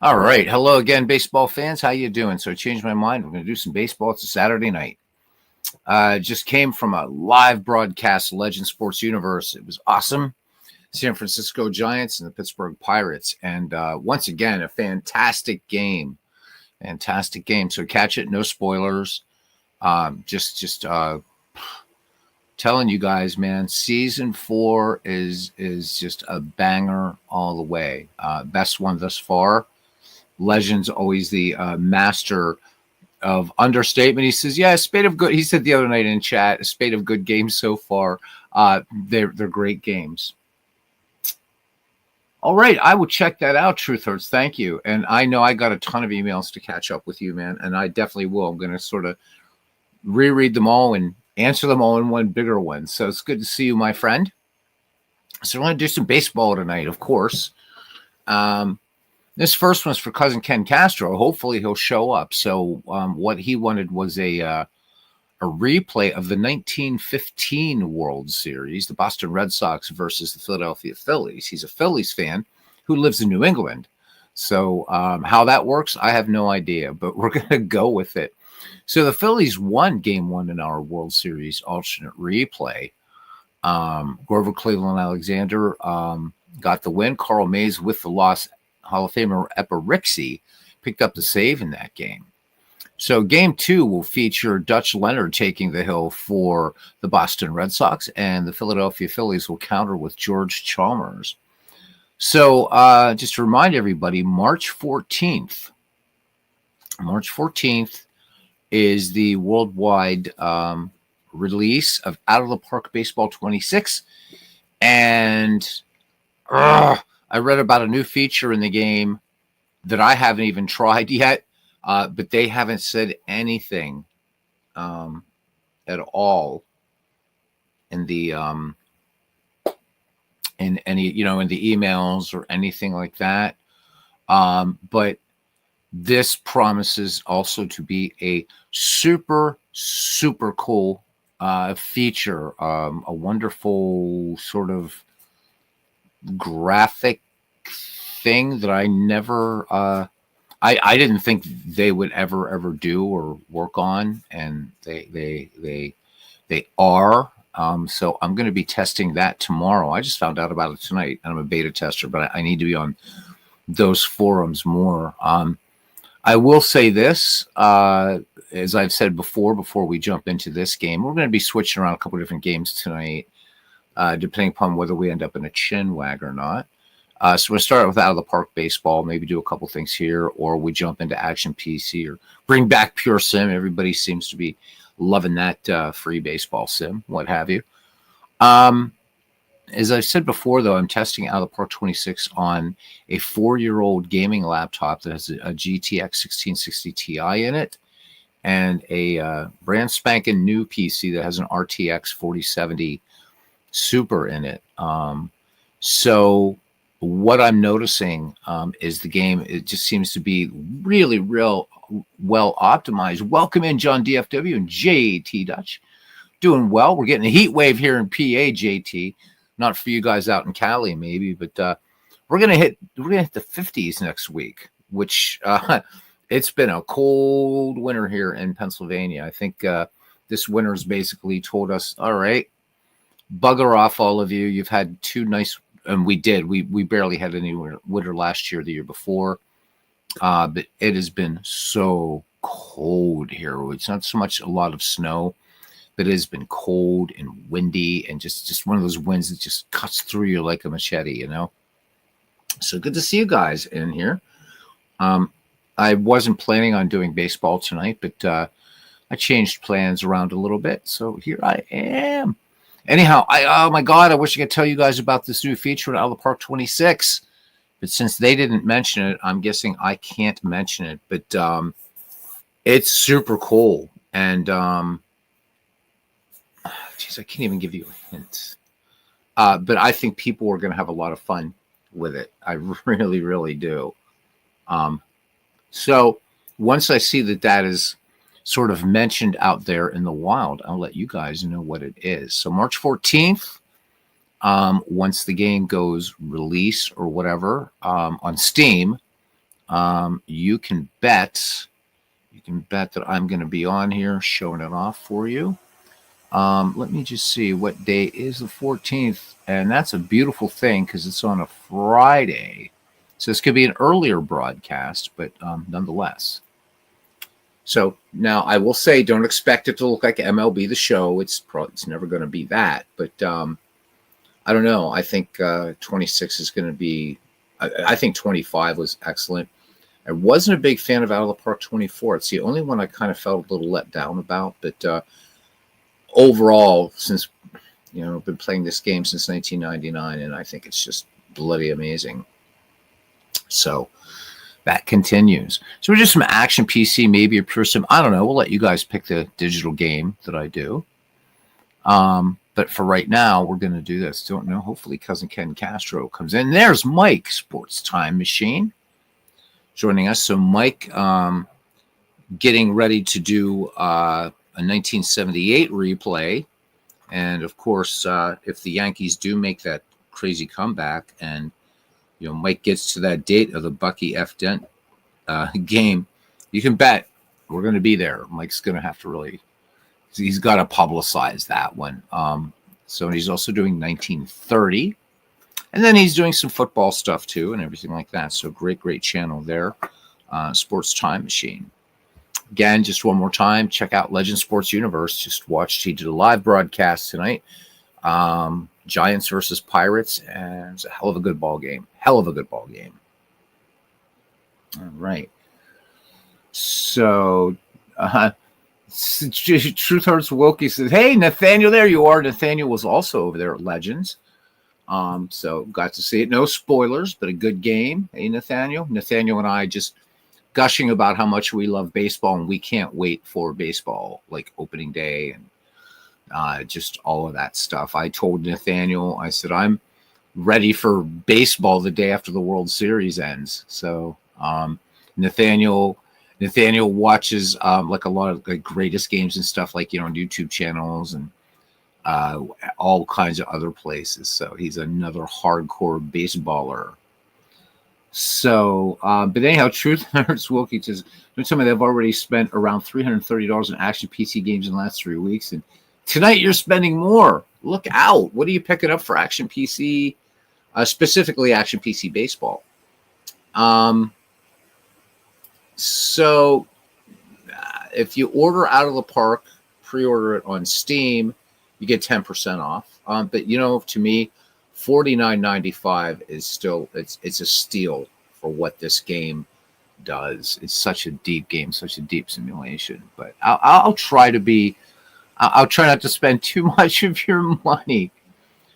All right. Hello again, baseball fans. How you doing? So I changed my mind. We're going to do some baseball. It's a Saturday night. Just came from a live broadcast, Legend Sports Universe. It was awesome. San Francisco Giants and the Pittsburgh Pirates. And once again, a fantastic game. Fantastic game. So catch it. No spoilers. Just telling you guys, man, season 4 is just a banger all the way. Best one thus far. Legend's always the master of understatement. He says, "Yeah, a spate of good." He said the other night in chat, "A spate of good games so far. They're great games." All right, I will check that out. Truth Hurts, thank you. And I know I got a ton of emails to catch up with you, man, and I definitely will. I'm going to sort of reread them all and answer them all in one bigger one. So it's good to see you, my friend. So we're going to do some baseball tonight, of course. This first one's for cousin Ken Castro. Hopefully he'll show up. So what he wanted was a replay of the 1915 World Series, the Boston Red Sox versus the Philadelphia Phillies. He's a Phillies fan who lives in New England. So how that works, I have no idea, but we're going to go with it. So the Phillies won Game 1 in our World Series alternate replay. Grover Cleveland Alexander got the win. Carl Mays with the loss. Hall of Famer Eperixi picked up the save in that game. So Game 2 will feature Dutch Leonard taking the hill for the Boston Red Sox, and the Philadelphia Phillies will counter with George Chalmers. So just to remind everybody, March 14th is the worldwide release of Out of the Park Baseball 26. And I read about a new feature in the game that I haven't even tried yet, but they haven't said anything at all in the in the emails or anything like that. But this promises also to be a super, super cool feature, a wonderful sort of graphic thing that I never I didn't think they would ever do or work on, and they are. So I'm going to be testing that tomorrow. I just found out about it tonight. I'm a beta tester, but I need to be on those forums more. I will say this, as I've said before we jump into this game, we're going to be switching around a couple of different games tonight, depending upon whether we end up in a chin wag or not. So we'll start with Out of the Park Baseball, maybe do a couple things here, or we jump into Action PC or bring back Pure Sim. Everybody seems to be loving that free baseball sim, what have you. As I said before, though, I'm testing Out of the Park 26 on a 4-year-old gaming laptop that has a GTX 1660 Ti in it, and a brand spanking new PC that has an RTX 4070 Super in it. So what I'm noticing is the game, it just seems to be really real well optimized. Welcome in, John DFW and JT Dutch. Doing well. We're getting a heat wave here in PA, JT. Not for you guys out in Cali, maybe, but we're gonna hit the 50s next week, which it's been a cold winter here in Pennsylvania. I think this winter's basically told us, all right, bugger off, all of you. You've had 2 nice, and we did. We barely had any winter last year, the year before, but it has been so cold here. It's not so much a lot of snow, but it has been cold and windy, and just one of those winds that just cuts through you like a machete, you know? So good to see you guys in here. I wasn't planning on doing baseball tonight, but I changed plans around a little bit, so here I am. Anyhow, oh my God, I wish I could tell you guys about this new feature in Out of the Park 26, but since they didn't mention it, I'm guessing I can't mention it, but it's super cool, and geez, I can't even give you a hint. But I think people are going to have a lot of fun with it. I really, really do. So once I see that is sort of mentioned out there in the wild, I'll let you guys know what it is. So March 14th, once the game goes release or whatever on Steam, You can bet that I'm going to be on here showing it off for you. Let me just see what day is the 14th, and that's a beautiful thing because it's on a Friday. So this could be an earlier broadcast, but nonetheless. So now I will say, don't expect it to look like MLB The Show. It's never going to be that. But I don't know. I think 26 is going to be. I think 25 was excellent. I wasn't a big fan of Out of the Park 24. It's the only one I kind of felt a little let down about. But overall, since I've been playing this game since 1999, and I think it's just bloody amazing. So that continues. So we're just some action PC, maybe a pure sim. I don't know. We'll let you guys pick the digital game that I do. But for right now, we're going to do this. Don't know. Hopefully, Cousin Ken Castro comes in. There's Mike, Sports Time Machine, joining us. So Mike getting ready to do a 1978 replay. And, of course, if the Yankees do make that crazy comeback and Mike gets to that date of the Bucky F. Dent game, you can bet we're going to be there. Mike's going to have to he's got to publicize that one. So he's also doing 1930. And then he's doing some football stuff, too, and everything like that. So great channel there, Sports Time Machine. Again, just one more time, check out Legend Sports Universe. Just watched, he did a live broadcast tonight. Giants versus Pirates, and it's a hell of a good ball game. All right. So, Truth Hurts Wilkie says, "Hey, Nathaniel, there you are." Nathaniel was also over there at Legends. So got to see it. No spoilers, but a good game. Hey, Nathaniel. Nathaniel and I just gushing about how much we love baseball, and we can't wait for baseball, like opening day and just all of that stuff. I told Nathaniel, I said, I'm ready for baseball the day after the World Series ends. So Nathaniel watches like a lot of like greatest games and stuff, like on YouTube channels and all kinds of other places. So he's another hardcore baseballer. So, but anyhow, Truth Hurts Wilkie says, don't tell me they've already spent around $330 in action PC games in the last 3 weeks, and tonight you're spending more. Look out. What are you picking up for Action PC, specifically Action PC Baseball? So if you order Out of the Park, pre-order it on Steam, you get 10% off. But, to me, $49.95 is still, it's a steal for what this game does. It's such a deep game, such a deep simulation. But I'll try not to spend too much of your money.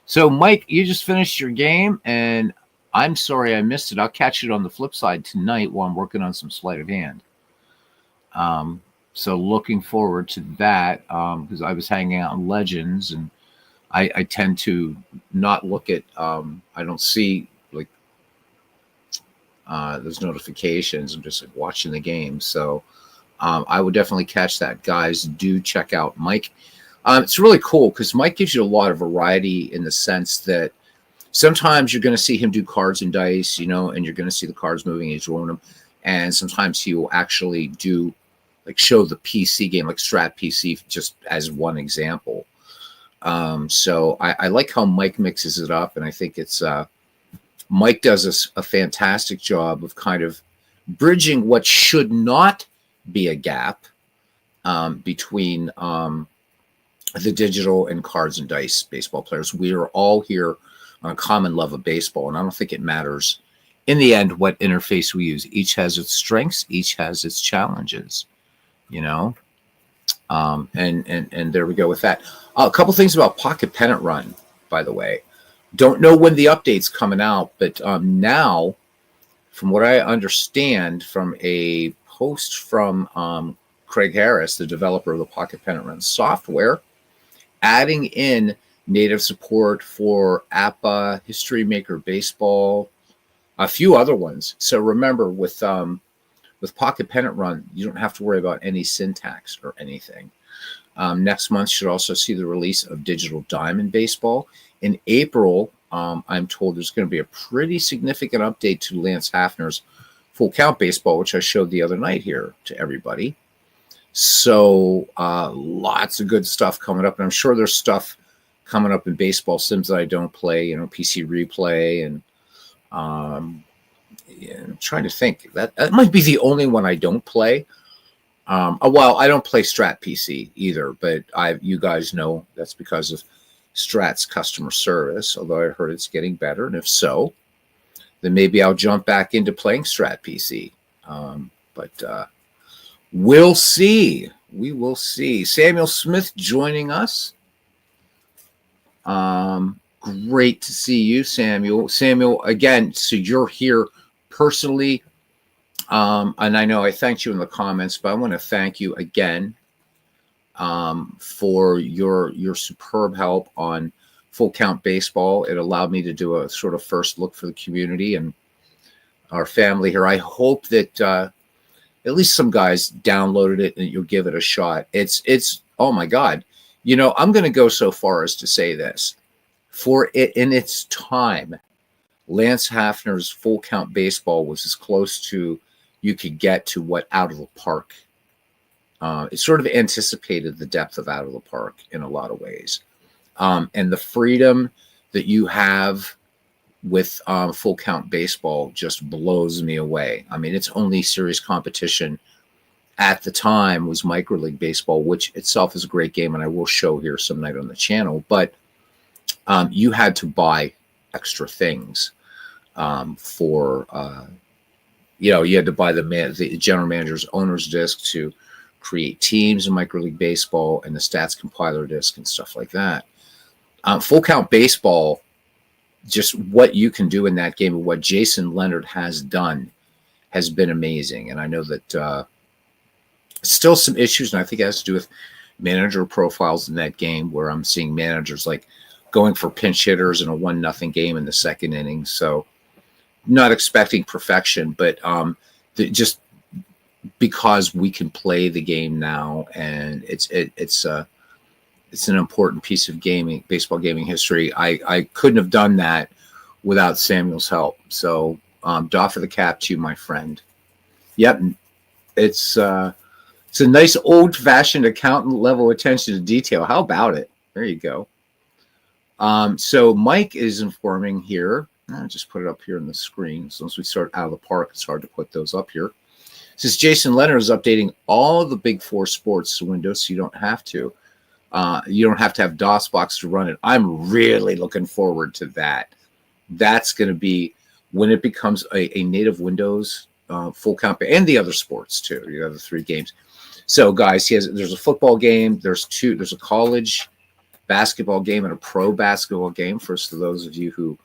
So, Mike, you just finished your game, and I'm sorry I missed it. I'll catch it on the flip side tonight while I'm working on some sleight of hand. So looking forward to that because I was hanging out in Legends, and I tend to not look at, I don't see like those notifications. I'm just like watching the game. So I would definitely catch that. Guys, do check out Mike. It's really cool because Mike gives you a lot of variety in the sense that sometimes you're going to see him do cards and dice, and you're going to see the cards moving, he's rolling them. And sometimes he will actually do like show the PC game, like Strat PC, just as one example. So I like how Mike mixes it up, and I think it's Mike does a fantastic job of kind of bridging what should not be a gap between the digital and cards and dice baseball players. We are all here on a common love of baseball, and I don't think it matters in the end what interface we use. Each has its strengths, each has its challenges, and there we go with that. A couple things about Pocket Pennant Run, by the way. Don't know when the update's coming out, but now, from what I understand from a post from Craig Harris, the developer of the Pocket Pennant Run software, adding in native support for APA, History Maker Baseball, a few other ones. So remember, with Pocket Pennant Run, you don't have to worry about any syntax or anything. Next month should also see the release of Digital Diamond Baseball. In April, I'm told there's going to be a pretty significant update to Lance Hafner's Full Count Baseball, which I showed the other night here to everybody. So lots of good stuff coming up. And I'm sure there's stuff coming up in baseball sims that I don't play, PC Replay. And I'm trying to think. That might be the only one I don't play. Well, I don't play Strat PC either, but you guys know that's because of Strat's customer service, although I heard it's getting better. And if so, then maybe I'll jump back into playing Strat PC. But we'll see. We will see. Samuel Smith joining us. Great to see you, Samuel. Samuel, again, so you're here personally. And I know I thanked you in the comments, but I want to thank you again for your superb help on Full Count Baseball. It allowed me to do a sort of first look for the community and our family here. I hope that at least some guys downloaded it and you'll give it a shot. It's oh my God. I'm going to go so far as to say this. For it in its time, Lance Hafner's Full Count Baseball was as close to you could get to what Out of the Park. It sort of anticipated the depth of Out of the Park in a lot of ways. And the freedom that you have with Full Count Baseball just blows me away. I mean, its only serious competition at the time was Micro League Baseball, which itself is a great game, and I will show here some night on the channel. But you had to buy extra things you had to buy the general manager's owner's disc to create teams in Micro League Baseball and the stats compiler disc and stuff like that. Full Count Baseball, just what you can do in that game and what Jason Leonard has done has been amazing. And I know that still some issues, and I think it has to do with manager profiles in that game where I'm seeing managers like going for pinch hitters in a 1-0 game in the second inning. So not expecting perfection, but just because we can play the game now, and it's an important piece of baseball gaming history. I couldn't have done that without Samuel's help. So doff of the cap to you, my friend. Yep, it's a nice old-fashioned accountant level attention to detail. How about it? There you go. So Mike is informing here. I'll just put it up here on the screen. So once we start Out of the Park, it's hard to put those up here. It says Jason Leonard is updating all of the Big Four sports to Windows, so you don't have to. You don't have to have DOSBox to run it. I'm really looking forward to that. That's going to be when it becomes a native Windows Full Count, and the other sports too. You have the 3 games. So guys, there's a football game. There's a college basketball game and a pro basketball game for those of you who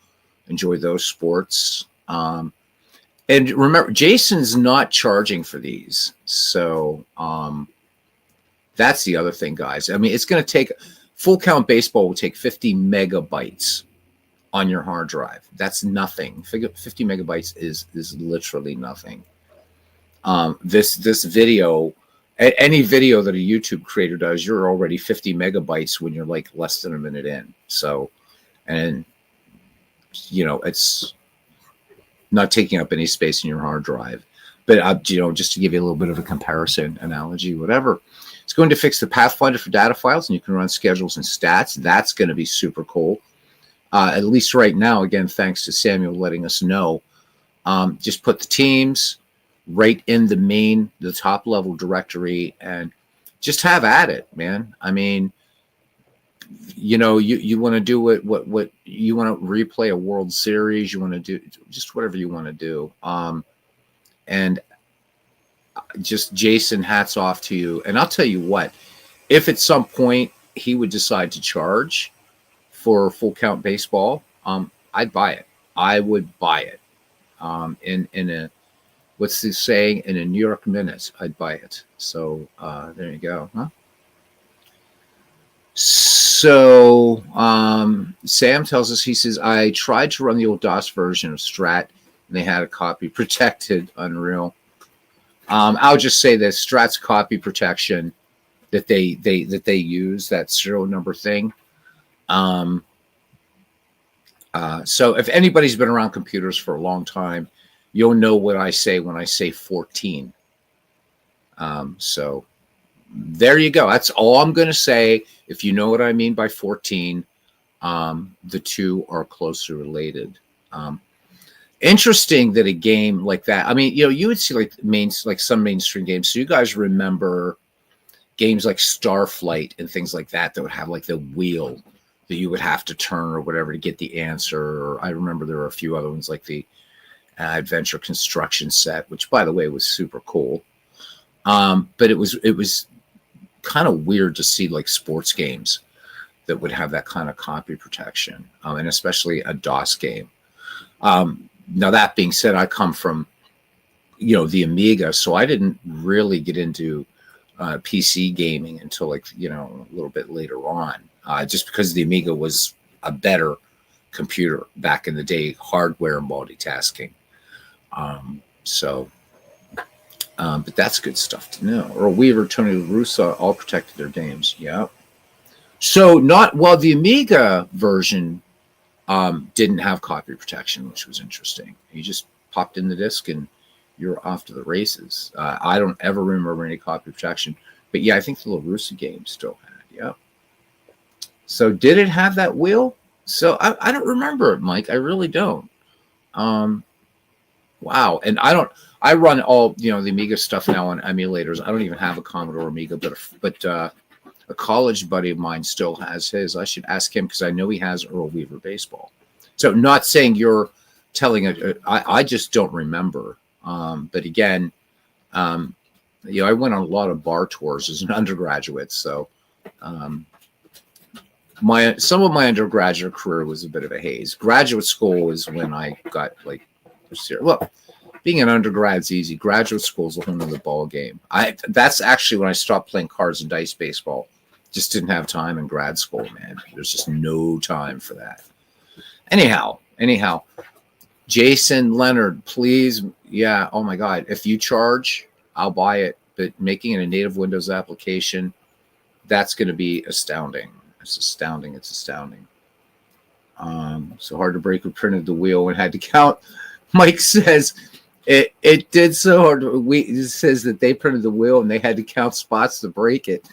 enjoy those sports. And remember, Jason's not charging for these. So that's the other thing, guys. I mean, it's going to take Full Count Baseball will take 50 megabytes on your hard drive. That's nothing. 50 megabytes is literally nothing. This video, any video that a YouTube creator does, you're already 50 megabytes when you're like less than a minute in. So, and it's not taking up any space in your hard drive. But just to give you a little bit of a comparison, analogy, whatever. It's going to fix the Pathfinder for data files, and you can run schedules and stats. That's going to be super cool. At least right now, again, thanks to Samuel letting us know. Just put the teams right in the top level directory, and just have at it, man. I mean, you want to do what you want to replay a World Series. You want to do just whatever you want to do. And just Jason, hats off to you. And I'll tell you what, if at some point he would decide to charge for Full Count Baseball, I'd buy it. I would buy it. In a, what's the saying? In a New York minute, I'd buy it. So there you go. Huh? So Sam tells us, he says, I tried to run the old DOS version of Strat, and they had a copy protected. Unreal. I'll just say that Strat's copy protection that they use, that serial number thing. So if anybody's been around computers for a long time, you'll know what I say when I say 14. So there you go. That's all I'm going to say. If you know what I mean by 14, the two are closely related. Interesting that a game like that, I mean, you would see like some mainstream games. So you guys remember games like Starflight and things like that would have like the wheel that you would have to turn or whatever to get the answer. Or I remember there were a few other ones like the Adventure Construction Set, which by the way was super cool. But it was kind of weird to see like sports games that would have that kind of copy protection, and especially a DOS game. Now that being said, I come from the Amiga, so I didn't really get into PC gaming until like a little bit later on, just because the Amiga was a better computer back in the day, hardware multitasking. But that's good stuff to know. Earl Weaver, Tony La Russa all protected their games. Yeah. So the Amiga version didn't have copy protection, which was interesting. You just popped in the disc and you're off to the races. I don't ever remember any copy protection, but yeah, I think the La Russa game still had. Yeah. So did it have that wheel? So I don't remember it, Mike. I really don't. Wow. And I run all, the Amiga stuff now on emulators. I don't even have a Commodore Amiga, but a college buddy of mine still has his. I should ask him because I know he has Earl Weaver Baseball. So not saying you're telling it. I just don't remember. But again, I went on a lot of bar tours as an undergraduate. So some of my undergraduate career was a bit of a haze. Graduate school is when I got like serious. Look, being an undergrad's easy. Graduate school is a whole nother ball game. That's actually when I stopped playing cards and dice baseball. Just didn't have time in grad school, man. There's just no time for that. Anyhow, Jason Leonard, please. Yeah. Oh my God. If you charge, I'll buy it. But making it a native Windows application, that's going to be astounding. It's astounding. So hard to break. We printed the wheel and had to count. Mike says it did so hard. It says that they printed the wheel and they had to count spots to break it.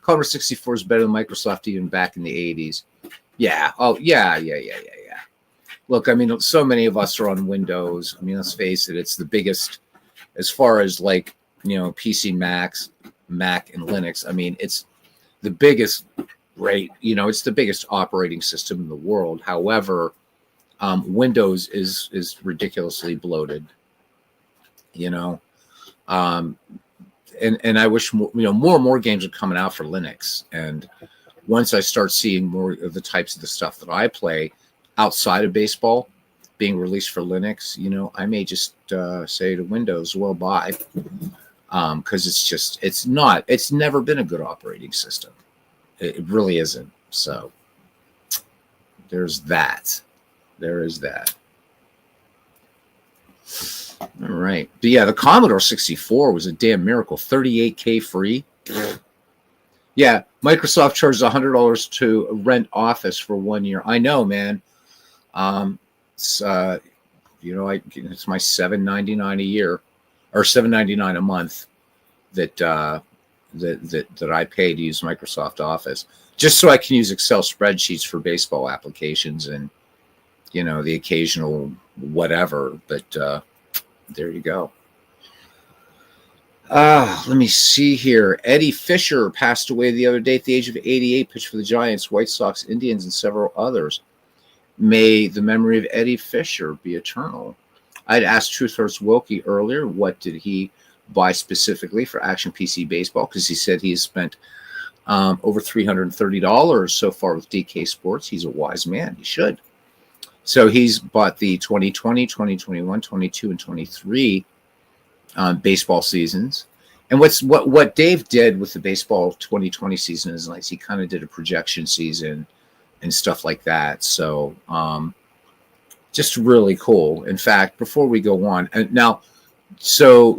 Commodore 64 is better than Microsoft even back in the 80s. Yeah. Oh, yeah. Look, I mean, so many of us are on Windows. I mean, let's face it, it's the biggest as far as like, PC, Mac, and Linux. I mean, it's the biggest rate, it's the biggest operating system in the world. However, Windows is ridiculously bloated, and I wish more and more games are coming out for Linux. And once I start seeing more of the types of the stuff that I play outside of baseball being released for Linux, I may just say to Windows, well, bye, because it's never been a good operating system. It really isn't. So there's that. There is that. All right. But yeah, the Commodore 64 was a damn miracle. 38K free. Yeah, Microsoft charges $100 to rent Office for 1 year. I know, man. It's it's my $7.99 a year, or $7.99 a month that I pay to use Microsoft Office, just so I can use Excel spreadsheets for baseball applications and the occasional whatever. But there you go. Let me see here. Eddie Fisher passed away the other day at the age of 88, pitched for the Giants, White Sox, Indians, and several others. May the memory of Eddie Fisher be eternal. I'd asked Truth Hurts Wilkie earlier, what did he buy specifically for Action PC Baseball? Because he said he has spent over $330 so far with DK Sports. He's a wise man. He should. So he's bought the 2020, 2021, 22, and 23 baseball seasons. And what Dave did with the baseball 2020 season is like he kind of did a projection season and stuff like that. So just really cool. In fact, before we go on, and now, so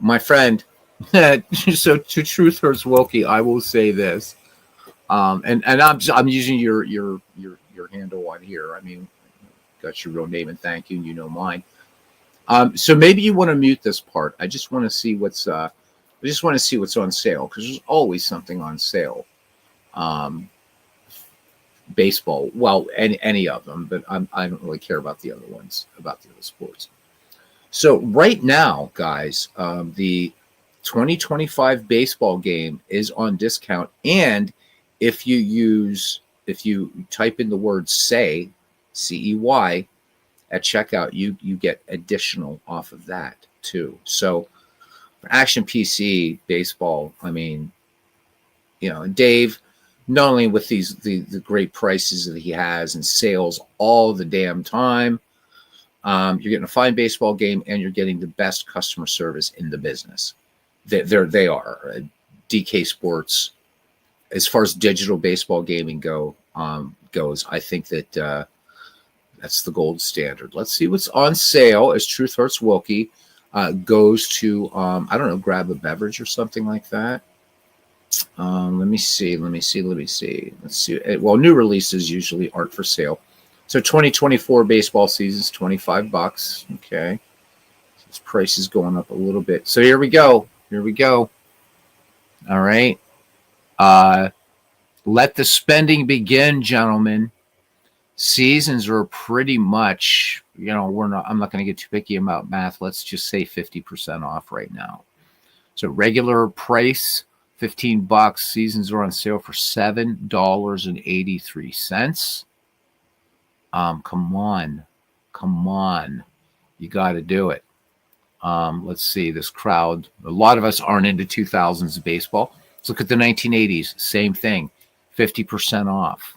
my friend, so to Truth Hurts Wilkie, I will say this, and I'm using your handle on here. I mean, got your real name and thank you, and you know mine. So maybe you want to mute this part. I just want to see what's on sale, because there's always something on sale. Baseball, well, any of them, but I don't really care about the other ones, about the other sports. So right now, guys, the 2025 baseball game is on discount, and if you type in the word "say" CEY at checkout, you get additional off of that too. So for Action PC baseball, I mean, Dave, not only with the great prices that he has and sales all the damn time, you're getting a fine baseball game, and you're getting the best customer service in the business. They are DK Sports. As far as digital baseball gaming goes, I think that that's the gold standard. Let's see what's on sale as Truth Hurts Wilkie goes to I don't know, grab a beverage or something like that. Let me see. Let's see. Well, new releases usually aren't for sale. So 2024 baseball season's $25. Okay. This price is going up a little bit. So here we go. All right. Let the spending begin, gentlemen. Seasons are pretty much, I'm not going to get too picky about math. Let's just say 50% off right now. So regular price, $15. Seasons are on sale for $7.83. Come on. You got to do it. Let's see this crowd. A lot of us aren't into 2000s baseball. Let's look at the 1980s. Same thing, 50% off.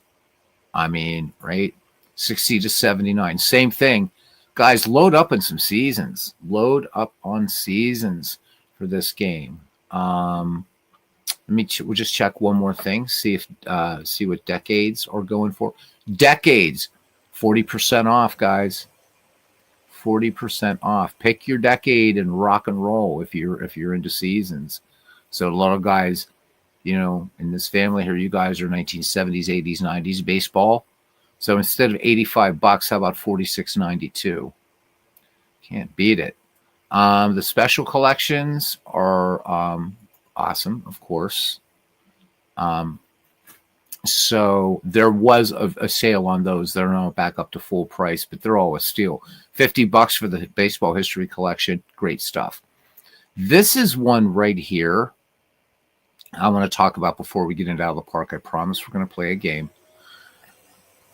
I mean, right? 60 to 79. Same thing. Guys, load up on some seasons. Load up on seasons for this game. We'll just check one more thing. See what decades are going for. Decades, 40% off, guys. 40% off. Pick your decade and rock and roll if you're into seasons. So a lot of guys, in this family here, you guys are 1970s, 80s, 90s baseball. So instead of $85, how about $46.92? Can't beat it. The special collections are awesome, of course. So there was a sale on those. They're now back up to full price, but they're all a steal. $50 for the baseball history collection. Great stuff. This is one right here I want to talk about before we get into Out of the Park. I promise we're going to play a game.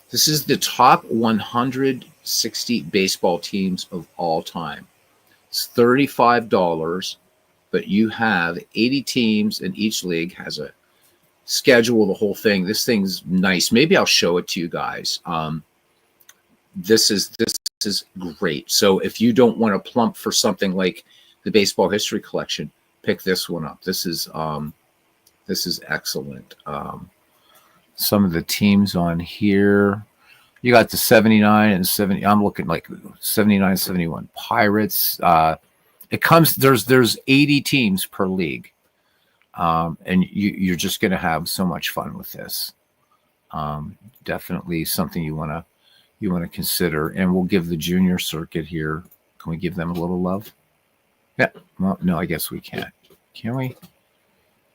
This is the top 160 baseball teams of all time. It's $35, but you have 80 teams, and each league has a schedule, the whole thing. This thing's nice. Maybe I'll show it to you guys. This is great. So if you don't want to plump for something like the baseball history collection, pick this one up. This is excellent. Some of the teams on here, you got the 79 and 70. I'm looking like 79, 71 Pirates. It comes, there's 80 teams per league. And you're just going to have so much fun with this. Definitely something you want to consider. And we'll give the junior circuit here. Can we give them a little love? Yeah. Well, no, I guess we can't. Can we?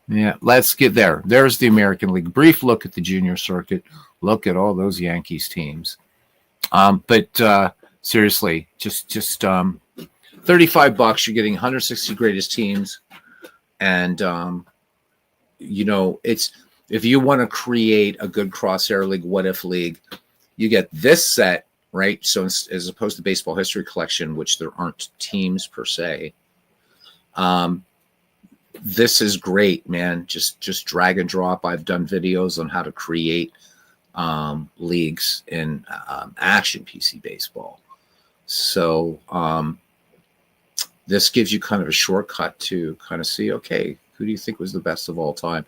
Yeah. Let's get there. There's the American League. Brief look at the junior circuit. Look at all those Yankees teams. But seriously, just $35. You're getting 160 greatest teams. And, it's, if you want to create a good crosshair league, what if league, you get this set, right? So as opposed to baseball history collection, which there aren't teams per se. This is great, man. Just drag and drop. I've done videos on how to create leagues in Action PC baseball. So, this gives you kind of a shortcut to kind of see, okay, who do you think was the best of all time?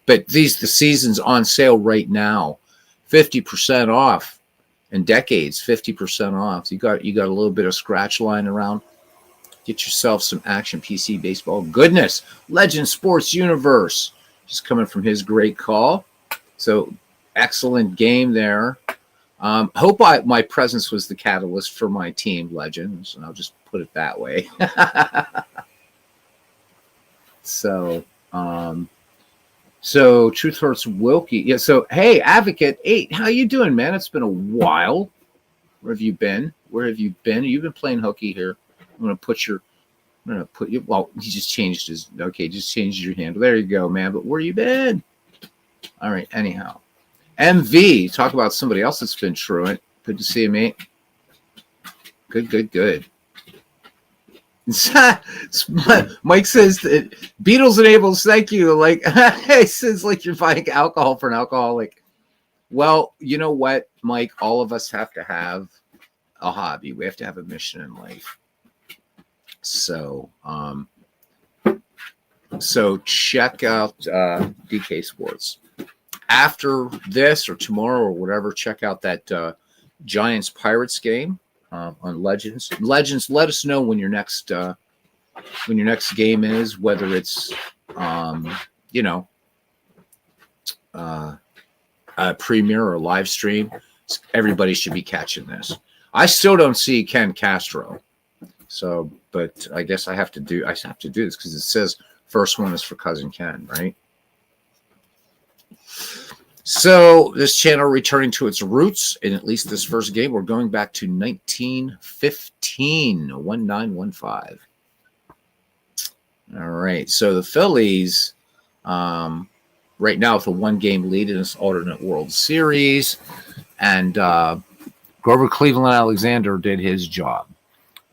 But the season's on sale right now, 50% off, and decades 50% off. You got a little bit of scratch lying around. Get yourself some Action PC baseball goodness. Legend Sports Universe, just coming from his great call. So excellent game there. Hope my presence was the catalyst for my team, Legends, and I'll just put it that way. So, um, so Truth Hurts Wilkie. Yeah. So, hey, Advocate 8, how you doing, man? It's been a while. Where have you been? Where have you been? You've been playing hooky here. I'm gonna put your. I'm gonna put you. Well, he just changed his. Okay, just changed your handle. There you go, man. But where you been? All right. Anyhow, MV. Talk about somebody else that's been truant. Good to see you, mate. Good, good, good. Mike says that Beatles enables. Thank you. Like it says, like you're buying alcohol for an alcoholic. Well, you know what, Mike? All of us have to have a hobby. We have to have a mission in life. So, so check out DK Sports. After this or tomorrow or whatever, check out that Giants Pirates game on Legends. Legends, let us know when your next game is, whether it's a premiere or live stream. Everybody should be catching this. I still don't see Ken Castro, so but I guess I have to do this because it says first one is for Cousin Ken, right? So this channel returning to its roots in at least this first game. We're going back to 1915, 1915. All right. So the Phillies, right now with a 1-game lead in this alternate World Series, and Grover Cleveland Alexander did his job.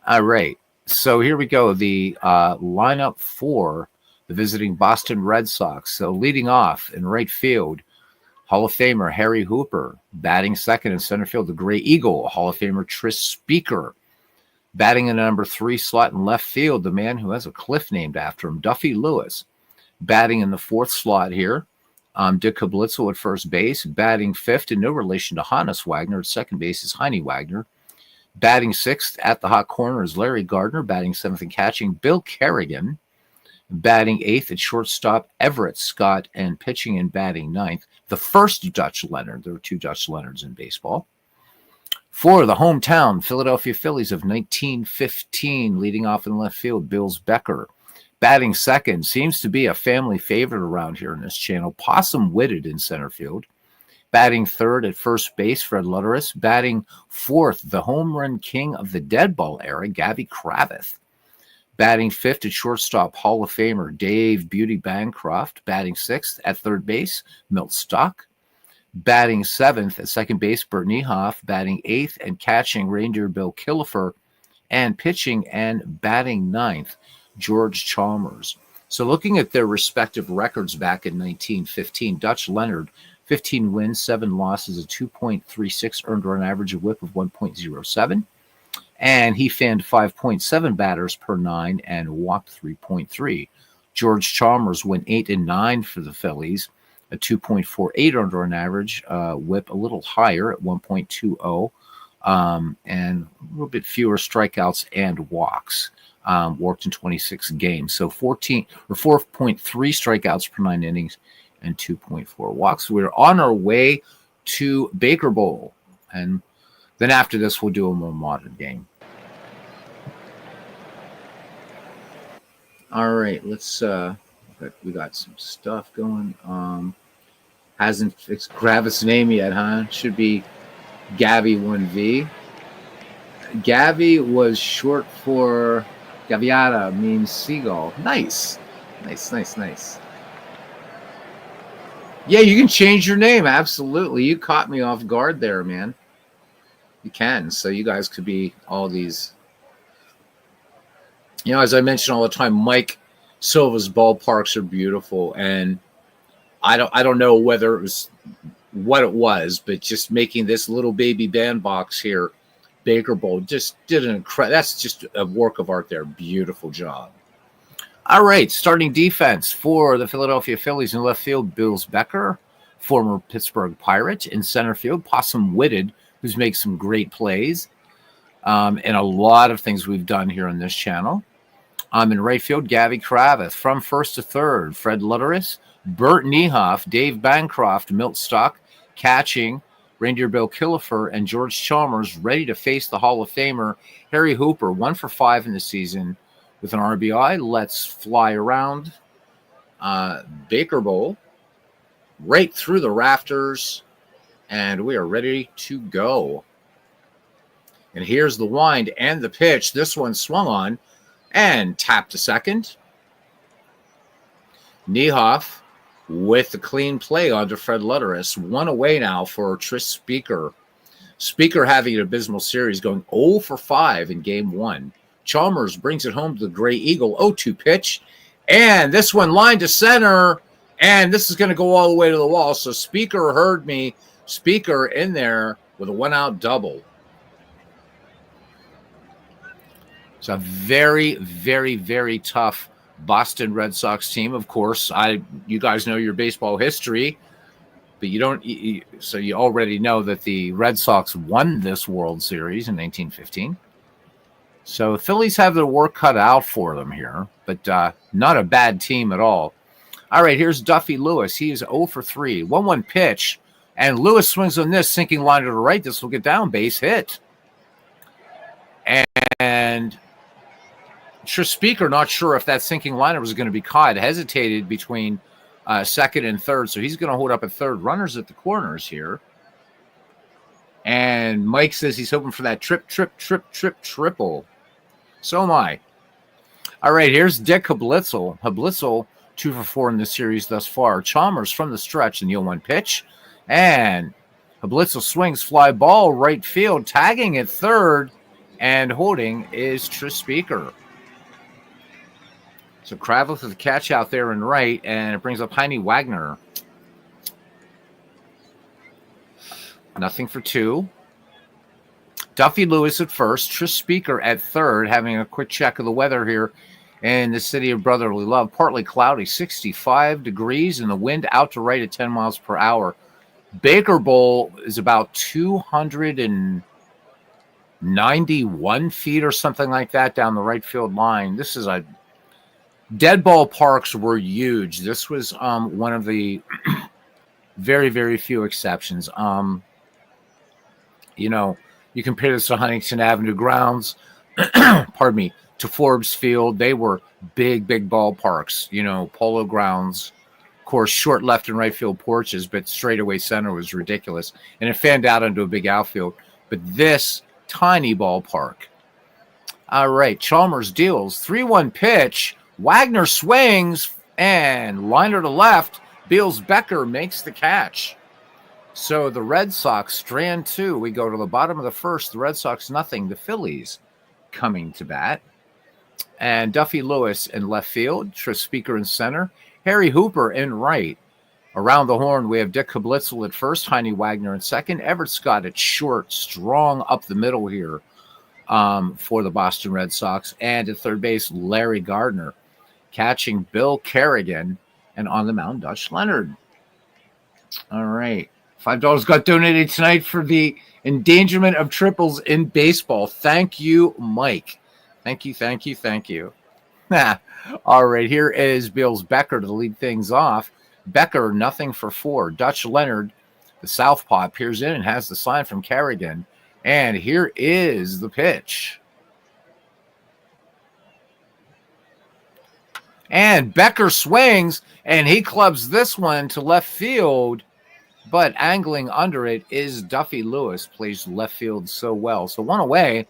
All right. So here we go. The lineup for the visiting Boston Red Sox. So leading off in right field, Hall of Famer Harry Hooper. Batting second in center field, the Gray Eagle, Hall of Famer Tris Speaker. Batting in the number 3 slot in left field, the man who has a cliff named after him, Duffy Lewis. Batting in the 4th slot here, Dick Kablitzel at first base. Batting 5th, in no relation to Hannes Wagner, at second base is Heine Wagner. Batting 6th at the hot corner is Larry Gardner. Batting 7th and catching, Bill Kerrigan. Batting 8th at shortstop, Everett Scott. And pitching and batting 9th, the first Dutch Leonard. There were 2 Dutch Leonards in baseball. For the hometown Philadelphia Phillies of 1915, leading off in left field, Bills Becker. Batting second, seems to be a family favorite around here in this channel, Possum Witted in center field. Batting third at first base, Fred Lutteris. Batting fourth, the home run king of the dead ball era, Gabby Kravitz. Batting fifth at shortstop, Hall of Famer Dave Beauty Bancroft. Batting sixth at third base, Milt Stock. Batting seventh at second base, Bert Niehoff. Batting eighth and catching, Reindeer Bill Killefer. And pitching and batting ninth, George Chalmers. So looking at their respective records back in 1915, Dutch Leonard, 15 wins, 7 losses, a 2.36 earned run average, a whip of 1.07. And he fanned 5.7 batters per 9 and walked 3.3. George Chalmers went 8-9 for the Phillies, a 2.48 earned run average, whip a little higher at 1.20, and a little bit fewer strikeouts and walks. Worked in 26 games, so 4.3 strikeouts per 9 innings and 2.4 walks. We're on our way to Baker Bowl, and then after this, we'll do a more modern game. All right, let's. We got some stuff going. Hasn't fixed Gravis' name yet, huh? Should be Gabby 1V. Gabby was short for Gaviata, means seagull. Nice. Yeah, you can change your name. Absolutely. You caught me off guard there, man. You can. So you guys could be all these. You know, as I mention all the time, Mike Silva's ballparks are beautiful, and I don't know whether it was what it was, but just making this little baby bandbox here, Baker Bowl, just did an incredible. That's just a work of art there. Beautiful job. All right, starting defense for the Philadelphia Phillies in left field, Bills Becker, former Pittsburgh Pirate. In center field, Possum Witted, who's made some great plays, and a lot of things we've done here on this channel. In right field, Gabby Kravitz. From first to third, Fred Lutteris, Bert Niehoff, Dave Bancroft, Milt Stock. Catching, Reindeer Bill Killefer and George Chalmers ready to face the Hall of Famer Harry Hooper, 1 for 5 in the season with an RBI. Let's fly around. Baker Bowl, right through the rafters, and we are ready to go. And here's the wind and the pitch. This one swung on and tapped to second. Niehoff with the clean play onto Fred Lutteris. 1 away now for Tris Speaker. Speaker having an abysmal series, going 0 for 5 in game 1. Chalmers brings it home to the Gray Eagle. 0-2 pitch. And this one lined to center. And this is going to go all the way to the wall. So Speaker heard me. Speaker in there with a 1-out double. It's a very, very, very tough Boston Red Sox team. Of course, you guys know your baseball history, but you don't. So you already know that the Red Sox won this World Series in 1915. So Phillies have their work cut out for them here, but not a bad team at all. All right, here's Duffy Lewis. He is 0 for 3. 1-1 pitch, and Lewis swings on this, sinking line to the right. This will get down, base hit. And Tris Speaker, not sure if that sinking liner was going to be caught, hesitated between second and third, so he's going to hold up at third. Runners at the corners here. And Mike says he's hoping for that triple. So am I. All right, here's Dick Hablitzel. Hablitzel, 2 for 4 in this series thus far. Chalmers from the stretch in the 0-1 pitch. And Hablitzel swings, fly ball, right field, tagging at third, and holding is Tris Speaker. So Kravitz with the catch out there in right, and it brings up Heine Wagner. Nothing for 2. Duffy Lewis at first, Tris Speaker at third, having a quick check of the weather here in the city of brotherly love. Partly cloudy, 65 degrees, and the wind out to right at 10 miles per hour. Baker Bowl is about 291 feet or something like that down the right field line. This is a dead ball parks were huge. This was one of the very, very few exceptions. You compare this to Huntington Avenue grounds, pardon me, to Forbes Field. They were big, big ballparks, Polo Grounds. Of course, short left and right field porches, but straightaway center was ridiculous. And it fanned out into a big outfield. But this tiny ballpark. All right, Chalmers deals. 3-1 pitch. Wagner swings and liner to left. Beals Becker makes the catch. So the Red Sox strand 2. We go to the bottom of the first. The Red Sox nothing. The Phillies coming to bat. And Duffy Lewis in left field. Tris Speaker in center. Harry Hooper in right. Around the horn, we have Dick Hablitzel at first. Heine Wagner in second. Everett Scott at short. Strong up the middle here for the Boston Red Sox. And at third base, Larry Gardner. Catching Bill Kerrigan. And on the mound, Dutch Leonard. All right. $5 got donated tonight for the endangerment of triples in baseball. Thank you, Mike. Thank you. All right, here is Beals Becker to lead things off. Becker, nothing for 4. Dutch Leonard, the southpaw, peers in and has the sign from Kerrigan. And here is the pitch. And Becker swings, and he clubs this one to left field. But angling under it is Duffy Lewis, plays left field so well. So 1 away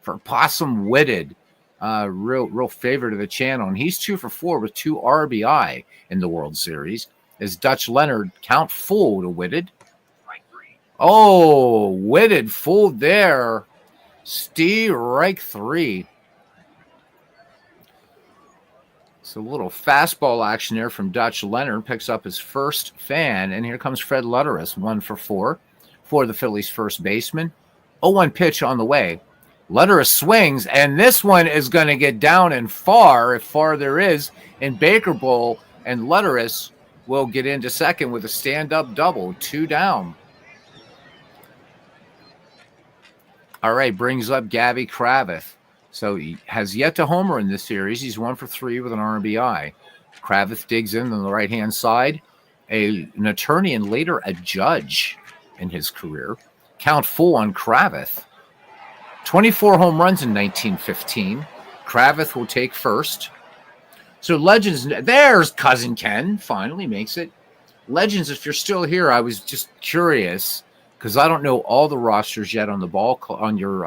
for Possum Whitted, real favorite of the channel. And he's 2 for 4 with 2 RBI in the World Series. As Dutch Leonard count full to Whitted. Oh, Whitted fooled there. Strike 3. So a little fastball action there from Dutch Leonard. Picks up his first fan. And here comes Fred Lutteris, 1 for 4 for the Phillies' first baseman. 0-1 pitch on the way. Lutteris swings, and this one is going to get down and far, if far there is, in Baker Bowl. And Lutteris will get into second with a stand-up double. 2 down. All right, brings up Gabby Kravitz. So he has yet to homer in this series. He's 1 for 3 with an RBI. Kravitz digs in on the right-hand side. An attorney and later a judge in his career. Count full on Kravitz. 24 home runs in 1915. Kravitz will take first. So Legends, there's Cuzzin Ken, finally makes it. Legends, if you're still here, I was just curious because I don't know all the rosters yet on the ball. On your,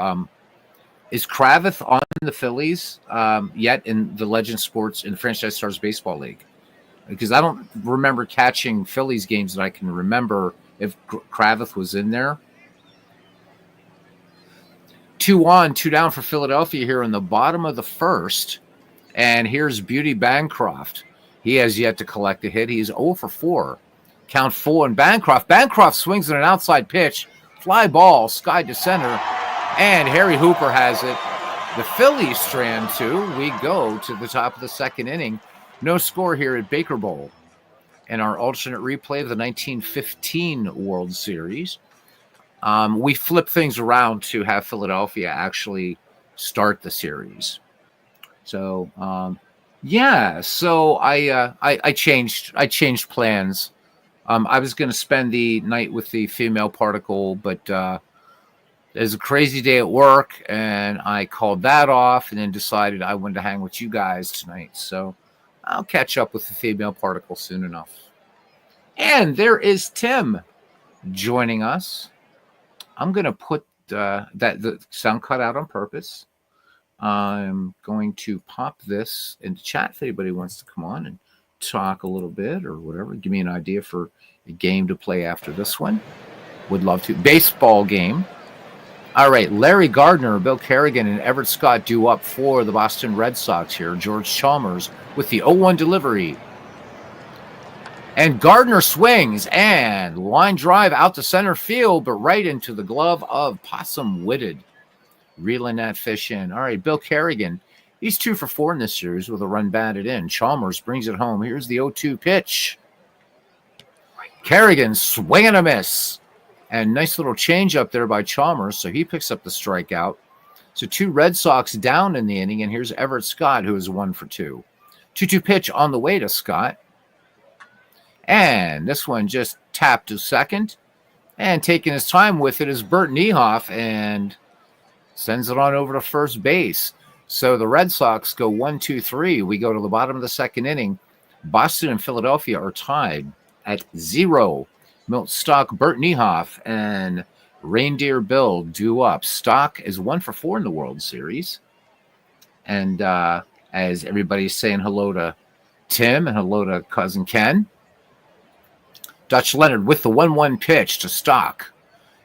is Kravitz on the Phillies yet in the Legends Sports in the Franchise Stars Baseball League? Because I don't remember catching Phillies games that I can remember if Kravitz was in there. 2 on, 2 down for Philadelphia here in the bottom of the first. And here's Beauty Bancroft. He has yet to collect a hit. He's 0 for 4. Count full and Bancroft. Bancroft swings at an outside pitch. Fly ball, sky to center. And Harry Hooper has it. The Phillies strand 2. We go to the top of the second inning. No score here at Baker Bowl. And our alternate replay of the 1915 World Series. We flip things around to have Philadelphia actually start the series. So, so I changed plans. I was going to spend the night with the female particle, but it was a crazy day at work, and I called that off and then decided I wanted to hang with you guys tonight. So I'll catch up with the female particle soon enough. And there is Tim joining us. I'm going to put the sound cut out on purpose. I'm going to pop this into chat if anybody wants to come on and talk a little bit or whatever. Give me an idea for a game to play after this one. Would love to. Baseball game. All right, Larry Gardner, Bill Kerrigan, and Everett Scott due up for the Boston Red Sox here. George Chalmers with the 0-1 delivery. And Gardner swings and line drive out to center field, but right into the glove of Possum Whitted. Reeling that fish in. All right, Bill Kerrigan. He's 2 for 4 in this series with a run batted in. Chalmers brings it home. Here's the 0-2 pitch. Kerrigan swing and a miss. And nice little change up there by Chalmers, so he picks up the strikeout. So 2 Red Sox down in the inning, and here's Everett Scott, who is 1 for 2. 2-2 pitch on the way to Scott. And this one just tapped to second. And taking his time with it is Bert Niehoff, and sends it on over to first base. So the Red Sox go 1-2-3. We go to the bottom of the second inning. Boston and Philadelphia are tied at 0. Milt Stock, Bert Niehoff, and Reindeer Bill due up. Stock is 1 for 4 in the World Series. And as everybody's saying hello to Tim and hello to Cousin Ken, Dutch Leonard with the 1-1 pitch to Stock.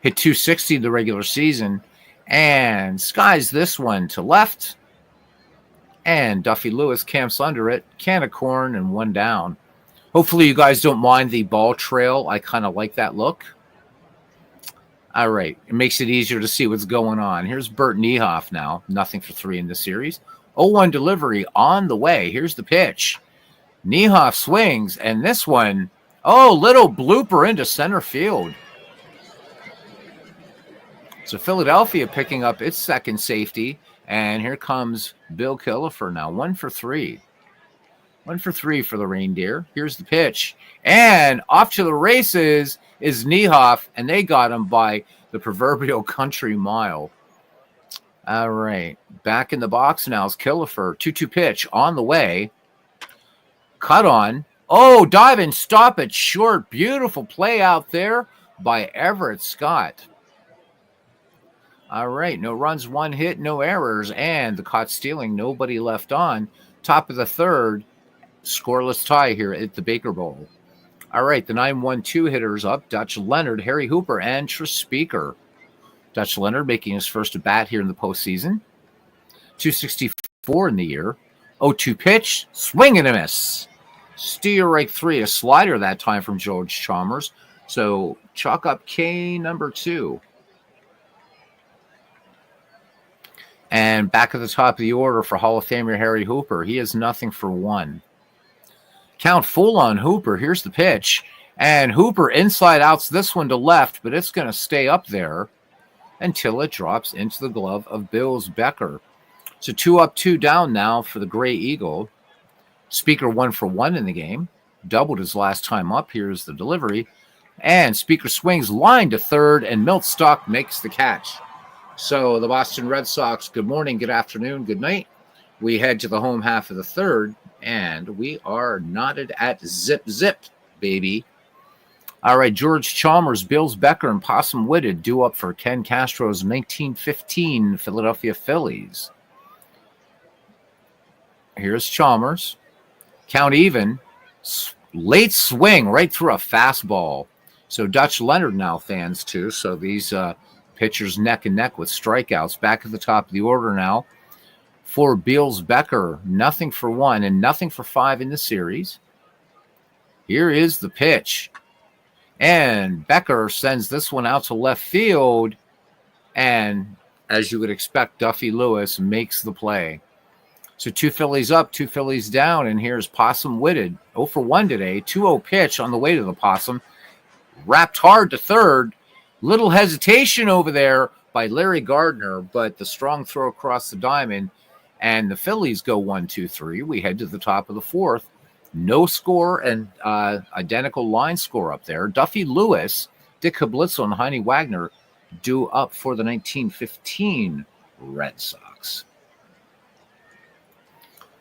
Hit 260 in the regular season. And skies this one to left. And Duffy Lewis camps under it. Can of corn and 1 down. Hopefully you guys don't mind the ball trail. I kind of like that look. All right. It makes it easier to see what's going on. Here's Bert Niehoff now. Nothing for 3 in the series. 0-1 delivery on the way. Here's the pitch. Niehoff swings. And this one, little blooper into center field. So Philadelphia picking up its second safety. And here comes Bill Killefer now. 1 for 3. 1 for 3 for the Reindeer. Here's the pitch. And off to the races is Niehoff. And they got him by the proverbial country mile. All right. Back in the box now is Killefer. 2-2 pitch on the way. Cut on. Oh, dive and stop it short. Beautiful play out there by Everett Scott. All right, no runs, 1 hit, no errors, and the caught stealing, nobody left on. Top of the third, scoreless tie here at the Baker Bowl. All right, the 9-1-2 hitters up, Dutch Leonard, Harry Hooper, and Trespeaker. Dutch Leonard making his first at bat here in the postseason. 264 in the year. 0-2 pitch, swing and a miss. Steal right 3, a slider that time from George Chalmers. So chalk up K number 2. And back at the top of the order for Hall of Famer Harry Hooper. He is nothing for 1. Count full on Hooper. Here's the pitch. And Hooper inside outs this one to left, but it's going to stay up there until it drops into the glove of Bills Becker. So 2 up, 2 down now for the Gray Eagle. Speaker 1 for 1 in the game. Doubled his last time up. Here's the delivery. And Speaker swings line to third, and Miltstock makes the catch. So the Boston Red Sox, good morning, good afternoon, good night. We head to the home half of the third, and we are knotted at zip, baby. All right, George Chalmers, Bills Becker, and Possum Whitted due up for Ken Castro's 1915 Philadelphia Phillies. Here's Chalmers. Count even. Late swing right through a fastball. So Dutch Leonard now fans too. So these pitchers neck and neck with strikeouts. Back at the top of the order now for Bills Becker. Nothing for 1 and nothing for 5 in the series. Here is the pitch. And Becker sends this one out to left field. And as you would expect, Duffy Lewis makes the play. So 2 Phillies up, 2 Phillies down. And here's Possum Whitted. 0 for 1 today. 2-0 pitch on the way to the Possum. Wrapped hard to third. Little hesitation over there by Larry Gardner, but the strong throw across the diamond. And the Phillies go 1-2-3. We head to the top of the fourth. No score and identical line score up there. Duffy Lewis, Dick Kablitzel, and Heine Wagner due up for the 1915 Red Sox.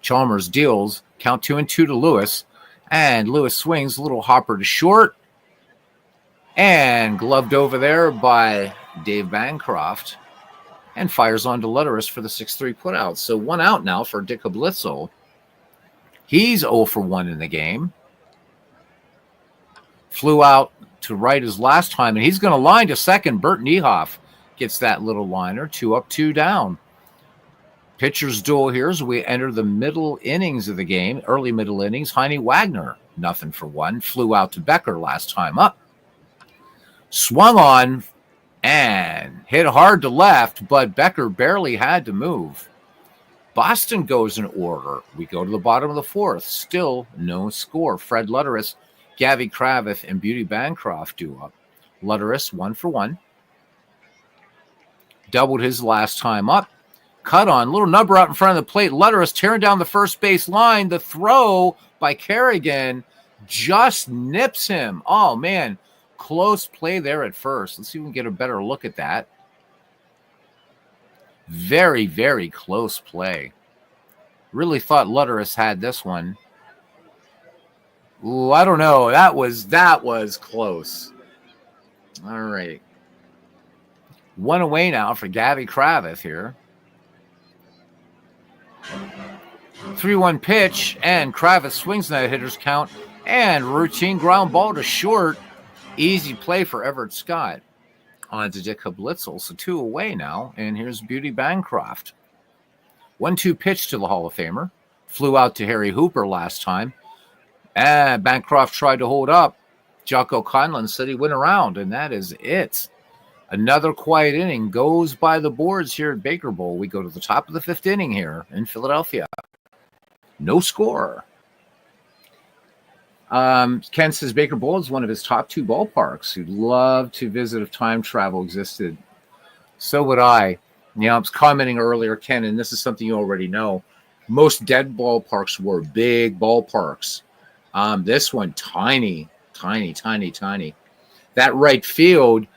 Chalmers deals, count 2-2 to Lewis, and Lewis swings, a little hopper to short, and gloved over there by Dave Bancroft, and fires on to Letteris for the 6-3 putout. So 1 out now for Dick Kablitzel. He's 0 for 1 in the game. Flew out to right his last time, and he's going to line to second. Bert Niehoff gets that little liner. 2 up, 2 down. Pitcher's duel here as we enter the middle innings of the game, early middle innings. Heine Wagner, nothing for 1. Flew out to Becker last time up. Swung on and hit hard to left, but Becker barely had to move. Boston goes in order. We go to the bottom of the fourth. Still no score. Fred Letteris, Gavy Kravitz, and Beauty Bancroft due up. Letteris 1 for 1. Doubled his last time up. Cut on, little number out in front of the plate. Letteris tearing down the first base line. The throw by Kerrigan just nips him. Oh, man. Close play there at first. Let's see if we can get a better look at that. Very, very close play. Really thought Letteris had this one. Ooh, I don't know. That was close. All right. 1 away now for Gavy Kravitz here. 3-1 pitch, and Kravitz swings that hitter's count, and routine ground ball to short. Easy play for Everett Scott. On to Dick Kablitzel, so 2 away now, and here's Beauty Bancroft. 1-2 pitch to the Hall of Famer. Flew out to Harry Hooper last time. And Bancroft tried to hold up. Jocko Conlon said he went around, and that is it. Another quiet inning goes by the boards here at Baker Bowl. We go to the top of the 5th inning here in Philadelphia. No score. Ken says Baker Bowl is one of his top 2 ballparks. He'd love to visit if time travel existed. So would I. You know, I was commenting earlier, Ken, and this is something you already know. Most dead ballparks were big ballparks. This one, tiny. That right field,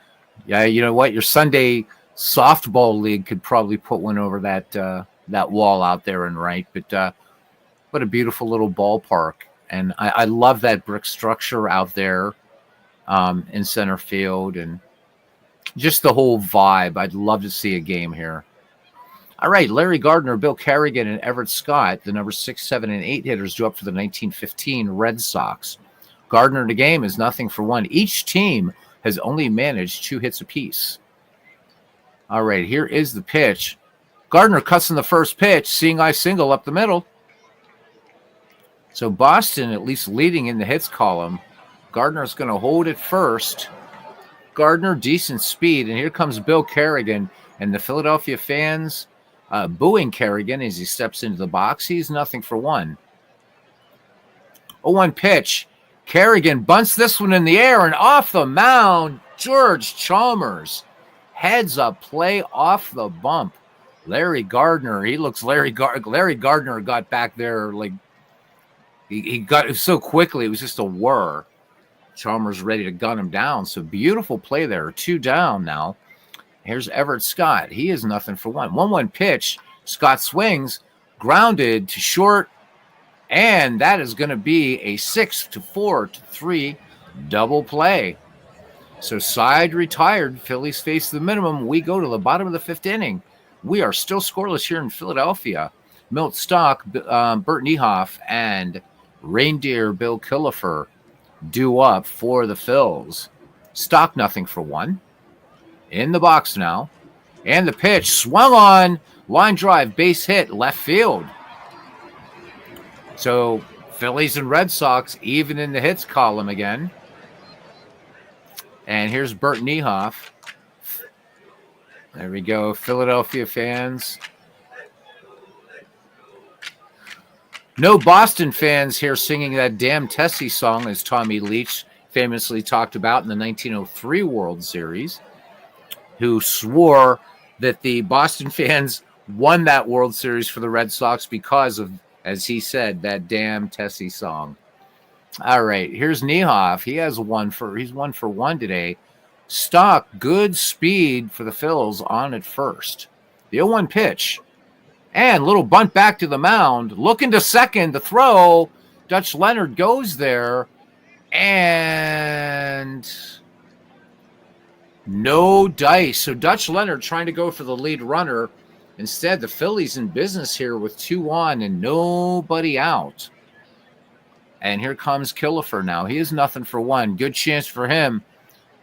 yeah, you know what? Your Sunday softball league could probably put one over that wall out there and right. But what a beautiful little ballpark. And I love that brick structure out there in center field and just the whole vibe. I'd love to see a game here. All right, Larry Gardner, Bill Kerrigan, and Everett Scott, the number 6, 7, and 8 hitters, due up for the 1915 Red Sox. Gardner in the game is nothing for 1. Each team has only managed 2 hits apiece. All right, here is the pitch. Gardner cuts in the first pitch, seeing eye single up the middle. So Boston at least leading in the hits column. Gardner's going to hold it first. Gardner, decent speed. And here comes Bill Kerrigan. And the Philadelphia fans booing Kerrigan as he steps into the box. He's nothing for 1. 0-1 pitch. Kerrigan bunts this one in the air. And off the mound, George Chalmers. Heads up play off the bump. Larry Gardner. He looks Larry Gardner got back there like he got it so quickly. It was just a whir. Chalmers ready to gun him down. So beautiful play there. 2 down now. Here's Everett Scott. He is nothing for one. 1-1 pitch. Scott swings, grounded to short, and that is going to be a 6-4-3 double play. So side retired. Phillies face the minimum. We go to the bottom of the 5th inning. We are still scoreless here in Philadelphia. Milt Stock, Bert Niehoff, and Reindeer Bill Killefer due up for the Phils. Stock nothing for one. In the box now. And the pitch swung on. Line drive, base hit, left field. So Phillies and Red Sox even in the hits column again. And here's Bert Niehoff. There we go, Philadelphia fans. No Boston fans here singing that damn Tessie song, as Tommy Leach famously talked about in the 1903 World Series, who swore that the Boston fans won that World Series for the Red Sox because of, as he said, that damn Tessie song. All right, here's Niehoff. He's 1 for 1 today. Stock, good speed for the Phils on at first. The 0-1 pitch. And little bunt back to the mound. Looking to second, the throw. Dutch Leonard goes there. And no dice. So Dutch Leonard trying to go for the lead runner. Instead, the Phillies in business here with 2 on and nobody out. And here comes Killefer now. He is nothing for one. Good chance for him.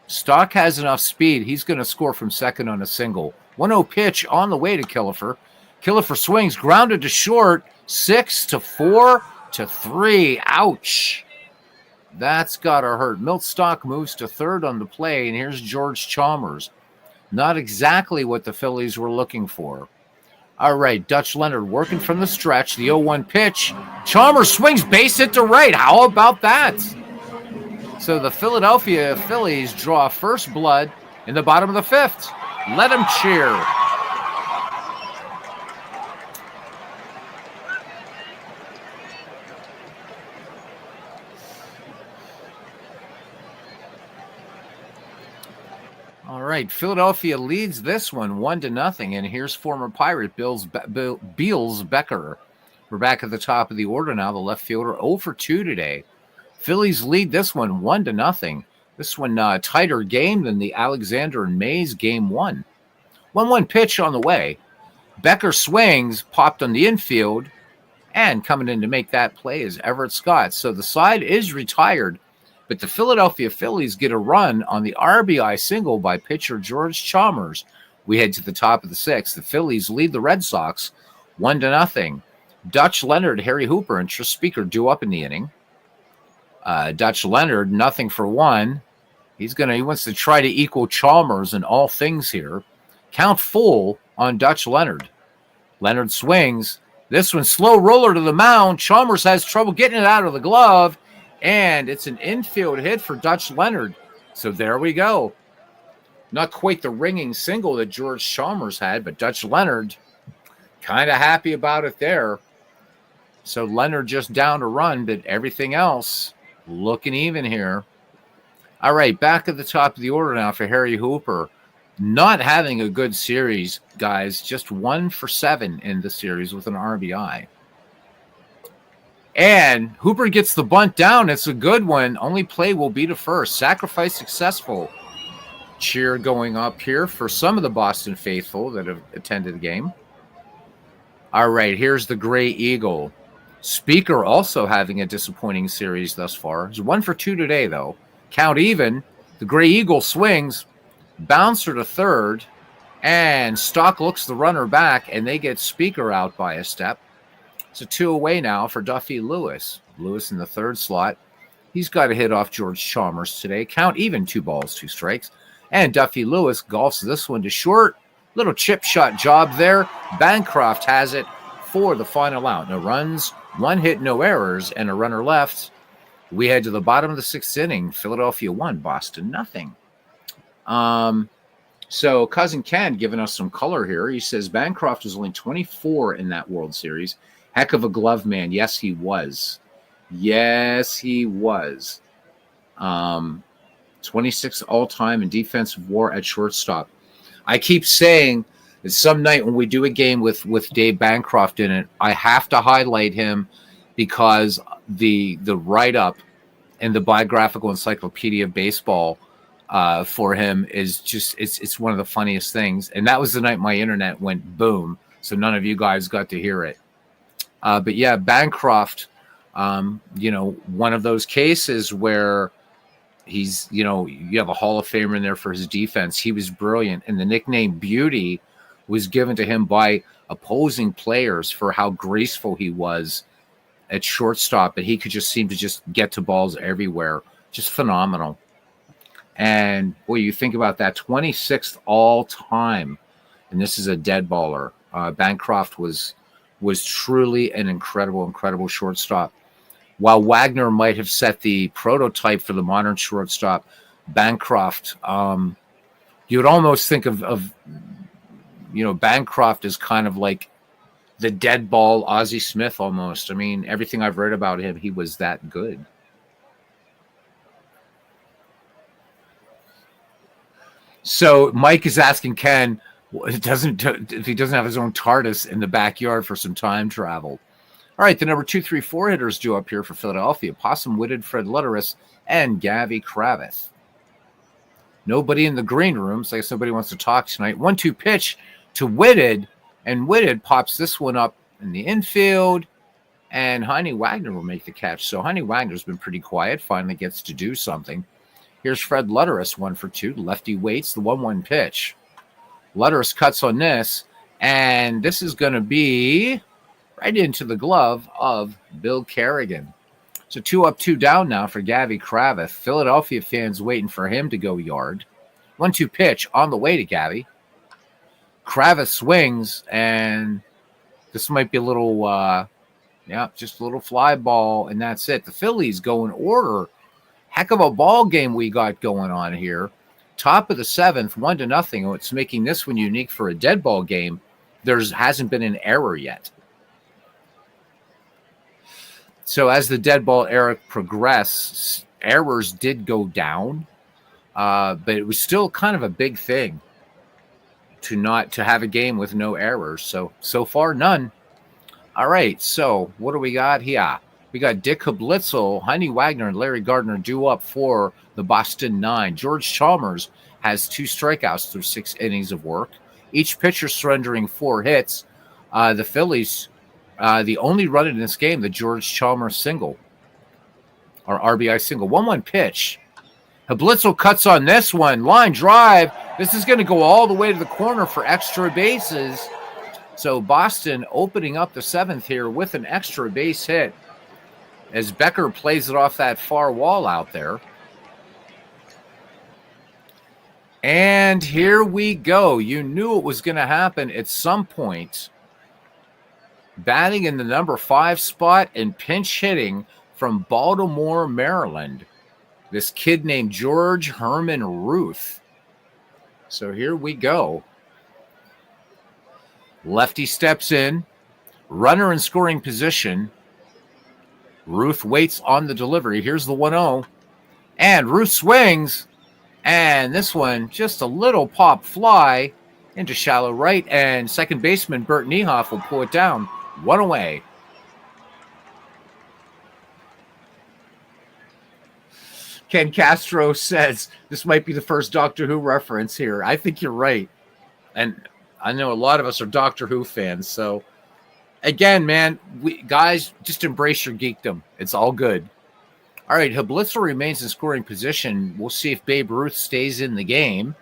Stock has enough speed. He's going to score from second on a single. 1-0 pitch on the way to Killefer. Killefer swings, grounded to short. 6-4-3. Ouch. That's got to hurt. Milt Stock moves to third on the play, and here's George Chalmers. Not exactly what the Phillies were looking for. All right, Dutch Leonard working from the stretch. The 0-1 pitch. Chalmers swings, base hit to right. How about that? So the Philadelphia Phillies draw first blood in the bottom of the 5th. Let them cheer. All right, Philadelphia leads this one 1-0, and here's former Pirate Beals Becker. We're back at the top of the order now. The left fielder 0 for 2 today. Phillies lead this one 1-0. This one tighter game than the Alexander and Mays game 1. 1-1 pitch on the way. Becker swings, popped on the infield, and coming in to make that play is Everett Scott. So the side is retired, but the Philadelphia Phillies get a run on the RBI single by pitcher George Chalmers. We head to the top of the 6th. The Phillies lead the Red Sox 1-0. Dutch Leonard, Harry Hooper, and Tris Speaker due up in the inning. Dutch Leonard, nothing for one. He wants to try to equal Chalmers in all things here. Count full on Dutch Leonard. Leonard swings. This one slow roller to the mound. Chalmers has trouble getting it out of the glove, and it's an infield hit for Dutch Leonard. So there we go. Not quite the ringing single that George Chalmers had, but Dutch Leonard kind of happy about it there. So Leonard just down a run, but everything else looking even here. All right, back at the top of the order now for Harry Hooper. Not having a good series, guys. Just 1 for 7 in the series with an RBI. And Hooper gets the bunt down. It's a good one. Only play will be to first. Sacrifice successful. Cheer going up here for some of the Boston faithful that have attended the game. All right, here's the Gray Eagle. Speaker also having a disappointing series thus far. He's 1 for 2 today, though. Count even. The Gray Eagle swings. Bouncer to third. And Stock looks the runner back, and they get Speaker out by a step. It's a 2 away now for Duffy Lewis. Lewis in the third slot. He's got a hit off George Chalmers today. Count even, 2 balls, 2 strikes. And Duffy Lewis golfs this one to short. Little chip shot job there. Bancroft has it for the final out. No runs, 1 hit, no errors, and a runner left. We head to the bottom of the 6th inning. Philadelphia 1, Boston nothing. So Cousin Ken giving us some color here. He says Bancroft was only 24 in that World Series. Heck of a glove man. Yes, he was. Yes, he was. 26th all-time in defensive WAR at shortstop. I keep saying that some night when we do a game with Dave Bancroft in it, I have to highlight him because the write-up in the Biographical Encyclopedia of Baseball for him is just it's one of the funniest things. And that was the night my internet went boom, so none of you guys got to hear it. But yeah, Bancroft, one of those cases where he's, you have a Hall of Famer in there for his defense. He was brilliant. And the nickname Beauty was given to him by opposing players for how graceful he was at shortstop. And he could just seem to just get to balls everywhere. Just phenomenal. And boy, you think about that, 26th all time. And this is a dead baller. Bancroft was truly an incredible shortstop. While Wagner might have set the prototype for the modern shortstop, Bancroft, you would almost think of Bancroft is kind of like the dead ball Ozzie Smith almost. I mean, everything I've read about him, he was that good. So Mike is asking Ken, if he doesn't have his own TARDIS in the backyard for some time travel. All right, the number 2, 3, 4 hitters due up here for Philadelphia. Possum-witted Fred Lutteris and Gavy Kravitz. Nobody in the green room, so I guess nobody wants to talk tonight. 1-2 pitch to Witted, and Witted pops this one up in the infield, and Heine Wagner will make the catch. So Heine Wagner's been pretty quiet, finally gets to do something. Here's Fred Lutteris, 1 for 2. Lefty waits, the 1-1 pitch. Lutteris cuts on this, and this is going to be right into the glove of Bill Kerrigan. So 2 up, 2 down now for Gavy Kravitz. Philadelphia fans waiting for him to go yard. 1-2 pitch on the way to Gavy. Kravitz swings, and this might be a little, just a little fly ball, and that's it. The Phillies go in order. Heck of a ball game we got going on here. Top of the 7th, 1-0. What's making this one unique for a dead ball game, there hasn't been an error yet. So as the dead ball era progressed, errors did go down, but it was still kind of a big thing to have a game with no errors. So far, none. All right, so what do we got here? We got Dick Hablitzel, Heine Wagner, and Larry Gardner due up for the Boston 9. George Chalmers has 2 strikeouts through 6 innings of work. Each pitcher surrendering 4 hits. The Phillies, the only run in this game, the George Chalmers single, or RBI single. 1-1 pitch. Hablitzel cuts on this one. Line drive. This is going to go all the way to the corner for extra bases. So Boston opening up the 7th here with an extra base hit as Becker plays it off that far wall out there. And here we go. You knew it was going to happen at some point. Batting in the number 5 spot and pinch hitting from Baltimore, Maryland, this kid named George Herman Ruth. So here we go. Lefty steps in, runner in scoring position. Ruth waits on the delivery. Here's the 1-0. And Ruth swings. And this one, just a little pop fly into shallow right. And second baseman Bert Niehoff will pull it down. 1 away. Ken Castro says this might be the first Doctor Who reference here. I think you're right. And I know a lot of us are Doctor Who fans. So, again, man, guys, just embrace your geekdom. It's all good. All right, Hablitzel remains in scoring position. We'll see if Babe Ruth stays in the game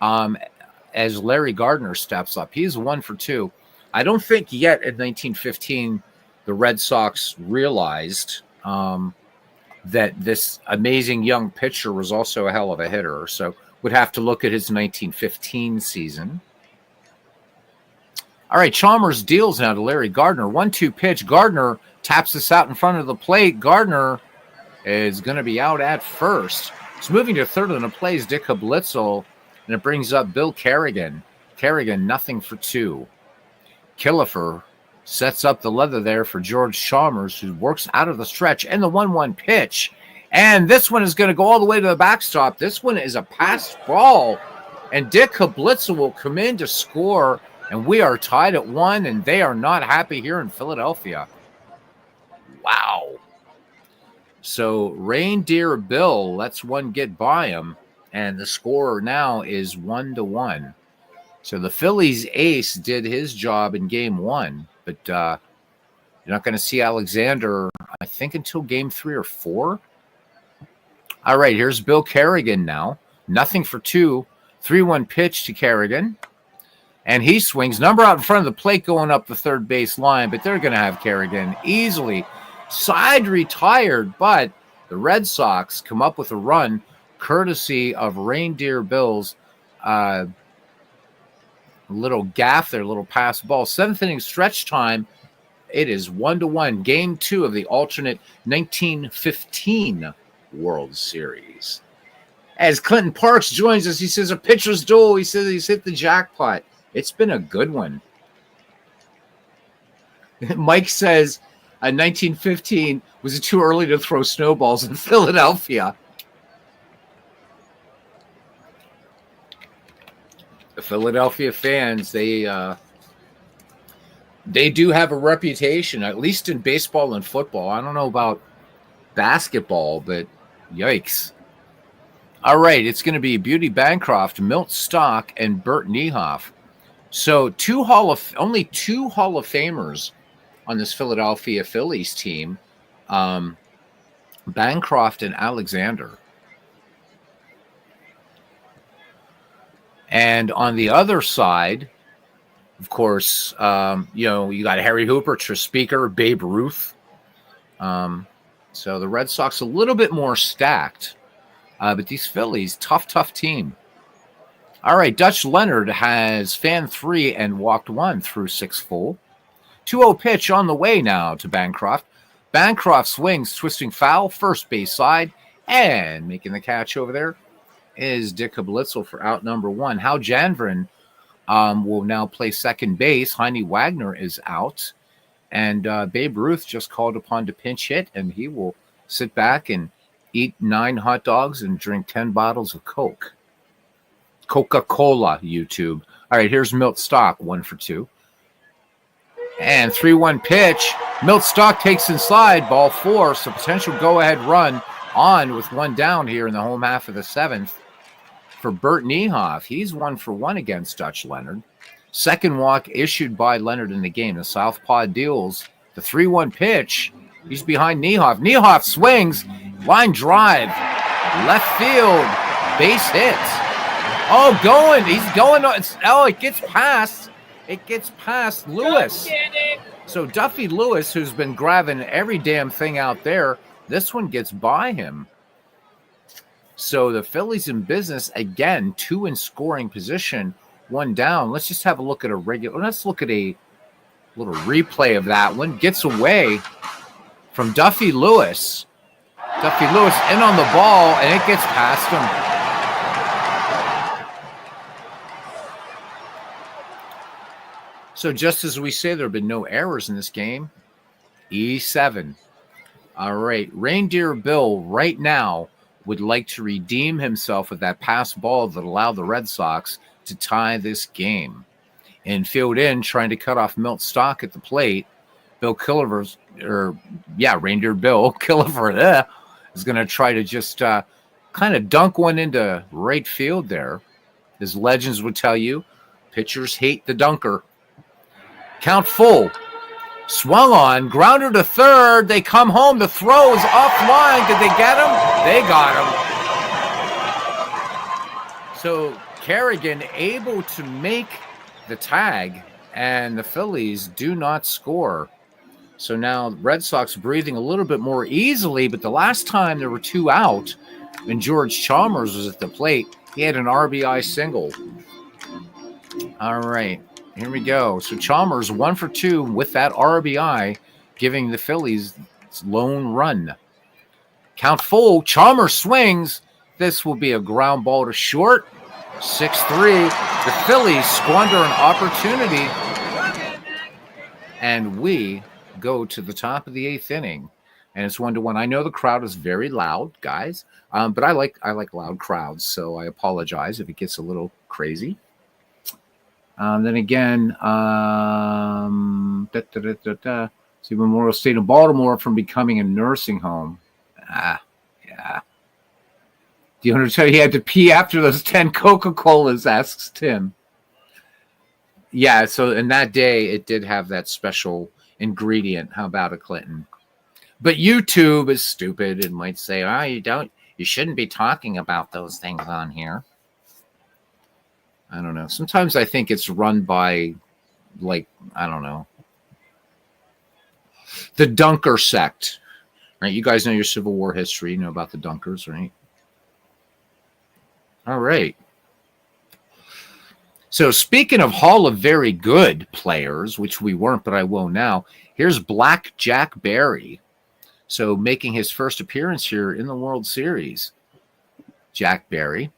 as Larry Gardner steps up. He's 1 for 2. I don't think yet in 1915 the Red Sox realized that this amazing young pitcher was also a hell of a hitter. So would have to look at his 1915 season. All right, Chalmers deals now to Larry Gardner. 1-2 pitch. Gardner taps this out in front of the plate. Gardner is going to be out at first. It's moving to third on the play is Dick Hablitzel, and it brings up Bill Kerrigan. Kerrigan, 0 for 2. Killefer sets up the leather there for George Chalmers, who works out of the stretch, and the 1-1 pitch. And this one is going to go all the way to the backstop. This one is a pass ball. And Dick Kablitza will come in to score. And we are tied at 1, and they are not happy here in Philadelphia. Wow. So Reindeer Bill lets one get by him. And the score now is 1-1. So the Phillies ace did his job in game 1. But you're not going to see Alexander, I think, until game 3 or 4. All right, here's Bill Kerrigan now. Nothing for 2. 3-1 pitch to Kerrigan. And he swings. Number out in front of the plate going up the third base line, but they're going to have Kerrigan easily side retired. But the Red Sox come up with a run courtesy of Reindeer Bill's little gaff there, little pass ball. 7th inning stretch time. It is 1-1. Game 2 of the alternate 1915 World Series. As Clinton Parks joins us, he says a pitcher's duel. He says he's hit the jackpot. It's been a good one. Mike says 1915 was it too early to throw snowballs in Philadelphia. The Philadelphia fans, they do have a reputation, at least in baseball and football. I don't know about basketball, but yikes. All right, it's going to be Beauty Bancroft, Milt Stock, and Bert Niehoff. So only two Hall of Famers on this Philadelphia Phillies team, Bancroft and Alexander. And on the other side, of course, you got Harry Hooper, Speaker, Babe Ruth. So the Red Sox a little bit more stacked. But these Phillies, tough team. All right, Dutch Leonard has fanned 3 and walked 1 through 6 full. 2-0 pitch on the way now to Bancroft. Bancroft swings, twisting foul, first base side, and making the catch over there is Dick Kablitzel for out number 1. Hal Janvrin will now play second base. Heine Wagner is out. And Babe Ruth just called upon to pinch hit, and he will sit back and eat 9 hot dogs and drink 10 bottles of Coke. Coca-Cola, YouTube. All right, here's Milt Stock, 1 for 2. And 3-1 pitch. Milt Stock takes inside, ball 4, so potential go-ahead run on with 1 down here in the home half of the 7th. For Bert Niehoff, he's 1 for 1 against Dutch Leonard. Second walk issued by Leonard in the game. The Southpaw deals the 3-1 pitch. He's behind Niehoff. Niehoff swings. Line drive. Left field. Base hit. Oh, going. He's going. It gets past. It gets past Lewis. So Duffy Lewis, who's been grabbing every damn thing out there, this one gets by him. So the Phillies in business again, 2 in scoring position, 1 down. Let's just have a look at let's look at a little replay of that one. Gets away from Duffy Lewis. Duffy Lewis in on the ball, and it gets past him. So just as we say, there have been no errors in this game. E7. All right. Reindeer Bill right now would like to redeem himself with that pass ball that allowed the Red Sox to tie this game. And field in, trying to cut off Milt Stock at the plate. Reindeer Bill Killiver is going to try to just kind of dunk one into right field there. As legends would tell you, pitchers hate the dunker. Count full. Swung on, grounder to third. They come home. The throw is offline. Did they get him? They got him. So Kerrigan able to make the tag, and the Phillies do not score. So now Red Sox breathing a little bit more easily, but the last time there were 2 out and George Chalmers was at the plate, he had an RBI single. All right. Here we go. So Chalmers 1 for 2 with that RBI, giving the Phillies its lone run. Count full. Chalmers swings. This will be a ground ball to short. 6-3. The Phillies squander an opportunity. And we go to the top of the 8th inning. and it's 1-1. I know the crowd is very loud, guys, but I like loud crowds, so I apologize if it gets a little crazy. Then again, see, Memorial State of Baltimore from becoming a nursing home. Yeah. Do you want to tell you he had to pee after those 10 Coca-Colas? Asks Tim. Yeah, so in that day, it did have that special ingredient. How about it, Clinton? But YouTube is stupid and might say, you shouldn't be talking about those things on here. I don't know. Sometimes I think it's run by, I don't know, the Dunker sect, right? You guys know your Civil War history, you know about the Dunkers, right? All right. So speaking of Hall of Very Good players, which we weren't, but I will now, here's Black Jack Berry. So making his first appearance here in the World Series, Jack Berry.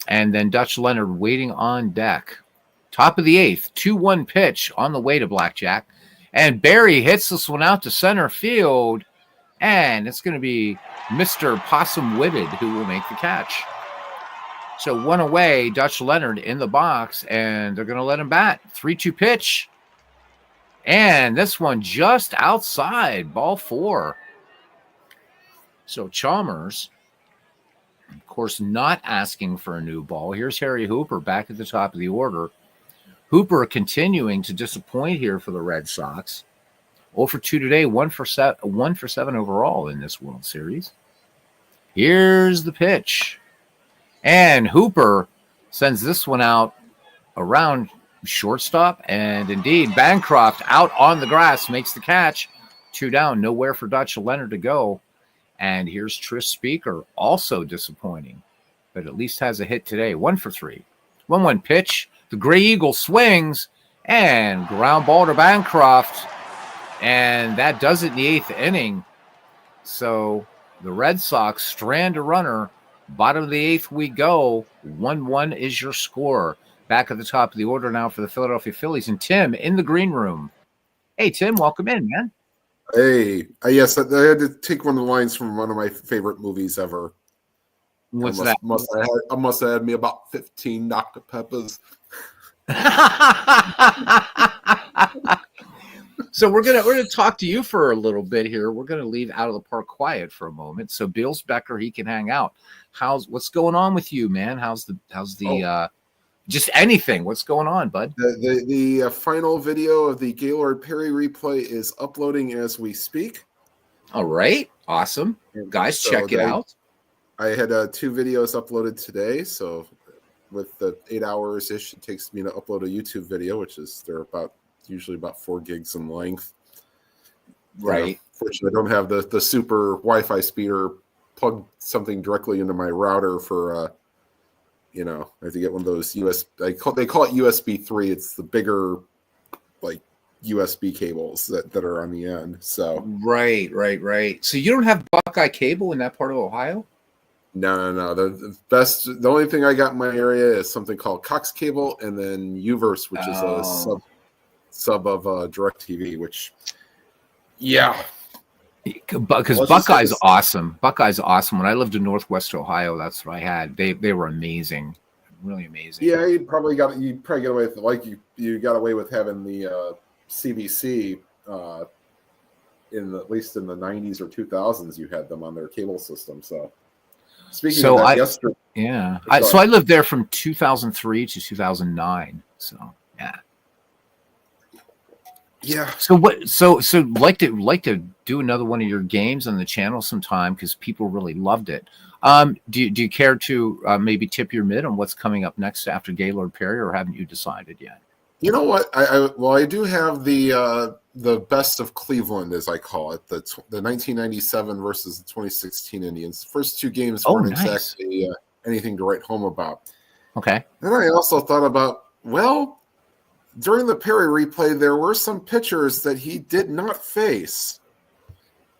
And then Dutch Leonard waiting on deck. Top of the 8th, 2-1 pitch on the way to Blackjack. And Berry hits this one out to center field. And it's going to be Mr. Possum-Witted who will make the catch. So 1 away, Dutch Leonard in the box, and they're going to let him bat. 3-2 pitch. And this one just outside, ball 4. So Chalmers, of course, not asking for a new ball. Here's Harry Hooper back at the top of the order. Hooper continuing to disappoint here for the Red Sox. 0 for 2 today, 1 for 7 overall in this World Series. Here's the pitch. And Hooper sends this one out around shortstop. And indeed, Bancroft out on the grass makes the catch. 2 down, nowhere for Dutch Leonard to go. And here's Tris Speaker, also disappointing, but at least has a hit today. 1 for 3. 1-1 pitch. The Gray Eagle swings and ground ball to Bancroft. And that does it in the 8th inning. So the Red Sox strand a runner. Bottom of the 8th we go. 1-1 is your score. Back at the top of the order now for the Philadelphia Phillies. And Tim in the green room. Hey, Tim, welcome in, man. Hey, yes, I had to take one of the lines from one of my favorite movies ever. What's that? I must have had me about 15 Dr. Peppers. So we're gonna talk to you for a little bit here. We're gonna leave Out of the Park quiet for a moment. So Bill's Becker, he can hang out. What's going on with you, man? How's the just anything? What's going on, bud? The final video of the Gaylord Perry replay is uploading as we speak. All right, awesome, guys, so check it out. I had 2 videos uploaded today, so with the 8 hours ish it takes me to upload a YouTube video, which is usually about 4 gigs in length. Right. Fortunately, I don't have the super Wi-Fi speeder. Plug something directly into my router for I have to get one of those they call it USB 3. It's the bigger like USB cables that are on the end. So right. So you don't have Buckeye cable in that part of Ohio? No. The only thing I got in my area is something called Cox Cable, and then Uverse, which is a sub of DirecTV, which because Buckeye's awesome. Buckeye's awesome. When I lived in Northwest Ohio, that's what I had. They were amazing, really amazing. Yeah, you probably get away with you got away with having the CBC at least in the 90s or 2000s. You had them on their cable system. So speaking of that, yesterday, so I lived there from 2003 to 2009. So yeah. So what? So like to do another one of your games on the channel sometime because people really loved it. Do you care to maybe tip your mid on what's coming up next after Gaylord Perry, or haven't you decided yet? You know what? I do have the best of Cleveland, as I call it, the 1997 versus the 2016 Indians. First 2 games weren't exactly anything to write home about. Okay. Then I also thought about, during the Perry replay, there were some pitchers that he did not face.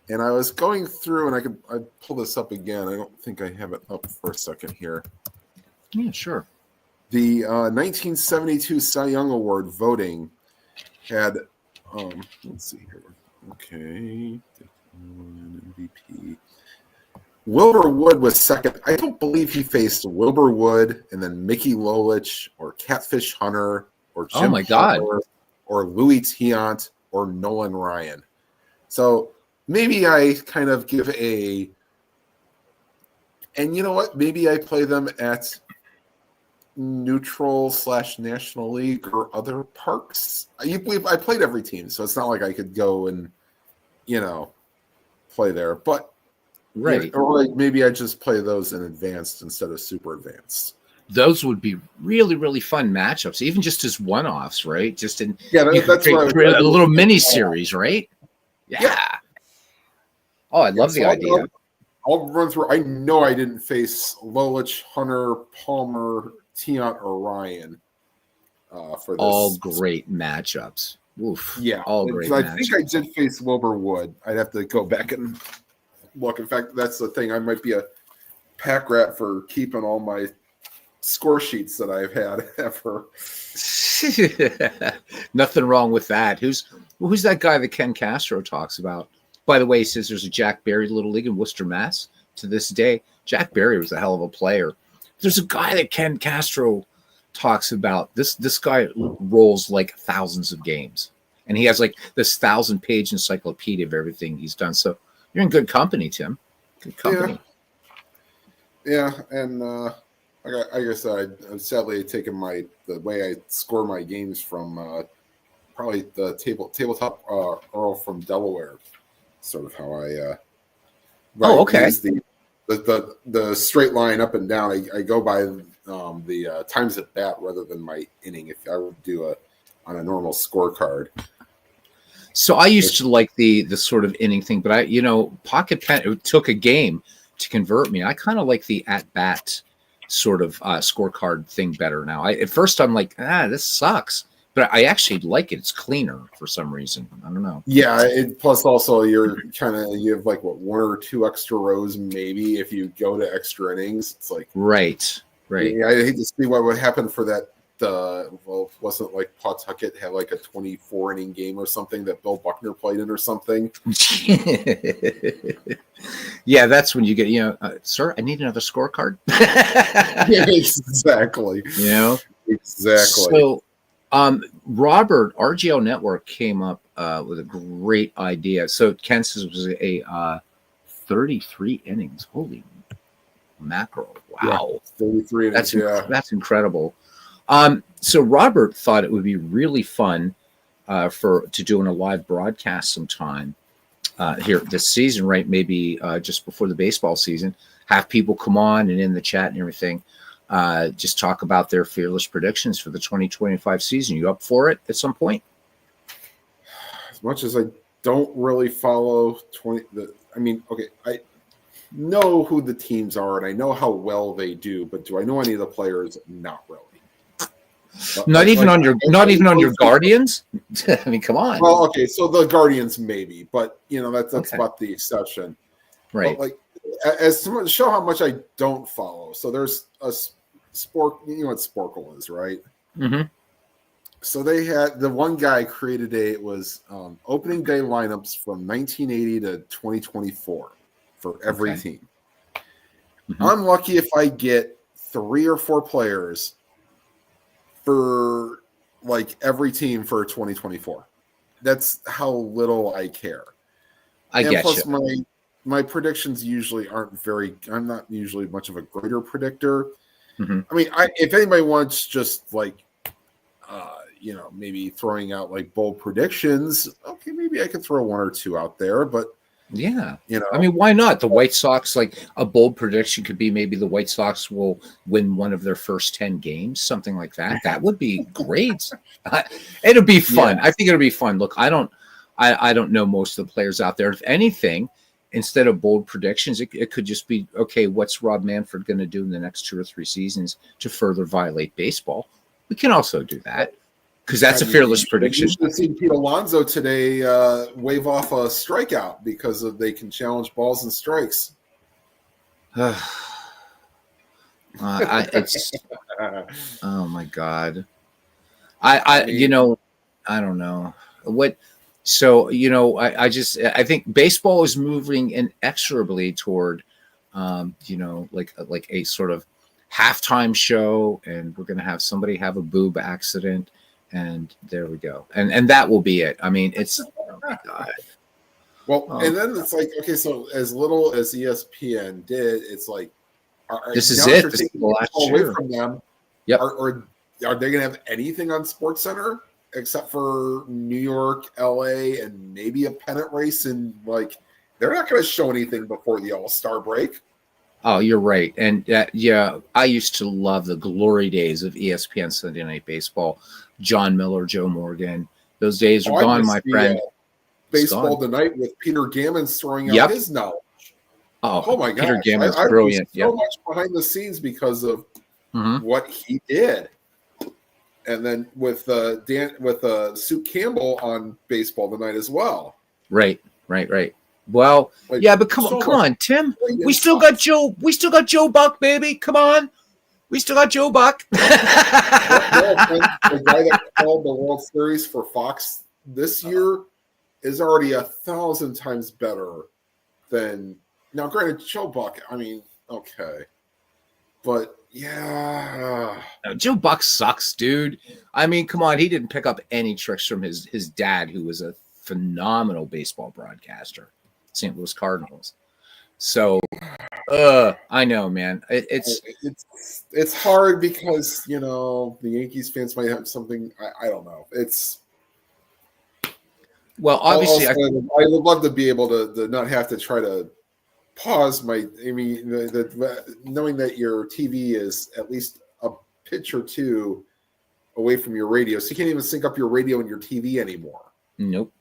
And I was going through, and I'd pull this up again. I don't think I have it up for a second here. Yeah, sure. The 1972 Cy Young Award voting had, let's see here. Okay. MVP. Wilbur Wood was second. I don't believe he faced Wilbur Wood and then Mickey Lolich or Catfish Hunter or Oh Jim my God. Palmer or Louis Tiant or Nolan Ryan. So maybe I kind of give a, and you know what? Maybe I play them at neutral/National League or other parks. I played every team, so it's not like I could go and, play there. But Right. or maybe I just play those in advanced instead of super advanced. Those would be really, really fun matchups, even just as one-offs, right? Just in That's what a little mini series, right? Yeah. Oh, I love the idea. I'll run through. I know I didn't face Lolich, Hunter, Palmer, Tiant, or Ryan for this. All great matchups. Oof. Yeah. All great I matchups. think I did face Wilbur Wood. I'd have to go back and look. In fact, that's the thing. I might be a pack rat for keeping all my score sheets that I've had ever. Nothing wrong with that. Who's that guy that Ken Castro talks about? By the way, he says there's a Jack Barry Little League in Worcester, Mass. To this day, Jack Barry was a hell of a player. There's a guy that Ken Castro talks about. This guy rolls like thousands of games, and he has like this 1,000-page encyclopedia of everything he's done. So you're in good company, Tim. Good company. Yeah, and like I said, I've sadly taken the way I score my games from probably the tabletop Earl from Delaware. Sort of how I okay. use the straight line up and down. I go by the times at bat rather than my inning. If I would do on a normal scorecard. So I used to like the sort of inning thing, but Pocket Pen, it took a game to convert me. I kind of like the at bat sort of scorecard thing better now. At first I'm like, this sucks. But I actually like it. It's cleaner for some reason. I don't know. Yeah. Plus, also, you have like one or two extra rows, maybe if you go to extra innings. It's like right. Yeah, I hate to see what would happen for that. Wasn't like Pawtucket had like a 24 inning game or something that Bill Buckner played in or something. Yeah, that's when you get sir, I need another scorecard. Yeah, exactly. Exactly. So. Robert, RGL Network came up with a great idea. So Ken says it was a 33 innings. Holy mackerel. Wow. Yeah, 33 innings, that's incredible. So Robert thought it would be really fun to do in a live broadcast sometime here this season, right? Maybe just before the baseball season, have people come on and in the chat and everything. Just talk about their fearless predictions for the 2025 season. You up for it at some point? As much as I don't really follow I know who the teams are and I know how well they do, but do I know any of the players? Not really. But not even on your Guardians? I mean, come on. Well, okay, so the Guardians maybe, but that's about the exception. Right. But as to show how much I don't follow. So there's a sport, what Sporkle is, right? Mm-hmm. So they had the one guy created opening day lineups from 1980 to 2024 for every team. Mm-hmm. I'm lucky if I get 3 or 4 players for like every team for 2024. That's how little I care. Plus my predictions usually aren't I'm not usually much of a greater predictor. Mm-hmm. I mean, if anybody wants just like, maybe throwing out like bold predictions, okay, maybe I could throw 1 or 2 out there, but yeah, I mean, why not? The White Sox, like a bold prediction could be maybe the White Sox will win one of their first 10 games, something like that. That would be great. It'll be fun. Yeah. I think it'll be fun. Look, I don't know most of the players out there. If anything, instead of bold predictions, it could just be, okay, what's Rob Manfred going to do in the next 2 or 3 seasons to further violate baseball? We can also do that because that's a fearless prediction. We've seen Pete Alonso today wave off a strikeout because they can challenge balls and strikes. It's oh my God. I don't know what. So, I think baseball is moving inexorably toward, like a sort of halftime show, and we're going to have somebody have a boob accident, and there we go, and that will be it. I mean, it's oh my god. Well, and then it's like, okay, so as little as ESPN did, it's like, this is it. This is the last away year. from them. Yep. Are they going to have anything on Sports Center except for New York, LA, and maybe a pennant race? And like, they're not going to show anything before the All-Star break. Oh, you're right. And yeah, I used to love the glory days of ESPN Sunday Night Baseball. John Miller, Joe Morgan. Those days are gone, my friend. Baseball Tonight with Peter Gammons throwing out his knowledge. Oh my God. Peter Gammons, I brilliant. Was so much behind the scenes because of what he did. And then with Sue Campbell on Baseball Tonight as well. Right. Well, yeah, but come on, Tim. We still got Joe Buck, baby. Come on. We still got Joe Buck. The guy that called the World Series for Fox this year is already 1,000 times better than now. Granted, Joe Buck, I mean, okay. But yeah. No, Joe Buck sucks, dude. I mean, come on, he didn't pick up any tricks from his dad, who was a phenomenal baseball broadcaster, St. Louis Cardinals. So, I know, man. It's hard because the Yankees fans might have something. I don't know. It's well, obviously, I would love to be able to not have to try to pause my. I mean, knowing that your TV is at least a pitch or two away from your radio, so you can't even sync up your radio and your TV anymore. Nope.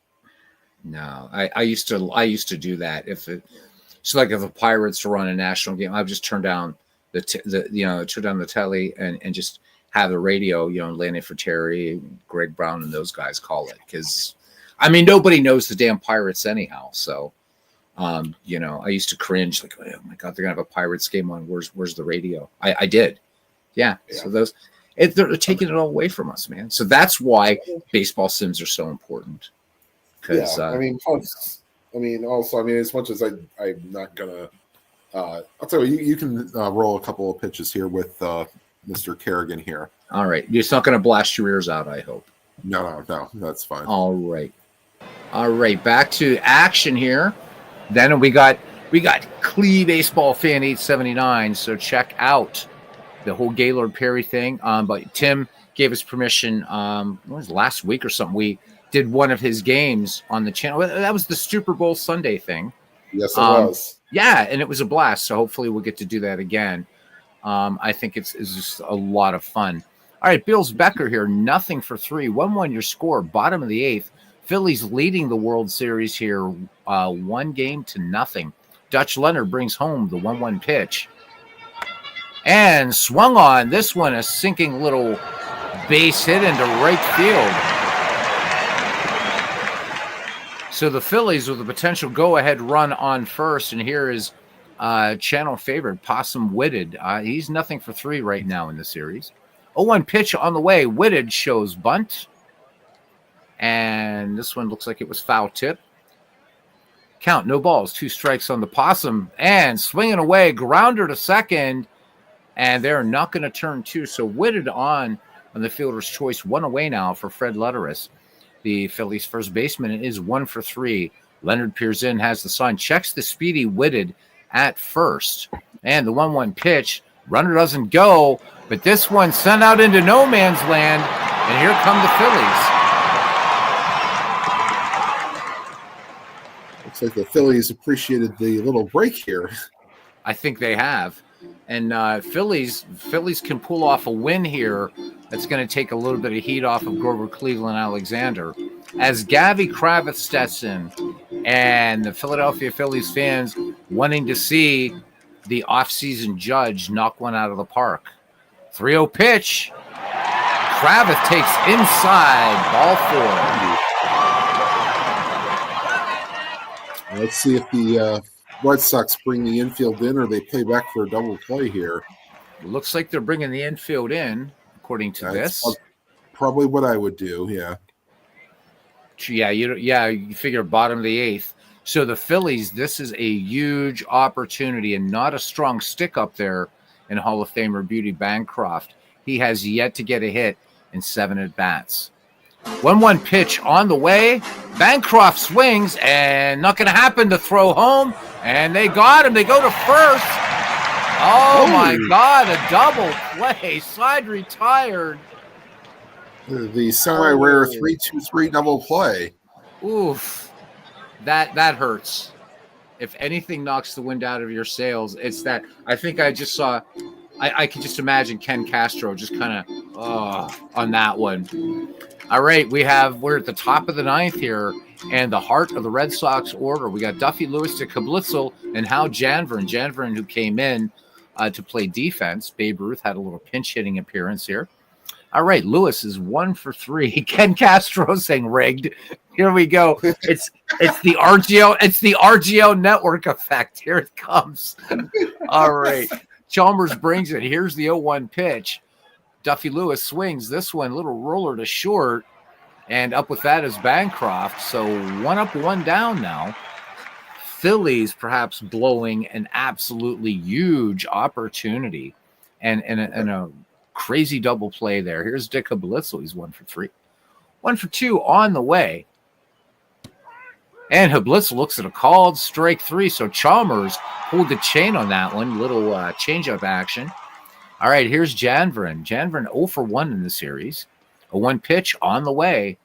No, I used to do that. If the Pirates were on a national game, I would just turn down the telly and just have the radio, Lanny Fratteri, Greg Brown, and those guys call it, because I mean nobody knows the damn Pirates anyhow. So, I used to cringe like, oh my God, they're gonna have a Pirates game on. Where's the radio? I did, yeah. So they're taking it all away from us, man. So that's why baseball sims are so important. Yeah, also, as much as I'm not gonna, I'll tell you, you can roll a couple of pitches here with Mr. Kerrigan here. All right, it's not gonna blast your ears out, I hope. No, that's fine. All right, back to action here. Then we got Clee Baseball Fan 879. So check out the whole Gaylord Perry thing. But Tim gave us permission. What was it, last week or something? We did one of his games on the channel. That was the Super Bowl Sunday thing. Yes, it was. Yeah, and it was a blast. So hopefully we'll get to do that again. I think it's just a lot of fun. All right, Bills Becker here. 0-3. 1-1 your score. Bottom of the 8th. Phillies leading the World Series here 1-0. Dutch Leonard brings home the 1-1 pitch. And swung on. This one, a sinking little base hit into right field. So the Phillies with a potential go-ahead run on first, and here is channel favorite Possum Whitted. He's 0-3 right now in the series. 0-1 pitch on the way. Whitted shows bunt, and this one looks like it was foul tip. Count, no balls, 2 strikes on the Possum, and swinging away, grounder to second, and they're not going to turn 2. So Whitted on the fielder's choice, 1 away now for Fred Letteris. The Phillies first baseman is 1-3. Leonard peers in, has the sign, checks the speedy Whitted at first. And the 1-1 pitch, runner doesn't go, but this one sent out into no man's land, and here come the Phillies. Looks like the Phillies appreciated the little break here. I think they have. And Phillies can pull off a win here that's going to take a little bit of heat off of Grover Cleveland Alexander. As Gavy Kravitz steps in, and the Philadelphia Phillies fans wanting to see the offseason judge knock one out of the park. 3-0 pitch. Kravitz takes inside, ball 4. Let's see if the Red Sox bring the infield in, or they play back for a double play here. Looks like they're bringing the infield in, according to this. Probably what I would do, yeah. Yeah, you figure bottom of the eighth. So the Phillies, this is a huge opportunity and not a strong stick up there in Hall of Famer Beauty Bancroft. He has yet to get a hit in 7 at bats. 1-1 pitch on the way. Bancroft swings and not going to happen to throw home. And they got him. They go to first. Oh my God, a double play. Side retired. The semi-rare 3-2-3 double play. Oof. That hurts. If anything knocks the wind out of your sails, it's that. I think I just saw, I could just imagine Ken Castro just kind of on that one. All right, we're at the top of the ninth here, and the heart of the Red Sox order. We got Duffy Lewis to Kablitzel and Hal Janvrin, who came in to play defense. Babe Ruth had a little pinch hitting appearance here. All right, Lewis is 1 for 3. Ken Castro saying rigged. Here we go. It's the RGO network effect. Here it comes. All right. Chalmers brings it. Here's the 0-1 pitch. Duffy Lewis swings this one, little roller to short, and up with that is Bancroft. So 1 up, 1 down now. Phillies perhaps blowing an absolutely huge opportunity and a crazy double play there. Here's Dick Hablitzel. He's 1 for 3. 1 for 2 on the way. And Hablitzel looks at a called strike 3. So Chalmers pulled the chain on that one. Little change-up action. All right, here's Janvrin. Janvrin 0 for 1 in the series. A 1 pitch on the way.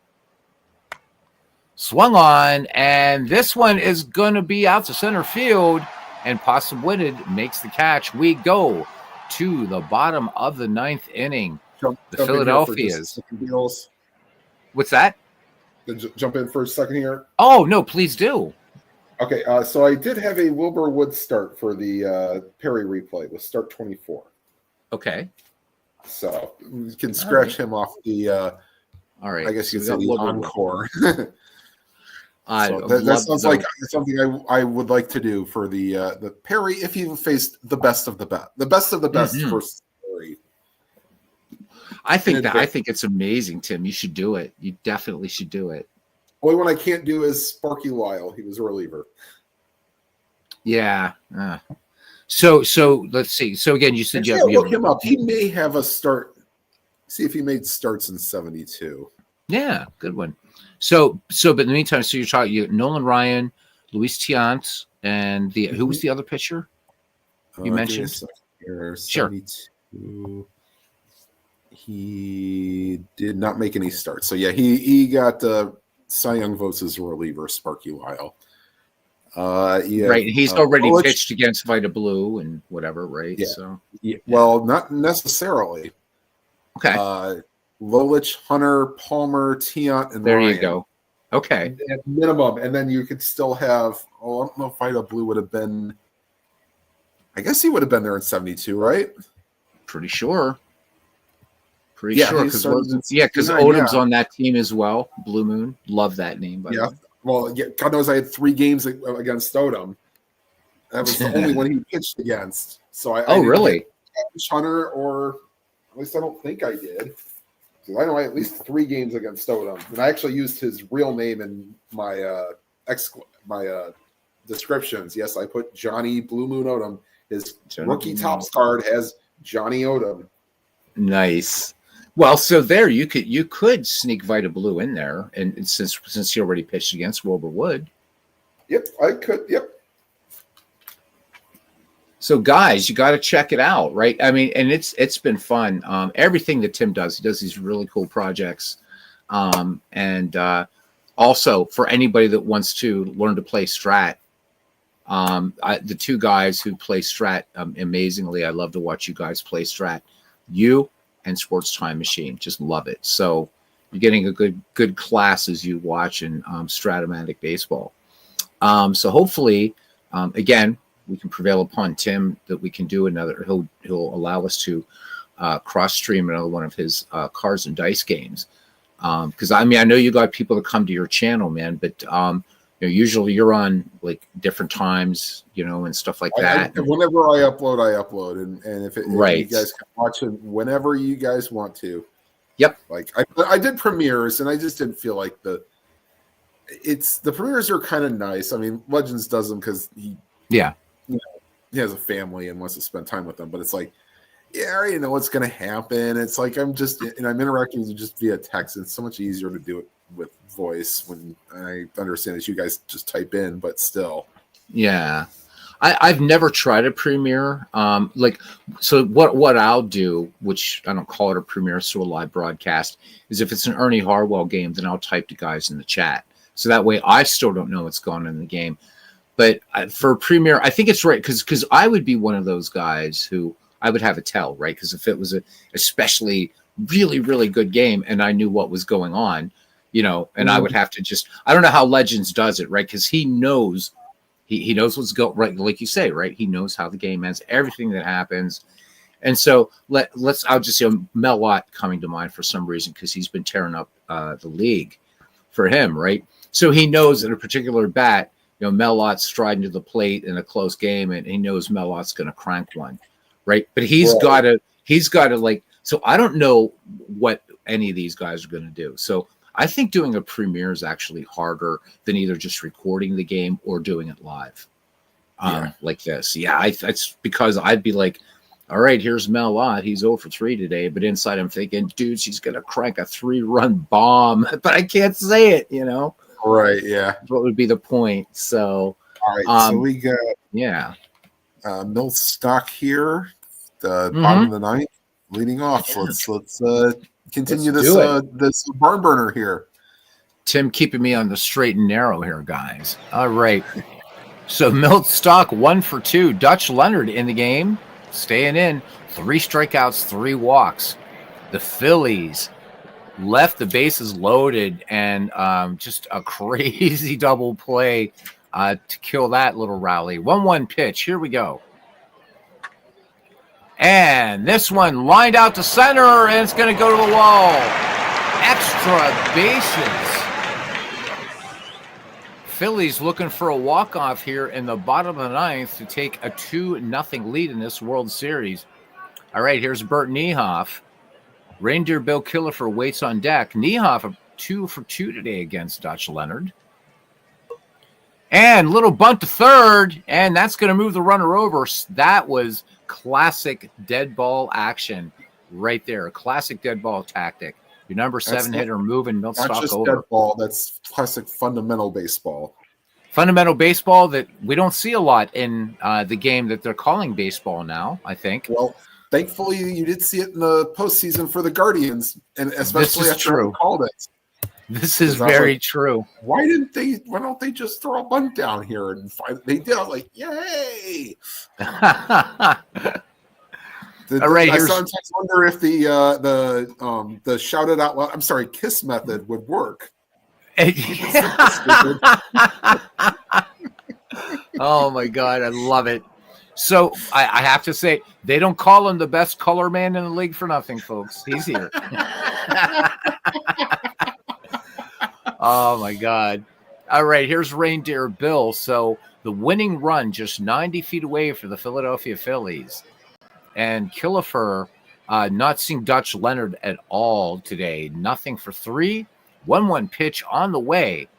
Swung on, and this one is going to be out to center field. And Possum-Witted makes the catch. We go to the bottom of the 9th inning. Jump Philadelphia's. What's that? Jump in for a second here. Oh, no, please do. Okay, so I did have a Wilbur Wood start for the Perry replay. It was start 24. Okay. So you can scratch him off the all right. I guess you could say the encore. So that sounds like something I would like to do for the Perry if he faced the best of the best. The best of the best versus Perry. I think it's amazing, Tim. You should do it. You definitely should do it. Only one I can't do is Sparky Lyle. He was a reliever. Yeah. So let's see. So again, you said look him up. He may have a start. See if he made starts in 72. Yeah, good one. So but in the meantime, so you're talking Nolan Ryan, Luis Tiant, and who was the other pitcher you mentioned? Here, 72. He did not make any starts. So yeah, he got Cy Young votes as a reliever, Sparky Lyle. Yeah, right. He's already pitched against Vita Blue and whatever, right? Yeah. So, well, not necessarily. Okay. Lolich, Hunter, Palmer, Tiant, and there Ryan. You go. Okay. At minimum, and then you could still have. Oh, I don't know if Vita Blue would have been. I guess he would have been there in 72, right? Pretty sure. Pretty sure because because Odom's on that team as well. Blue Moon, love that name. By the way. Well, God knows I had 3 games against Odom. That was the only one he pitched against. So I really? Hunter, or at least I don't think I did. Because I know I had at least 3 games against Odom, and I actually used his real name in my descriptions. Yes, I put Johnny Blue Moon Odom. His rookie Topps card has Johnny Odom. Nice. Well, so there you could sneak Vita Blue in there, and since he already pitched against Wilbur Wood. Yep, I could. Yep. So guys, you got to check it out, right? I mean, and it's been fun. Everything that Tim does, he does these really cool projects, and also for anybody that wants to learn to play Strat. The 2 guys who play Strat amazingly, I love to watch you guys play Strat. You and Sports Time Machine, just love it. So you're getting a good class as you watch in Stratomatic baseball. So hopefully, again, we can prevail upon Tim that we can do another. He'll allow us to cross stream another one of his cards and dice games. Because I mean, I know you got people that come to your channel, man, but usually you're on like different times, and stuff like that. Whenever I upload, and if you guys can watch it whenever you guys want to. Yep. Like I did premieres, and I just didn't feel like the it's the premieres are kind of nice. I mean, Legends does them because he Yeah. he has a family and wants to spend time with them. But it's like, yeah, I already know what's going to happen. It's like I'm interacting with you just via text. It's so much easier to do it with voice when I understand that you guys just type in, but still. Yeah. I've never tried a premiere. So what I'll do, which I don't call it a premiere, so a live broadcast, is if it's an Ernie Harwell game, then I'll type to guys in the chat. So that way I still don't know what's going on in the game. But for a premiere, I think it's right because I would be one of those guys who I would have a tell, right? Because if it was a especially really, really good game and I knew what was going on, and I would have to I don't know how Legends does it, right? Because he knows he knows what's going right, like you say, right? He knows how the game ends, everything that happens. And so I'll just say Mel Lott coming to mind for some reason because he's been tearing up the league for him, right? So he knows in a particular bat, Mel Lott's striding to the plate in a close game, and he knows Mel Lott's going to crank one, right? But he's got to like. So I don't know what any of these guys are going to do. So I think doing a premiere is actually harder than either just recording the game or doing it live, like this. Yeah, it's because I'd be like, all right, here's Mel Lott. He's 0 for 3 today, but inside I'm thinking, dude, she's going to crank a 3-run bomb, but I can't say it, Right, yeah. What would be the point? So, all right, so we got Milt Stock here, the bottom of the ninth, leading off. Yes. Let's continue this barn burner here. Tim keeping me on the straight and narrow here, guys. All right. So Milt Stock 1 for 2. Dutch Leonard in the game, staying in. 3 strikeouts, 3 walks. The Phillies left the bases loaded and just a crazy double play to kill that little rally. 1-1 pitch. Here we go. And this one lined out to center, and it's going to go to the wall. Extra bases. Phillies looking for a walk-off here in the bottom of the ninth to take a 2-0 lead in this World Series. All right, here's Bert Niehoff. Reindeer Bill Killefer waits on deck. Niehoff 2 for 2 today against Dutch Leonard. And little bunt to third, and that's going to move the runner over. That was classic dead ball action right there. Classic dead ball tactic. Your number 7 hitter moving Milt Stock over. Not just dead ball, that's classic fundamental baseball. Fundamental baseball that we don't see a lot in the game that they're calling baseball now, I think. Well, thankfully, you did see it in the postseason for the Guardians, and especially after they called it. This is very true. Why don't they just throw a bunt down here and find? They did. I was like, yay! All right, I sometimes wonder if the shout it out loud. I'm sorry, kiss method would work. Oh my God, I love it. So I have to say, they don't call him the best color man in the league for nothing, folks. He's here. Oh my God. All right, here's Reindeer Bill. So the winning run just 90 feet away for the Philadelphia Phillies. And Killefer not seeing Dutch Leonard at all today. Nothing for 3. 1-1 pitch on the way.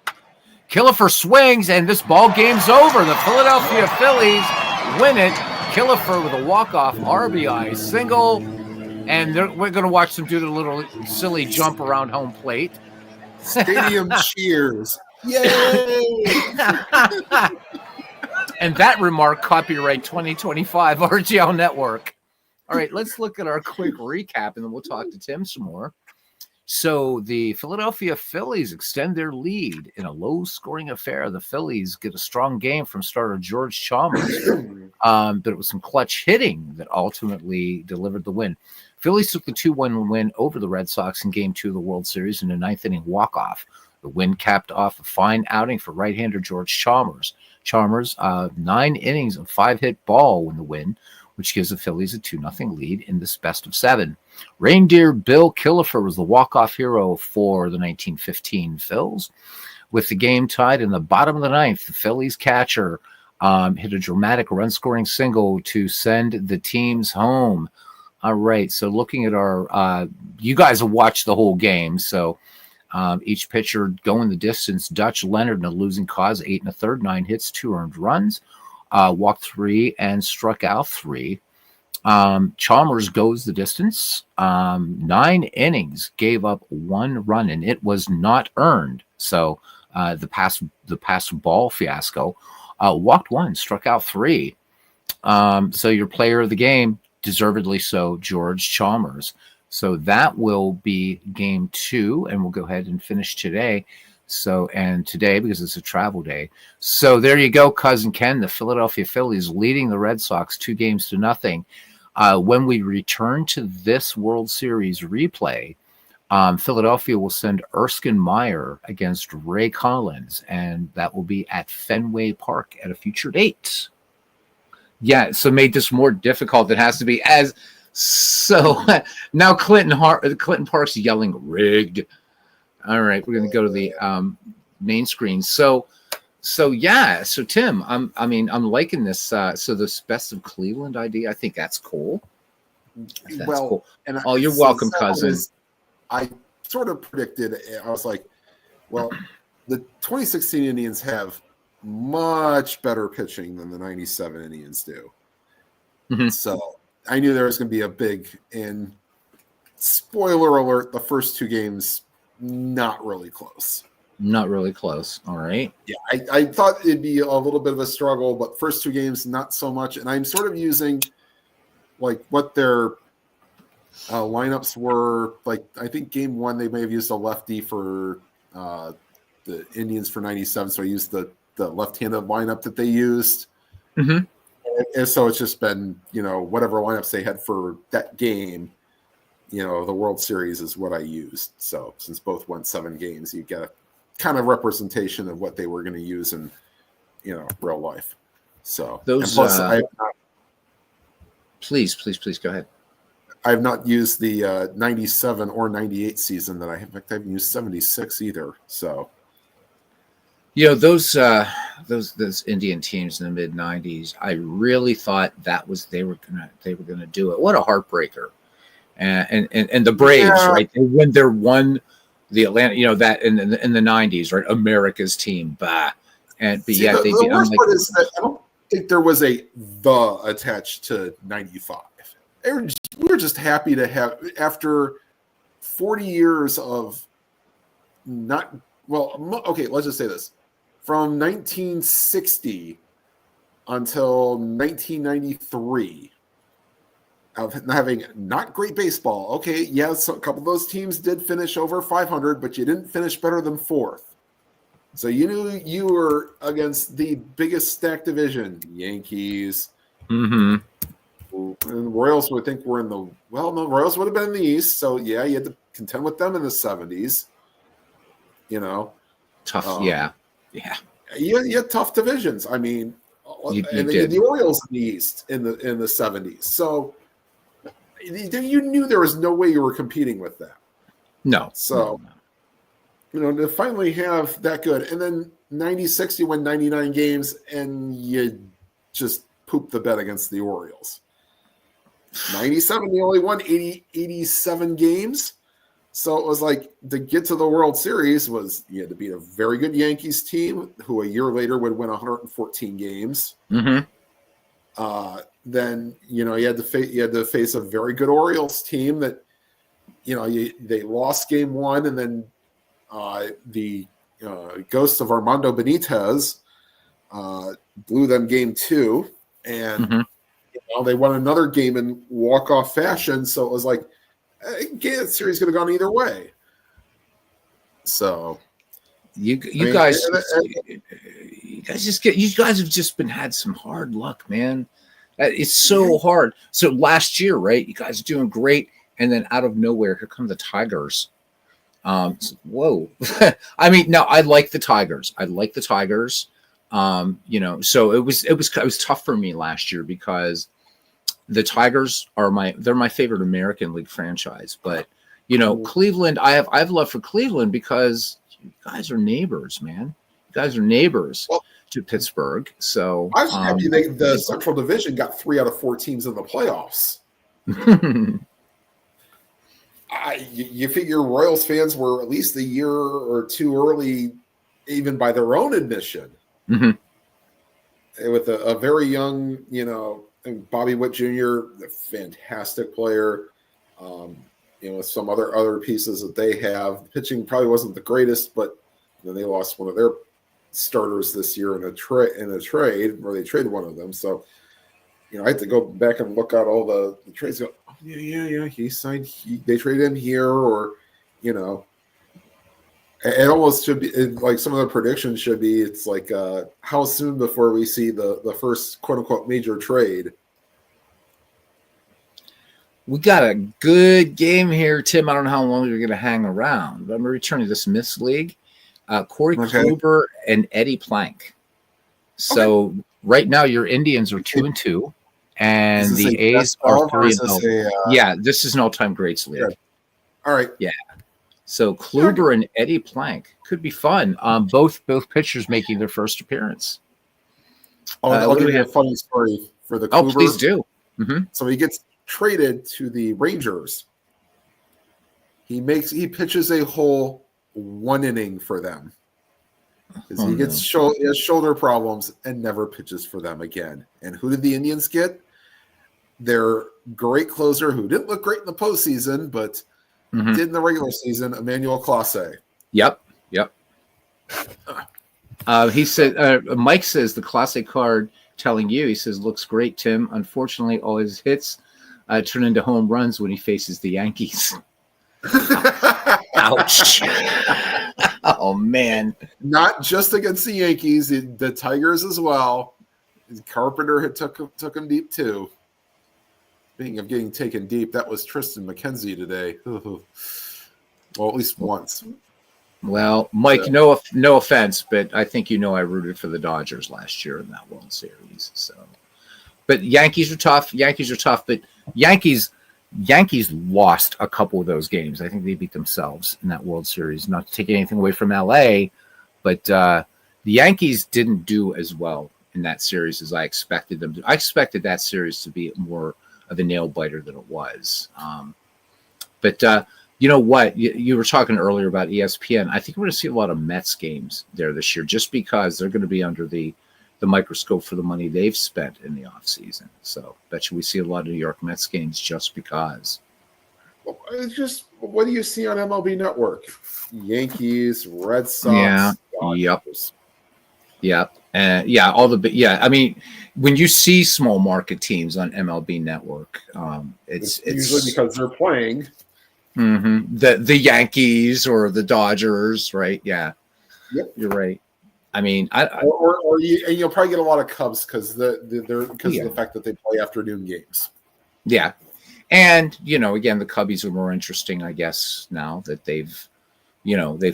Killefer swings, and this ball game's over. The Philadelphia Phillies win it. Killefer with a walk-off RBI single. And we're going to watch them do the little silly jump around home plate. Stadium cheers. Yay! And that remark, copyright 2025 RGL Network. All right, let's look at our quick recap, and then we'll talk to Tim some more. So the Philadelphia Phillies extend their lead in a low-scoring affair. The Phillies get a strong game from starter George Chalmers, but it was some clutch hitting that ultimately delivered the win. Phillies took the 2-1 win over the Red Sox in Game 2 of the World Series in a ninth-inning walk-off. The win capped off a fine outing for right-hander George Chalmers. Chalmers, 9 innings of 5-hit ball in the win, which gives the Phillies a 2-0 lead in this best of 7. Reindeer Bill Killefer was the walk-off hero for the 1915 Phils. With the game tied in the bottom of the ninth, the Phillies catcher hit a dramatic run-scoring single to send the teams home. All right, so looking at our you guys have watched the whole game, so Each pitcher going the distance. Dutch Leonard in a losing cause, 8 1/3, 9 hits, 2 earned runs, walked 3 and struck out 3. Chalmers goes the distance. 9 innings, gave up 1 run, and it was not earned. So the pass ball fiasco. Walked 1, struck out 3. So your player of the game, deservedly so, George Chalmers. So that will be game 2, and we'll go ahead and finish today. So, and today, because it's a travel day. So there you go, Cousin Ken. The Philadelphia Phillies leading the Red Sox 2-0. When we return to this World Series replay, Philadelphia will send Erskine Meyer against Ray Collins, and that will be at Fenway Park at a future date. Yeah, so made this more difficult. It has to be as so. Now Clinton Park's yelling rigged. All right, we're going to go to the main screen. So yeah. So Tim, I'm liking this. So this best of Cleveland idea, I think that's cool. That's cool. And you're welcome, Cousin. I sort of predicted. I was like, well, the 2016 Indians have much better pitching than the 97 Indians do. Mm-hmm. So I knew there was going to be a big, and spoiler alert, the first 2 games, not really close. Not really close. All right. Yeah, I thought it'd be a little bit of a struggle, but first 2 games, not so much. And I'm sort of using like what their lineups were. Like, I think game 1, they may have used a lefty for the Indians for 97. So I used the left-handed lineup that they used. Mm-hmm. And so it's just been, whatever lineups they had for that game, the World Series is what I used. So since both won 7 games, you get a kind of representation of what they were going to use in, real life. So those, plus, please go ahead. I have not used the 97 or 98 season that I have. In fact, I haven't used 76 either. So. Those Indian teams in the mid '90s, I really thought they were gonna do it. What a heartbreaker! And the Braves, right? They won the Atlanta, that in the '90s, right? America's team, the worst part is that I don't think there was a "the" attached to '95. We were just happy to have, after 40 years of not. Well, okay, let's just say this. From 1960 until 1993, of having not great baseball. Okay, yes, a couple of those teams did finish over 500, but you didn't finish better than 4th. So you knew you were against the biggest stacked division, Yankees. Mm-hmm. And Royals would think were in the, Royals would have been in the East. So, yeah, you had to contend with them in the 70s. Tough, yeah. You had tough divisions. I mean, the Orioles in the East in the 70s. So you knew there was no way you were competing with that. No. So, to finally have that good. And then 96, you win 99 games, and you just pooped the bed against the Orioles. 97, they only won 87 games. So it was like, to get to the World Series you had to beat a very good Yankees team who a year later would win 114 games. Mm-hmm. Then, you had to face a very good Orioles team that, they lost game 1, and then the ghost of Armando Benitez blew them game 2, and mm-hmm. They won another game in walk-off fashion. So it was like, the series could have gone either way. So you guys have just had some hard luck, man. It's so hard. So last year, right? You guys are doing great, and then out of nowhere, here come the Tigers. Whoa! I mean, no, I like the Tigers. So it was tough for me last year because the Tigers are my favorite American League franchise. But Cleveland, I have love for Cleveland because you guys are neighbors, man. You guys are neighbors to Pittsburgh. So I was happy the Central Division got 3 out of 4 teams in the playoffs. You figure Royals fans were at least a year or two early, even by their own admission, with a very young, Bobby Witt Jr., a fantastic player. With some other pieces that they have, pitching probably wasn't the greatest, but then they lost one of their starters this year in a trade where they traded one of them. So, I had to go back and look at all the trades. Go, oh, yeah. He signed. They traded him here, or it almost should be like some of the predictions should be. It's like how soon before we see the first quote unquote major trade. We got a good game here, Tim. I don't know how long you're going to hang around, but I'm returning to this Miss League. Corey Kluber and Eddie Plank. So right now your Indians are 2-2, and the A's are 3-0. Yeah, this is an all-time greats league. Good. All right. Yeah. So Kluber and Eddie Plank could be fun. Both pitchers making their first appearance. I'll give you a funny story for the Kluber. Oh, please do. So he gets traded to the Rangers. He pitches a whole 1 inning for them because he has shoulder problems and never pitches for them again. And who did the Indians get? Their great closer, who didn't look great in the postseason, but did in the regular season, Emmanuel Clase. Yep. He said, Mike says the Clase card telling you, he says, looks great, Tim. Unfortunately, all his hits turn into home runs when he faces the Yankees. Ouch. Oh, man. Not just against the Yankees, the Tigers as well. Carpenter had took him deep, too. Speaking of getting taken deep, that was Tristan McKenzie today. Well, at least once. Well, Mike, no offense, but I think I rooted for the Dodgers last year in that World Series. So, but Yankees are tough, but Yankees lost a couple of those games. I think they beat themselves in that World Series. Not to take anything away from LA, but the Yankees didn't do as well in that series as I expected them to. I expected that series to be more of a nail biter than it was. But you know what? You were talking earlier about ESPN. I think we're going to see a lot of Mets games there this year just because they're going to be under the microscope for the money they've spent in the offseason. So bet you we see a lot of New York Mets games just because. Well, it's just, what do you see on MLB Network? Yankees, Red Sox. Yeah. Dodgers. Yep. I mean, when you see small market teams on MLB Network, it's usually because they're playing the Yankees or the Dodgers, right? Yeah. Yep. You're right. I mean, you'll probably get a lot of Cubs because of the fact that they play afternoon games. Yeah, and again, the Cubbies are more interesting, I guess, now that they've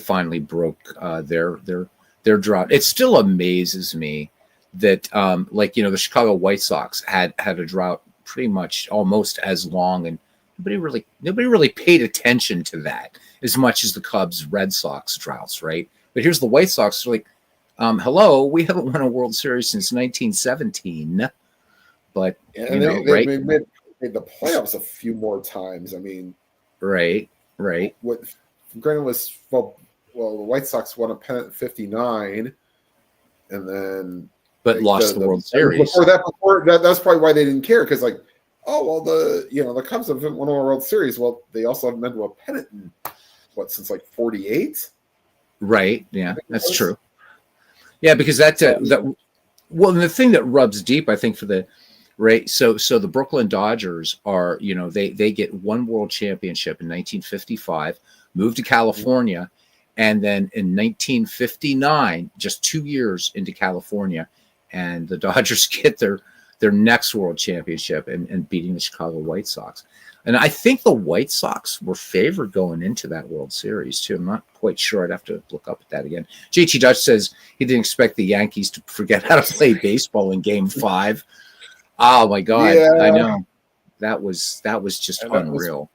finally broke their drought. It still amazes me that the Chicago White Sox had a drought pretty much almost as long, and nobody really paid attention to that as much as the Cubs Red Sox droughts, right? But here's the White Sox, they're like, hello, we haven't won a World Series since 1917. But they made the playoffs a few more times. I mean, right. What granted was the White Sox won a pennant in '59, and then lost the World Series. Before that, that's probably why they didn't care because the Cubs haven't won a World Series. Well, they also haven't been to a pennant in since '48. Right. Yeah, that's true. Yeah, because and the thing that rubs deep, I think, for the right. So the Brooklyn Dodgers are, they get one World Championship in 1955, moved to California, and then in 1959, just 2 years into California, and the Dodgers get their next World Championship and beating the Chicago White Sox. And I think the White Sox were favored going into that World Series, too. I'm not quite sure. I'd have to look up at that again. JT Dutch says he didn't expect the Yankees to forget how to play baseball in Game 5. Oh, my God. Yeah. I know. That was just unreal.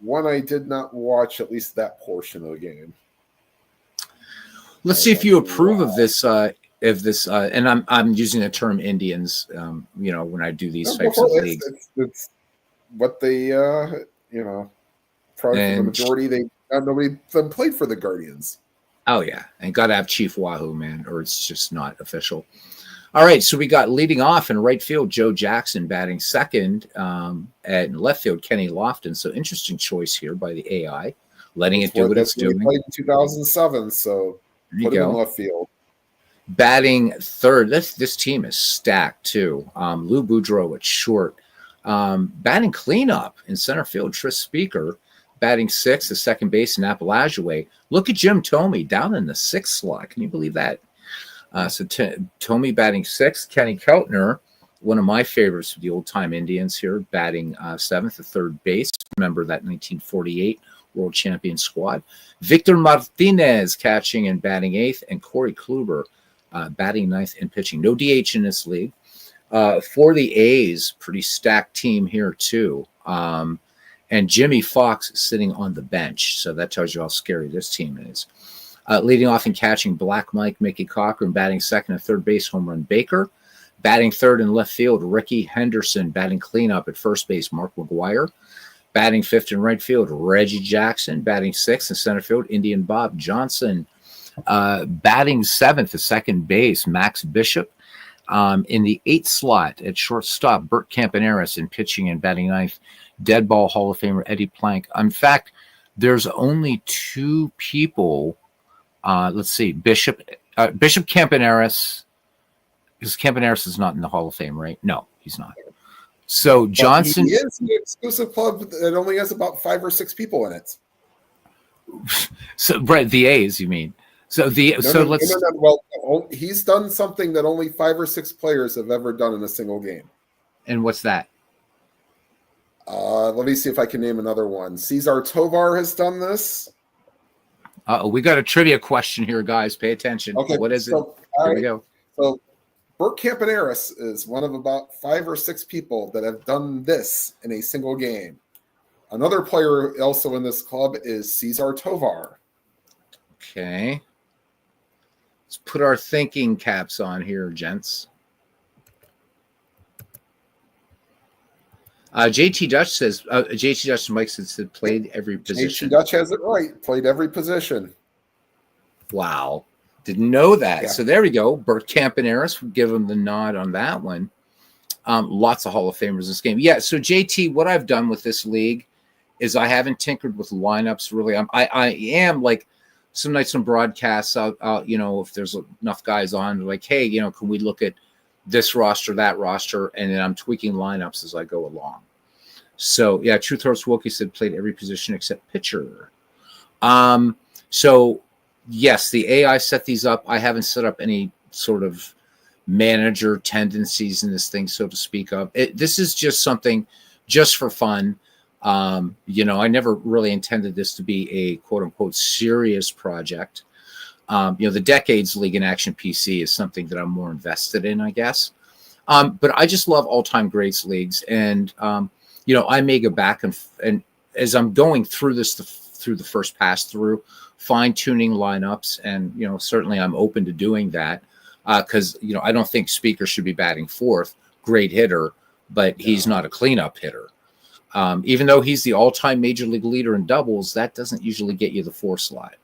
One I did not watch, at least that portion of the game. Let's see if you approve of this. And I'm using the term Indians, when I do these types of leagues. It's what they, Probably for the And majority, nobody of them played for the Guardians. oh yeah, and got to have Chief Wahoo, man, or it's just not official. All right, so we got leading off in right field, Joe Jackson batting second, and in left field, Kenny Lofton. So interesting choice here by the AI, letting it do what it's doing. He played in 2007, so There you put him in go. left field. Batting third, this team is stacked too. Lou Boudreau at short. Batting cleanup in center field, Tris Speaker. Batting sixth, the second base, Appalachia. Look at Jim Thome down in the sixth slot. Can you believe that? So Thome batting sixth. Kenny Keltner, one of my favorites of the old-time Indians here, batting seventh at third base. Remember that 1948 World Champion squad. Victor Martinez catching and batting eighth, and Corey Kluber batting ninth and pitching. No DH in this league. For the A's, pretty stacked team here too. And Jimmy Fox sitting on the bench. So that tells you how scary this team is. Leading off and catching, Black Mike, Mickey Cochran, batting second and third base, home run Baker. Batting third in left field, Ricky Henderson. Batting cleanup at first base, Mark McGuire. Batting fifth in right field, Reggie Jackson. Batting sixth in center field, Indian Bob Johnson. Batting seventh at second base, Max Bishop. In the eighth slot at shortstop, Bert Campaneris, and pitching and batting ninth, dead ball Hall of Famer Eddie Plank. In fact, there's only two people. Let's see, Bishop Campaneris, because Campaneris is not in the Hall of Fame, right? No, he's not. So Johnson, he is an exclusive club that only has about 5 or 6 people in it. So right, the A's, you mean? So Well, he's done something that only 5 or 6 players have ever done in a single game. And what's that? Let me see if I can name another one. Cesar Tovar has done this. We got a trivia question here, guys. Pay attention. Okay, what is it? Here we go. So Bert Campaneris is one of about 5 or 6 people that have done this in a single game. Another player also in this club is Cesar Tovar. Okay. Let's put our thinking caps on here, gents. JT Dutch says, JT Dutch and Mike says that played every position. JT Dutch has it right. Played every position. Wow. Didn't know that. Yeah. So there we go. Bert Campaneris, we'll give him the nod on that one. Lots of Hall of Famers in this game. Yeah, so JT, what I've done with this league is I haven't tinkered with lineups really. I am like some nights on broadcasts, I'll if there's enough guys on, like, hey, can we look at this roster, that roster, and then I'm tweaking lineups as I go along. So yeah, Truth Horse Wilkie said played every position except pitcher. So yes, the AI set these up. I haven't set up any sort of manager tendencies in this thing, so to speak of. This is just something just for fun. I never really intended this to be a quote unquote serious project. The Decades League in Action PC is something that I'm more invested in, I guess. But I just love all-time greats leagues. And, I may go back and as I'm going through this, through the first pass through, fine-tuning lineups. And, certainly I'm open to doing that because, I don't think Speaker should be batting fourth. Great hitter, but he's not a cleanup hitter. Even though he's the all-time major league leader in doubles, that doesn't usually get you the 4 slot.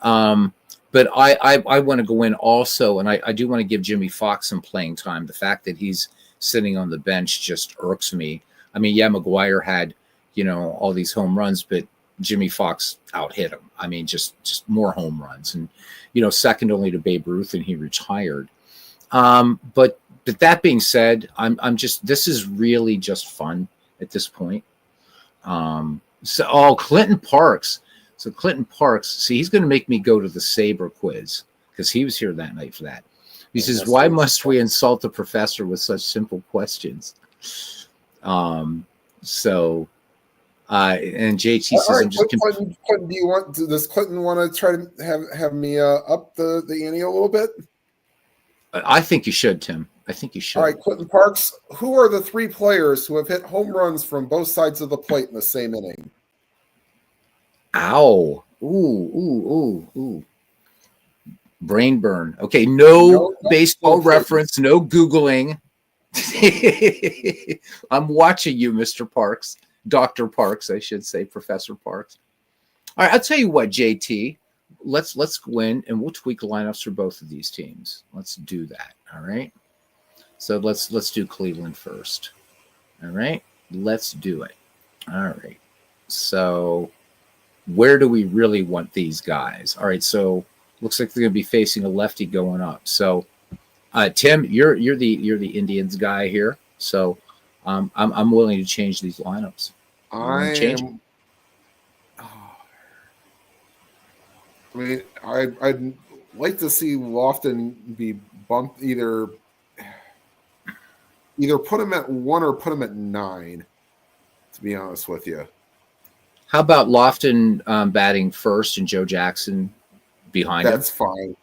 But I want to go in also, and I do want to give Jimmy Fox some playing time. The fact that he's sitting on the bench just irks me. I mean, yeah, McGuire had, all these home runs, but Jimmy Fox out-hit him. I mean, just more home runs. And, second only to Babe Ruth, and he retired. But that being said, this is really just fun at this point. Clinton Parks. So Clinton Parks, see, he's going to make me go to the Sabre quiz because he was here that night for that. He says, why must we insult the professor with such simple questions? And JT says, right, I'm just Clinton, does Clinton want to try to have me up the ante a little bit? I think you should, Tim. I think you should. All right, Clinton Parks, who are the 3 players who have hit home runs from both sides of the plate in the same inning? Ow. Ooh. Brain burn. Okay, no baseball reference, no Googling. I'm watching you, Mr. Parks. Dr. Parks, I should say, Professor Parks. All right, I'll tell you what, JT. Let's go in and we'll tweak lineups for both of these teams. Let's do that. All right. So let's do Cleveland first. All right. Let's do it. All right. So where do we really want these guys? All right. So looks like they're going to be facing a lefty going up. So Tim, you're the Indians guy here. So I'm willing to change these lineups. I'd like to see Lofton be bumped either put him at 1 or put him at 9. To be honest with you, how about Lofton batting first and Joe Jackson behind him? That's fine.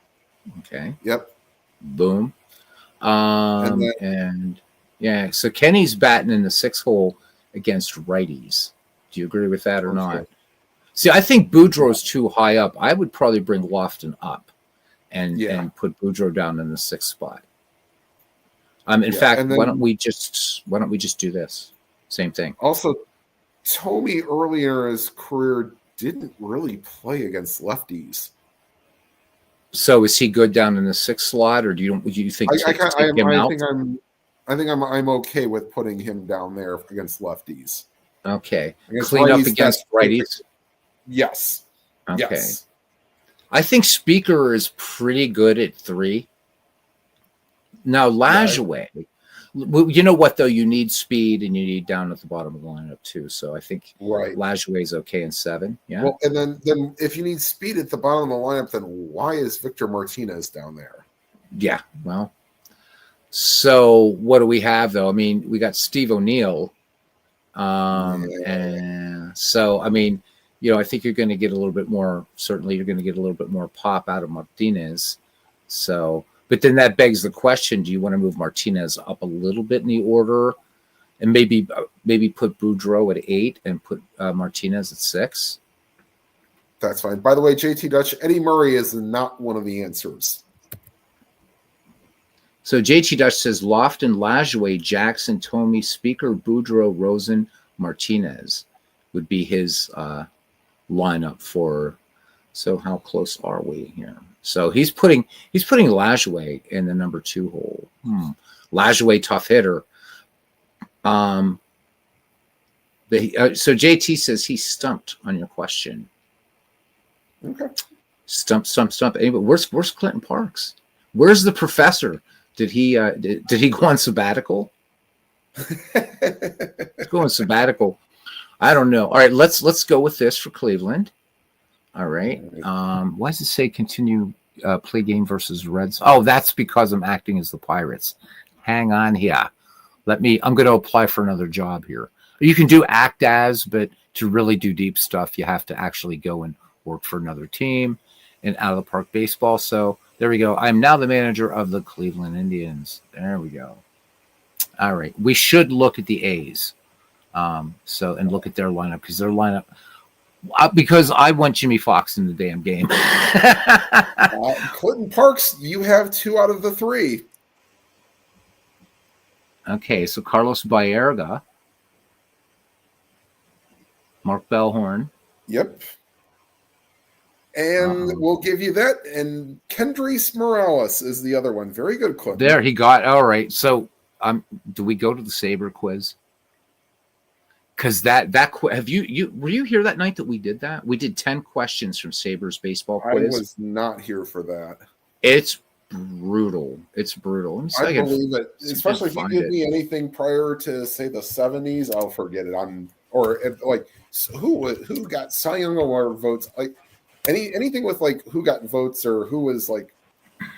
Okay. Yep. Boom. And yeah, so Kenny's batting in the 6th hole against righties. Do you agree with that or not? Sure. See, I think Boudreau's too high up. I would probably bring Lofton up and put Boudreau down in the 6th spot. In fact, why don't we just do this? Same thing. Also, Tommy earlier in his career didn't really play against lefties. So is he good down in the 6th slot, or do you think take him out? I think I'm okay with putting him down there against lefties. Okay, clean up against righties. Yes. Okay. Yes. I think Speaker is pretty good at 3. Now Lajoie, you know what though? You need speed and you need down at the bottom of the lineup too. So I think Lajoie is okay in 7. Yeah. Well, and then if you need speed at the bottom of the lineup, then why is Victor Martinez down there? Yeah. Well. So what do we have though? I mean, we got Steve O'Neill. And so I mean, I think you're going to get a little bit more. Certainly, you're going to get a little bit more pop out of Martinez. So. But then that begs the question: do you want to move Martinez up a little bit in the order, and maybe put Boudreau at 8 and put Martinez at 6? That's fine. By the way, JT Dutch, Eddie Murray is not one of the answers. So JT Dutch says Lofton, Lajoie, Jackson, Tomey, Speaker, Boudreau, Rosen, Martinez would be his lineup for. So how close are we here? So he's putting Lajoie in the number 2 hole. Lajoie, tough hitter. So JT says he's stumped on your question. Okay. Stump. Anyway, where's Clinton Parks? Where's the professor? Did he go on sabbatical? He's going sabbatical. I don't know. All right, let's go with this for Cleveland. All right. Why does it say continue play game versus Reds? Oh, that's because I'm acting as the Pirates. Hang on here. I'm going to apply for another job here. You can do act as, but to really do deep stuff, you have to actually go and work for another team in out of the park baseball. So there we go. I'm now the manager of the Cleveland Indians. There we go. All right. We should look at the A's. And look at their lineup because I want Jimmy Fox in the damn game. Clinton Parks, you have 2 out of the 3. Okay, so Carlos Baerga, Mark Bellhorn. Yep. And we'll give you that. And Kendrys Morales is the other one. Very good, Clinton. There he got. All right. So do we go to the Sabre quiz? Because were you here that night that we did that? We did 10 questions from Sabres baseball quiz. I was not here for that. It's brutal. It's brutal. I believe it, especially if you give me anything prior to say the 70s, I'll forget it. Who got Cy Young Award votes? Like anything with like who got votes or who was like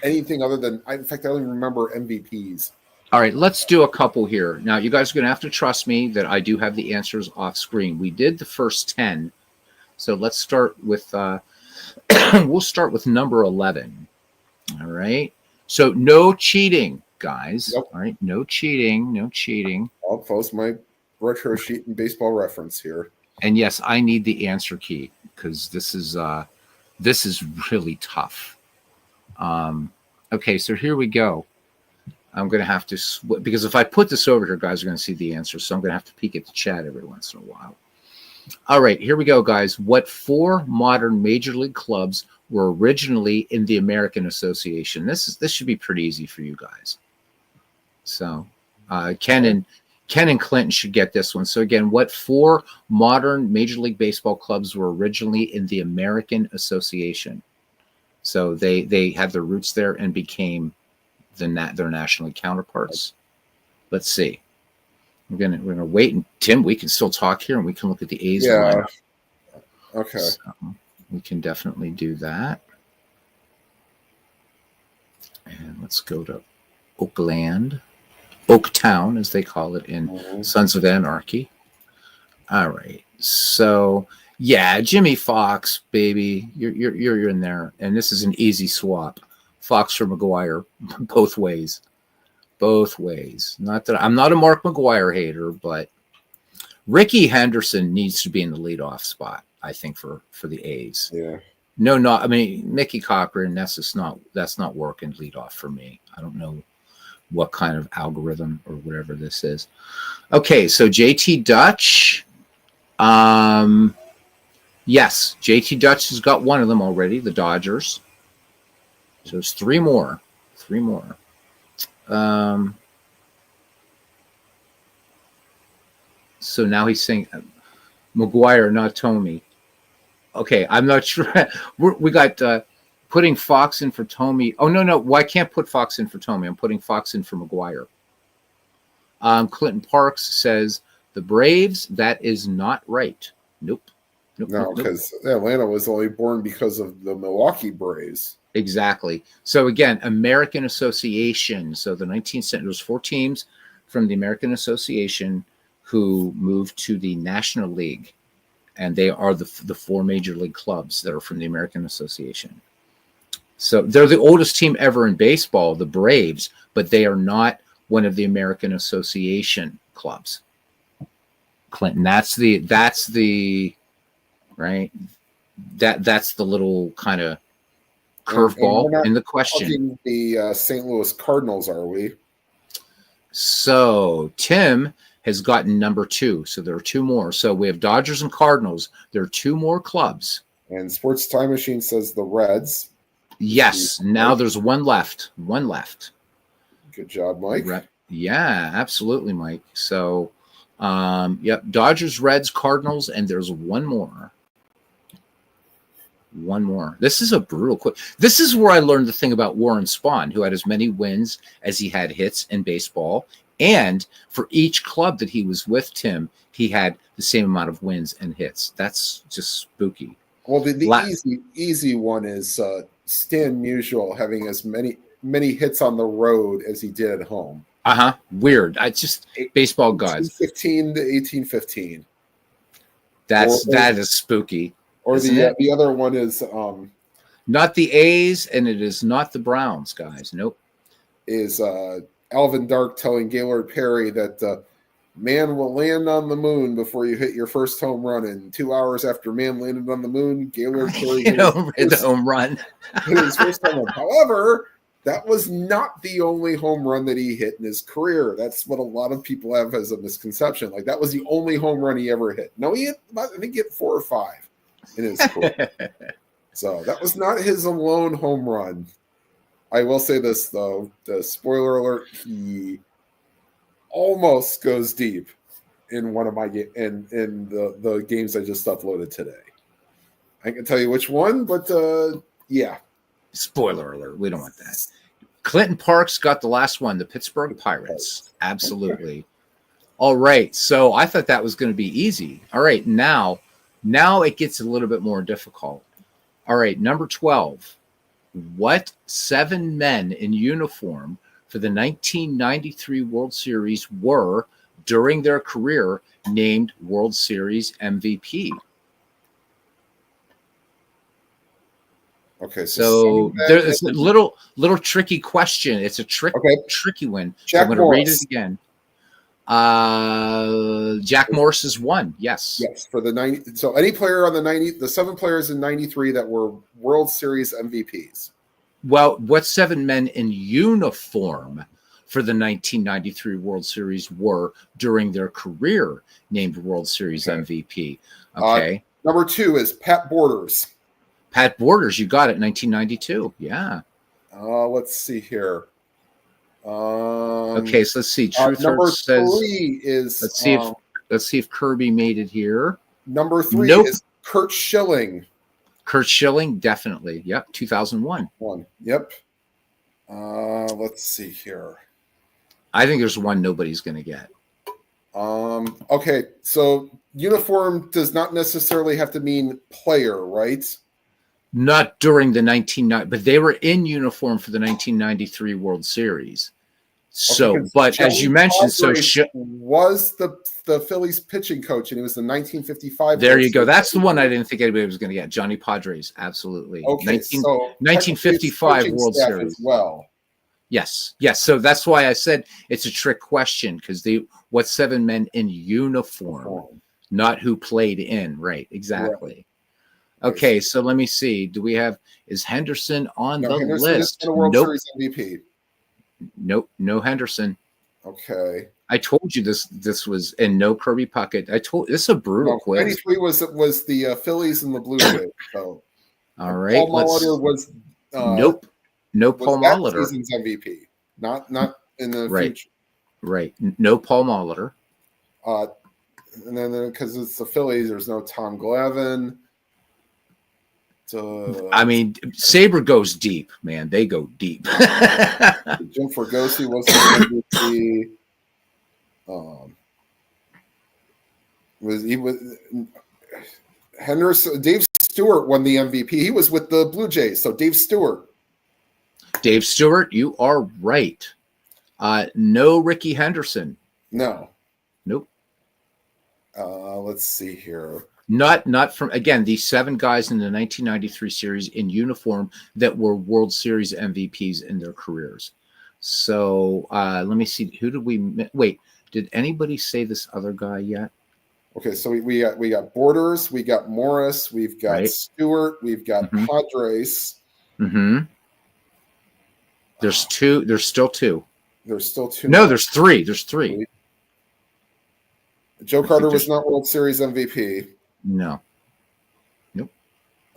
anything other than. In fact, I don't even remember MVPs. All right, let's do a couple here. Now, you guys are going to have to trust me that I do have the answers off screen. We did the first 10. So let's start with, we'll start with number 11. All right. So no cheating, guys. Yep. All right. No cheating. I'll post my retro sheet and baseball reference here. And yes, I need the answer key because this is really tough. Okay, so here we go. I'm going to have to, because if I put this over here, guys are going to see the answer. So I'm going to have to peek at the chat every once in a while. All right, here we go, guys. What 4 modern major league clubs were originally in the American Association? This should be pretty easy for you guys. So Ken and Clinton should get this one. So again, what 4 modern Major League Baseball clubs were originally in the American Association? So they had their roots there and became their national counterparts. Let's see. We're gonna wait, and Tim, we can still talk here, and we can look at the A's lineup. Okay. So we can definitely do that. And let's go to Oakland. Oaktown, as they call it in Sons of Anarchy. All right, so yeah, Jimmy Fox, baby, you're in there, and this is an easy swap. Fox for McGuire, both ways. Not that I'm not a Mark McGuire hater, but Ricky Henderson needs to be in the leadoff spot, I think, for the A's. Yeah. No, I mean Mickey Cochran. That's not working leadoff for me. I don't know what kind of algorithm or whatever this is. Okay, so JT Dutch. Yes, JT Dutch has got one of them already, the Dodgers. So there's 3 more. So now he's saying McGuire, not Tomey. Okay, I'm not sure. We got putting Fox in for Tomey. Oh, no. Well, I can't put Fox in for Tomey. I'm putting Fox in for McGuire. Clinton Parks says the Braves. That is not right. Nope. No, because Atlanta was only born because of the Milwaukee Braves. Exactly. So again, American Association. So the 19th century, there was 4 teams from the American Association who moved to the National League, and they are the 4 major league clubs that are from the American Association. So they're the oldest team ever in baseball, the Braves, but they are not one of the American Association clubs. Clinton, that's the right. That's the little kind of curveball in the question. The St. Louis Cardinals, are we? So Tim has gotten number 2. So there are 2 more. So we have Dodgers and Cardinals. There are 2 more clubs. And Sports Time Machine says the Reds. Yes. Now there's 1 left. Good job, Mike. Yeah, absolutely, Mike. So, yep, Dodgers, Reds, Cardinals, and there's 1 more. This is a brutal quick. This is where I learned the thing about Warren Spahn, who had as many wins as he had hits in baseball. And for each club that he was with, Tim, he had the same amount of wins and hits. That's just spooky. Well, the easy one is Stan Musial having as many hits on the road as he did at home. Weird. I just baseball gods. 1815 to 1815. That is spooky. Or the other one is not the A's, and it is not the Browns, guys. Nope. Is Alvin Dark telling Gaylord Perry that man will land on the moon before you hit your first home run, and 2 hours after man landed on the moon, Gaylord Perry hit the home run. Hit his first home run. However, that was not the only home run that he hit in his career. That's what a lot of people have as a misconception. Like that was the only home run he ever hit. No, I think he hit 4 or 5 in his career. So that was not his alone home run. I will say this though, the spoiler alert, he almost goes deep in one of my in the games I just uploaded today. I can tell you which one, but yeah. Spoiler alert, we don't want that. Clinton Parks got the last one, the Pittsburgh Pirates. Absolutely. All right, so I thought that was going to be easy. All right, now it gets a little bit more difficult. All right, number 12. What 7 men in uniform for the 1993 World Series were, during their career, named World Series MVP? Okay, so there's a little tricky question. It's a tricky one. So I'm going to read it again. Jack Morris is 1. Yes. Yes, for the 90. So any player on the 7 players in 93 that were World Series MVPs. Well, what 7 men in uniform for the 1993 World Series were during their career named World Series MVP. Okay. Number 2 is Pat Borders. Pat Borders, you got it, 1992. Yeah. Let's see here. Okay, so let's see. Truth number Hurts says. 3 is. Let's see if Kirby made it here. Number 3 is Curt Schilling. Curt Schilling, definitely. Yep, 2001. Yep. Let's see here. I think there's one nobody's going to get. Okay, so uniform does not necessarily have to mean player, right? Not during the 1990, but they were in uniform for the 1993 World Series. So, but as you mentioned, was the Phillies pitching coach, and he was the 1955. There you go. That's the one I didn't think anybody was going to get. Johnny Padres, absolutely. Okay, 1955 World Series as well. Yes. So that's why I said it's a trick question, because what 7 men in uniform, not who played in. Right. Exactly. Right. Okay. So let me see. Is Henderson on the list? Is World Series MVP. Nope. No Henderson. Okay. I told you this was, and no Kirby Puckett. This is a brutal quiz. 93 was the Phillies and the Blue Jays. So. All right. Paul Molitor was. Nope. No Paul Molitor. Season's MVP. Not in the future. Right. No Paul Molitor. And then because it's the Phillies, there's no Tom Glavine. So, I mean, Sabre goes deep, man. They go deep. Jim Fregosi was the MVP. Henderson? Dave Stewart won the MVP. He was with the Blue Jays, so Dave Stewart. Dave Stewart, you are right. No Ricky Henderson. No. Nope. Let's see here. Not from, again, these 7 guys in the 1993 series in uniform that were World Series MVPs in their careers. So let me see. Who did we wait? Did anybody say this other guy yet? Okay, so we got Borders, we got Morris, we've got Stewart, we've got Padres. Mm-hmm. There's 2. There's still 2. There's still 2. No, there's 3. There's 3. Joe Carter was not World Series MVP. No. Nope.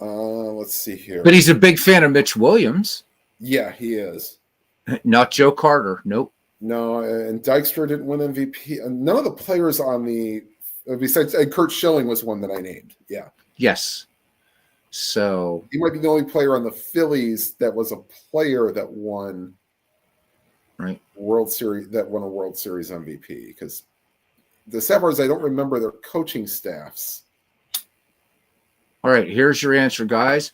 Let's see here. But he's a big fan of Mitch Williams. Yeah, he is. Not Joe Carter. Nope. No, and Dykstra didn't win MVP. None of the players on the besides Curt Schilling was one that I named. Yeah. Yes. So he might be the only player on the Phillies that was a player that won World Series won a World Series MVP, because the Sabres, I don't remember their coaching staffs. All right, here's your answer, guys.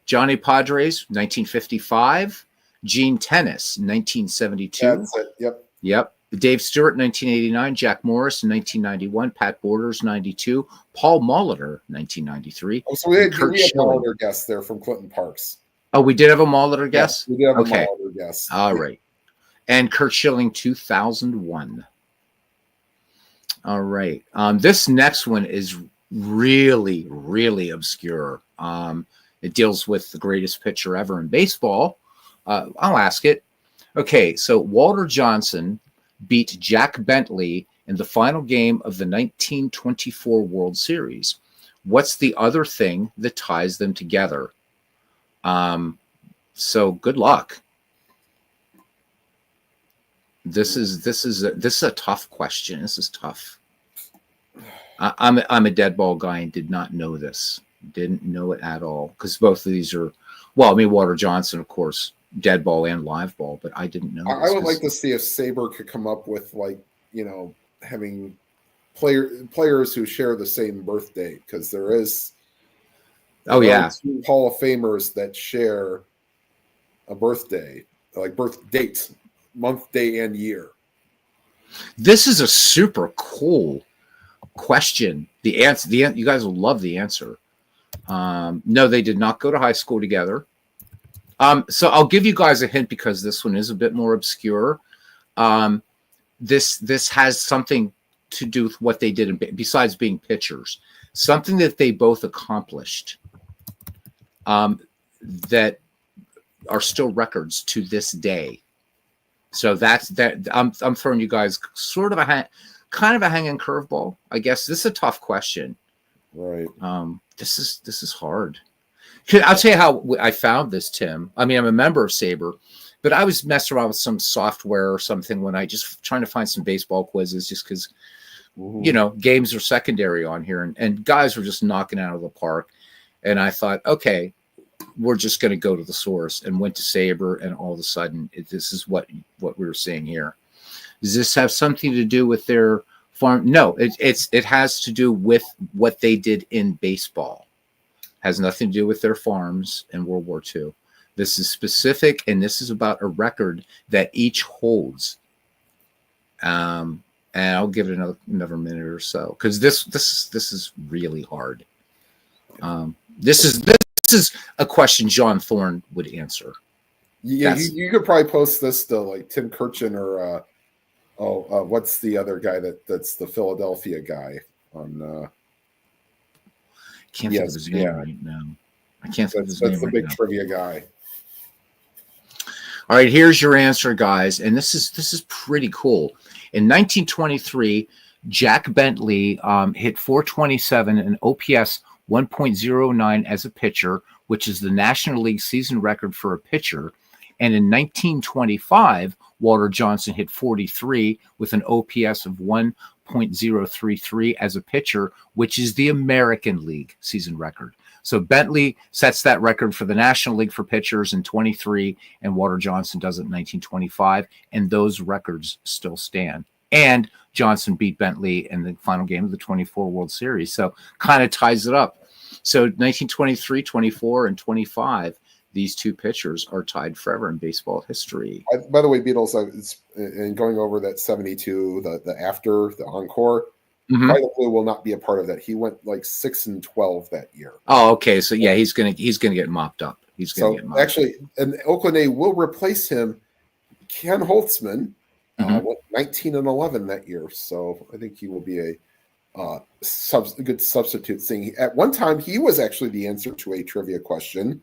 Johnny Padres, 1955. Gene Tennis, 1972. That's it. Yep. Dave Stewart, 1989. Jack Morris, 1991. Pat Borders, 92. Paul Molitor, 1993. Oh, so we had Molitor guest there from Clinton Parks. Oh, we did have a Molitor guest? Yes, we did have a Molitor guest. All right. And Curt Schilling, 2001. All right. This next one is really, really obscure. It deals with the greatest pitcher ever in baseball. I'll ask it. Okay, so Walter Johnson beat Jack Bentley in the final game of the 1924 World Series. What's the other thing that ties them together? So good luck. This is a tough question. This is tough. I'm a dead ball guy and did not know this. Didn't know it at all, because both of these are, well, I mean, Walter Johnson, of course, dead ball and live ball, but I didn't know. I would like to see if Sabre could come up with, like, having players who share the same birthday, because there is 2 Hall of Famers that share a birthday, like birth dates, month, day, and year. This is a super cool question. The answer, you guys will love the answer. No, they did not go to high school together. So I'll give you guys a hint, because this one is a bit more obscure. This has something to do with what they did besides being pitchers. Something that they both accomplished that are still records to this day. So that's that. I'm throwing you guys sort of kind of a hanging curveball, I guess. This is a tough question. Right. This is hard. I'll tell you how I found this, Tim. I mean, I'm a member of Sabre, but I was messing around with some software or something when I just trying to find some baseball quizzes, just because games are secondary on here, and guys were just knocking out of the park. And I thought, okay, we're just going to go to the source, and went to Sabre, and all of a sudden, this is what we were seeing here. Does this have something to do with their farm? No, it has to do with what they did in baseball. Has nothing to do with their farms in World War II. This is specific, and this is about a record that each holds. And I'll give it another minute or so, because this is really hard. This is a question John Thorne would answer. Yeah, you could probably post this to like Tim Kurchin or what's the other guy that's the Philadelphia guy on? Can't think of his name right now. I can't think of his name. That's the big trivia guy. All right, here's your answer, guys, and this is pretty cool. In 1923, Jack Bentley hit 427 and OPS 1.09 as a pitcher, which is the National League season record for a pitcher. And in 1925, Walter Johnson hit 43 with an OPS of 1.033 as a pitcher, which is the American League season record. So Bentley sets that record for the National League for pitchers in 23, and Walter Johnson does it in 1925, and those records still stand. And Johnson beat Bentley in the final game of the 24 World Series. So kind of ties it up. So 1923, 24, and 25, these two pitchers are tied forever in baseball history. By the way, Beatles, in going over that 72, the encore, Violet Blue will not be a part of that. He went like 6-12 that year. Oh, okay. So yeah, he's gonna get mopped up. Actually, and Oakland A will replace him. Ken Holtzman went 19-11 that year. So I think he will be a good substitute. Seeing at one time he was actually the answer to a trivia question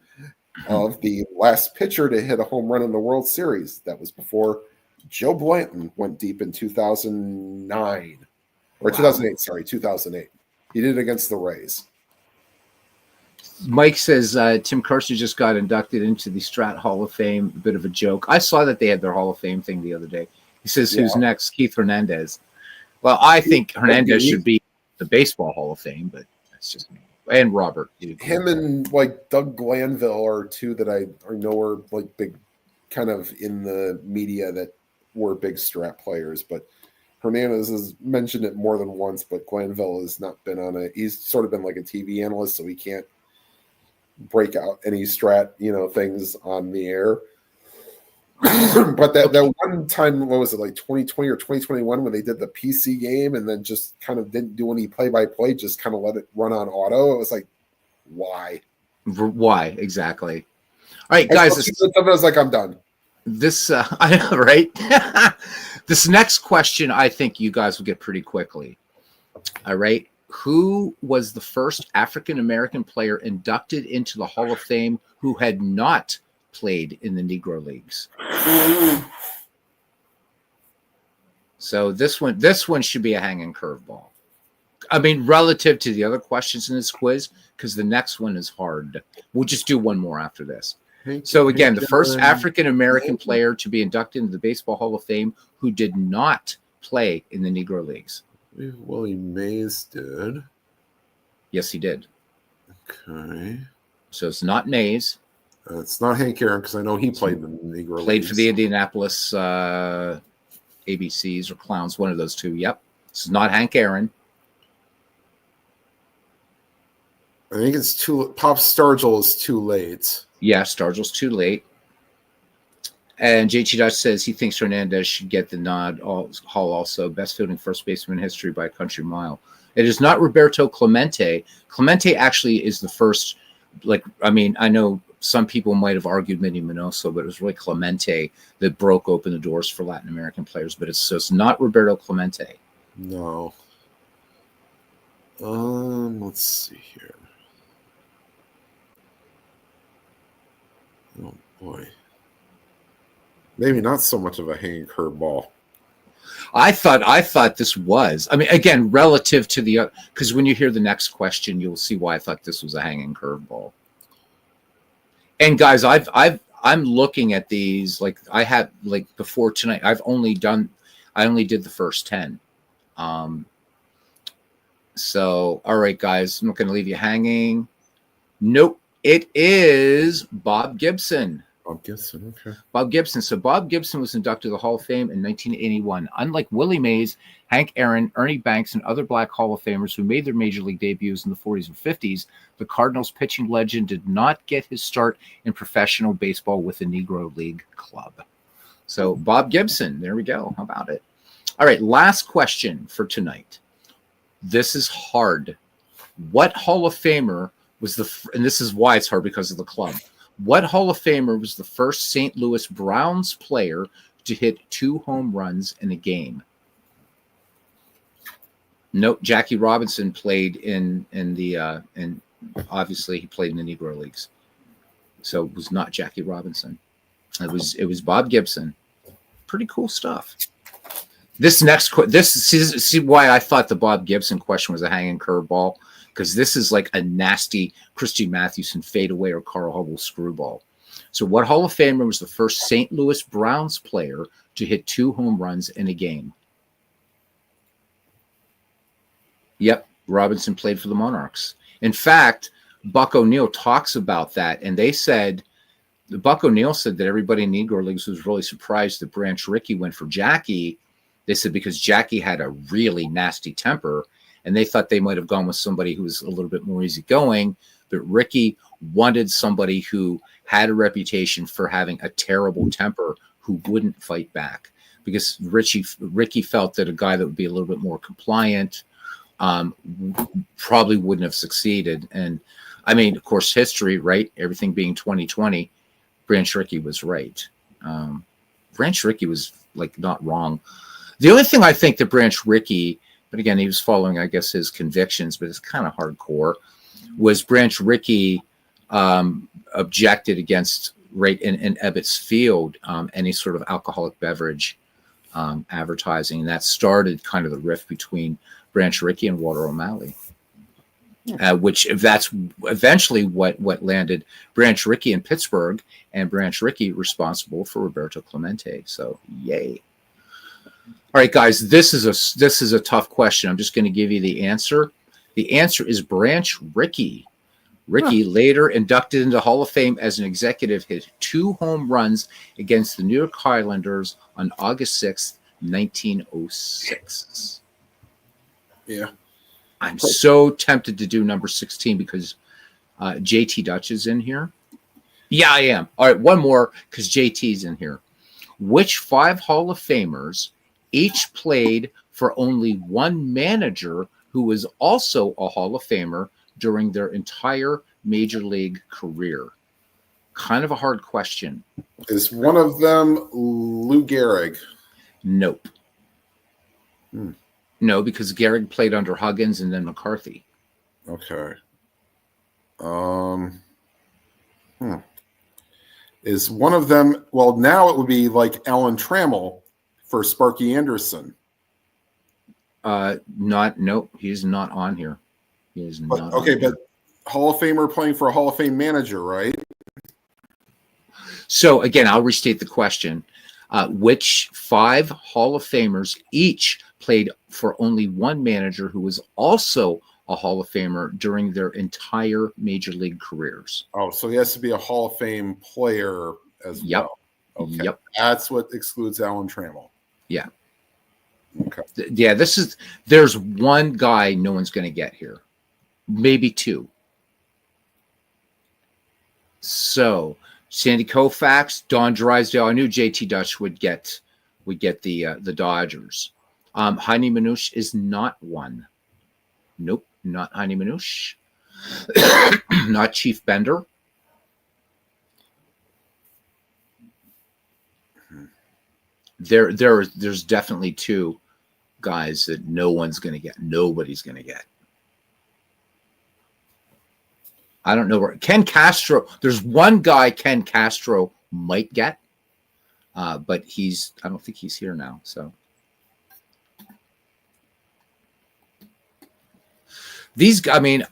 of the last pitcher to hit a home run in the World Series. That was before Joe Blanton went deep in 2009 or 2008. Sorry, 2008. He did it against the Rays. Mike says Tim Kerster just got inducted into the Strat Hall of Fame. A bit of a joke. I saw that they had their Hall of Fame thing the other day. He says, "Who's next?" Keith Hernandez. Well, I think Hernandez should be the Baseball Hall of Fame, but that's just me. And Robert. Him and like Doug Glanville are two that I know are like big, kind of in the media that were big Strat players. But Hernandez has mentioned it more than once, but Glanville has not been on it. He's sort of been like a TV analyst, so he can't break out any Strat, things on the air. But that one time, what was it, like 2020 or 2021, when they did the PC game and then just kind of didn't do any play-by-play, just kind of let it run on auto. It was like, why? Why exactly? All right, guys. I was like, I'm done. This, I know, right? This next question, I think you guys will get pretty quickly. All right. Who was the first African-American player inducted into the Hall of Fame who had not played in the Negro Leagues? So this one should be a hanging curveball. I mean, relative to the other questions in this quiz, because the next one is hard. We'll just do one more after this. So again, the first African-American player to be inducted into the Baseball Hall of Fame who did not play in the Negro Leagues. Willie Mays did. Yes, he did. Okay. So it's not Mays. It's not Hank Aaron, because I know he played in the Negro Leagues. Played for the Indianapolis ABCs or Clowns, one of those two. Yep. This is not Hank Aaron. I think it's Pop Stargell is too late. Yeah, Stargell's too late. And JT Dutch says he thinks Hernandez should get the nod. Hall also, best fielding first baseman in history by a country mile. It is not Roberto Clemente. Clemente actually is the first, I know some people might have argued Minnie Minoso, but it was really Clemente that broke open the doors for Latin American players. But it's not Roberto Clemente. No. Let's see here. Oh boy. Maybe not so much of a hanging curveball. I thought this was. I mean, again, relative to the because when you hear the next question, you'll see why I thought this was a hanging curveball. And guys, I'm looking at these like I had like before tonight. I only did the first 10. So all right, guys, I'm not going to leave you hanging. Nope, it is Bob Gibson. Bob Gibson, okay. Bob Gibson. So Bob Gibson was inducted to the Hall of Fame in 1981. Unlike Willie Mays, Hank Aaron, Ernie Banks, and other Black Hall of Famers who made their major league debuts in the 40s and 50s, the Cardinals pitching legend did not get his start in professional baseball with the Negro League club. So Bob Gibson, there we go. How about it? All right, last question for tonight. This is hard. What Hall of Famer was and this is why it's hard because of the club. What Hall of Famer was the first St. Louis Browns player to hit 2 home runs in a game? Nope, Jackie Robinson played in obviously he played in the Negro Leagues. So it was not Jackie Robinson. It was Bob Gibson. Pretty cool stuff. This next see why I thought the Bob Gibson question was a hanging curveball, because this is like a nasty Christy Mathewson fadeaway or Carl Hubble screwball. So what Hall of Famer was the first St. Louis Browns player to hit 2 home runs in a game? Yep, Robinson played for the Monarchs. In fact, Buck O'Neill talks about that, and they said, Buck O'Neill said that everybody in Negro Leagues was really surprised that Branch Rickey went for Jackie. They said because Jackie had a really nasty temper, and they thought they might have gone with somebody who was a little bit more easygoing, but Rickey wanted somebody who had a reputation for having a terrible temper who wouldn't fight back, because Rickey felt that a guy that would be a little bit more compliant probably wouldn't have succeeded. And I mean, of course, history, right? Everything being 2020, Branch Rickey was right. Branch Rickey was like not wrong. The only thing I think that Branch Rickey, but again, he was following, I guess, his convictions, but it's kind of hardcore, was Branch Rickey objected against, right, in Ebbets Field, any sort of alcoholic beverage advertising. And that started kind of the rift between Branch Rickey and Walter O'Malley, which that's eventually what landed Branch Rickey in Pittsburgh, and Branch Rickey responsible for Roberto Clemente. So yay. All right, guys, this is a tough question. I'm just going to give you the answer. The answer is Branch Rickey. Rickey, later inducted into Hall of Fame as an executive, hit 2 home runs against the New York Highlanders on August 6th, 1906. Yeah. I'm so tempted to do number 16 because JT Dutch is in here. Yeah, I am. All right, one more because JT's in here. Which 5 Hall of Famers each played for only one manager who was also a Hall of Famer during their entire major league career? Kind of a hard question. Is one of them Lou Gehrig? Nope. No, because Gehrig played under Huggins and then McCarthy. Okay. Is one of them, well, now it would be like Alan Trammell for Sparky Anderson. Nope, he's not on here. He is not. Okay, but Hall of Famer playing for a Hall of Fame manager, right? So again, I'll restate the question. Which 5 Hall of Famers each played for only one manager who was also a Hall of Famer during their entire major league careers? Oh, so he has to be a Hall of Fame player as well. Okay. Yep. That's what excludes Alan Trammell. Yeah. Okay. Yeah, there's one guy no one's going to get here. Maybe 2. So Sandy Koufax, Don Drysdale. I knew JT Dutch would get the Dodgers. Heine Manouche is not one. Nope, not Heine Manouche. Not Chief Bender. There's definitely 2 guys that no one's going to get. Nobody's going to get. I don't know where Ken Castro. There's one guy Ken Castro might get. But I don't think he's here now. So these, I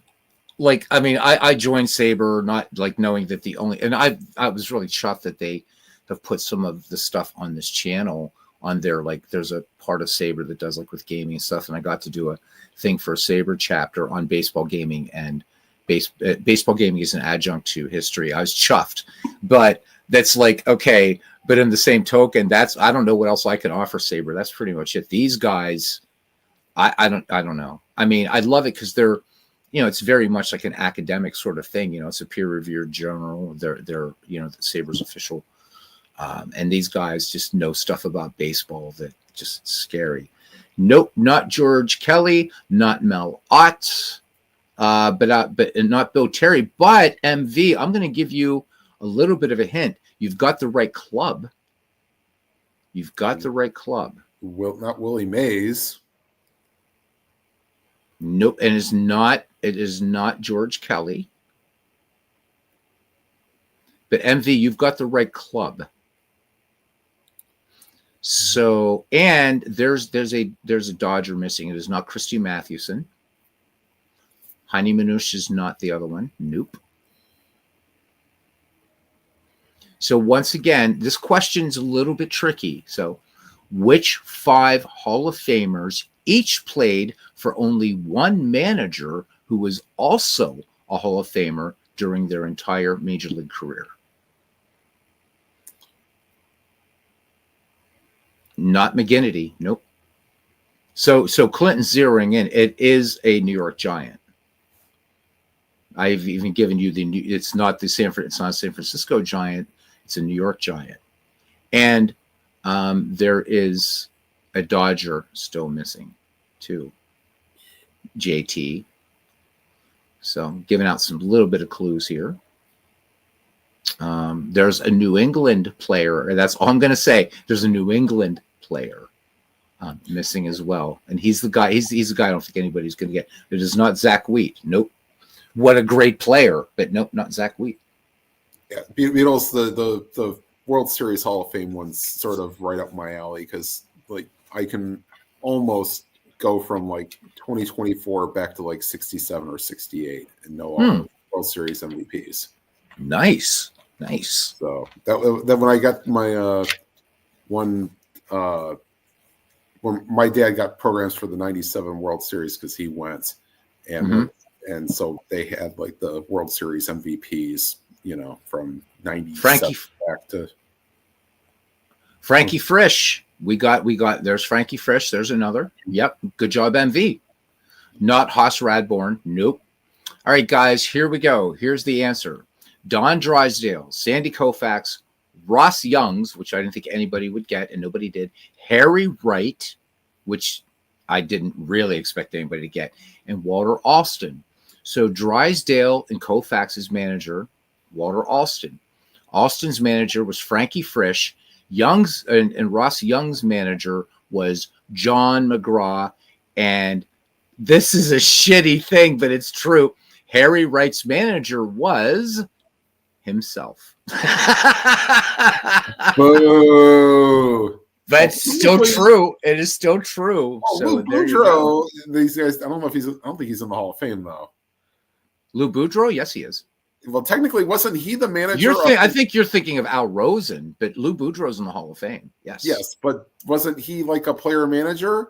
joined Saber not like knowing that and I was really chuffed that they have put some of the stuff on this channel on there. Like there's a part of Saber that does like with gaming and stuff, and I got to do a thing for a Saber chapter on baseball gaming, and baseball gaming is an adjunct to history. I was chuffed, but that's like, okay, but in the same token, I don't know what else I can offer Saber. That's pretty much it. These guys, I don't know. I mean, I love it because they're, it's very much like an academic sort of thing. It's a peer-reviewed journal. They're the Sabres official, and these guys just know stuff about baseball that just scary. Nope, not George Kelly, not Mel Ott, but not Bill Terry, but MV. I'm going to give you a little bit of a hint. You've got the right club. You've got the right club. Not Willie Mays. Nope, and it is not George Kelly. But MV, you've got the right club. So, and there's a Dodger missing. It is not Christy Mathewson. Heine Manush is not the other one. Nope. So once again, this question's a little bit tricky. So, which 5 Hall of Famers each played for only one manager who was also a Hall of Famer during their entire Major League career? Not McGinnity. Nope. So Clinton's zeroing in. It is a New York Giant. I've even given you it's not a San Francisco Giant. It's a New York Giant. And there is a Dodger still missing too. JT. So giving out some little bit of clues here. There's a New England player. That's all I'm going to say. There's a New England player missing as well. And he's the guy. He's the guy I don't think anybody's going to get. It is not Zach Wheat. Nope. What a great player. But nope, not Zach Wheat. Yeah, Beatles, the World Series Hall of Fame one's sort of right up my alley because like I can almost go from like 2024 back to like 67 or 68 and know all World Series MVPs. Nice. So that when I got my when my dad got programs for the 97 World Series because he went and so they had like the World Series MVPs, from 97 back to Frankie Frisch. We got there's Frankie Frisch. There's another. Yep. Good job, MV. Not Haas Radborn. Nope. All right, guys, here we go. Here's the answer. Don Drysdale, Sandy Koufax, Ross Youngs, which I didn't think anybody would get, and nobody did. Harry Wright, which I didn't really expect anybody to get, and Walter Alston. So Drysdale and Koufax's manager, Walter Alston. Alston's manager was Frankie Frisch. Young's and Ross Young's manager was John McGraw. And this is a shitty thing, but it's true. Harry Wright's manager was himself. Boo. That's still true. It is still true. Oh, so Lou Boudreau, these guys. I don't think he's in the Hall of Fame though. Lou Boudreau, yes, he is. Well, technically, wasn't he the manager? I think you're thinking of Al Rosen, but Lou Boudreau's in the Hall of Fame. Yes. Yes, but wasn't he like a player manager?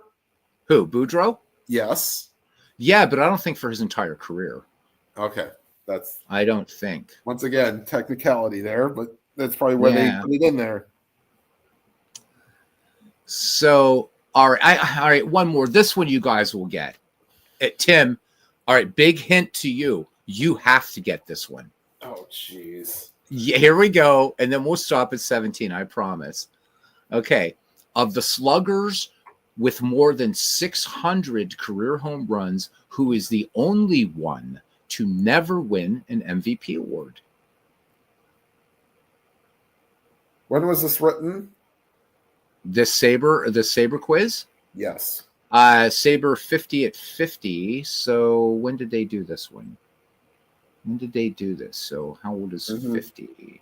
Who, Boudreau? Yes. Yeah, but I don't think for his entire career. Okay, I don't think. Once again, technicality there, but that's probably where they put it in there. So, all right, one more. This one you guys will get. Tim, all right, big hint to you. You have to get this one. Oh, jeez. Yeah, here we go. And then we'll stop at 17, I promise. Okay. Of the sluggers with more than 600 career home runs, who is the only one to never win an MVP award? When was this written? The Saber quiz? Yes. Saber 50 at 50. So when did they do this one? When did they do this? So how old is 50?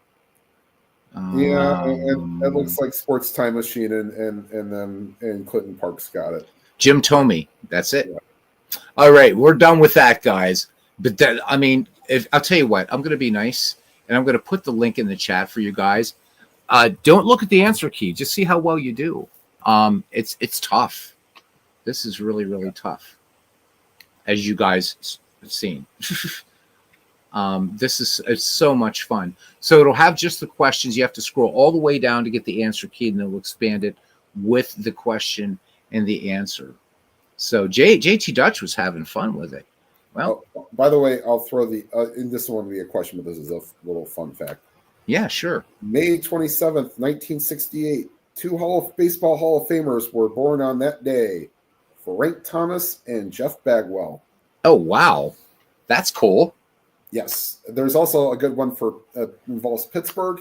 Yeah, and it looks Um, like Sports Time Machine and then and Clinton Parks got it. Jim Tomey. That's it. Yeah. All right, we're done with that, guys. But that, I mean, if I'll tell you what, I'm going to be nice and I'm going to put the link in the chat for you guys. Don't look at the answer key; just see how well you do. It's tough. This is really really tough, as you guys have seen. This is it's so much fun. So it'll have just the questions. You have to scroll all the way down to get the answer key, and it'll expand it with the question and the answer. So JT Dutch was having fun with it. Well, Oh, by the way, I'll throw the and this won't be a question, but this is a little fun fact. yeah, sure. May 27th, 1968, two Baseball Hall of Famers were born on that day, Frank Thomas and Jeff Bagwell. Oh wow, that's cool. Yes, there's also a good one for involves Pittsburgh.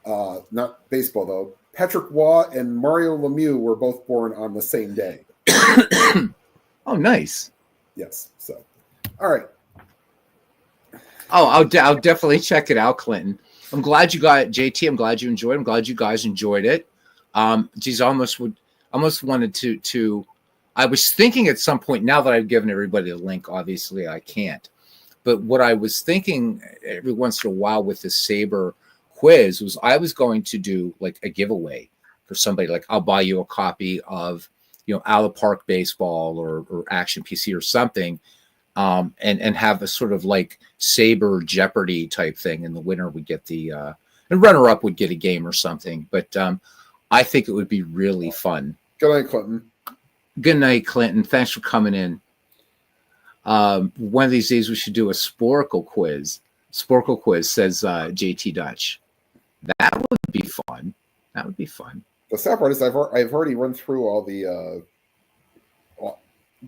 Not baseball though. Patrick Waugh and Mario Lemieux were both born on the same day. Oh, nice. Yes. So, all right. Oh, I'll definitely check it out, Clinton. I'm glad you got JT. I'm glad you enjoyed it. I'm glad you guys enjoyed it. Geez, I almost wanted to. I was thinking at some point, now that I've given everybody a link, obviously I can't. But what I was thinking every once in a while with the Saber quiz was I was going to do like a giveaway for somebody. Like I'll buy you a copy of, Out of the Park Baseball or Action PC or something, and have a sort of like Saber Jeopardy type thing, and the winner would get the runner up would get a game or something. But I think it would be really fun. Good night, Clinton. Good night, Clinton. Thanks for coming in. One of these days we should do a Sporkle quiz. Sporkle quiz, says JT Dutch. That would be fun. That would be fun. The sad part is I've already run through all the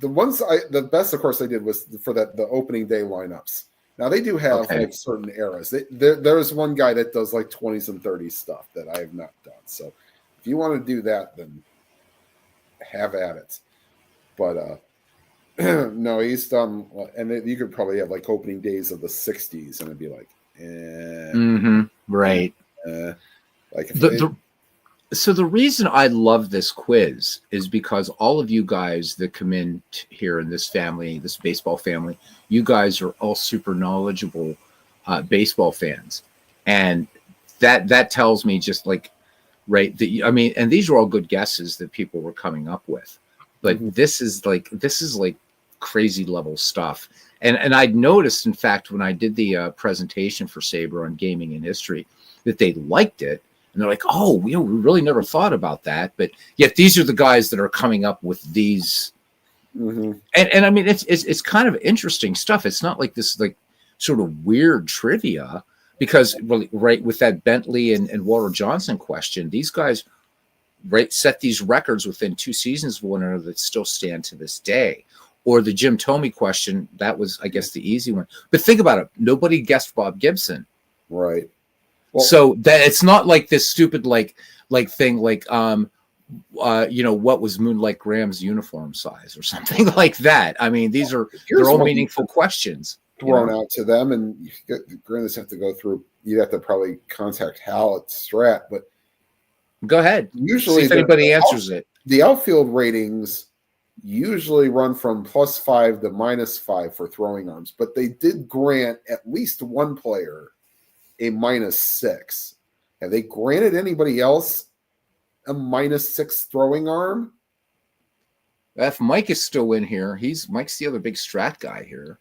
ones the best of course I did was for the opening day lineups. Now they do have like certain eras. There's one guy that does like 20s and 30s stuff that I have not done. So if you want to do that, then have at it. But no, he's done, and you could probably have like opening days of the 60s, and it'd be like, right. Like so the reason I love this quiz is because all of you guys that come in here in this family, this baseball family, you guys are all super knowledgeable baseball fans, and that tells me just like right that I mean, and these are all good guesses that people were coming up with, but this is like crazy level stuff. And I'd noticed, in fact, when I did the presentation for Saber on gaming and history, that they liked it. And they're like, oh, we really never thought about that. But yet these are the guys that are coming up with these. And I mean, it's kind of interesting stuff. It's not like this like sort of weird trivia, because really, right, with that Bentley and Walter Johnson question, these guys set these records within 2 seasons of one another that still stand to this day. Or the Jim Tomey question, that was, I guess, the easy one. But think about it. Nobody guessed Bob Gibson. Right. Well, so that it's not like this stupid like thing like what was Moonlight Graham's uniform size or something like that. I mean, they're all meaningful questions thrown out to them, and granted, have to go through. You'd have to probably contact Hal at Strat, but go ahead. Usually, see if anybody answers it. The outfield ratings usually run from +5 to -5 for throwing arms, but they did grant at least one player a -6. Have they granted anybody else a -6 throwing arm? If Mike is still in here, Mike's the other big Strat guy here.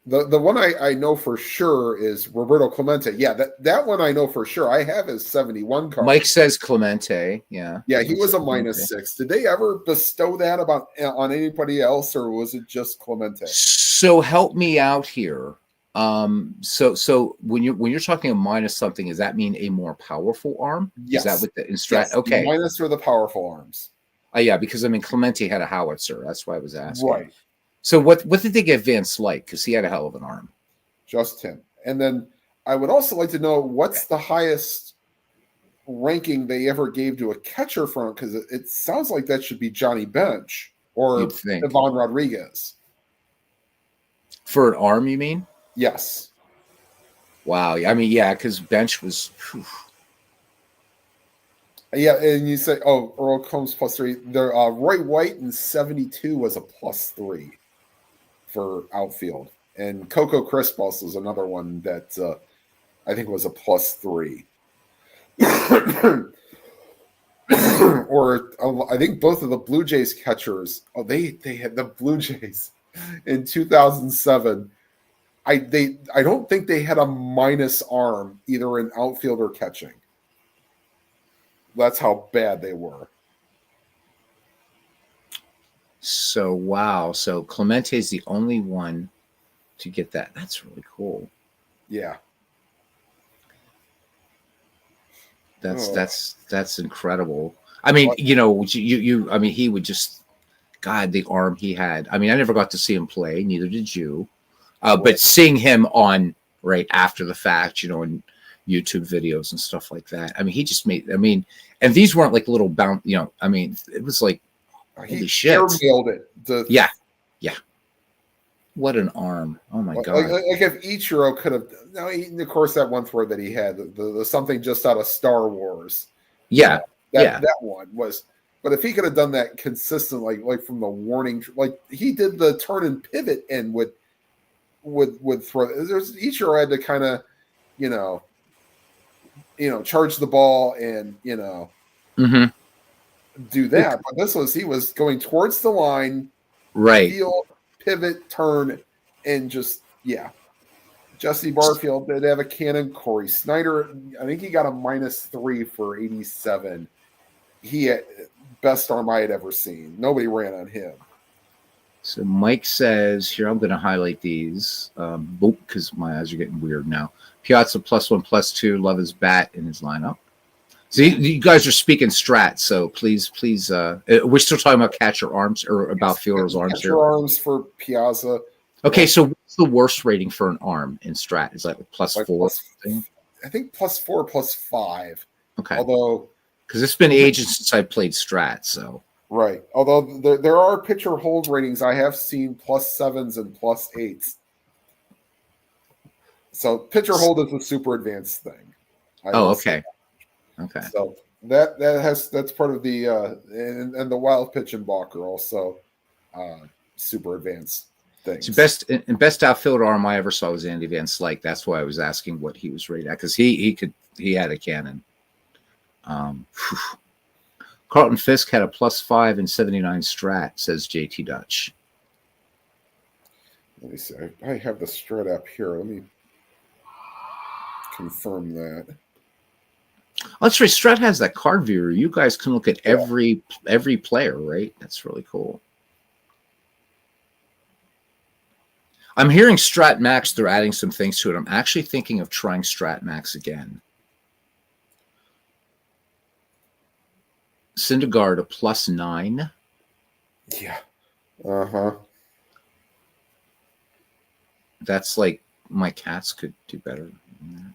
The one I know for sure is Roberto Clemente. Yeah, that one I know for sure. I have his 71 card. Mike says Clemente. Yeah. Yeah, he was a -6. Did they ever bestow that on anybody else, or was it just Clemente? So help me out here. So when you're talking a minus something, does that mean a more powerful arm? Yes. Is that what the Strat? Yes. Okay. The minus or the powerful arms. Yeah, because I mean Clemente had a howitzer. That's why I was asking. Right. So what did they give Vince like? Because he had a hell of an arm. Just him. And then I would also like to know what's the highest ranking they ever gave to a catcher from, because it sounds like that should be Johnny Bench or Ivan Rodriguez. For an arm, you mean? Yes. Wow. I mean, yeah, because Bench was. Whew. Yeah, and you say, oh, Earl Combs +3. There, Roy White in '72 was a +3 for outfield, and Coco Crisp also is another one that I think was a +3. Or I think both of the Blue Jays catchers. Oh, they had the Blue Jays in 2007. I don't think they had a minus arm either in outfield or catching. That's how bad they were. So wow. So Clemente is the only one to get that. That's really cool. Yeah. That's incredible. I mean, I mean, he would just, God, the arm he had. I mean, I never got to see him play. Neither did you. But seeing him on right after the fact, in YouTube videos and stuff like that. I mean, he just made. I mean, and these weren't like little bounce. I mean, it was like, holy shit! Airmailed it. Yeah. What an arm! Oh my god! Like if Ichiro could have. No, of course that one throw that he had, the something just out of Star Wars. Yeah, that one was. But if he could have done that consistently, like from the warning, like he did the turn and pivot and would throw. There's Ichiro had to kind of, charge the ball and do that. But he was going towards the line, right? Field, pivot, turn, and just Jesse Barfield did have a cannon. Corey Snyder, I think he got a -3 for 87. He had best arm I had ever seen. Nobody ran on him. So Mike says here, I'm going to highlight these because my eyes are getting weird now. Piazza +1, +2. Love his bat in his lineup. So you guys are speaking strat, so please, we're still talking about catcher arms or about fielder's arms here. Catcher arms for Piazza. Okay, so what's the worst rating for an arm in strat? Is that like +4? I think +4, +5. Okay. Although, because it's been ages since I played strat, so. Right. Although there are pitcher hold ratings, I have seen +7s and +8s. So pitcher hold is a super advanced thing. Okay. Okay. So that's part of the and the wild pitch and balk are also super advanced things. So best outfield arm I ever saw was Andy Van Slyke. That's why I was asking what he was rated at, because he had a cannon. Carlton Fisk had a +5 in 79 strat, says JT Dutch. Let me see. I have the strat app here. Let me confirm that. That's right. Strat has that card viewer. You guys can look at every player, right? That's really cool. I'm hearing Strat Max. They're adding some things to it. I'm actually thinking of trying Strat Max again. Syndergaard a +9. Yeah. That's like my cats could do better than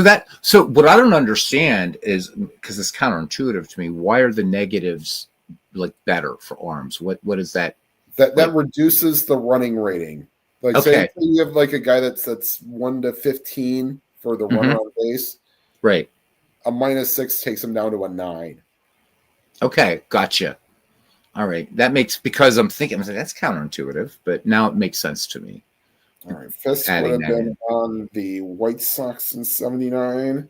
that. So what I don't understand is, because it's counterintuitive to me, why are the negatives like better for arms? What is that? That reduces the running rating. Like say you have like a guy that's 1 to 15 for the runner on base. Right. A -6 takes him down to a 9. Okay, gotcha. All right. That makes, because I'm thinking, that's counterintuitive, but now it makes sense to me. All right. Fisk would have been on the White Sox in 79.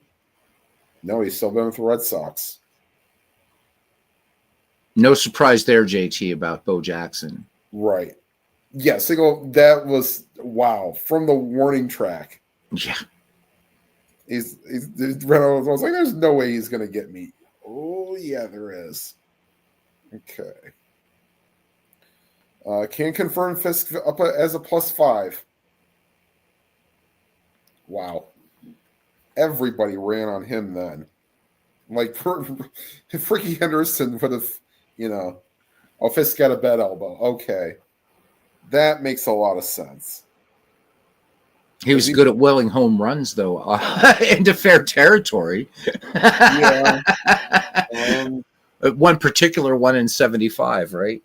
No, he's still been with the Red Sox. No surprise there, JT, about Bo Jackson. Right. Yeah, that was, wow, from the warning track. Yeah. He's I was like, there's no way he's going to get me. Oh, yeah, there is. Okay. Can confirm Fisk up as a +5. Wow. Everybody ran on him then. Like, if Ricky Henderson would have, Fisk got a bad elbow. Okay. That makes a lot of sense. He was good at welling home runs, though, into fair territory. Yeah. One particular one in 75, right?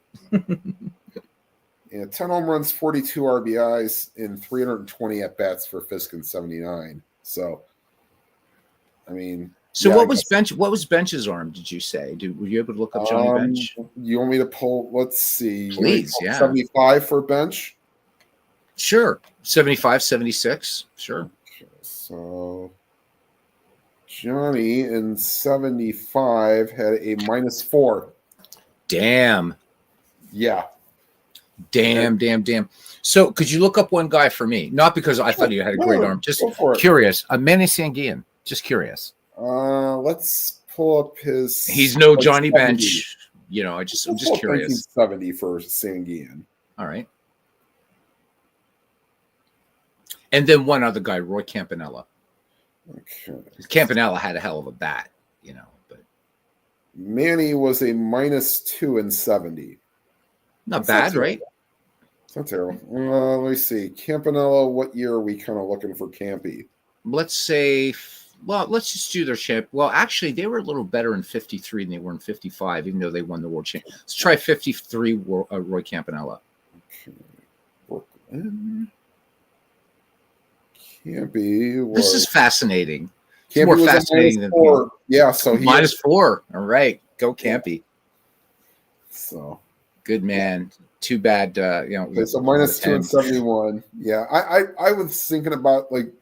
Yeah, 10 home runs, 42 RBIs, and 320 at-bats for Fisk in 79. So, I mean, So Yeah, I what was guess. Bench? What was Bench's arm? Did you say? Were you able to look up Johnny Um, Bench? you want me to pull? Let's see. You want me to Please, pull yeah, 75 for bench? sure. 75, 76, sure. So Johnny in 75 had a -4. Damn, Yeah. And damn. So could you look up one guy for me? Not because I thought sure, you had a great no, arm. Just go for it. curious. Manny Sanguian. Just curious. Let's pull up his He's no like Johnny 70. Bench. You know, I'm Let's just pull up curious. 1970 for Sanguian. All right. And then one other guy, Roy Campanella. Okay. Campanella had a hell of a bat, you know, but Manny was a -2 in 70. not That's bad, right? It's not terrible. Let me see. Campanella, what year are we kind of looking for Campy? Let's say, well, let's just do their champ. Well, actually, they were a little better in 53 than they were in 55, even though they won the world champion. Let's try 53, Roy Campanella. Okay. Brooklyn. Campy was. This is fascinating. It's Campy more was fascinating a than -4. Yeah, so he -4. All right. Go Campy. So Good man. Too bad, you know. okay, so -2 in 71. Yeah, I was thinking about like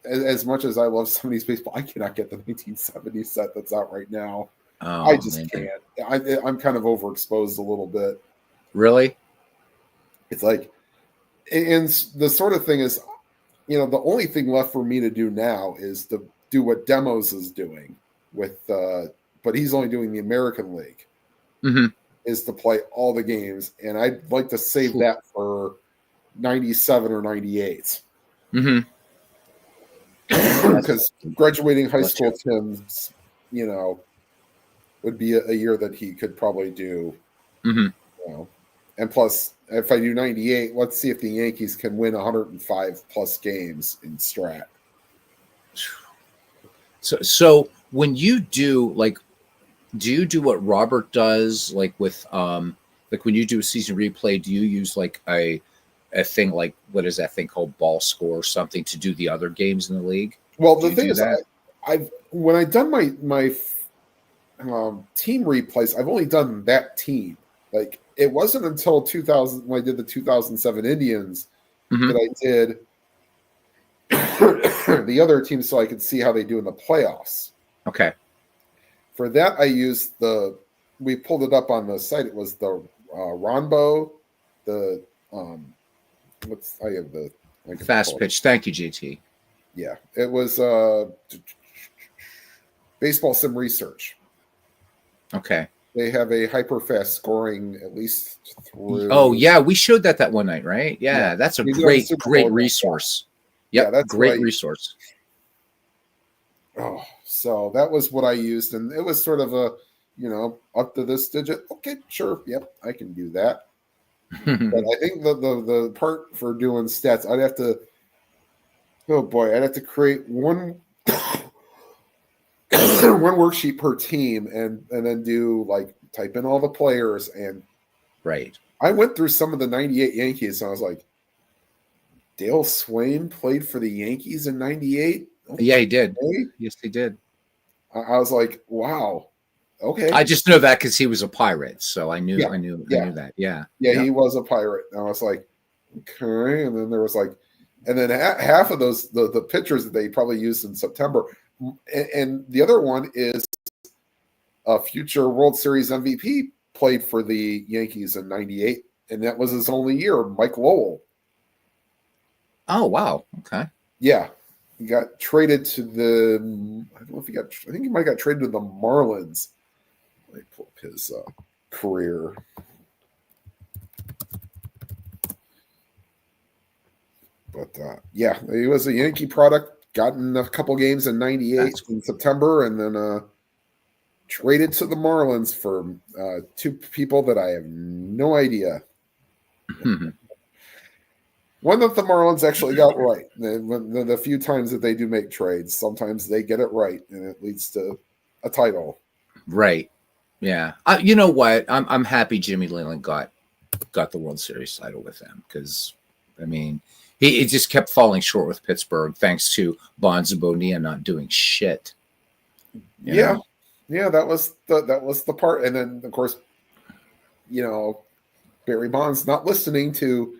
as much as I love 70s baseball, I cannot get the 1970 set that's out right now. Oh, I just man. can't. I'm kind of overexposed a little bit. Really? It's like, and the sort of thing is, the only thing left for me to do now is to do what Demos is doing with, but he's only doing the American League, is to play all the games. And I'd like to save that for 97 or 98. Because graduating high school, Tim's, would be a year that he could probably do. And plus, if I do 98, let's see if the Yankees can win 105 plus games in Strat. So when you do do you do what Robert does, like with like when you do a season replay? Do you use like a thing like, what is that thing called, ball score or something, to do the other games in the league? Well, do the thing is, when I've done my team replays, I've only done that team. Like, it wasn't until 2000 when I did the 2007 Indians that I did the other teams so I could see how they do in the playoffs. Okay. For that, I used we pulled it up on the site. It was the Ronbo, the I have the fast pitch. Thank you, JT. Yeah, it was Baseball Sim Research. Okay. They have a hyper fast scoring, at least through. Oh yeah, we showed that one night, right? Yeah, that's a great resource. Yeah, that's great resource. Oh, so that was what I used, and it was sort of a, up to this digit. Okay, sure, yep, I can do that. But I think the part for doing stats, I'd have to. Oh boy, I'd have to create one one worksheet per team, and then do type in all the players. And right, I went through some of the 98 Yankees, and I was like, Dale Swain played for the Yankees in 98. Okay. Yeah, he did. Yes, he did. I was like, wow. Okay. I just know that because he was a Pirate, so I knew that. Yeah. Yeah, he was a Pirate. And I was like, okay. And then there was half of those the pitchers that they probably used in September, and the other one is a future World Series MVP played for the Yankees in 98, and that was his only year, Mike Lowell. Oh wow. Okay. Yeah. He got traded to I don't know if I think he might have got traded to the Marlins. Let me pull up his career. But yeah, he was a Yankee product, got in a couple games in 98 in September, and then traded to the Marlins for two people that I have no idea. One that the Marlins actually got right. The few times that they do make trades, sometimes they get it right, and it leads to a title. Right. Yeah. You know what? I'm happy Jimmy Leyland got the World Series title with them, because, I mean, he just kept falling short with Pittsburgh thanks to Bonds and Bonilla not doing shit. You Yeah, know? yeah, that was the part, and then of course, you know, Barry Bonds not listening to,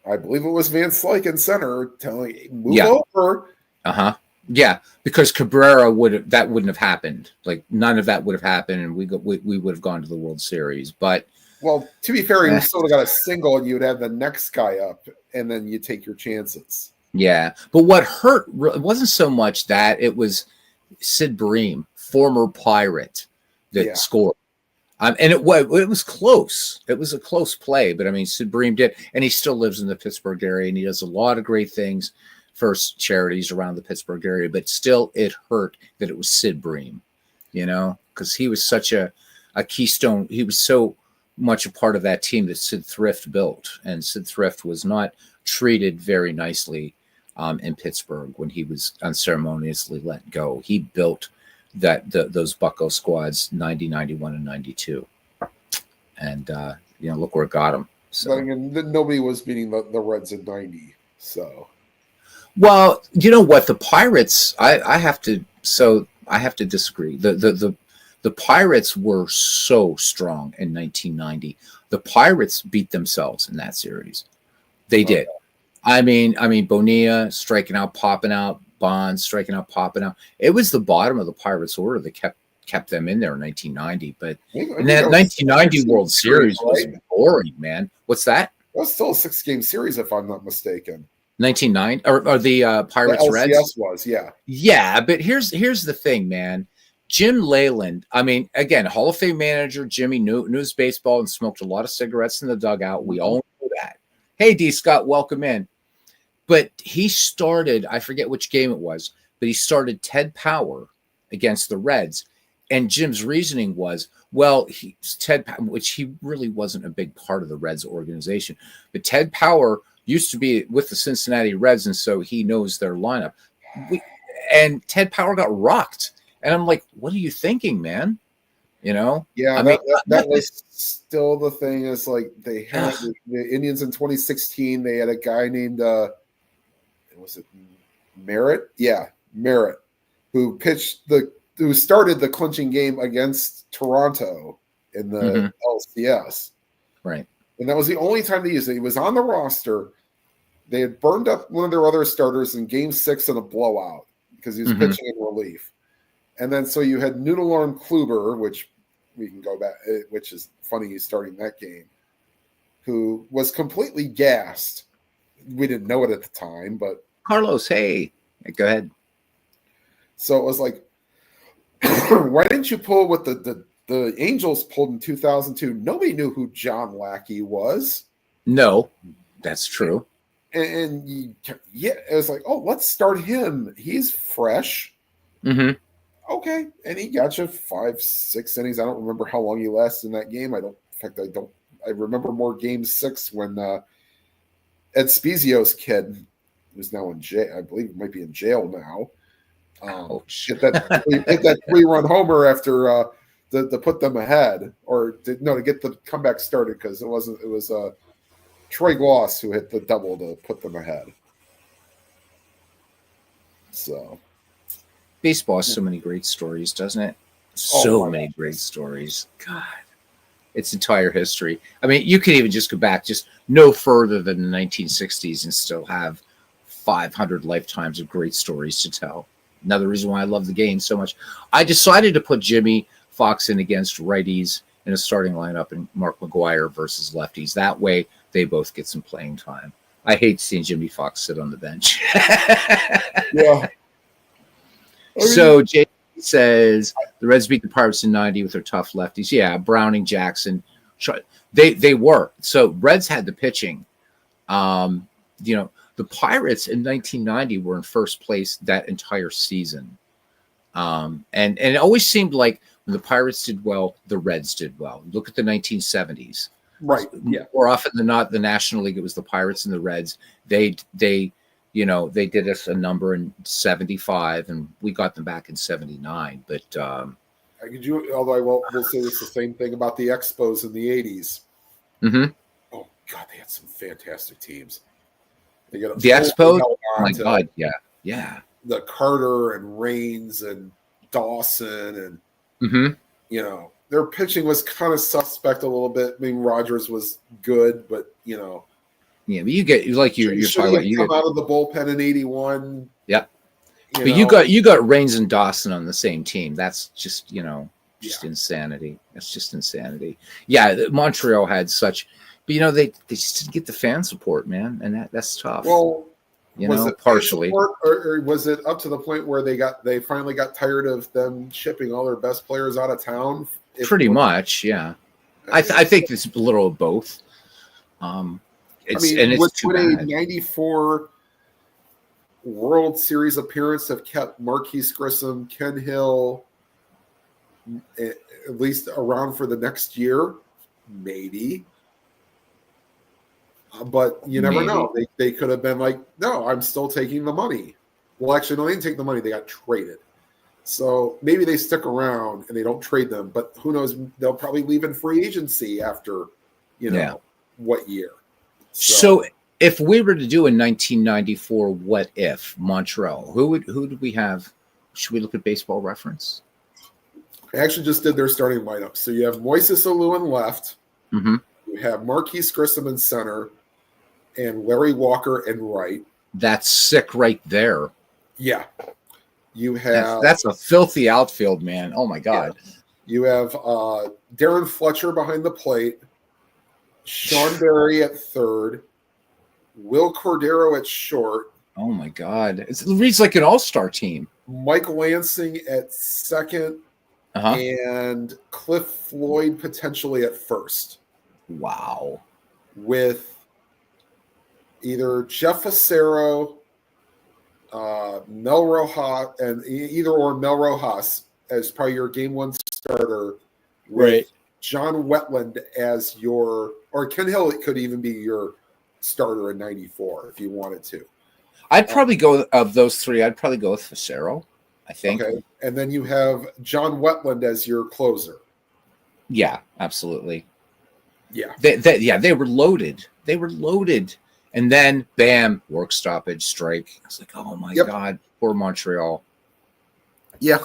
I believe it was Van Slyke in center telling move Yeah. over. Uh-huh. Yeah, because Cabrera wouldn't have happened. Like none of that would have happened, and we would have gone to the World Series. But Well, to be fair, he eh, was still got a single, and you would have the next guy up, and then you take your chances. yeah. But what hurt it wasn't so much that it was Sid Bream, former Pirate, that Yeah, scored. And it was close. It was a close play, but I mean, Sid Bream did, and he still lives in the Pittsburgh area, and he does a lot of great things for charities around the Pittsburgh area. But still, it hurt that it was Sid Bream, because he was such a keystone. He was so much a part of that team that Sid Thrift built, and Sid Thrift was not treated very nicely in Pittsburgh when he was unceremoniously let go. He built those Bucko squads 90, 91, and 92. And look where it got him. but So again, nobody was beating the Reds in '90. So well, you know what? The Pirates, I have to disagree. The Pirates were so strong in 1990. The Pirates beat themselves in that series. They did. I mean, Bonilla striking out, popping out, Bonds striking out, popping out. It was the bottom of the Pirates order that kept them in there in 1990. But I in think that that was 1990 a World Series was right? boring, man. What's that? That was still a 6-game series, if I'm not mistaken. 1990 or the The Pirates Reds? LCS was, yeah. Yeah, but here's the thing, man. Jim Leyland, I mean, again, Hall of Fame manager Jimmy knew his baseball and smoked a lot of cigarettes in the dugout. We all know that. Hey, D. Scott, welcome in. But he started, I forget which game it was, but he started Ted Power against the Reds. And Jim's reasoning was, well, which he really wasn't a big part of the Reds organization, but Ted Power used to be with the Cincinnati Reds, and so he knows their lineup. And Ted Power got rocked. And I'm like, what are you thinking, man? Yeah, I mean, that was still the thing. Is like they had the Indians in 2016. They had a guy named was it Merritt? Yeah, Merritt, who started the clinching game against Toronto in the LCS. Right. And that was the only time they used it. He was on the roster. They had burned up one of their other starters in Game 6 in a blowout because he was pitching in relief. And then so you had Noodlearm Kluber, which we can go back, which is funny he's starting that game, who was completely gassed. We didn't know it at the time, but Carlos, hey, go ahead. So it was like, why didn't you pull what the Angels pulled in 2002? Nobody knew who John Lackey was. No, that's true. And it was like, oh, let's start him. He's fresh. Mm-hmm. Okay, and he got you 5-6 innings. I don't remember how long he lasted in that game. I remember more Game 6 when Ed Spezio's kid, who's now in jail, I believe he might be in jail now. Hit that 3-run homer after to put them ahead, or to get the comeback started, because it was Troy Gloss who hit the double to put them ahead. So baseball has so many great stories, doesn't it? So many great stories. God, its entire history. I mean, you could even just go back just no further than the 1960s and still have 500 lifetimes of great stories to tell. Another reason why I love the game so much. I decided to put Jimmy Fox in against righties in a starting lineup and Mark McGwire versus lefties. That way, they both get some playing time. I hate seeing Jimmy Fox sit on the bench. Yeah. So Jay says the Reds beat the Pirates in 90 with their tough lefties. Yeah, Browning, Jackson. They were. So Reds had the pitching. The Pirates in 1990 were in first place that entire season. And it always seemed like when the Pirates did well, the Reds did well. Look at the 1970s. Right. Yeah. More often than not, the National League, it was the Pirates and the Reds. They did us a number in 75 and we got them back in 79. But although I will say it's the same thing about the Expos in the 80s. Mm-hmm. Oh God, they had some fantastic teams. They got the Expos. Oh my God, yeah. The Carter and Raines and Dawson, and Mm-hmm. their pitching was kind of suspect a little bit. I mean, Rogers was good, but Yeah, but you get like you're should talking he about. have You come get out of the bullpen in '81? yeah, You but know, you got Reigns and Dawson on the same team. That's just yeah. insanity. That's just insanity. Yeah, Montreal had such, but they just didn't get the fan support, man, and that's tough. Well, was it fan partially. support, or was it up to the point where they finally got tired of them shipping all their best players out of town? Pretty much, yeah. I think it's a little of both. It's too would bad. a '94 World Series appearance have kept Marquise Grissom, Ken Hill, at least around for the next year? Maybe. But you never know. They could have been like, no, I'm still taking the money. Well, actually, no, they didn't take the money. They got traded. So maybe they stick around and they don't trade them. But who knows? They'll probably leave in free agency after, what year. So if we were to do a 1994 what if Montreal, who do we have? Should we look at Baseball Reference? I actually just did their starting lineup. So you have Moises Alou in left. Mm-hmm. You have Marquise Grissom in center and Larry Walker in right. That's sick right there. Yeah. You have that's a filthy outfield, man. Oh my God. Yeah. You have Darren Fletcher behind the plate, Sean Berry at third, Will Cordero at short. Oh my God. It reads like an all-star team. Mike Lansing at 2nd, and Cliff Floyd potentially at first. Wow. With either Jeff Facero, Mel Rojas, and Mel Rojas as probably your game one starter, right? John Wetland as or Ken Hill. It could even be your starter in '94 if you wanted to. I'd probably go of those three. I'd probably go with Facero, I think. Okay, and then you have John Wetland as your closer. Yeah, absolutely. Yeah, they were loaded. They were loaded. And then, bam, work stoppage, strike. I was like, oh, my God, poor Montreal. Yeah.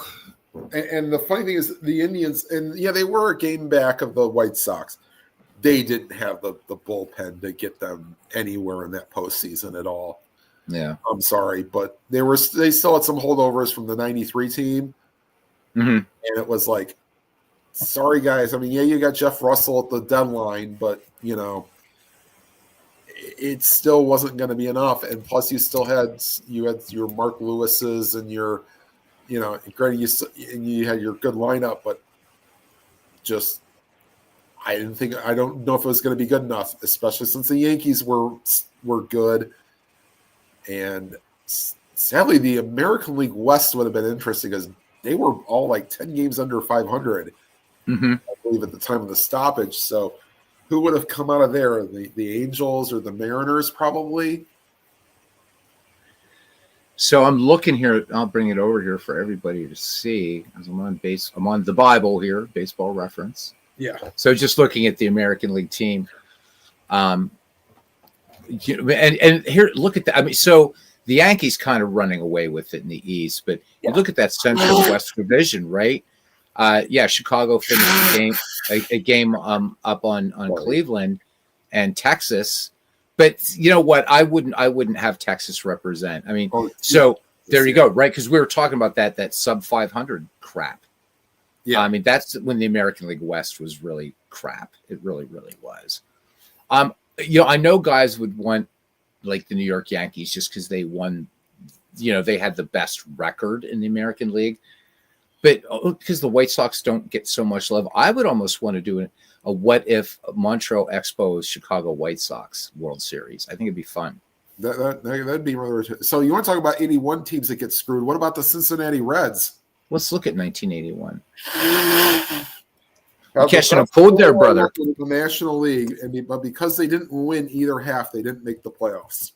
And the funny thing is the Indians, and they were a game back of the White Sox. They didn't have the bullpen to get them anywhere in that postseason at all. Yeah. I'm sorry, but they still had some holdovers from the '93 team. Mm-hmm. And it was like, sorry, guys. I mean, you got Jeff Russell at the deadline, but, it still wasn't going to be enough. And plus you still had your Mark Lewis's and your, granted you had your good lineup, but just, I don't know if it was going to be good enough, especially since the Yankees were good. And sadly the American League West would have been interesting because they were all like 10 games under 500, mm-hmm. I believe at the time of the stoppage. So who would have come out of there? The Angels or the Mariners, probably? So I'm looking here. I'll bring it over here for everybody to see. As I'm on the Bible here, Baseball Reference. Yeah. So just looking at the American League team. And here, look at that. I mean, so the Yankees kind of running away with it in the East, but you look at that Central West Division, right? Chicago finished a game up on Cleveland and Texas, but you know what? I wouldn't have Texas represent. I mean, there you go, right? Because we were talking about that sub 500 crap. Yeah, I mean that's when the American League West was really crap. It really, really was. I know guys would want like the New York Yankees just because they won. They had the best record in the American League. But because the White Sox don't get so much love, I would almost want to do a what if Montreal Expos Chicago White Sox World Series. I think it'd be fun. That'd be rather. So you want to talk about 81 teams that get screwed? What about the Cincinnati Reds? Let's look at 1981. You're catching a cold there, brother. The National League, but because they didn't win either half, they didn't make the playoffs.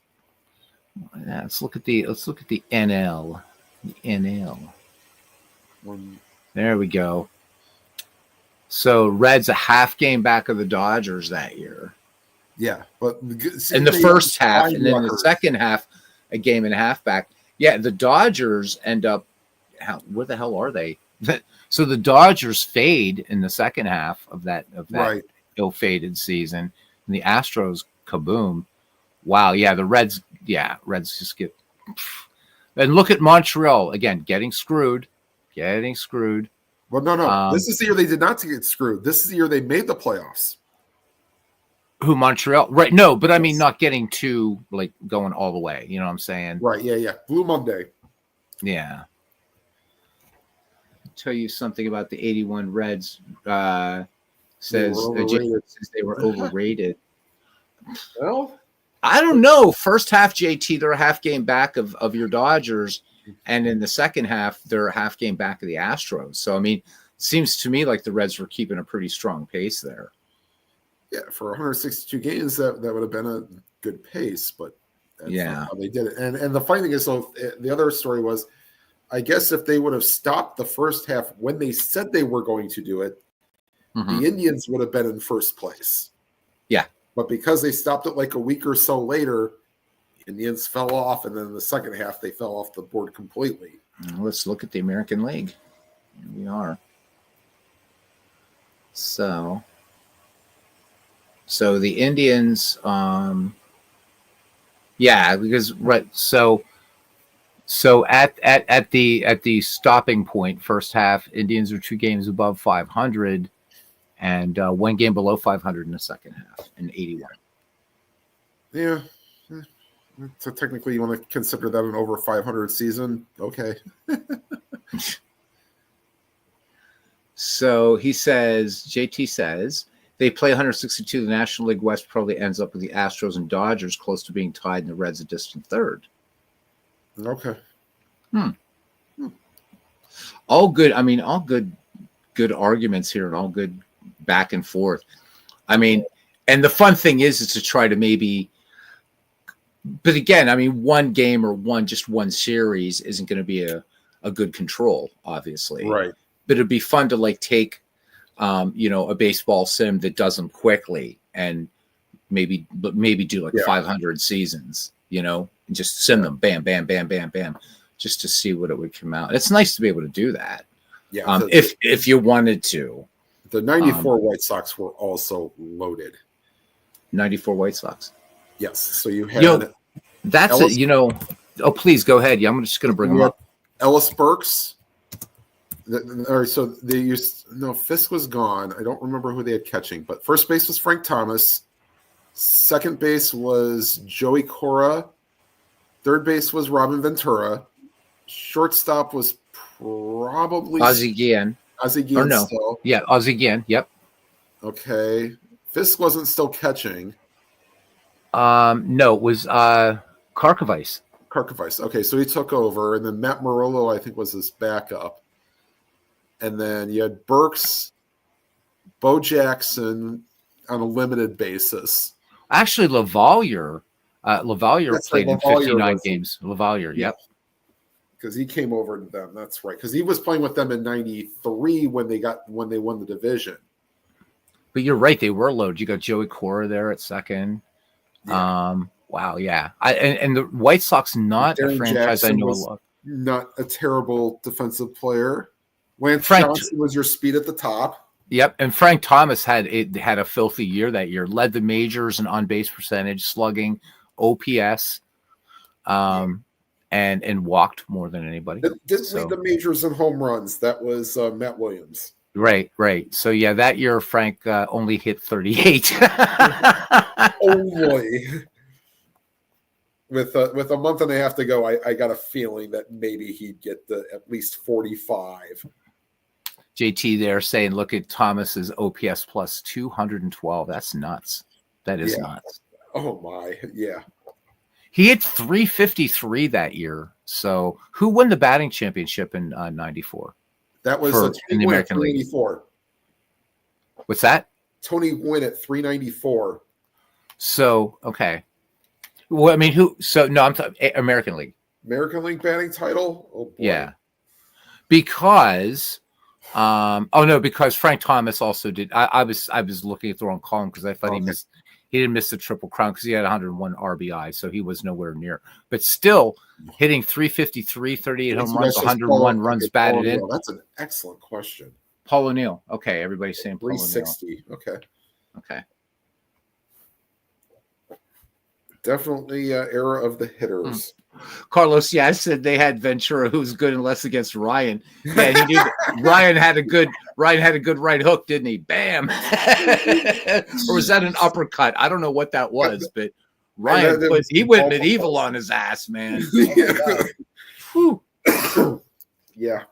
Yeah, let's look at the NL. The NL. There we go. So Reds a half game back of the Dodgers that year. Yeah, but in the first half, and then the second half, a game and a half back. Yeah, the Dodgers end up where the hell are they? So the Dodgers fade in the second half of that Right. ill-fated season, and the Astros kaboom. Wow, yeah, the Reds just get. And look at Montreal again, getting screwed. Well, no. This is the year they did not get screwed. This is the year they made the playoffs. Who, Montreal? Right. No, but I mean, not getting to like going all the way. You know what I'm saying? Right. Yeah. Blue Monday. Yeah. I'll tell you something about the 81 Reds. Says they were overrated. Well, I don't know. First half, JT, they're a half game back of your Dodgers. And in the second half, they're a half game back of the Astros. So, I mean, it seems to me like the Reds were keeping a pretty strong pace there. Yeah, for 162 games, that would have been a good pace, but that's not how they did it. And the funny thing is, so the other story was, I guess if they would have stopped the first half when they said they were going to do it, the Indians would have been in first place. Yeah. But because they stopped it like a week or so later, Indians fell off, and then in the second half, they fell off the board completely. Let's look at the American League. Here we are. So the Indians, because right, so at the stopping point, first half, Indians are 2 games above 500, and 1 game below 500 in the second half, in 81. Yeah. So technically, you want to consider that an over 500 season? Okay. So JT says, they play 162. The National League West probably ends up with the Astros and Dodgers close to being tied, and the Reds a distant third. Okay. All good. I mean, all good arguments here, and all good back and forth. I mean, and the fun thing is to try to maybe. But again, I mean, one game or one series isn't going to be a good control, obviously. Right. But it'd be fun to like take. A baseball sim that does them quickly and maybe do like 500 seasons, and just sim them, bam, bam, bam, bam, bam, just to see what it would come out. It's nice to be able to do that. Yeah. If you wanted to. The 94 White Sox were also loaded. 94 White Sox. Yes. So you had. That's Ellis, it. Oh, please go ahead. Yeah, I'm just going to bring them up. Ellis Burks. All right, so they used Fisk was gone. I don't remember who they had catching, but first base was Frank Thomas. Second base was Joey Cora. Third base was Robin Ventura. Shortstop was probably Ozzie Guillen. No. Still. Yeah, Ozzie Guillen. Yep. Okay. Fisk wasn't still catching. No, it was Karkovice. Okay, so he took over, and then Matt Morello, I think, was his backup. And then you had Burks, Bo Jackson on a limited basis. Actually, Lavalier played in 59 games. Lavalier, yep. Because he came over to them. That's right. Because he was playing with them in '93 when they won the division. But you're right; they were loaded. You got Joey Cora there at second. Yeah. Wow, yeah. And the White Sox, not Darren a franchise Jackson I know a lot. Not a terrible defensive player. Lance Johnson was your speed at the top. Yep, and Frank Thomas had a filthy year that year. Led the majors in on-base percentage, slugging, OPS, and walked more than anybody. Didn't lead the majors in home runs. That was Matt Williams. Right. So yeah, that year Frank only hit 38. Oh boy! With a month and a half to go, I got a feeling that maybe he'd get at least 45. JT there saying, look at Thomas's OPS plus 212. That's nuts. That is nuts. Oh my, yeah. He hit 353 that year. So who won the batting championship in '94? That was in the American League. What's that? Tony Gwynn at 394. So okay. Well, I mean, who? So no, I'm talking American League. American League batting title. Oh boy. Yeah. Because. Because Frank Thomas also did. I was looking at the wrong column because I thought he missed. He didn't miss the Triple Crown because he had 101 RBI, so he was nowhere near. But still, hitting 353, 38 home runs, 101 runs batted in. That's an excellent question. Paul O'Neill. Okay, everybody's saying Paul O'Neill. 360. Okay. Definitely era of the hitters. Carlos, I said they had Ventura, who's good unless against Ryan. Yeah, he did. Ryan had a good right hook, didn't he? Bam. Or was that an uppercut? I don't know what that was, but Ryan he went medieval on his ass, man. Oh yeah.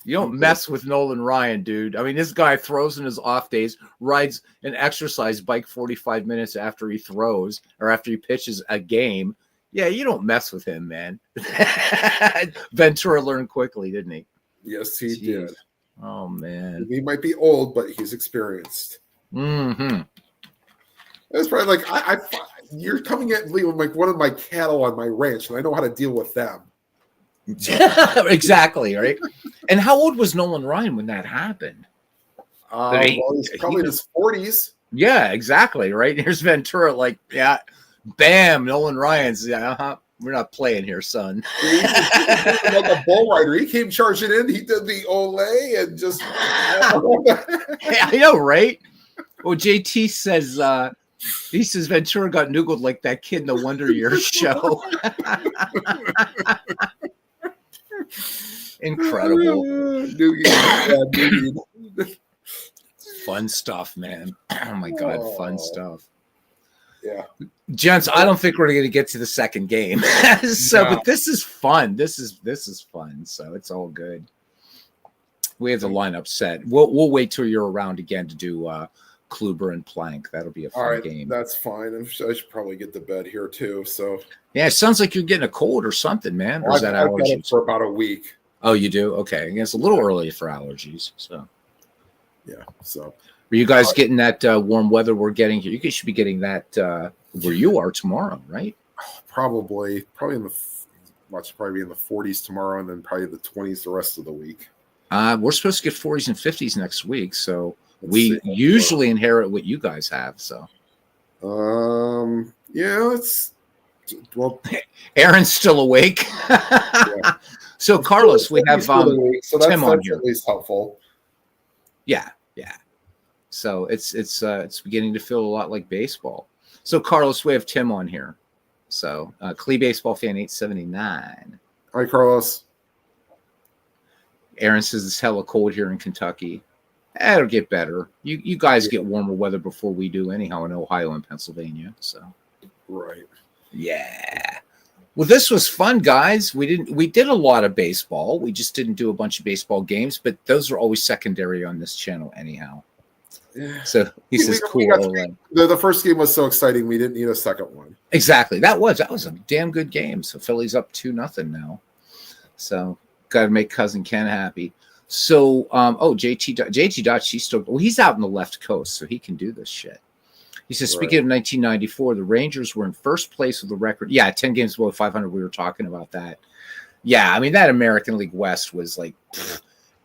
You don't mess with Nolan Ryan, dude. I mean, this guy throws in his off days, rides an exercise bike 45 minutes after he throws or after he pitches a game. Yeah, you don't mess with him, man. Ventura learned quickly, didn't he? Yes, he did. Oh, man. He might be old, but he's experienced. Mm-hmm. That's probably like, you're coming at me with like one of my cattle on my ranch, and I know how to deal with them. Exactly, right? And how old was Nolan Ryan when that happened? Well, he's probably in his 40s. Yeah, exactly, right? Here's Ventura, like, yeah, bam, Nolan Ryan's, we're not playing here, son. Like a bull rider. He came charging in, he did the Olay and just... Yeah, I know, right? Well, JT says... he says Ventura got noogled like that kid in the Wonder Years show. Incredible. Fun stuff, man. Oh my God, fun stuff. Yeah. Gents, I don't think we're going to get to the second game. But this is fun. This is fun. So it's all good. We have the lineup set. We'll wait till you're around again to do Kluber and Plank. That'll be a fun game. That's fine. I should probably get to bed here too. So yeah, it sounds like you're getting a cold or something, man. Or is that allergies? I've got it for about a week. Oh, you do? Okay. I guess a little early for allergies. So yeah. So are you guys getting that warm weather we're getting here? You guys should be getting that where you are tomorrow, right? Probably in the probably be in the 40s tomorrow, and then probably the 20s the rest of the week. We're supposed to get 40s and 50s next week, so we usually inherit what you guys have. So, yeah, Aaron's still awake. Yeah. So, Carlos, we have Tim on here. At least helpful. Yeah. So it's beginning to feel a lot like baseball. So, Carlos, we have Tim on here. So, Clee Baseball Fan 879. Hi, Carlos. Aaron says it's hella cold here in Kentucky. It'll get better. You guys get warmer weather before we do anyhow in Ohio and Pennsylvania. So, right. Yeah. Well, this was fun, guys. We did a lot of baseball. We just didn't do a bunch of baseball games, but those are always secondary on this channel anyhow. Yeah. So he says, cool. The first game was so exciting, we didn't need a second one. Exactly. That was a damn good game. So Philly's up 2-0 now. So got to make Cousin Ken happy. So, JT Dot, he's out in the left coast, so he can do this shit. He says, speaking of 1994, the Rangers were in first place with the record. Yeah, 10 games below 500. We were talking about that. Yeah, I mean, that American League West was like,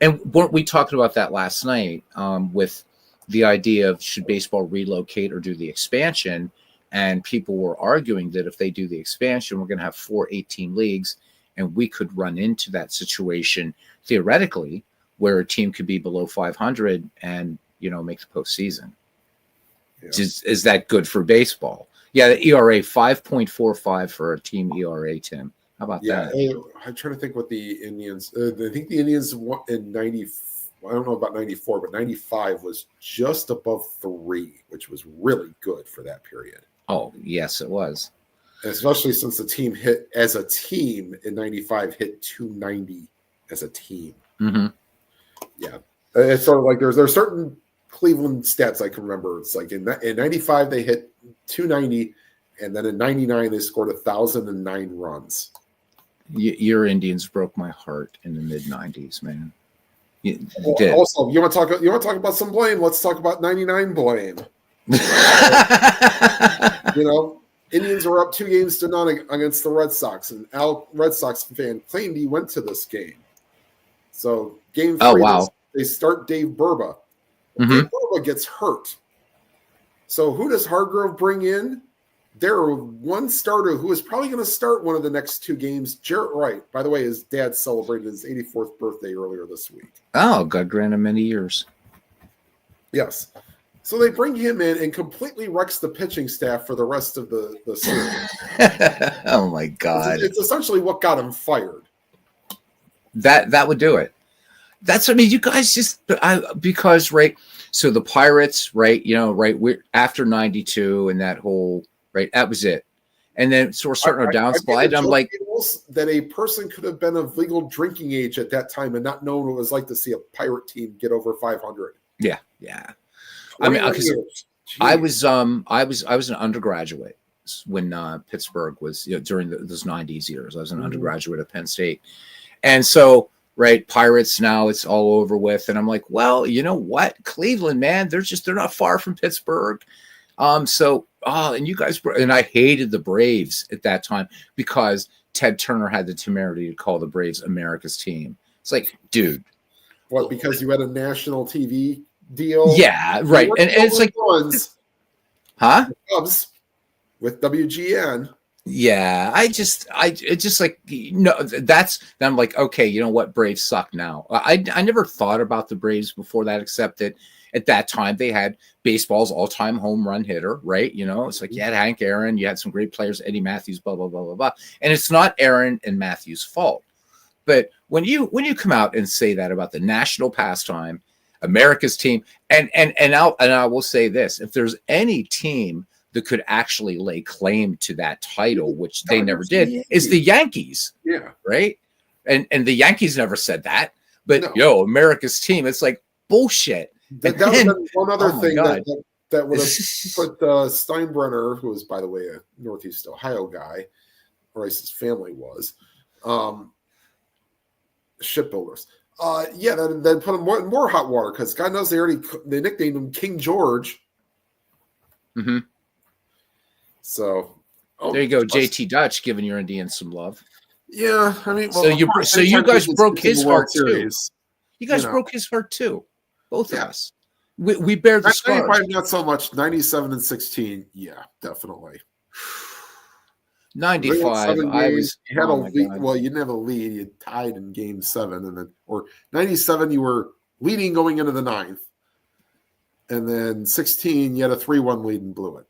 and weren't we talking about that last night with the idea of should baseball relocate or do the expansion? And people were arguing that if they do the expansion, we're going to have 4 8-team leagues, and we could run into that situation theoretically where a team could be below 500 and, make the postseason. Yeah. Is that good for baseball? Yeah, the ERA 5.45 for a team ERA, Tim. How about that? I'm trying to think what the Indians. I think the Indians won in 90. I don't know about 94, but 95 was just above 3, which was really good for that period. Oh, yes, it was. Especially since the team hit as a team in 95 hit 290 as a team. Mm-hmm. Yeah, it's sort of like there's certain Cleveland stats I can remember. It's like in 95 they hit 290, and then in 99 they scored 1,009 runs. Your Indians broke my heart in the mid 90s, man. Also, you want to talk about some blame? Let's talk about 99 blame. Indians were up 2-0 against the Red Sox, and Red Sox fan claimed he went to this game. So game 3, they start Dave Burba. Mm-hmm. Dave Burba gets hurt. So who does Hargrove bring in? Their one starter who is probably going to start one of the next 2 games, Jarrett Wright. By the way, his dad celebrated his 84th birthday earlier this week. Oh, God grant him many years. Yes. So they bring him in and completely wrecks the pitching staff for the rest of the series. Oh, my God. It's essentially what got him fired. That would do it. That's, I mean, you guys just, because, right, so the Pirates, right, we're after 92 and that whole, right, that was it. And then so we're starting our downslide. I'm like, that a person could have been of legal drinking age at that time and not known what it was like to see a Pirate team get over 500. Yeah. I mean, I was an undergraduate when Pittsburgh was, during those 90s years. I was an undergraduate at Penn State. And so, right, Pirates now it's all over with. And I'm like, well, you know what? Cleveland, man, they're not far from Pittsburgh. And you guys, and I hated the Braves at that time because Ted Turner had the temerity to call the Braves America's team. It's like, dude. What, because you had a national TV deal? Yeah, right. And it's like, huh? Cubs with WGN. Yeah, it's just like, I'm like, okay, you know what? Braves suck now. I never thought about the Braves before that, except that at that time they had baseball's all-time home run hitter, right? It's like you had Hank Aaron, you had some great players, Eddie Matthews, blah, blah, blah, blah, blah. And it's not Aaron and Matthews' fault. But when you come out and say that about the national pastime, America's team, and I will say this, if there's any team that could actually lay claim to that title, which they never did, is the Yankees. Yeah. Right. And the Yankees never said that, but America's team, it's like bullshit. That would have been one other thing that would have put Steinbrenner, who was, by the way, a Northeast Ohio guy, or at least his family was, shipbuilders. Then put him more hot water because God knows they nicknamed him King George. Mm-hmm. So there you go, JT Dutch giving your Indians some love. Yeah, I mean, so you guys broke his heart too. You guys broke his heart too, both of us. We bear the scars. 95, not so much. 97 and 16, yeah, definitely. 95, I was. You had a lead. Well, you didn't have a lead. You tied in Game 7, and then 97, you were leading going into the 9th, and then 16, you had a 3-1 lead and blew it.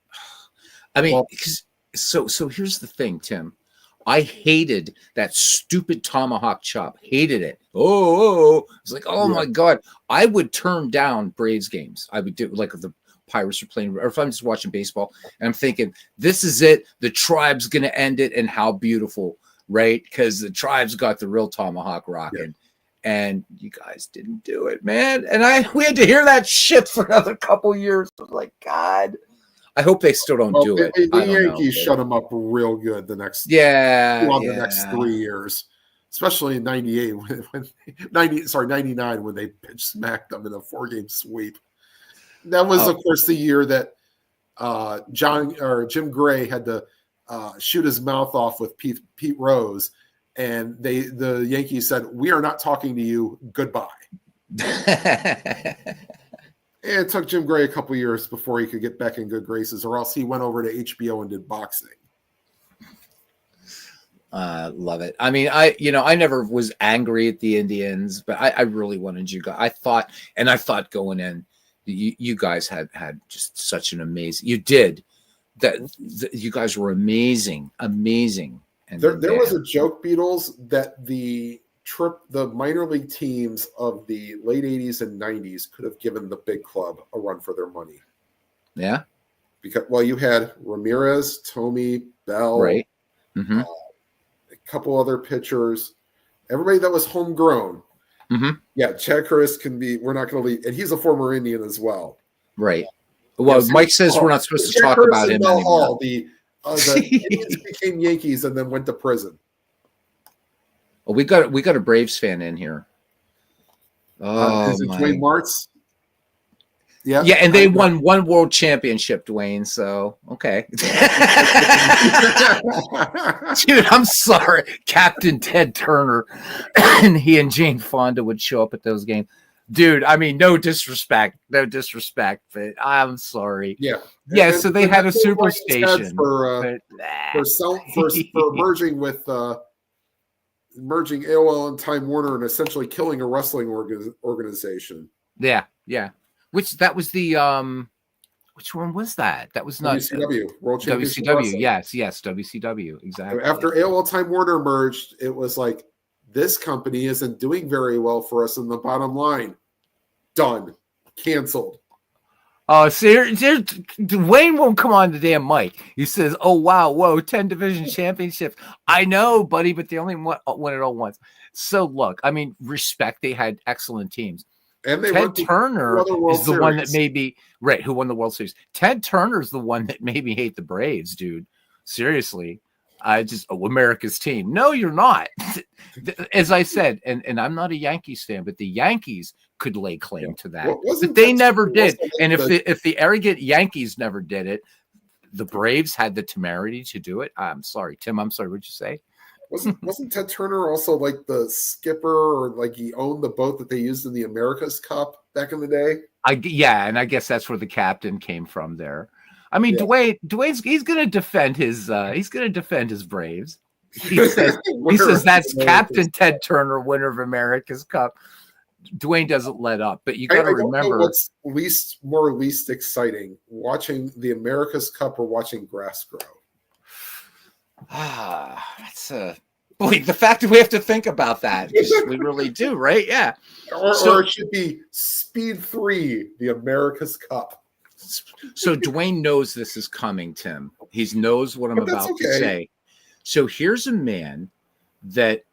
I mean, so here's the thing, Tim. I hated that stupid tomahawk chop. Hated it. It's like, my God. I would turn down Braves games. I would do, like, if the Pirates are playing, or if I'm just watching baseball, and I'm thinking, this is it. The Tribe's going to end it, and how beautiful, right? Because the Tribe's got the real tomahawk rocking. Yeah. And you guys didn't do it, man. And we had to hear that shit for another couple years. I was like, God. I hope they still don't do it. The Yankees shut them up real good the next the next 3 years, especially in 98 99 when they pitch smacked them in a 4-game sweep. That was of course the year that Jim Gray had to shoot his mouth off with Pete Rose, and the Yankees said, "We are not talking to you. Goodbye." And it took Jim Gray a couple years before he could get back in good graces, or else he went over to HBO and did boxing. Love it. I mean, I never was angry at the Indians, but I really wanted you guys. I thought going in, you guys had just such an amazing. You did that. You guys were amazing. And there was a joke, Beatles, that the minor league teams of the late 80s and 90s could have given the big club a run for their money. Yeah. Because, you had Ramirez, Tomey, Bell, right. Mm-hmm. A couple other pitchers, everybody that was homegrown. Mm-hmm. Yeah, Chad Curtis we're not going to leave. And he's a former Indian as well. Right. Well, Mike says we're not supposed to talk Curtis about him anymore. The Indians became Yankees and then went to prison. Well, we got a Braves fan in here. Is it Dwayne Martz? Yeah, and they won one world championship, Dwayne. So okay, dude, I'm sorry, Captain Ted Turner, and he and Jane Fonda would show up at those games. dude. I mean, no disrespect, but I'm sorry. Yeah. Yeah, so they had a superstation for but, for merging with merging AOL and Time Warner and essentially killing a wrestling organization. yeah. Which that was the which one was that? That was not WCW, World Championship WCW. Wrestling. Yes, WCW. Exactly. After AOL Time Warner merged, it was like, this company isn't doing very well for us in the bottom line. Done. Canceled. Oh, see, Dwayne won't come on the damn mic. He says, "Oh wow, whoa, 10 division championships." I know, buddy, but they only won it all once. So look, I mean, respect. They had excellent teams. And they Ted Turner is the one that made me who won the World Series. Ted Turner is the one that made me hate the Braves, dude. Seriously. America's team. No, you're not. As I said, and I'm not a Yankees fan, but the Yankees could lay claim to that. But they never did. And if the arrogant Yankees never did it, the Braves had the temerity to do it. I'm sorry, Tim. I'm sorry. What'd you say? Wasn't Ted Turner also like the skipper, or like he owned the boat that they used in the America's Cup back in the day? And I guess that's where the captain came from there. I mean, yeah. Dwayne's he's going to defend his Braves. He says that's Captain Ted Turner, winner of America's Cup. Dwayne doesn't let up, but you got to remember what's least exciting, watching the America's Cup or watching grass grow. That's boy, the fact that we have to think about that. We really do, right? Yeah. Or it should be Speed 3, the America's Cup. So Dwayne knows this is coming, Tim. He knows what I'm about to say. So here's a man that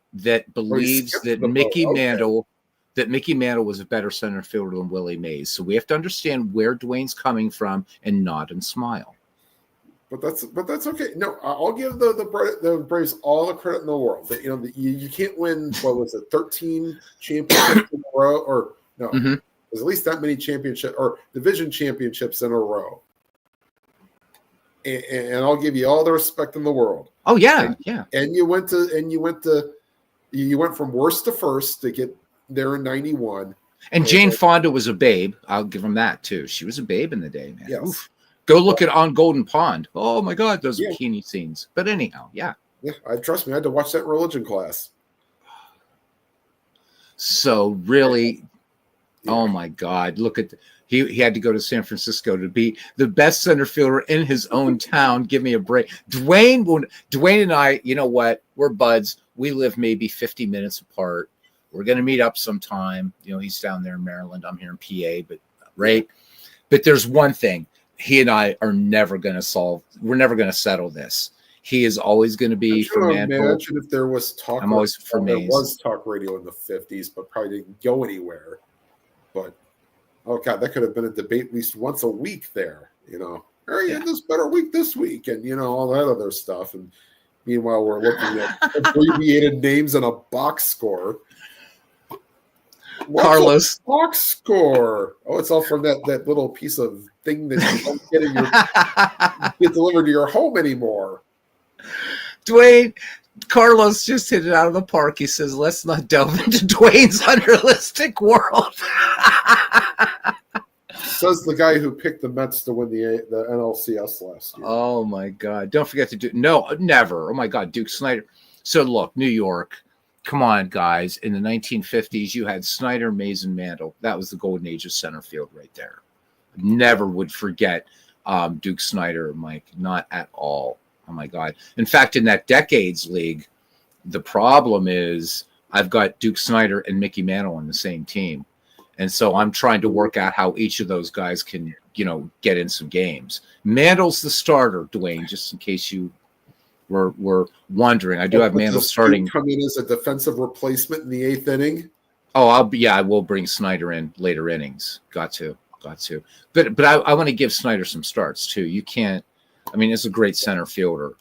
believes that Mickey Mantle was a better center fielder than Willie Mays. So we have to understand where Dwayne's coming from and nod and smile. But that's okay. No, I'll give the Braves all the credit in the world. That you can't win. What was it? 13 championships in a row, or no? Mm-hmm. There's at least that many championship or division championships in a row. And I'll give you all the respect in the world. Oh yeah, yeah. And you went from worst to first to get there in '91. And Jane Fonda was a babe. I'll give him that too. She was a babe in the day, man. Yes. Oof. Go look at On Golden Pond. Oh my God, those bikini scenes. But anyhow, yeah. Yeah, trust me, I had to watch that in religion class. So really, oh my God, look at he had to go to San Francisco to be the best center fielder in his own town. Give me a break. Dwayne and I, you know what? We're buds. We live maybe 50 minutes apart. We're gonna meet up sometime. He's down there in Maryland. I'm here in PA, but there's one thing. He and I are never going to solve. We're never going to settle this. He is always going to be for Mantle. Imagine if there was talk. I'm always for There Mays. was talk radio in the 50s, but probably didn't go anywhere. But oh God, that could have been a debate at least once a week there. Are you in this better week this week, and all that other stuff. And meanwhile, we're looking at abbreviated names and a box score. What's Carlos box score. Oh, it's all from that little piece of thing that you don't get delivered to your home anymore. Dwayne, Carlos just hit it out of the park. He says, "Let's not delve into Dwayne's unrealistic world." Says the guy who picked the Mets to win the NLCS last year. Oh my God! Don't forget to do never. Oh my God, Duke Snider. So look, New York. Come on, guys. In the 1950s, you had Snyder, Mays, and Mantle. That was the golden age of center field right there. Never would forget Duke Snyder, Mike. Not at all. Oh, my God. In fact, in that Decades League, the problem is I've got Duke Snyder and Mickey Mantle on the same team. And so I'm trying to work out how each of those guys can, get in some games. Mantle's the starter, Dwayne, just in case you were wondering. I do have Mantle starting. Come in as a defensive replacement in the 8th inning. Oh, I will bring Snyder in later innings. Got to. But I want to give Snyder some starts too. You can't. I mean, it's a great center fielder.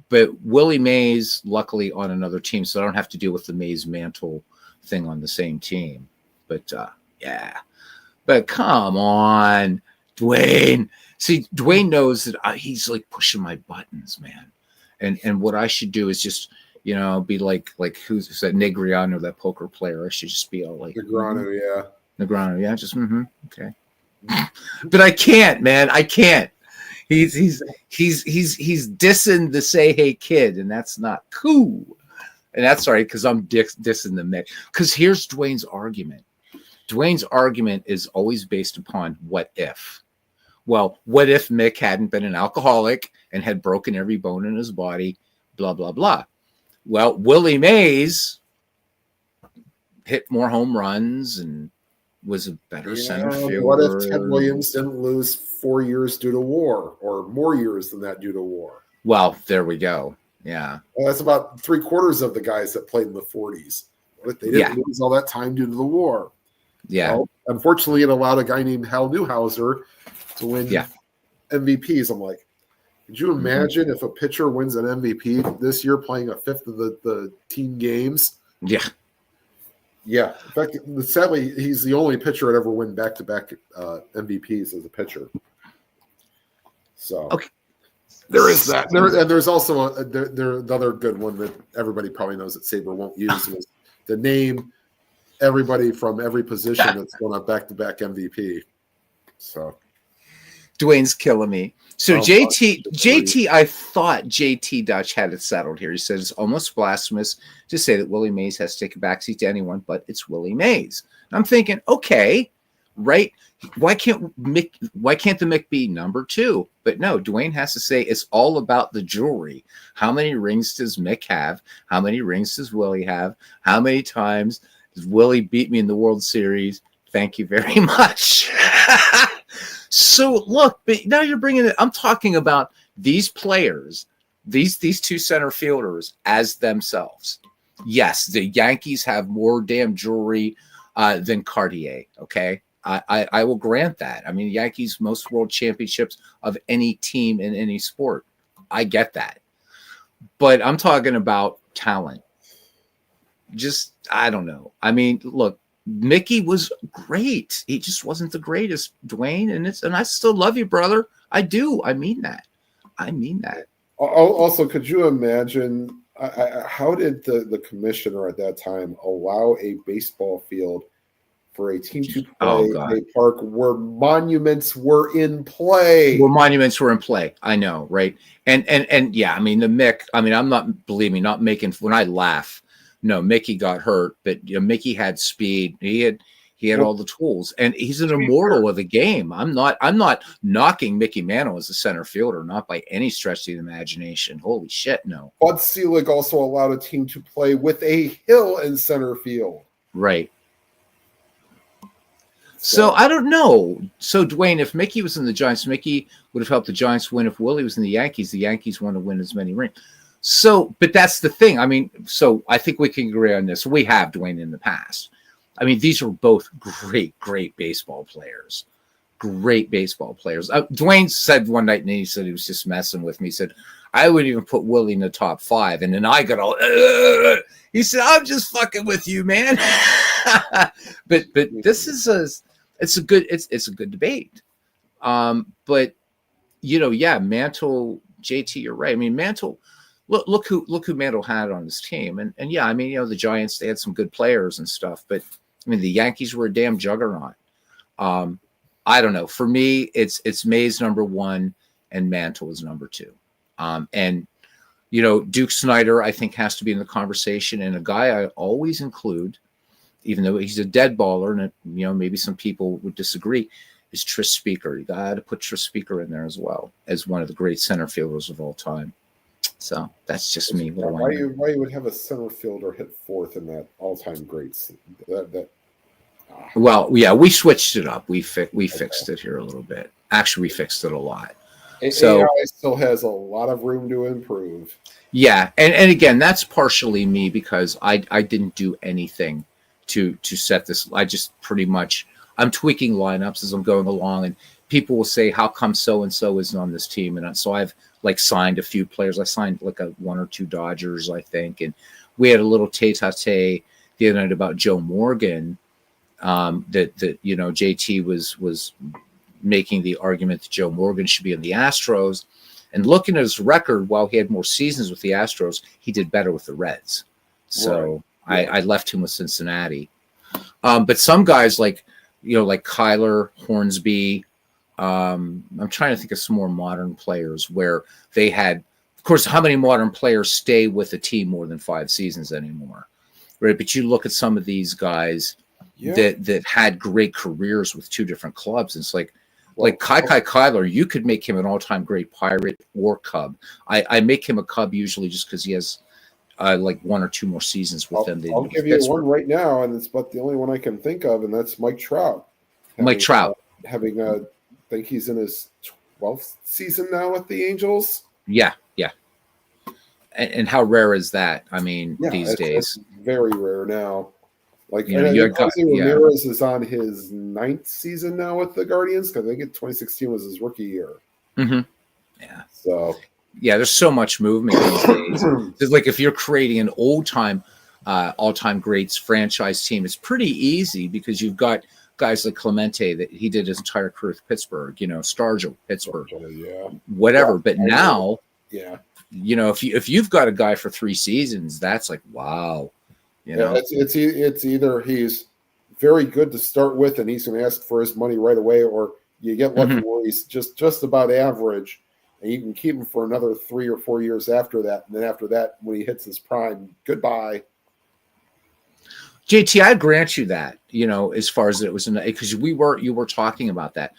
But Willie Mays, luckily, on another team, so I don't have to deal with the Mays Mantle thing on the same team. But yeah. But come on, Dwayne. See, Dwayne knows that he's like pushing my buttons, man. And what I should do is just, be like who's that Negreanu, that poker player. I should just be all like Negreanu, yeah. Negreanu, yeah, just okay. But I can't, man. I can't. He's dissing the say hey kid, and that's not cool. And that's right, because I'm dissing the Mick. Because here's Dwayne's argument. Dwayne's argument is always based upon what if. Well, what if Mick hadn't been an alcoholic and had broken every bone in his body, blah, blah, blah. Well, Willie Mays hit more home runs and was a better center fielder. What if Ted Williams didn't lose 4 years due to war, or more years than that due to war? Well, there we go. Yeah. Well, that's about 3/4 of the guys that played in the 40s. What if they didn't lose all that time due to the war? Yeah. Well, unfortunately, it allowed a guy named Hal Newhouser to win MVPs. I'm like, could you imagine if a pitcher wins an MVP this year playing a fifth of the team games? Yeah. Yeah. In fact, sadly, he's the only pitcher that ever win back-to-back MVPs as a pitcher. So there is that. And there's also the other good one that everybody probably knows that Saber won't use was to name everybody from every position that's going on back-to-back MVP. So Dwayne's killing me. So JT, I thought JT Dutch had it settled here. He said it's almost blasphemous to say that Willie Mays has to take a backseat to anyone, but it's Willie Mays. I'm thinking, okay, right? Why can't the Mick be number 2? But no, Dwayne has to say it's all about the jewelry. How many rings does Mick have? How many rings does Willie have? How many times does Willie beat me in the World Series? Thank you very much. So look, but now you're bringing it. I'm talking about these players, these two center fielders as themselves. Yes, the Yankees have more damn jewelry than Cartier. Okay, I will grant that. I mean, the Yankees most world championships of any team in any sport. I get that, but I'm talking about talent. Just I don't know. I mean, look. Mickey was great. He just wasn't the greatest, Dwayne. And I still love you, brother. I do. I mean that. Also, could you imagine how did the commissioner at that time allow a baseball field for a team to play in a park where monuments were in play? I know, right? And yeah, I mean the Mick. I mean, I'm not, believe me, not making when I laugh. No, Mickey got hurt, but Mickey had speed. He had all the tools, and he's an immortal of the game. I'm not knocking Mickey Mantle as a center fielder, not by any stretch of the imagination. Holy shit, no. Bud Selig also allowed a team to play with a hill in center field. Right. So I don't know. So Dwayne, if Mickey was in the Giants, Mickey would have helped the Giants win. If Willie was in the Yankees want to win as many rings. So, but that's the thing. I mean, so I think we can agree on this. We have Dwayne in the past. I mean, these are both great baseball players. Dwayne said one night, and he said he was just messing with me. He said, I wouldn't even put Willie in the top 5. And then I got all, he said, I'm just fucking with you, man. but this is it's a good debate. But Mantle, JT, you're right. I mean, Mantle, look who Mantle had on his team. And yeah, I mean, the Giants, they had some good players and stuff, but I mean, the Yankees were a damn juggernaut. I don't know. For me, it's Mays number 1 and Mantle is number 2. And Duke Snider, I think, has to be in the conversation. And a guy I always include, even though he's a dead baller, and maybe some people would disagree, is Tris Speaker. You got to put Tris Speaker in there as well as one of the great center fielders of all time. So that's just me. Why you would have a center fielder hit 4th in that all-time greats? Well, yeah, we switched it up. We fixed it here a little bit. Actually, we fixed it a lot. So AI still has a lot of room to improve. Yeah, and again, that's partially me because I didn't do anything to set this. I just pretty much I'm tweaking lineups as I'm going along, and people will say, "How come so and so isn't on this team?" And so I've signed a few players. I signed 1 or 2 Dodgers, I think, and we had a little tete-a-tete the other night about Joe Morgan. That JT was making the argument that Joe Morgan should be in the Astros, and looking at his record, while he had more seasons with the Astros, he did better with the Reds. So right. I left him with Cincinnati. But some guys like like Kyler, Hornsby. I'm trying to think of some more modern players where they had, of course, how many modern players stay with a team more than 5 seasons anymore, right? But you look at some of these guys that had great careers with 2 different clubs. And it's like Kai Kyler, you could make him an all-time great Pirate or Cub. I make him a Cub usually just because he has like 1 or 2 more seasons with them. I'll give you one right now, and it's but the only one I can think of, and that's Mike Trout. Mike Trout. I think he's in his 12th season now with the Angels. Yeah. And how rare is that? I mean, these days. It's very rare now. Like, Ramirez is on his 9th season now with the Guardians, because I think 2016 was his rookie year. Mm-hmm. Yeah. So. Yeah, there's so much movement these days. It's like if you're creating an all-time greats franchise team, it's pretty easy because you've got guys like Clemente that he did his entire career with Pittsburgh, Stargell, Pittsburgh, whatever. But now, if you've got a guy for 3 seasons, that's like, wow. It's either he's very good to start with and he's going to ask for his money right away, or you get lucky where he's just about average. And you can keep him for another 3 or 4 years after that. And then after that, when he hits his prime, goodbye. JT, I grant you that, as far as it was, because you were talking about that.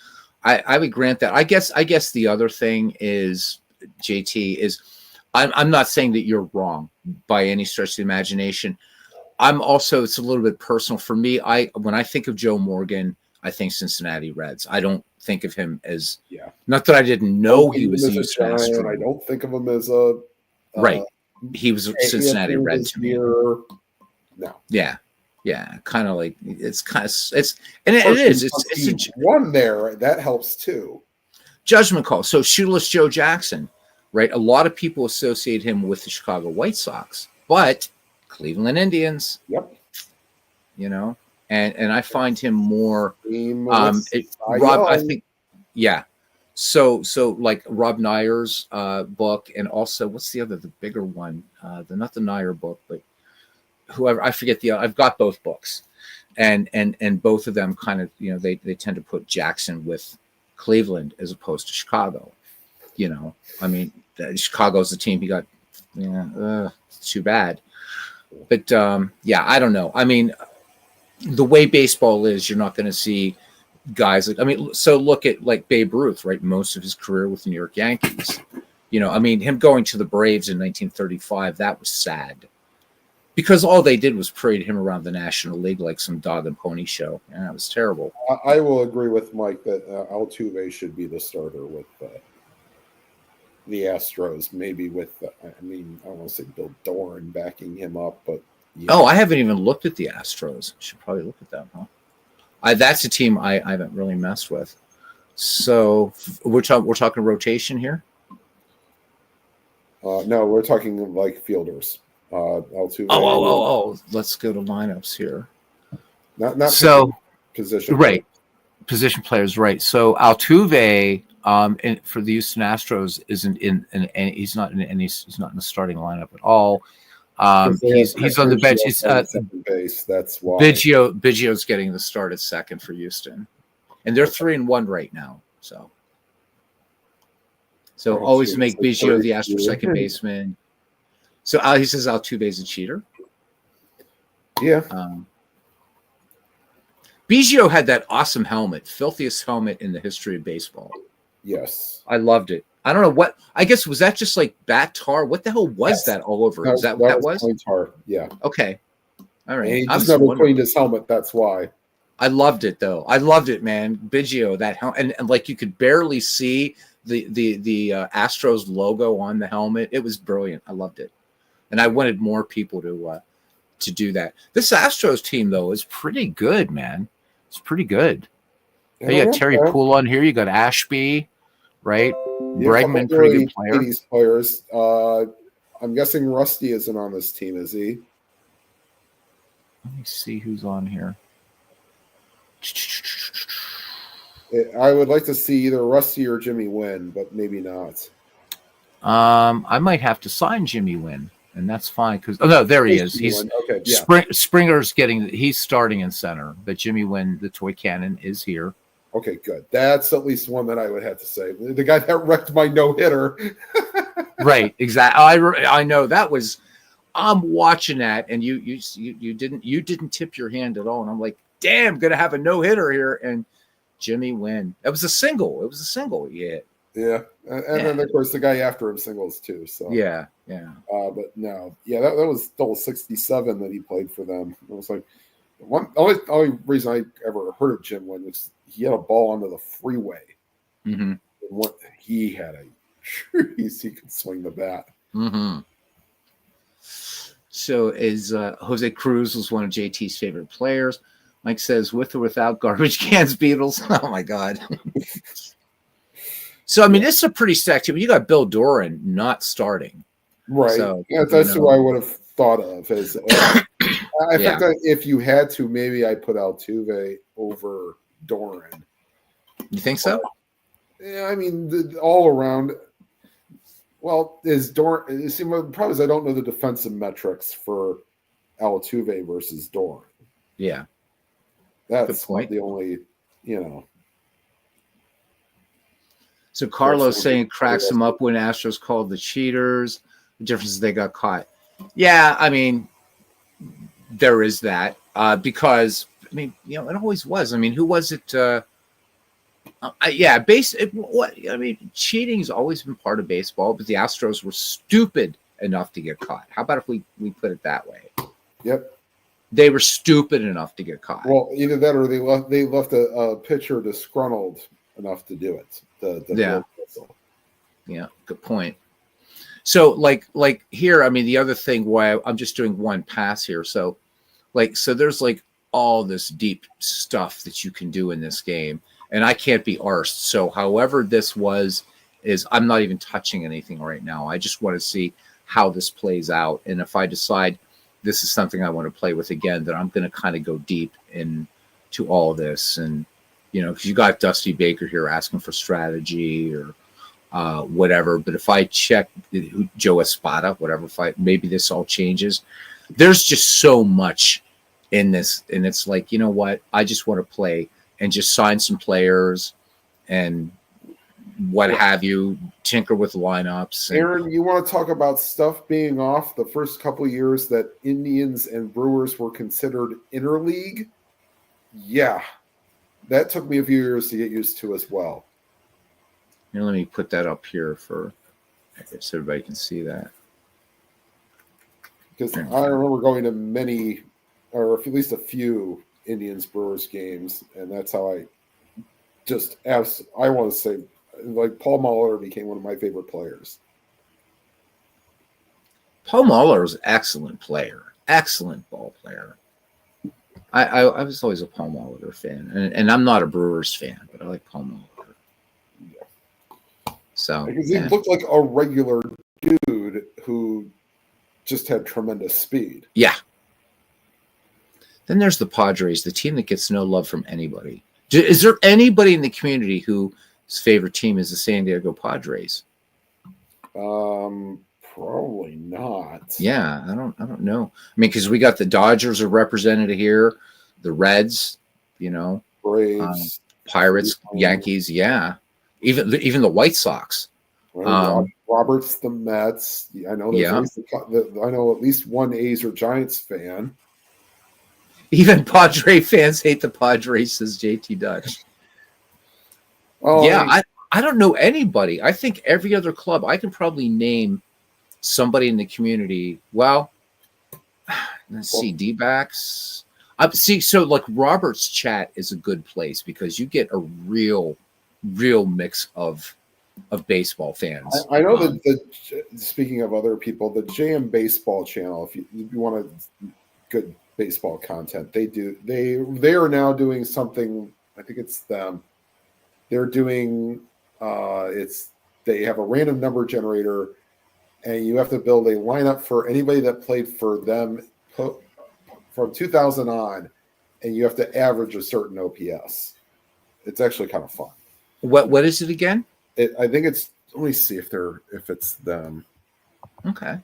I would grant that. I guess the other thing is, JT, is I'm not saying that you're wrong by any stretch of the imagination. I'm also, it's a little bit personal for me. When I think of Joe Morgan, I think Cincinnati Reds. I don't think of him as not that I didn't know he was a Houston Astro. I don't think of him as a right. He was a Cincinnati Red to me. No. Yeah. Kind of like it is. It's one there that helps too. Judgment call. So Shoeless Joe Jackson, right? A lot of people associate him with the Chicago White Sox, but Cleveland Indians. Yep. And I find him more Rob. I think, So like Rob Neyer's book, and also what's the bigger one? Not the Neyer book, but whoever, I forget I've got both books, and both of them kind of they tend to put Jackson with Cleveland as opposed to Chicago. I mean, Chicago's the team he got. It's too bad, but I don't know. I mean, the way baseball is, you're not going to see guys so look at like Babe Ruth, right? Most of his career with the New York Yankees. Him going to the Braves in 1935, that was sad because all they did was parade him around the National League like some dog and pony show. Yeah, it was terrible. I will agree with Mike that Altuve should be the starter with the Astros, maybe with I don't want to say Bill Doran backing him up, but I haven't even looked at the Astros. Should probably look at them, huh? That's a team I haven't really messed with. So we're talking rotation here. No, we're talking like fielders. Altuve. Oh! Let's go to lineups here. Not so position. Right, position players. Right. So Altuve, for the Houston Astros, isn't in he's not in the starting lineup at all. He's on the bench. It's second base. That's why Biggio's getting the start at second for Houston, and they're 3-1 right now. So always make Biggio the Astro second baseman. So he says Altuve's a cheater. Yeah. Biggio had that awesome helmet, filthiest helmet in the history of baseball. Yes, I loved it. I don't know what. I guess was that just like bat tar? What the hell was that all over? Is that what that was? Tar. Yeah. Okay. All right. And he just never cleaned his helmet. That's why. I loved it though. I loved it, man. Biggio, that helmet, and like you could barely see the Astros logo on the helmet. It was brilliant. I loved it, and I wanted more people to do that. This Astros team though is pretty good, man. It's pretty good. You got Terry Poole on here. You got Ashby, right? Bregman, pretty good player. 80s players. I'm guessing Rusty isn't on this team, is he? Let me see who's on here. I would like to see either Rusty or Jimmy Wynn, but maybe not. I might have to sign Jimmy Wynn. and that's fine because no, there he is. Jimmy He's Wynn. Okay, yeah. Springer's he's starting in center, but Jimmy Wynn, the toy cannon, is here. Okay, good. That's at least one that I would have to say. The guy that wrecked my no hitter. Right, exactly. I know that was. I'm watching that, and you didn't tip your hand at all, and I'm like, damn, gonna have a no hitter here, and Jimmy Wynn. It was a single. Yeah. Yeah, and then of course the guy after him singles too. So yeah. But no, yeah, that was double 67 that he played for them. It was like only reason I ever heard of Jim Wynn was he had a ball onto the freeway. Mm-hmm. And what he had he could swing the bat. Mm-hmm. So is Jose Cruz was one of JT's favorite players. Mike says, with or without garbage cans, Beatles. Oh my God. So I mean, this is a pretty stacked team. You got Bill Doran not starting, right? So, yeah, that's who I would have thought of as. In fact, if you had to, maybe I put Altuve over Doran. You think so? Yeah, I mean, all around. Well, is Doran? See, my problem is I don't know the defensive metrics for Altuve versus Doran. Yeah, that's the only, So Carlos saying cracks them up when Astros called the cheaters. The difference is they got caught. Yeah, I mean, there is that because I mean, it always was. I mean, who was it? Cheating's always been part of baseball, but the Astros were stupid enough to get caught. How about if we put it that way? Yep. They were stupid enough to get caught. Well, either that or they left a pitcher disgruntled enough to do it. Yeah, good point. So like here, I mean, the other thing why I'm just doing one pass here. So there's like all this deep stuff that you can do in this game, and I can't be arsed. So however this is I'm not even touching anything right now. I just want to see how this plays out. And if I decide this is something I want to play with again, then I'm going to kind of go deep into all this. And, because you got Dusty Baker here asking for strategy or whatever. But if I check Joe Espada, whatever, maybe this all changes. There's just so much in this. And it's like, you know what? I just want to play and just sign some players and what have you, tinker with lineups. Aaron, you want to talk about stuff being off the first couple of years that Indians and Brewers were considered interleague? Yeah. That took me a few years to get used to as well. Let me put that up here so everybody can see that. Because I remember going to many, or at least a few Indians Brewers games, and that's how I want to say, like, Paul Muller became one of my favorite players. Paul Muller is an excellent player, excellent ball player. I was always a Paul Muller fan, and I'm not a Brewers fan, but I like Paul Muller. Yeah. So because he looked like a regular dude who just had tremendous speed. Yeah. Then there's the Padres, the team that gets no love from anybody. Is there anybody in the community whose favorite team is the San Diego Padres? Probably not. Yeah, I don't know. I mean, because we got the Dodgers are represented here, the Reds, Braves, Pirates, Yankees, yeah, even the White Sox. Robert's the Mets. I know. I know at least one A's or Giants fan. Even Padre fans hate the Padres, says JT Dutch. Oh, yeah, I don't know anybody. I think every other club, I can probably name somebody in the community. Well, let's see, D-backs. So like Robert's chat is a good place because you get a real mix of baseball fans. I know that speaking of other people, the JM Baseball channel, if you want good baseball content, they are now doing something. I think it's them. They're doing they have a random number generator, and you have to build a lineup for anybody that played for them from 2000 on, and you have to average a certain OPS. It's actually kind of fun. What is it again? I think it's. Let me see if it's them. Okay.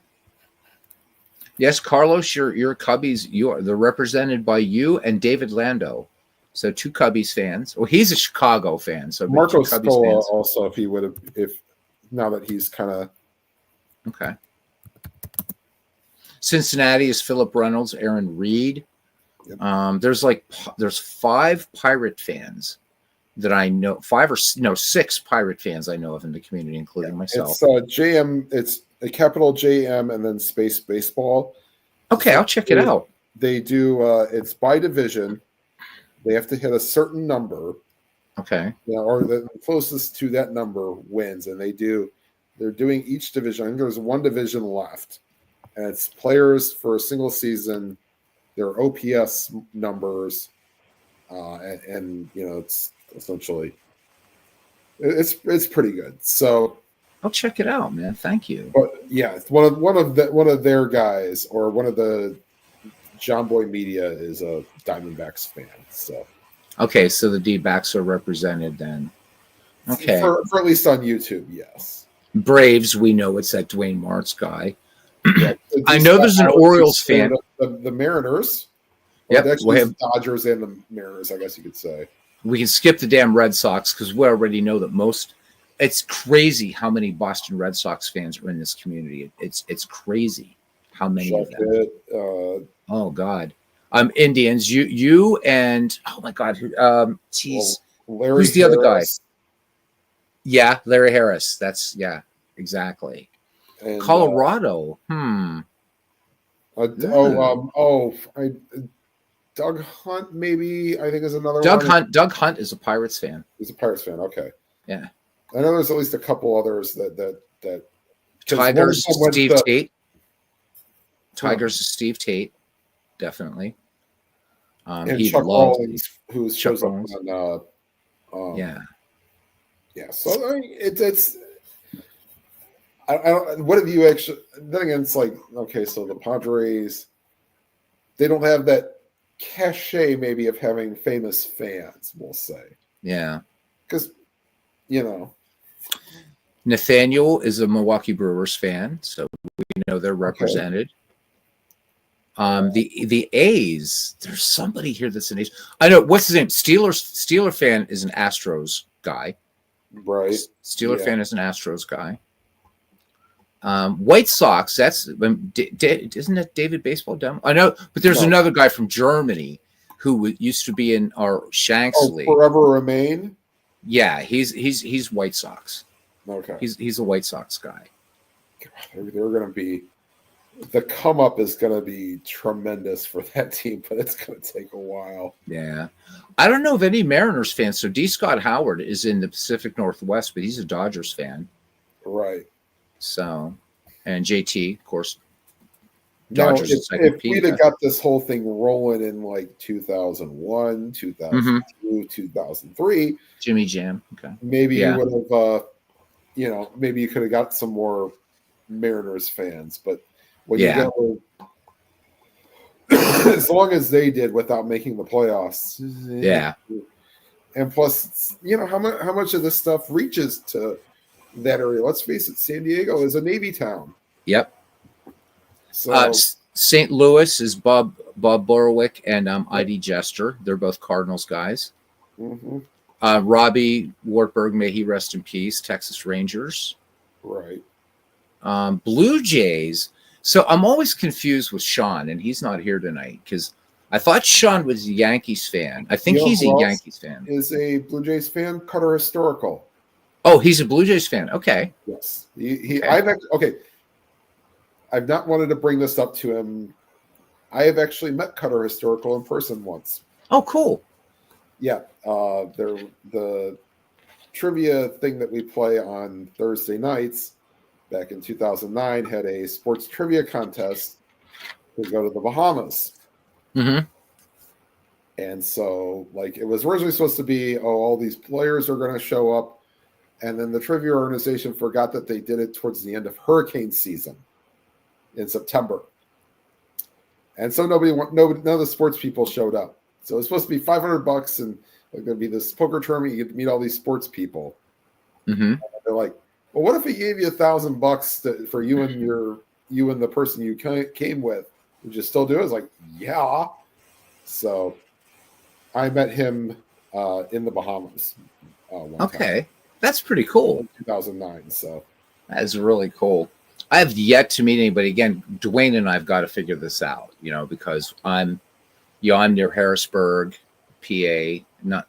Yes, Carlos, your Cubbies. They're represented by you and David Lando. So 2 Cubbies fans. Well, he's a Chicago fan, so Marco 2 Cubbies Scola fans. also, if he would have, if now that he's kind of Okay. Cincinnati is Philip Reynolds, Aaron Reed. Yep. There's 5 Pirate fans that I know, 6 Pirate fans I know of in the community, including myself. It's JM. It's a capital JM and then space baseball. Okay, I'll check it out. They do. It's by division. They have to hit a certain number. Okay. Or the closest to that number wins, and they're doing each division. I think there's 1 division left, and it's players for a single season, their OPS numbers, and it's essentially it's pretty good. So I'll check it out, man. Thank you. But yeah, it's one of their guys, or one of the John Boy Media is a Diamondbacks fan. So okay, so the D-backs are represented then. Okay, for at least on YouTube, yes. Braves, we know it's that Dwayne Martz guy. Yeah, I know there's an Orioles fan. The Mariners. Yep, actually, the Dodgers and the Mariners, I guess you could say. We can skip the damn Red Sox because we already know that most. It's crazy how many Boston Red Sox fans are in this community. It's crazy how many of them. Oh God, Indians. You and oh my God, geez, who's the other guy? Yeah, Larry Harris. That's exactly. And, Colorado. Doug Hunt, maybe, I think is another one. Doug Hunt is a Pirates fan. He's a Pirates fan. Okay. Yeah. I know there's at least a couple others that Tigers, Steve Tate. Tigers is Steve Tate, definitely. And Chuck Rawlings, who shows up on yeah. So I mean, it's I don't. What have you actually? Then again, it's like, okay, so the Padres, they don't have that cachet maybe of having famous fans, we'll say. Yeah, because Nathaniel is a Milwaukee Brewers fan, so we know they're represented. Okay. The A's, there's somebody here that's an A's. I know, what's his name? Steeler fan is an Astros guy. Right. Steeler fan is an Astros guy. White Sox, isn't that David Baseball Demo? I know, but there's another guy from Germany who used to be in our Shanks League. Forever Remain? Yeah, he's White Sox. Okay. He's a White Sox guy. God, they're going to be, the come up is going to be tremendous for that team, but it's going to take a while. Yeah. I don't know of any Mariners fans. So D. Scott Howard is in the Pacific Northwest, but he's a Dodgers fan. Right. So, and JT, of course, Dodgers. If we'd have got this whole thing rolling in like 2001, 2002, 2003, Jimmy Jam. Okay. Maybe you would have, maybe you could have got some more Mariners fans, but when you go, as long as they did without making the playoffs, and plus, how much of this stuff reaches to that area. Let's face it, San Diego is a Navy town. Yep. So St. Louis is Bob Borowick and ID Jester. They're both Cardinals guys. Mm-hmm. Robbie Wartburg, may he rest in peace. Texas Rangers. Right. Blue Jays. So I'm always confused with Sean, and he's not here tonight because I thought Sean was a Yankees fan. I think he's a Yankees fan. Is a Blue Jays fan. Cutter Historical. Oh, he's a Blue Jays fan. Okay. Yes. I've not wanted to bring this up to him. I have actually met Cutter Historical in person once. Oh, cool. Yeah. The trivia thing that we play on Thursday nights back in 2009 had a sports trivia contest to go to the Bahamas. Mm-hmm. And so, it was originally supposed to be, all these players are going to show up. And then the trivia organization forgot that they did it towards the end of hurricane season in September. And so none of the sports people showed up. So it was supposed to be $500 and there's going to be this poker tournament. You get to meet all these sports people. Mm-hmm. They're like, well, what if we gave you $1,000 for you and your you and the person you came with, would you still do it? I was like, yeah. So I met him in the Bahamas one time. That's pretty cool. In 2009. So that is really cool. I have yet to meet anybody. Again, Dwayne and I've got to figure this out, because I'm near Harrisburg, PA, not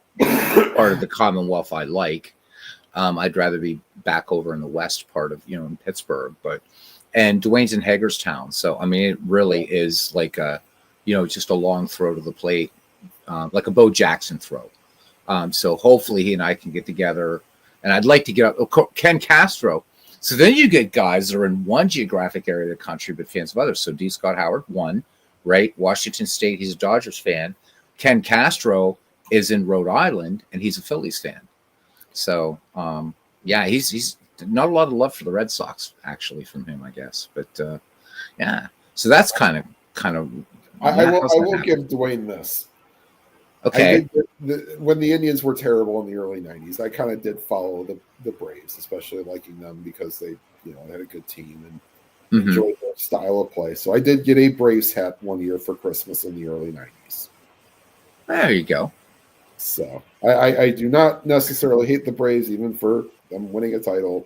part of the Commonwealth I like. I'd rather be back over in the west part of, in Pittsburgh, and Dwayne's in Hagerstown. So, I mean, it really is like just a long throw to the plate, like a Bo Jackson throw. So hopefully he and I can get together, and I'd like to get up Ken Castro. So then you get guys that are in one geographic area of the country, but fans of others. So D. Scott Howard, one, right? Washington State, he's a Dodgers fan. Ken Castro is in Rhode Island, and he's a Phillies fan. So, he's not a lot of love for the Red Sox, actually, from him, I guess. But, so that's kind of. I will give Dwayne this. Okay. When the Indians were terrible in the early 90s, I kind of did follow the Braves, especially liking them because they, had a good team and enjoyed their style of play. So I did get a Braves hat one year for Christmas in the early 90s. There you go. So I do not necessarily hate the Braves, even for them winning a title.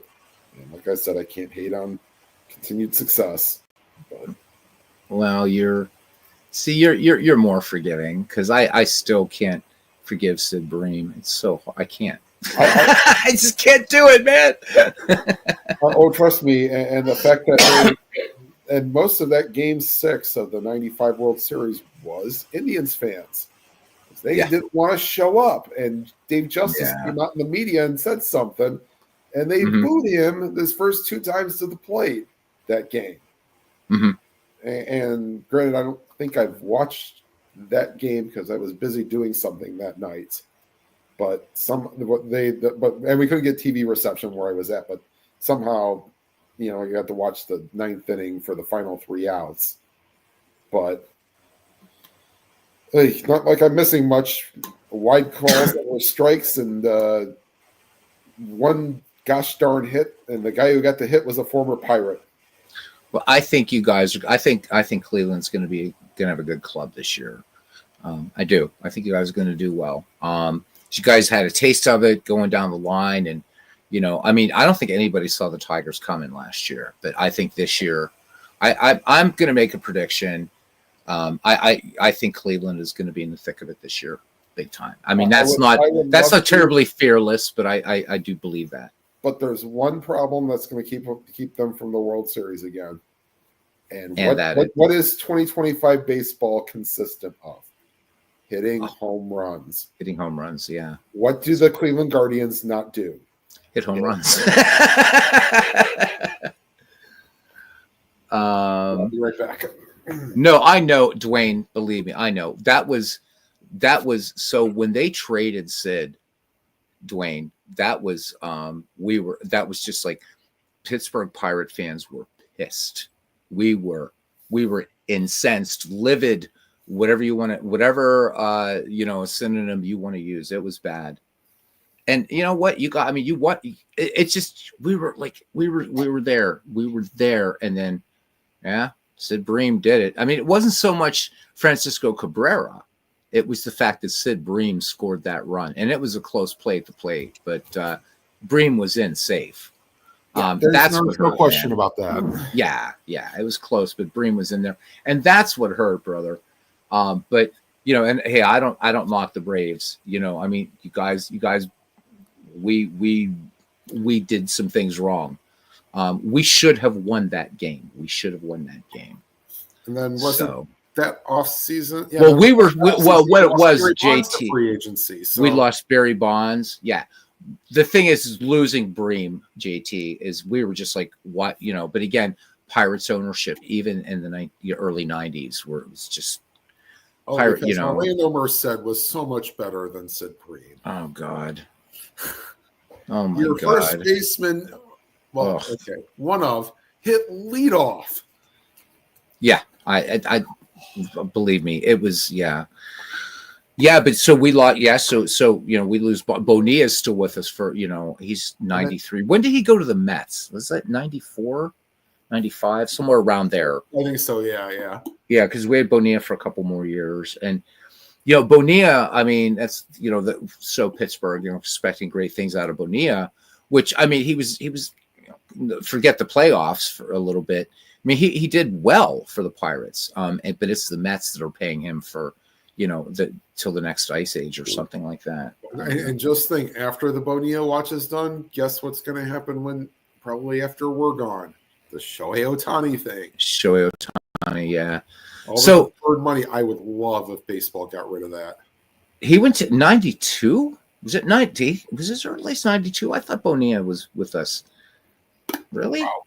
And like I said, I can't hate on continued success. But. Well, you're more forgiving, because I still can't forgive Sid Bream. It's so hard. I can't. I just can't do it, man. Trust me, and the fact that and most of that Game 6 of the '95 World Series was Indians fans. They didn't want to show up, and Dave Justice came out in the media and said something, and they booed him his first 2 times to the plate that game. And granted, I don't think I've watched that game because I was busy doing something that night. But and we couldn't get TV reception where I was at. But somehow, you got to watch the 9th inning for the final 3 outs. But not like I'm missing much. Wide calls that were strikes and one gosh darn hit, and the guy who got the hit was a former Pirate. Well, I think you guys. I think Cleveland's going to have a good club this year. I do. I think you guys are going to do well. You guys had a taste of it going down the line, and I don't think anybody saw the Tigers coming last year, but I think this year, I'm going to make a prediction. I think Cleveland is going to be in the thick of it this year, big time. I mean, that's not terribly fearless, but I do believe that. But there's one problem that's going to keep them from the World Series again. And what is 2025 baseball consistent of? Hitting home runs. Hitting home runs, yeah. What do the Cleveland Guardians not do? Hit home runs. I'll be right back. No, I know, Dwayne, believe me, I know. That was so when they traded Sid, Dwayne, that was just like Pittsburgh Pirate fans were pissed. We were incensed, livid, whatever you want to, whatever a synonym you want to use. It was bad. And you know what? It's just we were there, and then Sid Bream did it. I mean, it wasn't so much Francisco Cabrera. It was the fact that Sid Bream scored that run, and it was a close play at the plate, but Bream was in safe. That's no question about that. Yeah, it was close, but Bream was in there, and that's what hurt, brother. But and hey, I don't knock the Braves. I mean, you guys, we did some things wrong. We should have won that game. And then that off season? Yeah, well, what it was, JT. Free agency. So. We lost Barry Bonds. Yeah. The thing is losing Bream, JT, is we were just like, what, but again, Pirates ownership, even in the early 90s, where it was just Orlando Merced was so much better than Sid Bream. Oh, God. Oh, my Your God. first baseman, one of, hit leadoff. Yeah, I believe me, it was, yeah, but so we lost, so we lose. Bonilla is still with us for, he's 93. When did he go to the Mets? Was that 94? 95, somewhere around there. I think so. Yeah. Yeah, because we had Bonilla for a couple more years, and Bonilla. I mean, that's so Pittsburgh, expecting great things out of Bonilla, which I mean, he was forget the playoffs for a little bit. I mean, he did well for the Pirates, but it's the Mets that are paying him for till the next ice age or something like that. And just think, after the Bonilla watch is done, guess what's going to happen probably after we're gone? The Shohei Ohtani thing. Shohei Ohtani, yeah. All the deferred money, I would love if baseball got rid of that. He went to 92? Was it 90? Was this early 92? I thought Bonilla was with us. Really? Wow.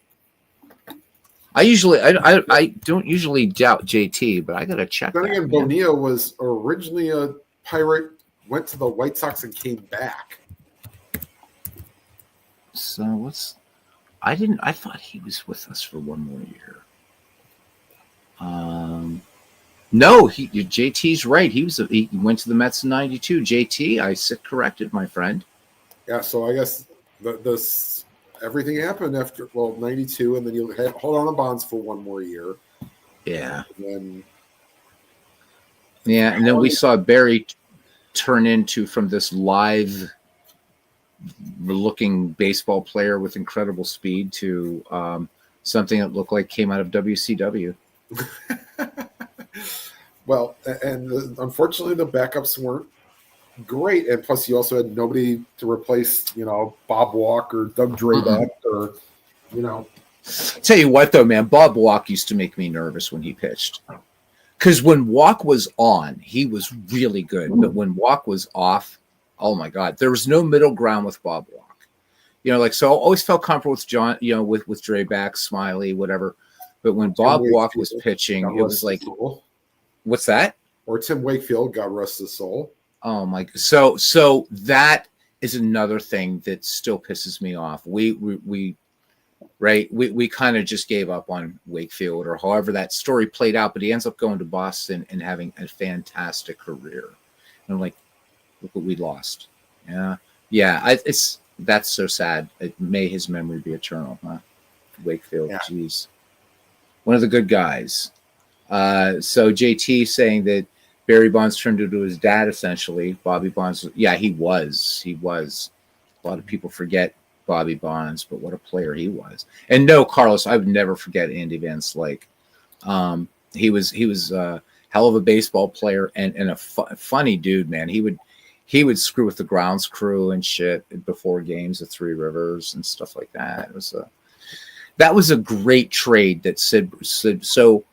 I don't usually doubt JT, but I got to check. Then again, Bonilla was originally a Pirate, went to the White Sox and came back. So I thought he was with us for one more year. No, JT's right. He went to the Mets in 92. JT, I sit corrected, my friend. Yeah, so I guess everything happened after 92, and then you hold on to Bonds for one more year. Yeah. And then we saw Barry turn into, from this live looking baseball player with incredible speed to something that looked like came out of WCW. Well, and unfortunately the backups weren't great, and plus you also had nobody to replace Bob Walker, Doug Drabek, or Tell you what though, man, Bob Walk used to make me nervous when he pitched, because when Walk was on, he was really good, but when Walk was off, oh my God, there was no middle ground with Bob Walk. So I always felt comfortable with John, with Drabek, Smiley, whatever. But when Bob Walk was pitching, it was like, what's that? Or Tim Wakefield, God rest his soul. Oh my! So that is another thing that still pisses me off. We kind of just gave up on Wakefield, or however that story played out. But he ends up going to Boston and having a fantastic career. And I'm like, look what we lost. Yeah. That's so sad. May his memory be eternal, huh? Wakefield, yeah. Jeez, one of the good guys. So JT saying that Barry Bonds turned into his dad, essentially. Bobby Bonds, yeah, he was. A lot of people forget Bobby Bonds, but what a player he was. And no, Carlos, I would never forget Andy Van Slyke. He was a hell of a baseball player and a funny dude, man. He would screw with the grounds crew and shit before games at Three Rivers and stuff like that. That was a great trade that Sid. So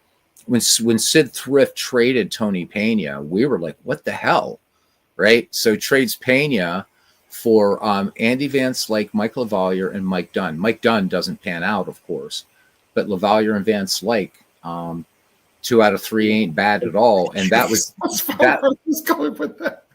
when Sid Thrift traded Tony Pena, we were like, what the hell, right? So trades Pena for Andy Van Slyke, Mike LaValliere, and Mike Dunn. Mike Dunn doesn't pan out, of course, but LaValliere and Van Slyke, 2 out of 3 ain't bad at all. And that was that. I was going with that.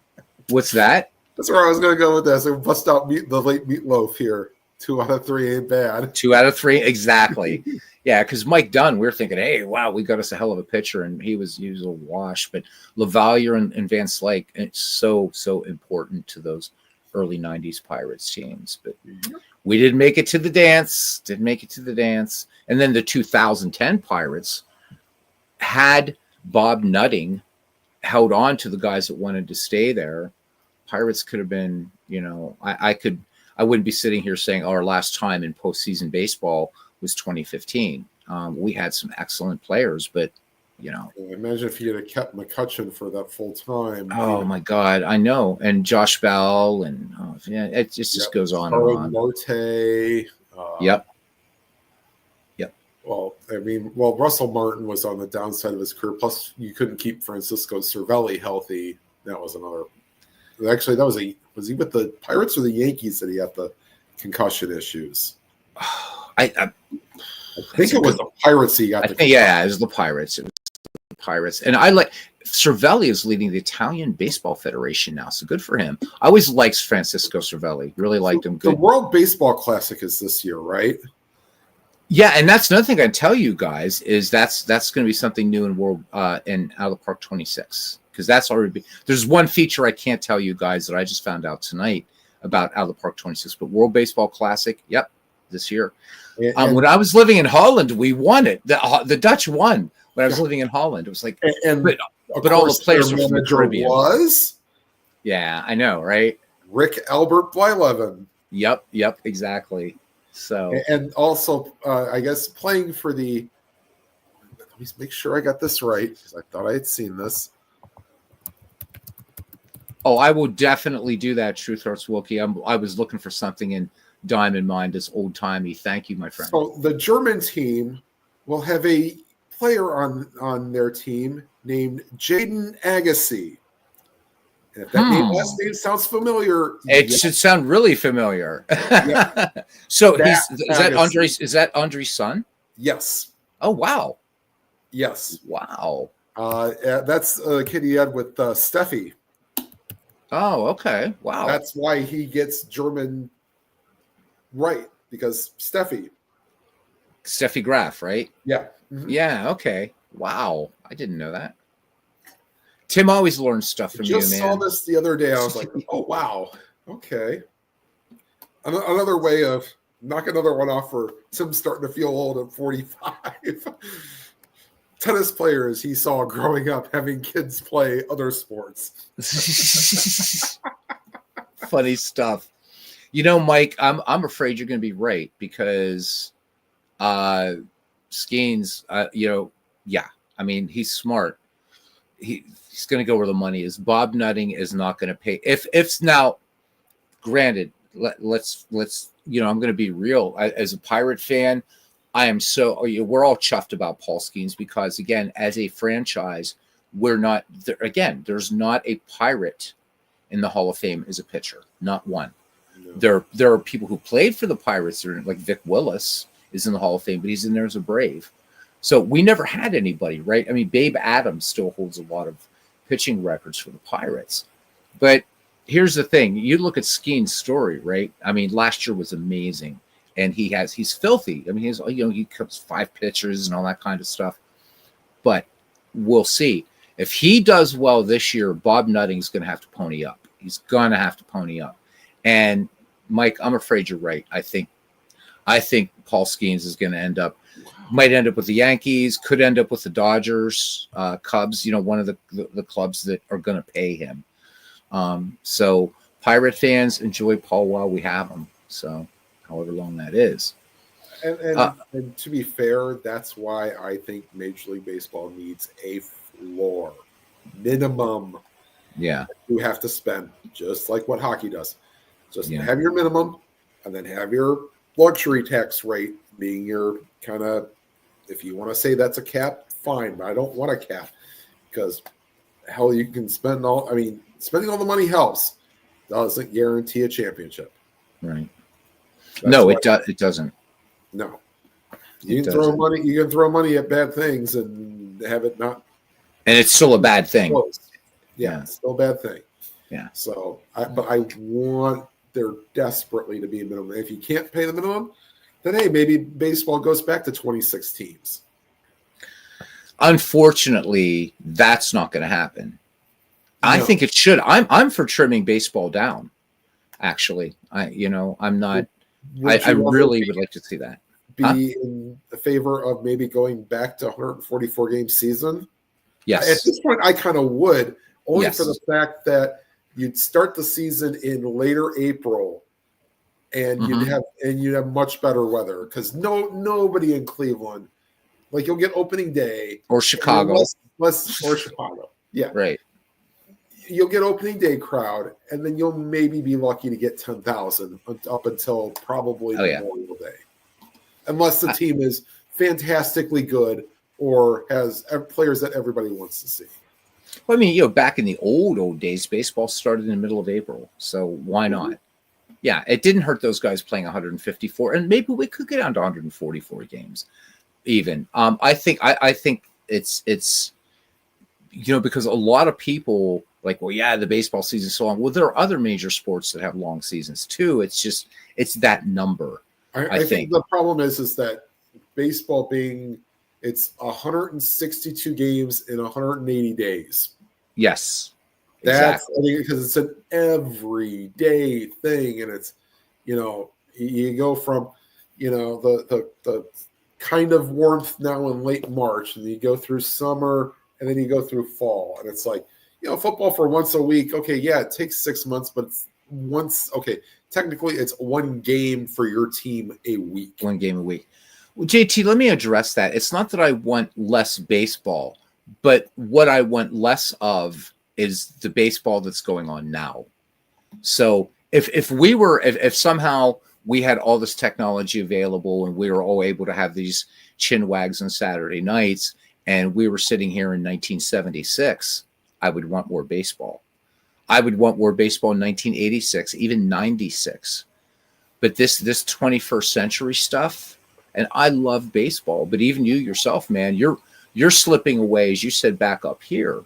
What's that? That's where I was going to go with that. So bust out the late meatloaf here. 2 out of 3 ain't bad. 2 out of 3, exactly. Yeah, because Mike Dunn, we were thinking, hey, wow, we got us a hell of a pitcher, and he was a wash. But LaValliere and Van Slyke, it's so important to those early 90s Pirates teams. But we didn't make it to the dance. And then the 2010 Pirates had Bob Nutting held on to the guys that wanted to stay there. Pirates could have been, I wouldn't be sitting here saying our last time in postseason baseball was 2015. We had some excellent players, but imagine if you had kept McCutcheon for that full time. Oh my God, I know. And Josh Bell, and it just goes on and on. Marte. Yep. Well, Russell Martin was on the downside of his career. Plus, you couldn't keep Francisco Cervelli healthy. That was another. Actually, was he with the Pirates or the Yankees that he had the concussion issues? I think it was the Pirates he got. It was the Pirates. And I like Cervelli is leading the Italian Baseball Federation now, so good for him. I always liked Francisco Cervelli. Really liked him. Good. The World Baseball Classic is this year, right? Yeah, and that's another thing I can tell you guys is that's going to be something new in World in Out of the Park 26, because that's already there's one feature I can't tell you guys that I just found out tonight about Out of the Park 26, but World Baseball Classic, yep, this year. And When I was living in Holland, we won it. The Dutch won when I was living in Holland. It was like, but all the players were from the Caribbean. Was yeah, I know, right? Rick Albert Blyleven. Yep, exactly. So and also, I guess playing for the. Let me make sure I got this right because I thought I had seen this. Oh, I will definitely do that, Truth Hearts Wilkie. I was looking for something in Diamond Mind as old timey. Thank you, my friend. So the German team will have a player on their team named Jaden Agassi. And if that last name sounds familiar, it should sound really familiar. So is that Andre's son? Yes. Oh wow. Yes. Wow. That's a kid he had with Steffi. Oh, okay. Wow. That's why he gets German right, because Steffi Graf, right? Yeah. Mm-hmm. Yeah, okay. Wow. I didn't know that. Tim always learns stuff from you, man. I just saw this the other day. I was like, oh, wow. Okay. Another way of knock another one off for Tim starting to feel old at 45. Tennis players he saw growing up having kids play other sports. Funny stuff. You know, Mike, I'm afraid you're going to be right because Skeens, I mean, he's smart. He's going to go where the money is. Bob Nutting is not going to pay. If now, granted, let's I'm going to be real. As a Pirate fan, I am we're all chuffed about Paul Skeens because, again, as a franchise, we're not there. Again, there's not a Pirate in the Hall of Fame as a pitcher, not one. No. There are people who played for the Pirates, like Vic Willis is in the Hall of Fame, but he's in there as a Brave. So we never had anybody, right? I mean, Babe Adams still holds a lot of pitching records for the Pirates. But here's the thing. You look at Skeen's story, right? I mean, last year was amazing. And he's filthy. I mean, he cuts 5 pitchers and all that kind of stuff. But we'll see. If he does well this year, Bob Nutting's going to have to pony up. He's going to have to pony up. And Mike, I'm afraid you're right. I think Paul Skeens is going to might end up with the Yankees, could end up with the Dodgers, Cubs, one of the clubs that are going to pay him. So Pirate fans, enjoy Paul while we have him. So however long that is. And to be fair, that's why I think Major League Baseball needs a floor minimum. Yeah. You have to spend, just like what hockey does. Just have your minimum and then have your luxury tax rate being your kind of, if you want to say that's a cap, fine, but I don't want a cap because hell, you can spending all the money helps. Doesn't guarantee a championship. Right. It doesn't. No. You can throw money at bad things and have it not. And it's still a bad thing. Yeah, it's still a bad thing. Yeah. So, but I want there desperately to be a minimum. If you can't pay the minimum, then hey, maybe baseball goes back to 26 teams. Unfortunately, that's not going to happen. No. I think it should. I'm for trimming baseball down. Actually, I'm not. I really would like to see that. Be in favor of maybe going back to 144 game season. Yes. At this point, I kind of would, only for the fact that you'd start the season in later April, and you'd have much better weather because nobody in Cleveland, like you'll get opening day or Chicago, or Chicago, yeah, right. You'll get opening day crowd, and then you'll maybe be lucky to get 10,000 up until probably Memorial Day, unless the team is fantastically good or has players that everybody wants to see. Well, I mean, back in the old days, baseball started in the middle of April, so why not? Yeah, it didn't hurt those guys playing 154, and maybe we could get down to 144 games, even. I think it's because a lot of people like, well, yeah, the baseball season's so long. Well, there are other major sports that have long seasons too. It's that number. I think the problem is that baseball it's 162 games in 180 days. Yes. That's exactly. Because it's an everyday thing. And it's, you go from, the kind of warmth now in late March, and you go through summer, and then you go through fall, and it's like, football for once a week. Okay, yeah, it takes 6 months, but it's once. Okay, technically, it's one game for your team a week. One game a week. Well, JT, let me address that. It's not that I want less baseball, but what I want less of is the baseball that's going on now. So if somehow we had all this technology available and we were all able to have these chin wags on Saturday nights and we were sitting here in 1976, I would want more baseball. I would want more baseball in 1986, even 96. But this 21st century stuff, and I love baseball, but even you yourself, man, you're slipping away, as you said, back up here.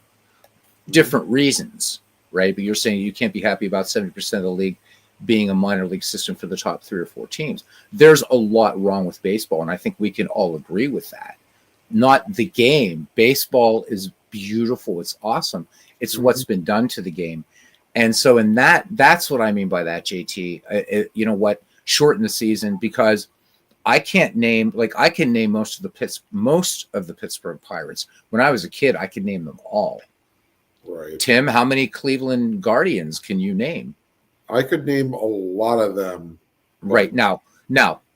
Different reasons, right? But you're saying you can't be happy about 70% of the league being a minor league system for the top 3 or 4 teams. There's a lot wrong with baseball, and I think we can all agree with that. Not the game. Baseball is beautiful. It's awesome. It's what's been done to the game. And so that's what I mean by that, JT. You know what? Shorten the season, because I can't name, I can name most of the Pittsburgh Pirates. When I was a kid, I could name them all. Right. Tim, how many Cleveland Guardians can you name? I could name a lot of them. Right now,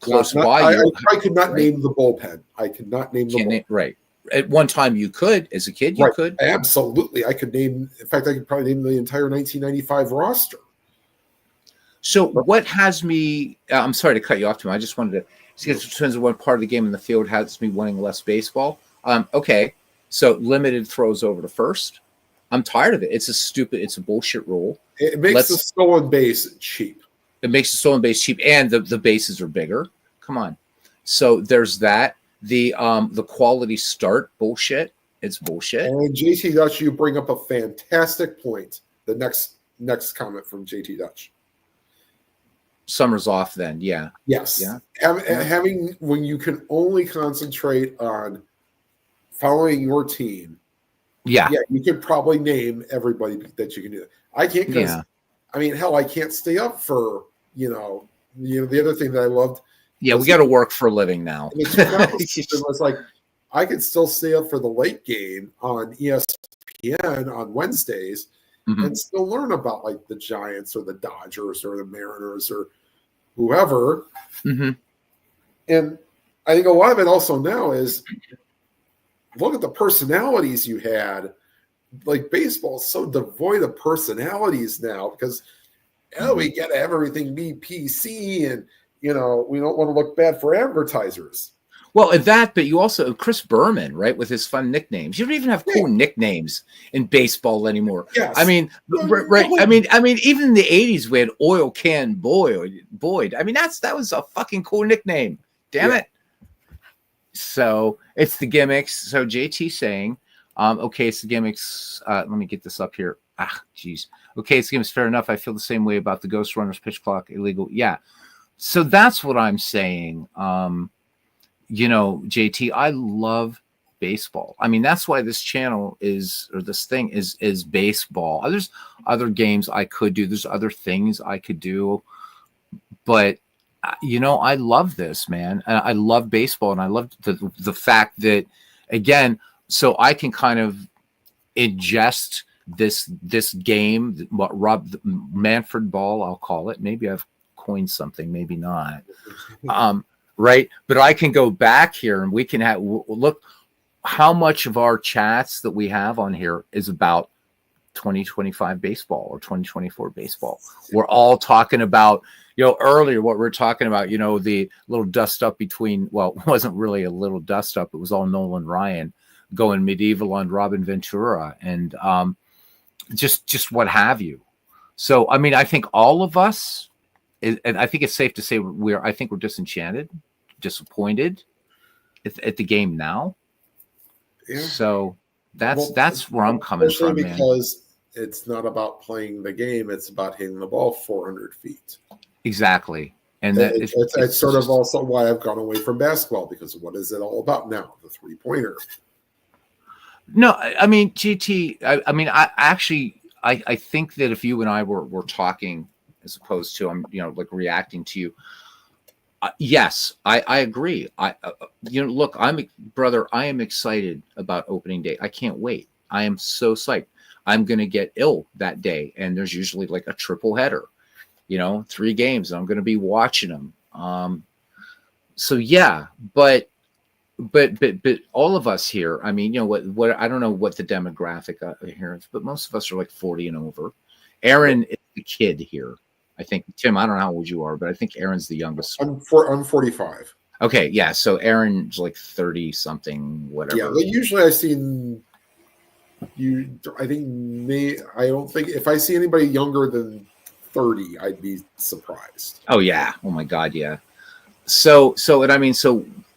close by. I could not name the bullpen. I could not name the bullpen. Right. At one time, you could. As a kid, you could. Absolutely. I could name. In fact, I could probably name the entire 1995 roster. So what has me? I'm sorry to cut you off, Tim. I just wanted to. It depends on what part of the game in the field has me wanting less baseball. Okay, so limited throws over to first. I'm tired of it. It's a bullshit rule. It makes the stolen base cheap. It makes the stolen base cheap, and the bases are bigger. Come on. So there's that. The quality start bullshit. It's bullshit. And JT Dutch, you bring up a fantastic point. The next comment from JT Dutch. Summer's off then, yeah. Yes. Yeah. Having when you can only concentrate on following your team. Yeah, you could probably name everybody that you can do. I can't because I can't stay up for the other thing that I loved. Yeah, we got to work for a living now. It was like I could still stay up for the late game on ESPN on Wednesdays and still learn about like the Giants or the Dodgers or the Mariners or whoever. Mm-hmm. And I think a lot of it also now is look at the personalities you had. Like baseball is so devoid of personalities now because we got to have everything be PC and we don't want to look bad for advertisers. Well, but you also Chris Berman, right, with his fun nicknames. You don't even have cool nicknames in baseball anymore. Yes. I mean, right? I mean, even in the '80s, we had Oil Can Boyd. I mean, that was a fucking cool nickname. Damn it. So it's the gimmicks. So JT saying, okay, it's the gimmicks. Let me get this up here. Geez. Okay, it's gimmicks. Fair enough. I feel the same way about the Ghost Runners pitch clock illegal. Yeah. So that's what I'm saying. JT, I love baseball. I mean, that's why this channel is baseball. There's other games I could do. There's other things I could do. But, I love this, man. I love baseball. And I love the fact that, again, so I can kind of ingest this game, what Rob Manfred Ball, I'll call it. Maybe I've coined something, maybe not. Right. But I can go back here and we can look how much of our chats that we have on here is about 2025 baseball or 2024 baseball. We're all talking about, earlier what we're talking about, the little dust up between, well, it wasn't really a little dust up. It was all Nolan Ryan going medieval on Robin Ventura and just what have you. So, I mean, I think all of us, and I think it's safe to say we're disenchanted, disappointed at the game now. Yeah. So that's where I'm coming from, man. Because it's not about playing the game; it's about hitting the ball 400 feet. Exactly, and it's sort of also why I've gone away from basketball because what is it all about now? The 3-pointer. No, I mean GT. I think that if you and I were talking, as opposed to I'm reacting to you, Yes, I agree. Look, I am excited about opening day. I can't wait. I am so psyched. I'm going to get ill that day, and there's usually like a triple header, 3 games. I'm going to be watching them. So yeah, but all of us here, I mean, what I don't know what the demographic here is, but most of us are like 40 and over. Aaron is the kid here. I think, Tim, I don't know how old you are, but I think Aaron's the youngest. I'm 45. Okay, yeah. So Aaron's like 30 something, whatever. Yeah, but usually I've seen you. I don't think if I see anybody younger than 30, I'd be surprised. Oh yeah. Oh my God, yeah. So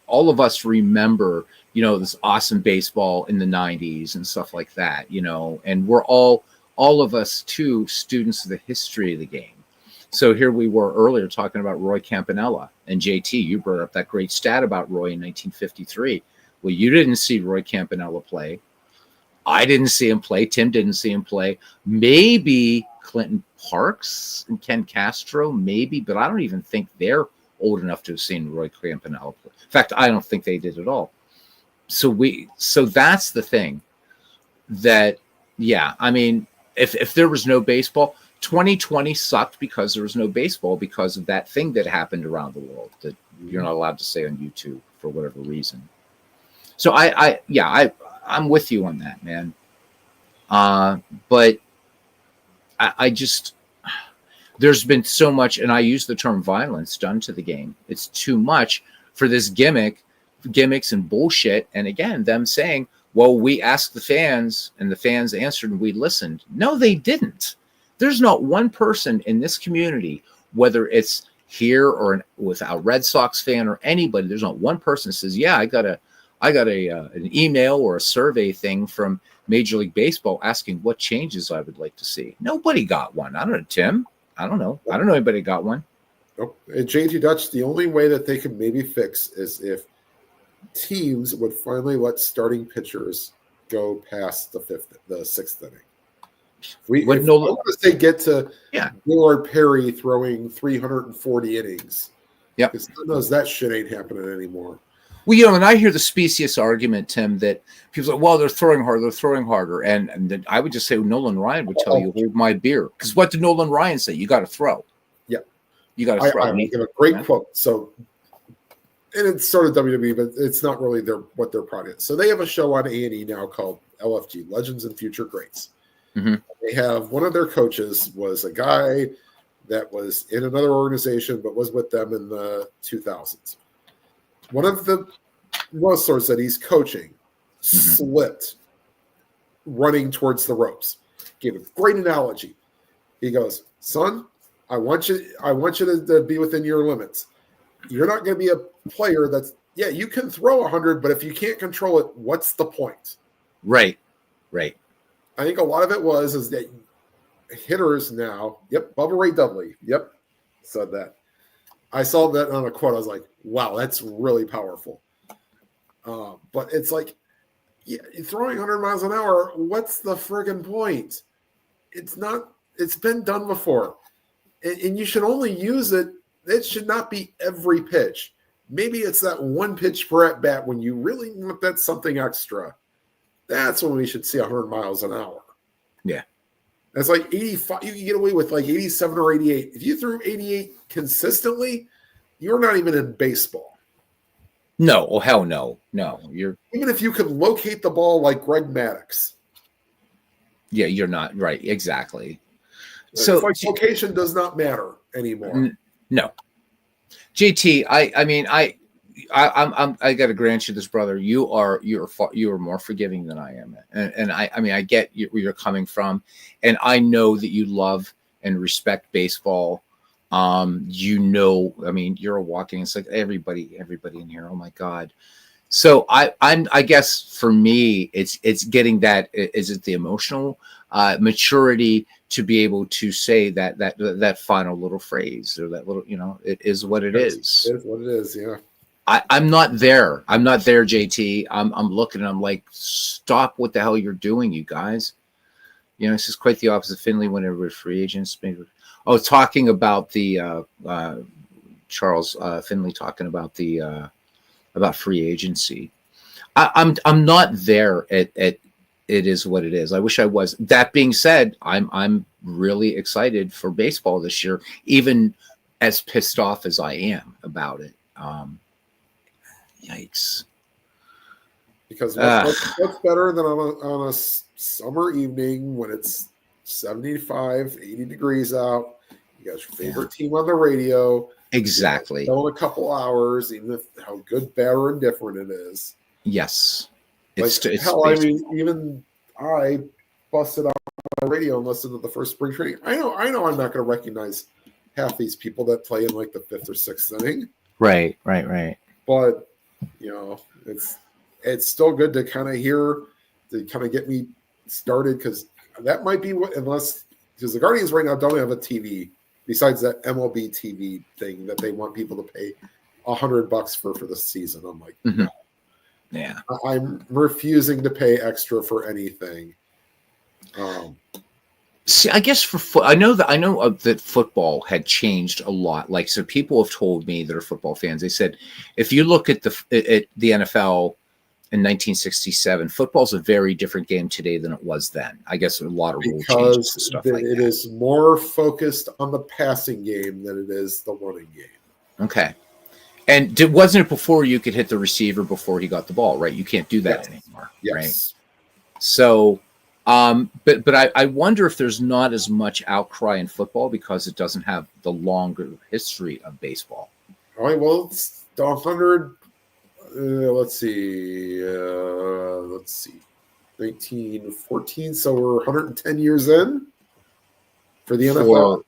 all of us remember, this awesome baseball in the 90s and stuff like that, and we're all of us too students of the history of the game. So here we were earlier talking about Roy Campanella, and JT, you brought up that great stat about Roy in 1953. Well, you didn't see Roy Campanella play. I didn't see him play. Tim didn't see him play. Maybe Clinton Parks and Ken Castro, maybe, but I don't even think they're old enough to have seen Roy Campanella play. In fact, I don't think they did at all. So that's the thing that, yeah, I mean, if there was no baseball, 2020 sucked because there was no baseball because of that thing that happened around the world that you're not allowed to say on YouTube for whatever reason. So I'm with you on that, man. But I just, there's been so much, and I use the term violence done to the game. It's too much for this gimmicks and bullshit. And again, them saying, well, we asked the fans and the fans answered and we listened. No, they didn't. There's not one person in this community, whether it's here or with a Red Sox fan or anybody, there's not one person that says, yeah, I got an email or a survey thing from Major League Baseball asking what changes I would like to see. Nobody got one. I don't know, Tim. I don't know. I don't know anybody got one. Nope. And JT Dutch, the only way that they could maybe fix is if teams would finally let starting pitchers go past the sixth inning. If I want to say get to Willard Perry throwing 340 innings. Yeah, because knows that shit ain't happening anymore. Well, and I hear the specious argument, Tim, that people say, well, they're throwing harder. And I would just say Nolan Ryan would tell you, hold my beer. Because what did Nolan Ryan say? You got to throw. Yeah. You got to throw. I give a great quote. So, and it's sort of WWE, but it's not really what their product is. So they have a show on A&E now called LFG, Legends and Future Greats. Mm-hmm. They have one of their coaches was a guy that was in another organization, but was with them in the 2000s. One of the wrestlers that he's coaching slipped running towards the ropes. Gave a great analogy. He goes, son, I want you to be within your limits. You're not going to be a player that's, you can throw 100, but if you can't control it, what's the point? Right. I think a lot of it is that hitters now, Bubba Ray Dudley, said that. I saw that on a quote. I was like, wow, that's really powerful. But it's like, throwing 100 miles an hour, what's the friggin' point? It's been done before. And you should only use it. It should not be every pitch. Maybe it's that one pitch per at bat when you really want that something extra. That's when we should see 100 miles an hour. Yeah. That's like 85. You can get away with like 87 or 88. If you threw 88 consistently, you're not even in baseball. No. Oh, hell no. No. Even if you could locate the ball like Greg Maddux. Yeah, you're not. Right. Exactly. So it's like location does not matter anymore. No. JT, I got to grant you this, brother. You are more forgiving than I am, and I get where you're coming from, and I know that you love and respect baseball. You're a walking. It's like everybody in here. Oh my God. So I guess for me, it's getting that. Is it the emotional maturity to be able to say that final little phrase or that little, it is what it is. It is what it is. Yeah. I'm not there. I'm not there, JT. I'm looking and I'm like, stop what the hell you're doing, you guys. This is quite the opposite. Finley whenever we're free agents. Maybe. Oh, talking about the Charles Finley talking about the about free agency. I'm not there at it is what it is. I wish I was. That being said, I'm really excited for baseball this year, even as pissed off as I am about it. Yikes. Because what's better than on a summer evening when it's 75, 80 degrees out, you got your favorite team on the radio. Exactly. In a couple hours, even if how good, bad, or indifferent it is. Yes. It's hell, I mean, even I busted out my radio and listened to the first spring training. I know I'm not going to recognize half these people that play in like the fifth or sixth inning. Right. But it's still good to kind of hear, to kind of get me started, because that might be what, because the Guardians right now don't have a TV besides that MLB TV thing that they want people to pay $100 for the season. I'm like, no. Yeah, I'm refusing to pay extra for anything. See, I guess I know that football had changed a lot. Like, so people have told me that are football fans. They said if you look at the NFL in 1967, football's a very different game today than it was then. I guess a lot of rule changes and stuff like that. It is more focused on the passing game than it is the running game. Okay. And wasn't it before you could hit the receiver before he got the ball, right? You can't do that anymore, right? So, but I wonder if there's not as much outcry in football because it doesn't have the longer history of baseball. All right, well, it's the 100. Let's see, 1914. So we're 110 years in for the NFL.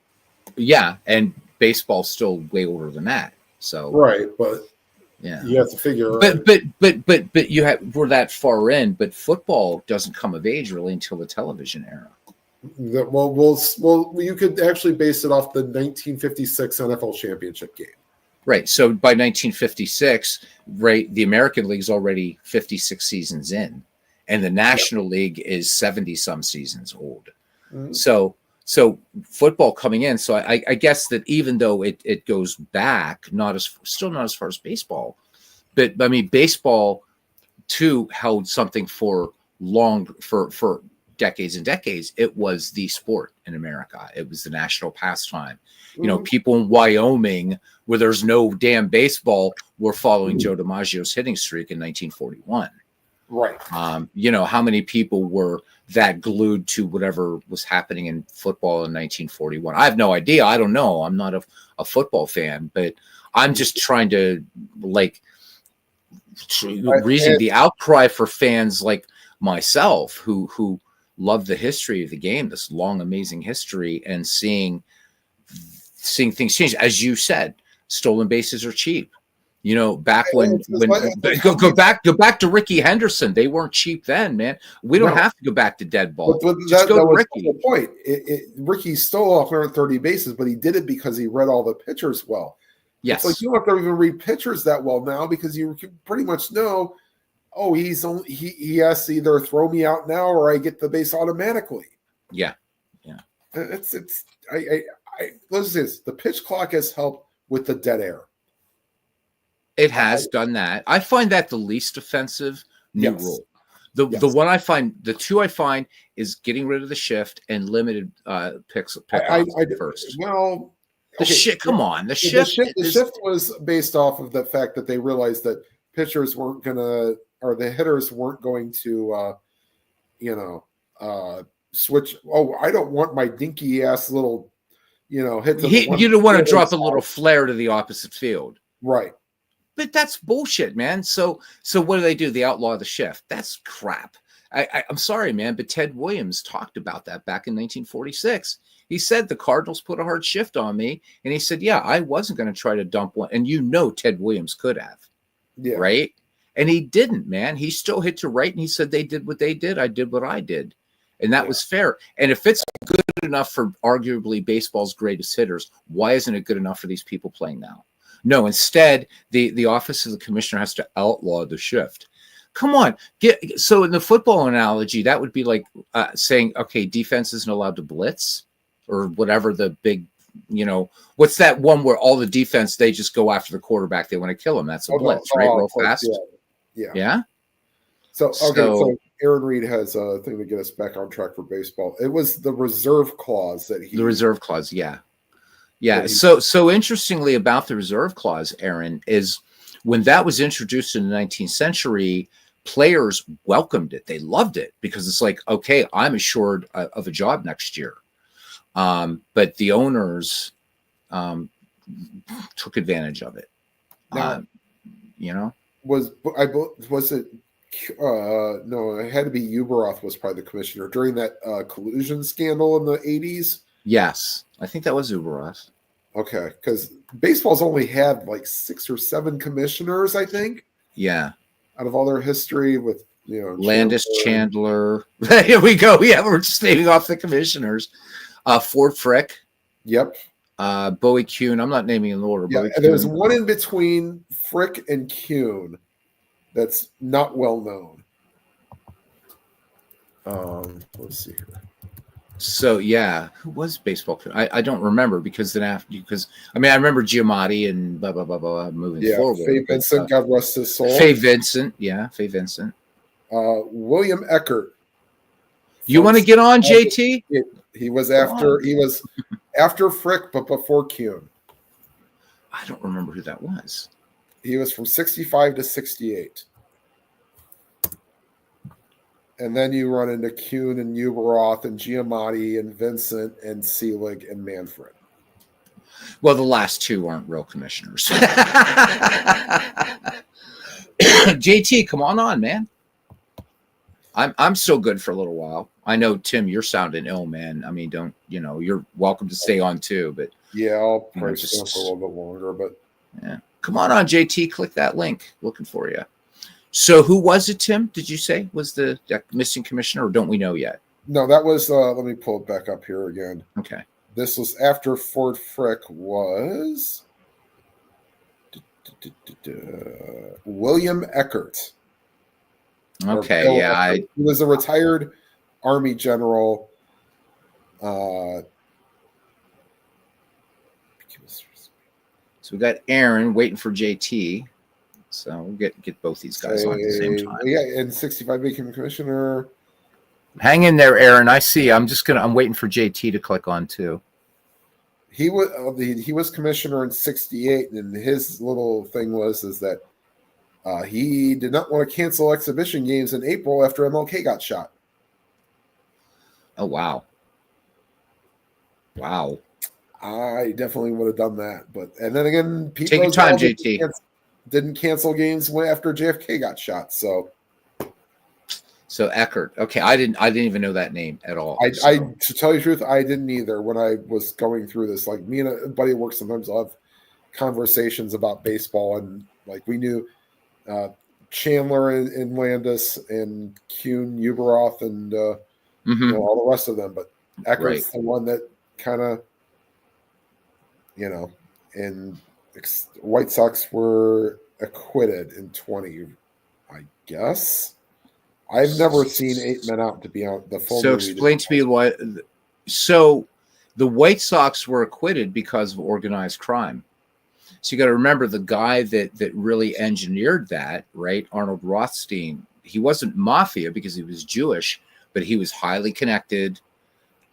Yeah, and baseball's still way older than that. So right, but yeah, you have to figure. But we're that far in. But football doesn't come of age really until the television era. Well, you could actually base it off the 1956 NFL championship game. Right. So by 1956, right, the American League's already 56 seasons in, and the National League is 70 some seasons old. Mm-hmm. So football coming in. So I guess that even though it goes back, still not as far as baseball, but I mean baseball too held something for decades and decades. It was the sport in America. It was the national pastime. You know, people in Wyoming where there's no damn baseball were following Joe DiMaggio's hitting streak in 1941. Right. You know, how many people were that glued to whatever was happening in football in 1941? I have no idea. I don't know. I'm not a football fan, but I'm just trying to reason the outcry for fans like myself who love the history of the game, this long, amazing history, and seeing things change. As you said, stolen bases are cheap. You know, back when go back to Ricky Henderson, they weren't cheap then, man. We don't have to go back to dead ball. Just go to Ricky. The point. Ricky stole 130 bases, but he did it because he read all the pitchers well. Yes, it's like you don't have to even read pitchers that well now because you can pretty much know. Oh, he has to either throw me out now or I get the base automatically. Yeah. Listen to this. The pitch clock has helped with the dead air. It has done that. I find that the least offensive new rule. The one I find, the two I find is getting rid of the shift and limited picks first. Well, the shift. Come on, the shift. The shift was based off of the fact that they realized that pitchers weren't gonna, or the hitters weren't going to, switch. Oh, I don't want my dinky ass little, hit. You don't want to drop a little flare to the opposite field, right? But that's bullshit, man. So what do? They outlaw the shift. That's crap. I'm sorry, man, but Ted Williams talked about that back in 1946. He said the Cardinals put a hard shift on me, and he said, yeah, I wasn't going to try to dump one. And Ted Williams could have, right? And he didn't, man. He still hit to right, and he said they did what they did. I did what I did. And that was fair. And if it's good enough for arguably baseball's greatest hitters, why isn't it good enough for these people playing now? No, instead, the office of the commissioner has to outlaw the shift. Come on. So in the football analogy, that would be like saying, okay, defense isn't allowed to blitz or whatever the big what's that one where all the defense, they just go after the quarterback. They want to kill him. That's a blitz, right? Real fast. Yeah. Yeah. So, so Aaron Reed has a thing to get us back on track for baseball. It was the reserve clause that the reserve clause. Yeah. Yeah. So interestingly about the reserve clause, Aaron, is when that was introduced in the 19th century, players welcomed it. They loved it because it's like, okay, I'm assured of a job next year. But the owners took advantage of it. Now, was it? No, it had to be Uberoth was probably the commissioner during that collusion scandal in the 80s. Yes, I think that was Uberoth. Okay, because baseball's only had like 6 or 7 commissioners, I think. Yeah, out of all their history with Landis, Chandler. Here we go. Yeah, we're just naming off the commissioners. Ford Frick. Yep. Bowie Kuhn. I'm not naming in order. Yeah, and there's one in between Frick and Kuhn that's not well known. Let's see here. So yeah, who was baseball? I don't remember because I remember Giamatti and blah blah blah blah moving forward. Faye Vincent, God rest his soul. Faye Vincent, yeah, Faye Vincent. William Eckert. You want to get on, JT? He was after Frick, but before Kuhn. I don't remember who that was. He was from 65 to 68. And then you run into Kuhn and Uberoth and Giamatti and Vincent and Selig and Manfred. Well, the last two aren't real commissioners. JT, come on, man. I'm still good for a little while. I know, Tim, you're sounding ill, man. I mean, you're welcome to stay on too, but yeah, I'll probably stay on for a little bit longer, but yeah. Come on, JT, click that link. Looking for you. So who was it, Tim? Did you say was the missing commissioner, or don't we know yet? No, that was let me pull it back up here again. Okay. This was after Ford Frick was William Eckert. Okay, yeah. He was a retired Army general. So we got Aaron waiting for JT. So we'll get both these guys on at the same time. Yeah, and 65 became commissioner. Hang in there, Aaron. I see. I'm waiting for JT to click on too. He was commissioner in 68, and his little thing was that he did not want to cancel exhibition games in April after MLK got shot. Oh wow. Wow. I definitely would have done that, and then again, Pete take your time, JT. Didn't cancel games after JFK got shot. So Eckert. Okay, I didn't even know that name at all. I to tell you the truth, I didn't either when I was going through this. Like me and a buddy at work sometimes will have conversations about baseball, and like we knew Chandler and Landis and Kuhn, Uberoth, and all the rest of them, but Eckert's the one that kind of and White Sox were acquitted in 20, I guess. I've never seen 8 men out to be out the full. So explain to me what. So the White Sox were acquitted because of organized crime. So you got to remember the guy that really engineered that, right? Arnold Rothstein. He wasn't mafia because he was Jewish, but he was highly connected.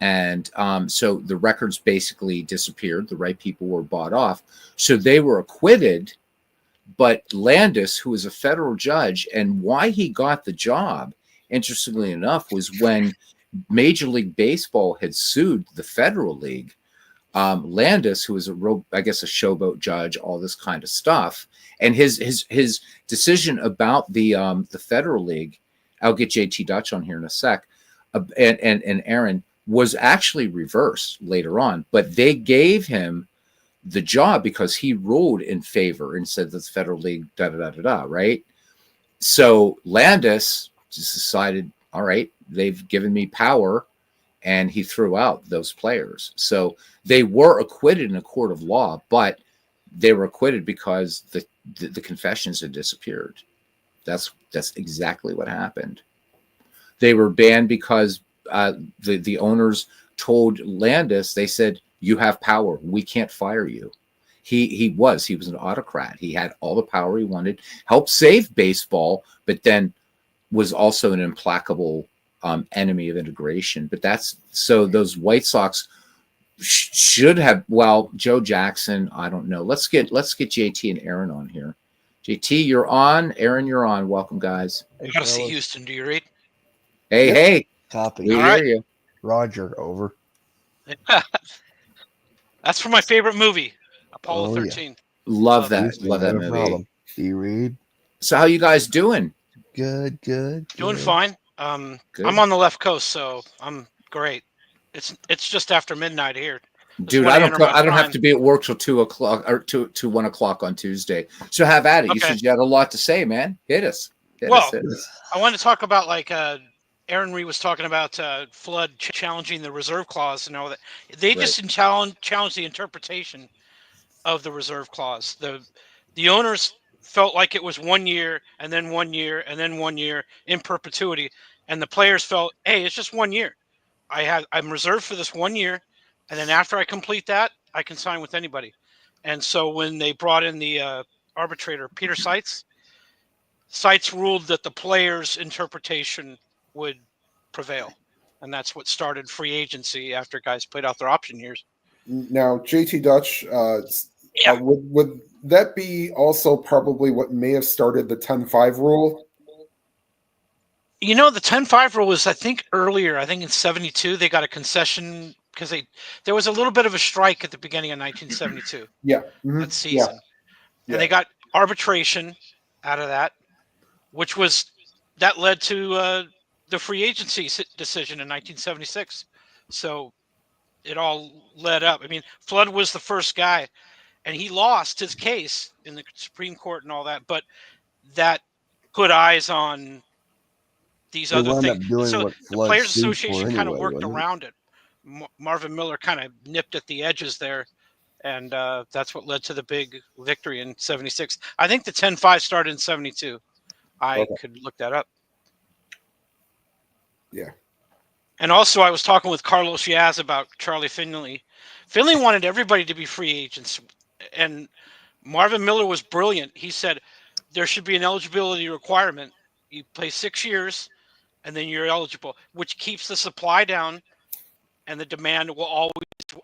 And so the records basically disappeared. The right people were bought off. So they were acquitted. But Landis, who was a federal judge, and why he got the job, interestingly enough, was when Major League Baseball had sued the Federal League. Landis, who was a showboat judge, all this kind of stuff, and his decision about the Federal League, I'll get JT Dutch on here in a sec, and Aaron, was actually reversed later on, but they gave him the job because he ruled in favor and said that the Federal League, right? So Landis just decided, all right, they've given me power, and he threw out those players. So they were acquitted in a court of law, but they were acquitted because the confessions had disappeared. That's exactly what happened. They were banned because the owners told Landis, they said, You have power. We can't fire you. He was an autocrat. He had all the power he wanted, helped save baseball, but then was also an implacable enemy of integration. But that's so those White Sox should have. Well, Joe Jackson, I don't know. Let's get JT and Aaron on here. JT, you're on. Aaron, you're on. Welcome, guys. I gotta see Houston. Do you read? Hey, Yep. hey. Copy. We All hear right. you. Roger, over. That's for my favorite movie, Apollo Oh, yeah. 13. Love that. Houston, Love that no movie. problem. Do you read? So how you guys doing? Good. Doing good. fine. Good. I'm on the left coast, so I'm great. It's just after midnight here. Dude, when I I don't. enter my I don't have prime. to be at work till 2:00 or to 1:00 on Tuesday. So have at it. You Okay. said you had a lot to say, man. Hit us. Hit Well, us. I wanted to talk about Aaron Reed was talking about Flood challenging the reserve clause and all that. They just challenged the interpretation of the reserve clause. The owners felt like it was 1 year and then 1 year and then 1 year in perpetuity, and the players felt, hey, it's just 1 year. I'm reserved for this 1 year, and then after I complete that, I can sign with anybody. And so when they brought in the arbitrator Peter Seitz ruled that the players' interpretation would prevail, and that's what started free agency after guys played out their option years. Now, JT Dutch, Yeah. would that be also probably what may have started the 10-5 rule? You know, the 10-5 rule was, I think, earlier. I think in 72 they got a concession because there was a little bit of a strike at the beginning of 1972. Yeah. Mhm. That season. Yeah. And they got arbitration out of that, that led to the free agency decision in 1976. So it all led up. I mean, Flood was the first guy, and he lost his case in the Supreme Court and all that, but that put eyes on these They other wound things. up doing So what the Flood Players sued for Association kind of anyway, worked wasn't it? around it. Marvin Miller kind of nipped at the edges there, and that's what led to the big victory in 76. I think the 10-5 started in 72. I could look that up. Yeah. And also, I was talking with Carlos Yaz about Charlie Finley. Finley wanted everybody to be free agents, and Marvin Miller was brilliant. He said there should be an eligibility requirement. You play 6 years, and then you're eligible, which keeps the supply down, and the demand will always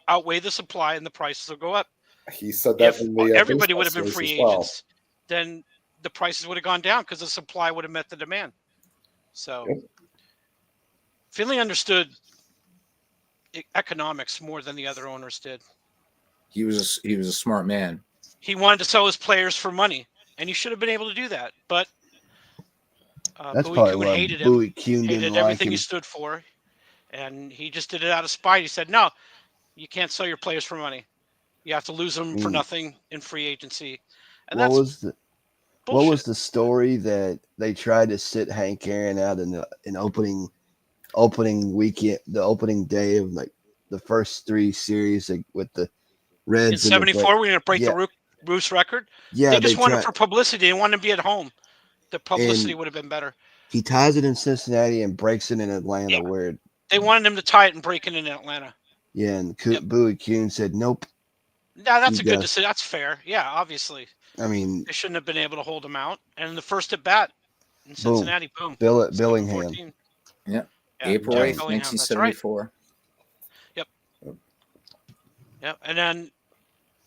outweigh the supply, and the prices will go up. He said that If in the everybody baseball would have been series free as well. agents, then the prices would have gone down because the supply would have met the demand. So Yep. Finley understood economics more than the other owners did. He was a smart man. He wanted to sell his players for money, and he should have been able to do that. But That's Bowie probably Kuhn why hated Bowie him, Kuhn didn't hated like everything him. he stood for, and he just did it out of spite. He said, no, you can't sell your players for money. You have to lose them for nothing in free agency. And What that's was the bullshit. What was the story that they tried to sit Hank Aaron out in opening weekend, the opening day of like the first three series with the Reds in 74? We're going to break Yeah. the Roos record. Yeah, They just wanted tried. for publicity. They wanted to be at home. The publicity And would have been better. He ties it in Cincinnati and breaks it in Atlanta, Yeah. where They wanted him to tie it and break it in Atlanta. and Bowie Kuhn said nope. Now that's a good decision. That's fair. Yeah, obviously. I mean, they shouldn't have been able to hold him out. And the first at bat in Cincinnati, boom. Billingham. Yeah. Yeah, April Jack 8th, Billingham, 1974. That's right. Yep. And then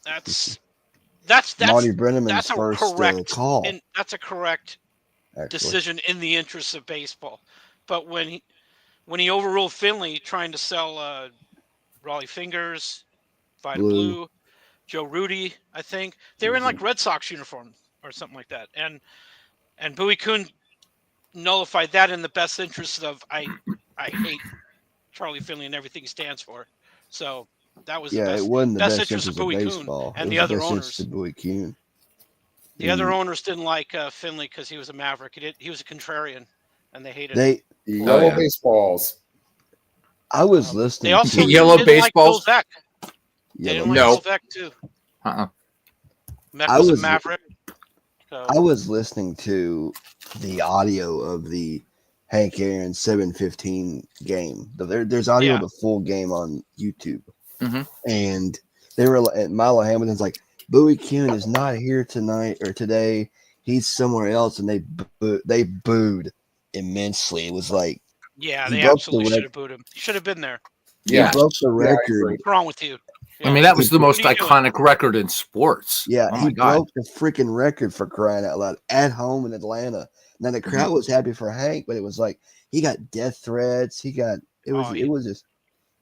that's Marty Brenneman's that's a first correct call. And that's a correct decision in the interest of baseball. But when he overruled Finley trying to sell Raleigh Fingers, Vida Blue, Joe Rudy, I think they were in like Red Sox uniform or something like that, and Bowie Kuhn nullified that in the best interest of I hate Charlie Finley and everything he stands for. So that was it wasn't the best interest of Bowie baseball. Kuhn and the other owners. Bowie Kuhn. The other owners didn't like Finley because he was a maverick. He was a contrarian, and they hated him. Yellow baseballs. I was listening. They also yellow baseballs. Like they didn't like Bill Veeck too. Meck was a maverick. So. I was listening to the audio of the Hank Aaron 7-15 game. There's audio of the full game on YouTube. Mhm. and they were and Milo Hamilton's like, Bowie Kuhn is not here tonight or today. He's somewhere else, and they booed immensely. It was like Yeah, he they broke the absolutely should record. have booed him. He should have been there. He Yeah. broke the Yeah, I record. agree. What's wrong with you? I mean, that was the What most are you doing? iconic record in sports. Yeah, Oh he my God. broke the freaking record for crying out loud at home in Atlanta. Now the crowd was happy for Hank, but it was like he got death threats. He got it was Oh, it was just.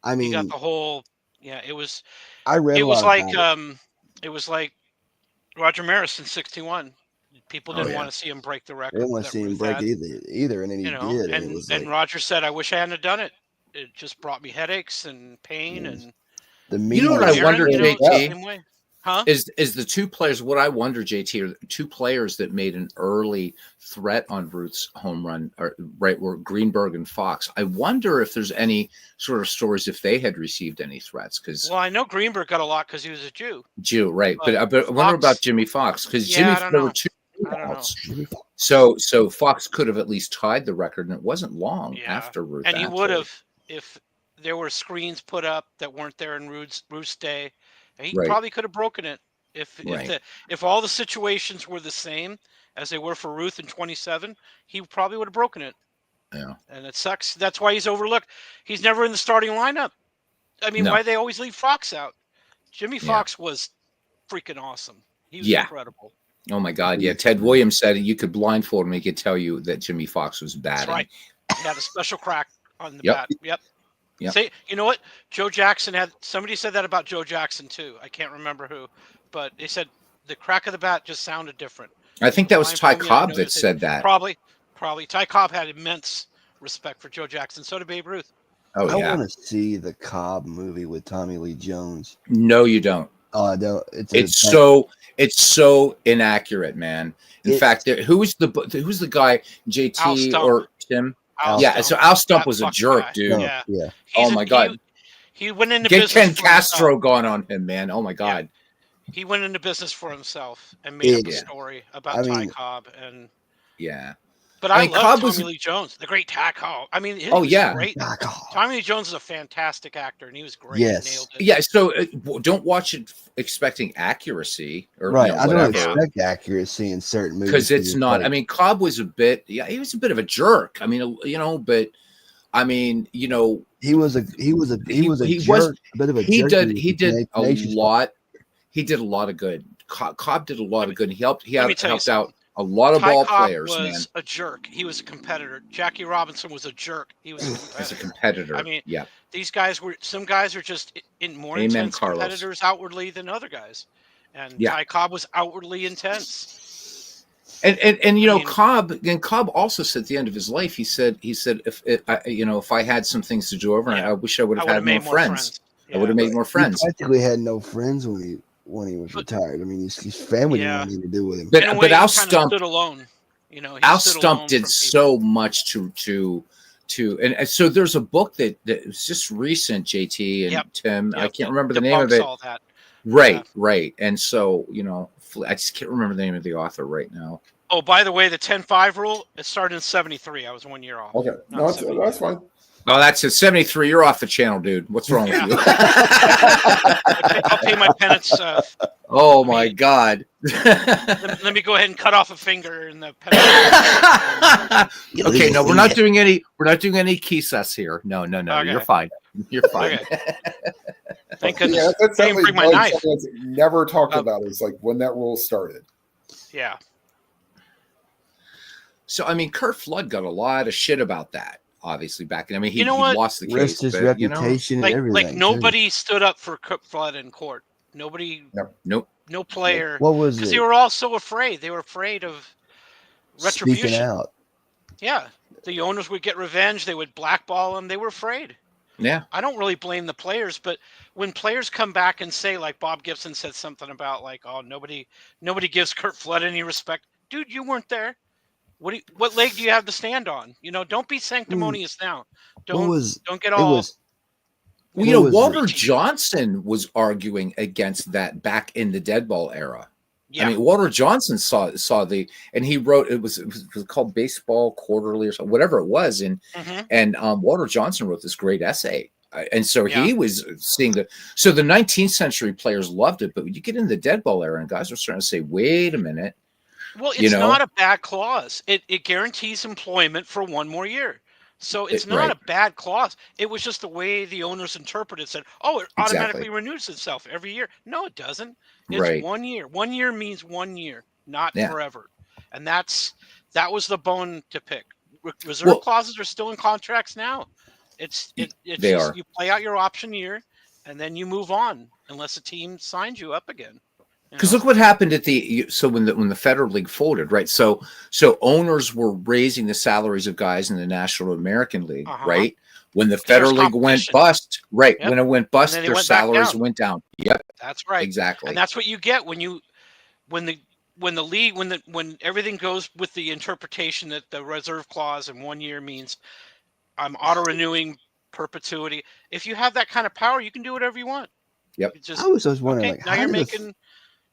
I He got mean, the whole. Yeah, it was. I read It a was lot like about it. it was like Roger Maris in '61. People Oh, didn't yeah. want to see him break the I record didn't want to that see him Ruth break had. it either, and then he did, and it was like And Roger said, "I wish I hadn't have done it. It just brought me headaches and pain Yes. and." the You media. know what I was wonder, Aaron, you know, it's the JT? same way. Huh? Is the two players? What I wonder, JT, are the two players that made an early threat on Ruth's home run, or right, were Greenberg and Fox. I wonder if there's any sort of stories if they had received any threats, because Well, I know Greenberg got a lot because he was a Jew. Jew, right? But I wonder Fox- about Jimmy Fox, because Yeah, I Jimmy don't there know. were two I don't know. outs. So Fox could have at least tied the record, and it wasn't long Yeah. after Ruth. And he would actually. have if there were screens put up that weren't there in Ruth's day. He Right. probably could have broken it Right. if all the situations were the same as they were for Ruth in 27. He probably would have broken it. Yeah. And it sucks. That's why he's overlooked. He's never in the starting lineup. I mean, No. why they always leave Fox out? Jimmy Yeah. Fox was freaking awesome. He was Yeah. incredible. Oh my God! Yeah, Ted Williams said you could blindfold him; he could tell you that Jimmy Fox was batting. That's right. He had a special crack on the Yep. bat. Yep. Yep. Say, you know what? Joe Jackson had. Somebody said that about Joe Jackson too. I can't remember who, but they said the crack of the bat just sounded different. I think that was Ty Blindfold me, I Cobb that noticed it. said that. Probably. Ty Cobb had immense respect for Joe Jackson. So did Babe Ruth. Oh I yeah. want to see the Cobb movie with Tommy Lee Jones. No, you don't. Oh, I don't. It's so inaccurate, man. In fact, who's the guy? Al JT Stump. or Tim? Al Yeah. Stump. So Al Stump That was a fucking jerk, guy. dude. Yeah. Yeah. Oh my God. He went into Get business Ken for Castro himself. gone on him, man. Oh my God. He went into business for himself and made up a Yeah. story about I Ty mean- Cobb and. Yeah. But I I mean, love Cobb Tommy was- Lee Jones, the great Ty Cobb. I mean, he Oh, was yeah. great. Tommy Lee Jones is a fantastic actor, and he was great. Yes. He nailed it. Yeah. So don't watch it expecting accuracy or Right. you know, I don't whatever. expect accuracy in certain movies Because it's not. like- I mean, Cobb was a bit. Yeah, he was a bit of a jerk. I mean, you know, but I mean, you know, he was a he was- jerk, a bit of a he jerk. did a tenacious. lot. He did a lot of good. Cobb did a lot of good. He helped let me tell you helped out something. a lot of Ty ball Cobb players, man. was a jerk. He was a competitor. Jackie Robinson was a jerk. He was a As a competitor. competitor. I mean, yeah. These guys were. Some guys are just more Amen, intense Carlos. competitors outwardly than other guys, and Yeah. Ty Cobb was outwardly intense. And you know, mean- Cobb also said at the end of his life, he said if I had some things to do over, Yeah. I wish I would I have would had have made more friends. I would Yeah. have made more friends. He practically had no friends when he was retired. I mean, his family didn't Yeah. want anything to do with him. But In a way, but he Al kinda Stump stood alone. You know, he Al stood Stump alone did from people. so much to and so there's a book that was just recent, JT and Yep. Tim. I Yep, can't that remember the name of debunks it. all that. Right. And so, you know, I just can't remember the name of the author right now. Oh, by the way, the 10-5 rule, it started in 73. I was 1 year off. Okay, Not no, 70. that's fine. Oh, that's it. 73. You're off the channel, dude. What's wrong with you? I'll pay my penance. Oh my God. Let me go ahead and cut off a finger in the penance. Okay, no, we're not doing any kisas here. No. Okay. You're fine. You're fine. Okay. Thank goodness. Yeah, that's I didn't bring my knife. something that's never talked Oh. about. Is like when that rule started. Yeah. So I mean, Kurt Flood got a lot of shit about that. Obviously, back in he You know what? lost the case. Risked his but, you know, reputation and everything. Like nobody stood up for Kurt Flood in court. Nobody. Nope. No player. What was Because it? they were all so afraid. They were afraid of retribution. Speaking out. Yeah. The owners would get revenge. They would blackball them. They were afraid. Yeah. I don't really blame the players, but when players come back and say, like Bob Gibson said something about, like, oh, nobody gives Kurt Flood any respect. Dude, you weren't there. What leg do you have to stand on? You know, don't be sanctimonious now. Don't get all. Well, you know, Walter Johnson was arguing against that back in the dead ball era. Yeah. I mean, Walter Johnson saw and he wrote it was called Baseball Quarterly or something, whatever it was, and Walter Johnson wrote this great essay And so he was seeing so the 19th century players loved it, but when you get in the dead ball era and guys are starting to say, wait a minute. Well, it's not a bad clause. It guarantees employment for one more year. So it's not a bad clause. It was just the way the owners interpreted it, said, oh, it automatically renews itself every year. No, it doesn't. It's 1 year. 1 year means 1 year, not forever. And that was the bone to pick. Reserve clauses are still in contracts now. It's just you play out your option year and then you move on unless a team signs you up again. Because look what happened when the Federal League folded, right? So owners were raising the salaries of guys in the National American League, right? When the Federal League went bust, right? Yep. When it went bust, their salaries went down. Yep, that's right, exactly. And that's what you get when everything goes with the interpretation that the reserve clause in 1 year means I'm auto renewing perpetuity. If you have that kind of power, you can do whatever you want. Yep. I was just wondering, now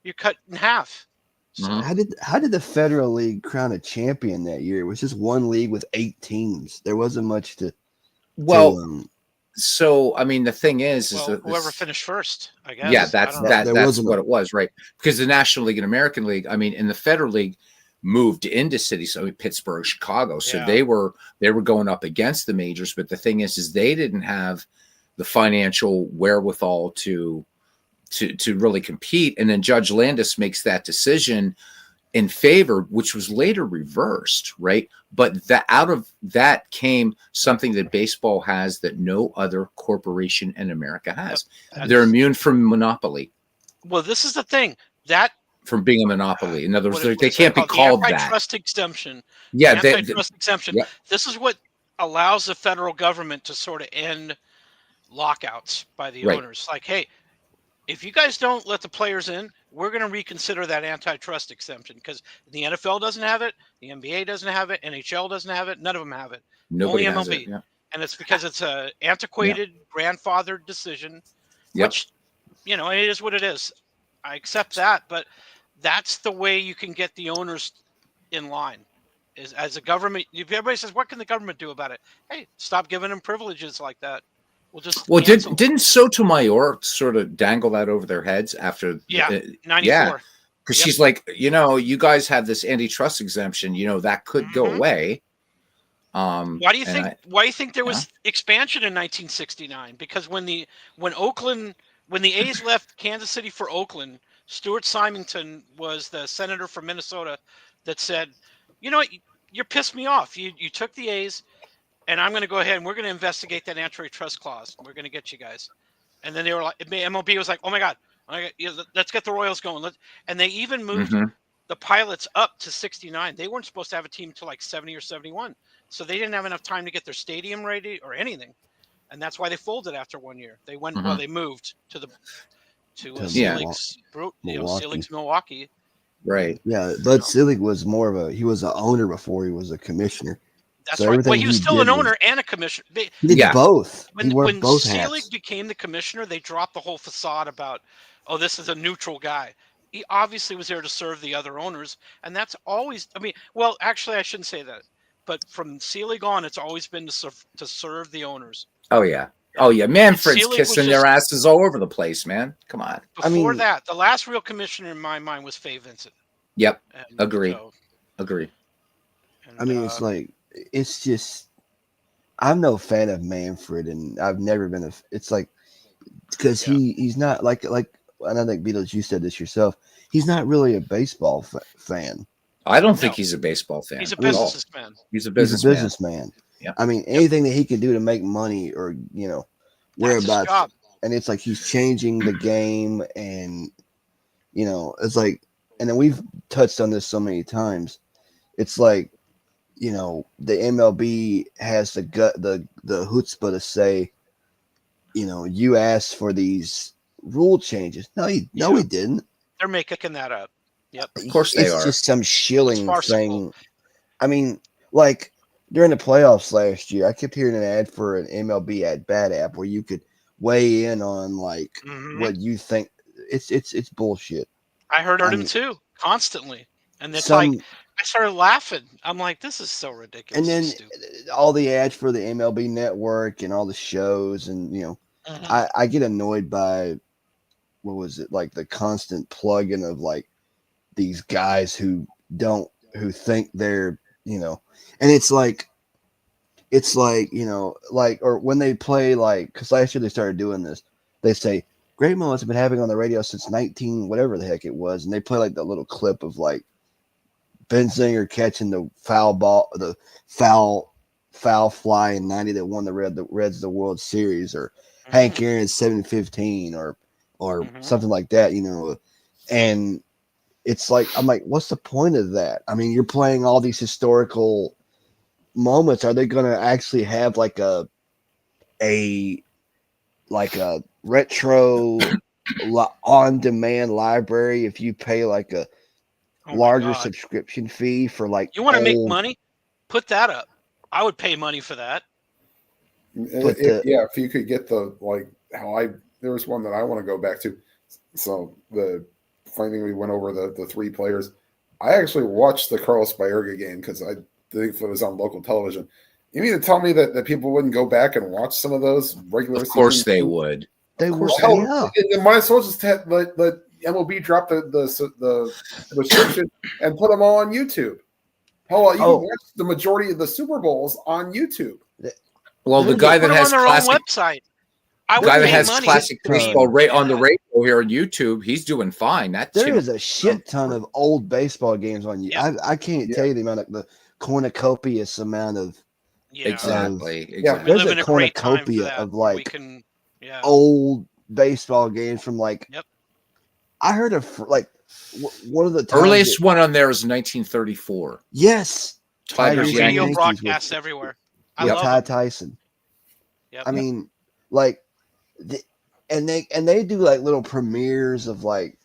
you're cut in half. So how did the Federal League crown a champion that year? It was just one league with 8 teams. There wasn't much to. So I mean, the thing is that whoever finished first, I guess. Yeah, that's what it was, right? Because the National League and American League, I mean, and the Federal League moved into cities, so Pittsburgh, Chicago. So they were going up against the majors, but the thing is they didn't have the financial wherewithal to really compete. And then Judge Landis makes that decision in favor, which was later reversed, right? But out of that came something that baseball has that no other corporation in America has. They're immune from monopoly. Well, this is the thing from being a monopoly. In other words, they can't be called that. Antitrust exemption. Yeah, antitrust exemption. Yep. This is what allows the federal government to sort of end lockouts by the owners. Like, hey, if you guys don't let the players in, we're going to reconsider that antitrust exemption because the NFL doesn't have it, the NBA doesn't have it, NHL doesn't have it, none of them have it. Nobody Only has MLB. It, yeah. And it's because it's a antiquated grandfathered decision, which, it is what it is. I accept that, but that's the way you can get the owners in line. Is as a government, if everybody says, what can the government do about it? Hey, stop giving them privileges like that. Didn't Sotomayor sort of dangle that over their heads after 94? Because she's like, you guys have this antitrust exemption, that could go away. Why do you think there was expansion in 1969? Because when the A's left Kansas City for Oakland, Stuart Symington was the senator from Minnesota that said, you pissed me off. You took the A's, and I'm going to go ahead and we're going to investigate that antitrust clause. We're going to get you guys. And then they were like, MLB was like, oh my God, let's get the Royals going. And they even moved the Pilots up to 69. They weren't supposed to have a team till like 70 or 71. So they didn't have enough time to get their stadium ready or anything. And that's why they folded after 1 year. They went they moved to Selig's Milwaukee. Right. Yeah, Bud Selig was he was an owner before he was a commissioner. That's right. Well, he was still an owner and a commissioner. He did both. When both Selig hats. became the commissioner, they dropped the whole facade about, this is a neutral guy. He obviously was there to serve the other owners, and that's always. Actually, I shouldn't say that. But from Selig on, it's always been to serve the owners. Oh yeah. Manfred's kissing their asses all over the place, man. Come on. Before that, the last real commissioner in my mind was Fay Vincent. Yep. Agree. And, it's like, it's just, I'm no fan of Manfred, and I've never been it's like, because he's not like, and I think Beatles, you said this yourself, he's not really a baseball fan. I don't think he's a baseball fan. He's a businessman. He's a businessman. Yeah. I mean, anything that he can do to make money or, whereabouts. And it's like he's changing the game, and, it's like, and then we've touched on this so many times. It's like, the MLB has the chutzpah to say, you asked for these rule changes. No, he didn't. They're making that up. Yep. Of course they are. It's just some shilling thing. I mean, like during the playoffs last year, I kept hearing an ad for an MLB at-bat app where you could weigh in on what you think. It's bullshit. I heard him too, constantly. And it's like I started laughing. I'm like, this is so ridiculous. And then stupid. all the ads for the MLB Network and all the shows, and I get annoyed by what was it, like the constant plugging of like these guys who think they're and it's like or when they play, like, because last year they started doing this, they say great moments have been having on the radio since 19 whatever the heck it was, and they play like the little clip of like Ben Singer catching the foul fly in 90 that won the Reds the World Series, or Hank Aaron's 715 or something like that, and it's like, I'm like, what's the point of that? I mean, you're playing all these historical moments. Are they going to actually have like a retro on-demand library if you pay like a larger subscription fee for like you want to make money? Put that up. I would pay money for that. If you could get there was one that I want to go back to. So the funny thing, we went over the three players. I actually watched the Carlos Baerga game because I think it was on local television. You mean to tell me that people wouldn't go back and watch some of those regular? Of course they would. They would. Yeah. They might as well just let MLB drop the restriction and put them all on YouTube. Hell, you can watch the majority of the Super Bowls on YouTube. Well, the guy that has on their own website. Classic baseball on the radio here on YouTube, he's doing fine. There is a shit ton of old baseball games on YouTube. Yeah. I can't tell you the amount of the cornucopious amount of exactly. There's a cornucopia of like old baseball games from like. Yep. I heard of like one of the earliest one on there is 1934. Yes, Tigers radio broadcasts everywhere. I love Ty Tyson. Yep. I mean, like, and they do like little premieres of like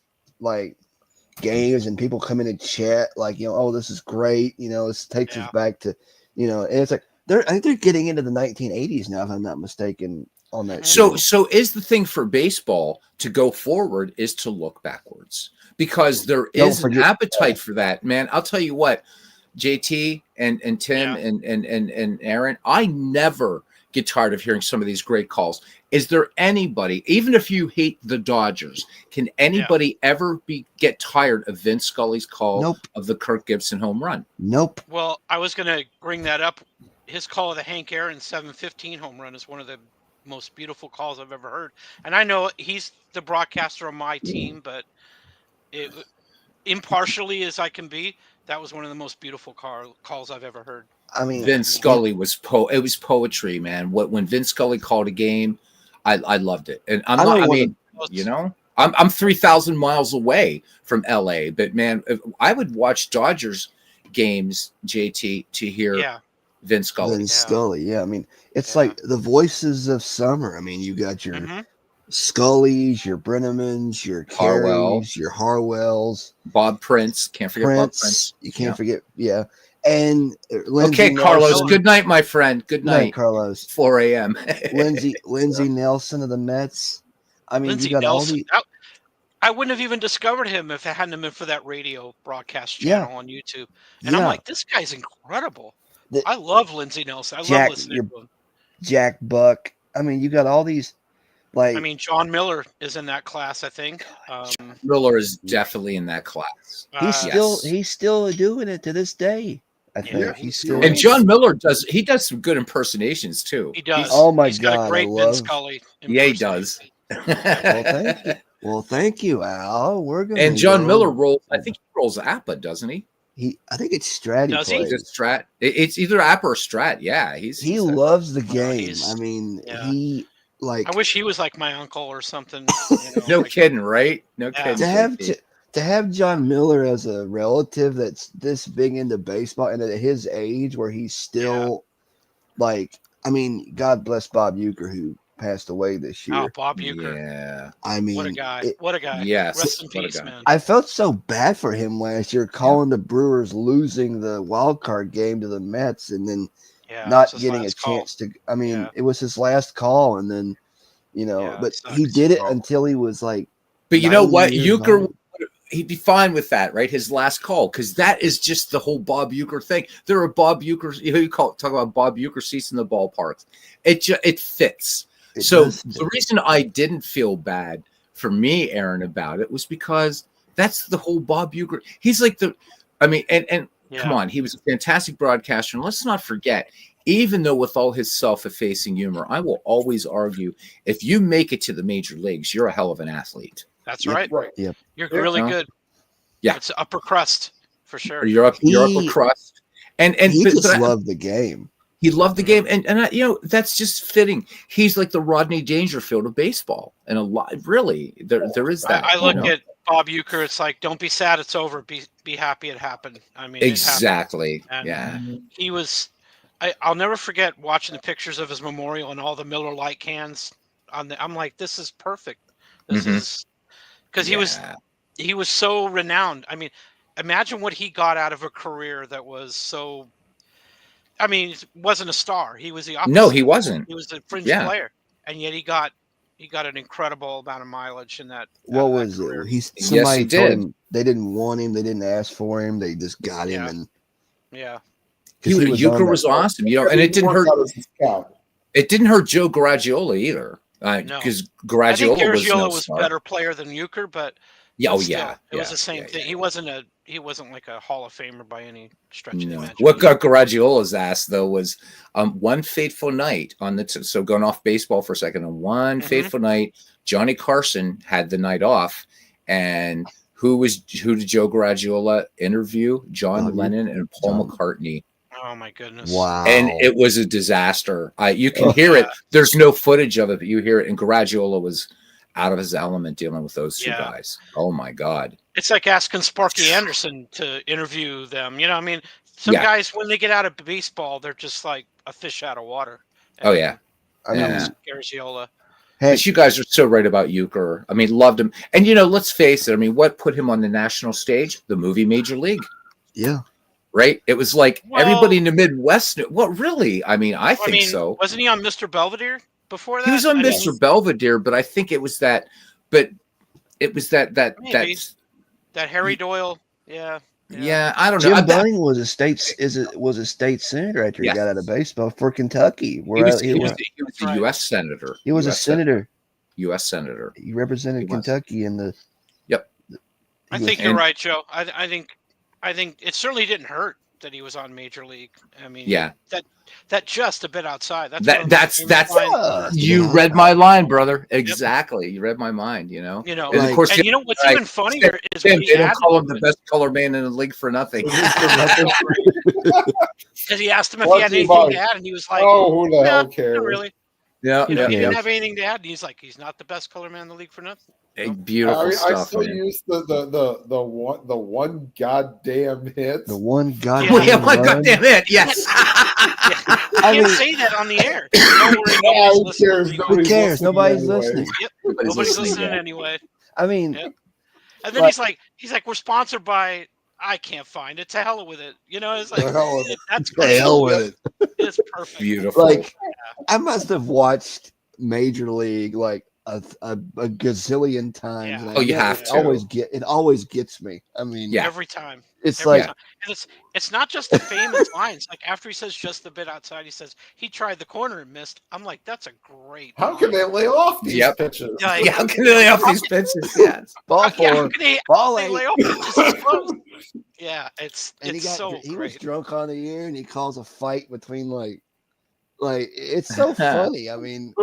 games, and people come in and chat like, oh, this is great. This takes us back to, and it's like I think they're getting into the 1980s now, if I'm not mistaken. On that. So is the thing for baseball to go forward is to look backwards, because there is an appetite for that, man. I'll tell you what, JT and Tim and Aaron, I never get tired of hearing some of these great calls. Is there anybody, even if you hate the Dodgers, can anybody ever get tired of Vince Scully's call of the Kirk Gibson home run? Nope. Well, I was going to bring that up. His call of the Hank Aaron 715 home run is one of the most beautiful calls I've ever heard. And I know he's the broadcaster on my team, but impartially as I can be, that was one of the most beautiful calls I've ever heard. I mean, Vince Scully was it was poetry, man. When Vince Scully called a game, I loved it. And I'm 3,000 miles away from LA, but man, I would watch Dodgers games, JT, to hear Vince Scully. I mean, it's like the voices of summer. I mean, you got your Scullys, your Brennemans, your Carys, your Harwells, Bob Prince. Can't forget Bob Prince. You can't forget, and Lindsey Nelson. Carlos. Good night, my friend. Good night, Carlos. 4 a.m. Lindsey Nelson of the Mets. I mean, Lindsey you got Nelson, all the. I wouldn't have even discovered him if it hadn't been for that radio broadcast channel on YouTube. And I'm like, this guy's incredible. I love Lindsey Nelson. I love listening to him. Jack Buck. I mean, you got all these. Like, I mean, John Miller is in that class, I think. John Miller is definitely in that class. He's still doing it to this day. I think he's still. And John Miller does some good impersonations too. He does. Oh my God! He's got a great Vince Scully. Yeah, he does. Well, thank you, Al. We're gonna. And John Miller rolls. I think he rolls APA, doesn't he? I think it's Strat. Does he? It's Strat. It's either APA or Strat. Yeah, he loves the game. I mean, he. Like, I wish he was like my uncle or something. No kidding, right? No kidding. To have John Miller as a relative that's this big into baseball and at his age where he's still like, I mean, God bless Bob Uecker who passed away this year. Oh, Bob Uecker. Yeah. I mean, what a guy. What a guy. Yes. Rest in peace, man. I felt so bad for him last year calling the Brewers losing the wild card game to the Mets and then not getting a chance to. I mean, it was his last call, and then but he did it until he was like. But you know what, Uecker he'd be fine with that, right? His last call, because that is just the whole Bob Uecker thing. There are Bob Uecker, talk about Bob Uecker seats in the ballparks. It fits. The reason I didn't feel bad for me, Aaron, about it was because that's the whole Bob Uecker. He's like come on, he was a fantastic broadcaster. And let's not forget, even though with all his self-effacing humor, I will always argue, if you make it to the major leagues, you're a hell of an athlete. That's right. Right. Yep. You're really good. Yeah. It's upper crust for sure. You're upper crust. And he just loved the game. He loved the game. And that's just fitting. He's like the Rodney Dangerfield of baseball. And a lot, really, there is that. I look at Bob Uecker, it's like, don't be sad it's over. Be happy it happened. I mean, exactly. He was, I'll never forget watching the pictures of his memorial and all the Miller Lite cans I'm like, this is perfect. This is because he was so renowned. I mean, imagine what he got out of a career that was so. I mean, he wasn't a star. He was the opposite. No, he wasn't. He was a fringe player, and yet he got an incredible amount of mileage in that. What was it? Somebody told him they didn't want him. They didn't ask for him. They just got him, and Uecker was awesome, and it didn't hurt. It didn't hurt Joe Garagiola either, because Garagiola was a better player than Uecker, but it was the same thing. He wasn't like a Hall of Famer by any stretch of the imagination. What got Garagiola's ass though was one fateful night so going off baseball for a second. On one fateful night, Johnny Carson had the night off, and who did Joe Garagiola interview? John Lennon and Paul McCartney. Oh my goodness! Wow! And it was a disaster. You can hear it. There's no footage of it, but you hear it. And Garagiola was out of his element dealing with those two guys. Oh my God! It's like asking Sparky Anderson to interview them. I mean, some guys when they get out of baseball, they're just like a fish out of water. Oh yeah, I mean, Garagiola. Hey, you guys are so right about Uecker. I mean, loved him. And let's face it. I mean, what put him on the national stage? The movie Major League. Yeah. Right? It was like everybody in the Midwest. What really? I mean, I think so. Wasn't he on Mr. Belvedere before that? He was on Mr. Belvedere, but I think it was that. But it was that Harry Doyle. Yeah. Yeah, I don't know. Jim Bunning was a state senator after he got out of baseball for Kentucky. He was a U.S. senator. He was a senator. U.S. senator. He represented Kentucky in the. Yep. I think you're right, Joe. I think it certainly didn't hurt that he was on Major League. I mean, that just a bit outside. That's you read my line, brother. Exactly. You read my mind. And of course, what's even funnier is they don't call him the best color man in the league for nothing. Because he asked him if he had anything to add, and he was like, "Oh, who the hell cares?" Not really. Yeah, he didn't have anything to add. And he's like, he's not the best color man in the league for nothing. Beautiful stuff. I still use the one goddamn hit. The one goddamn one goddamn hit. Yes. I can't say that on the air. Who cares? Nobody's listening. Yep. Nobody's listening anyway. I mean, and then he's like, we're sponsored by. I can't find it. To hell with it. It's like that's great. To hell with it. It's perfect. Beautiful. Like I must have watched Major League like a gazillion times. Yeah. You have to. It always gets me. I mean, every time. It's every like time. And it's not just the famous lines. Like after he says just a bit outside, he says he tried the corner and missed. I'm like, that's a great. How can they lay off these pitches? How can they lay off these pitches? Yes. Ball four. Ball eight. Lay off pitches close. Yeah, he was drunk on the air and he calls a fight between like it's so funny. I mean,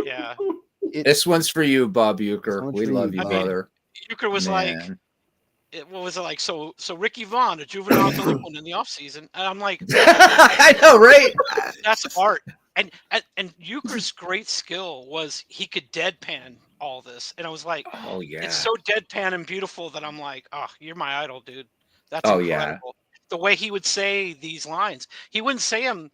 this one's for you, Bob Uecker. We love you, brother. Uecker was like, what was it like? So Ricky Vaughn, a juvenile delinquent in the offseason. And I'm like, I know, right? That's art. And Uecker's great skill was he could deadpan all this. And I was like, oh yeah, it's so deadpan and beautiful that I'm like, oh, you're my idol, dude. That's incredible. Yeah. The way he would say these lines, he wouldn't say them.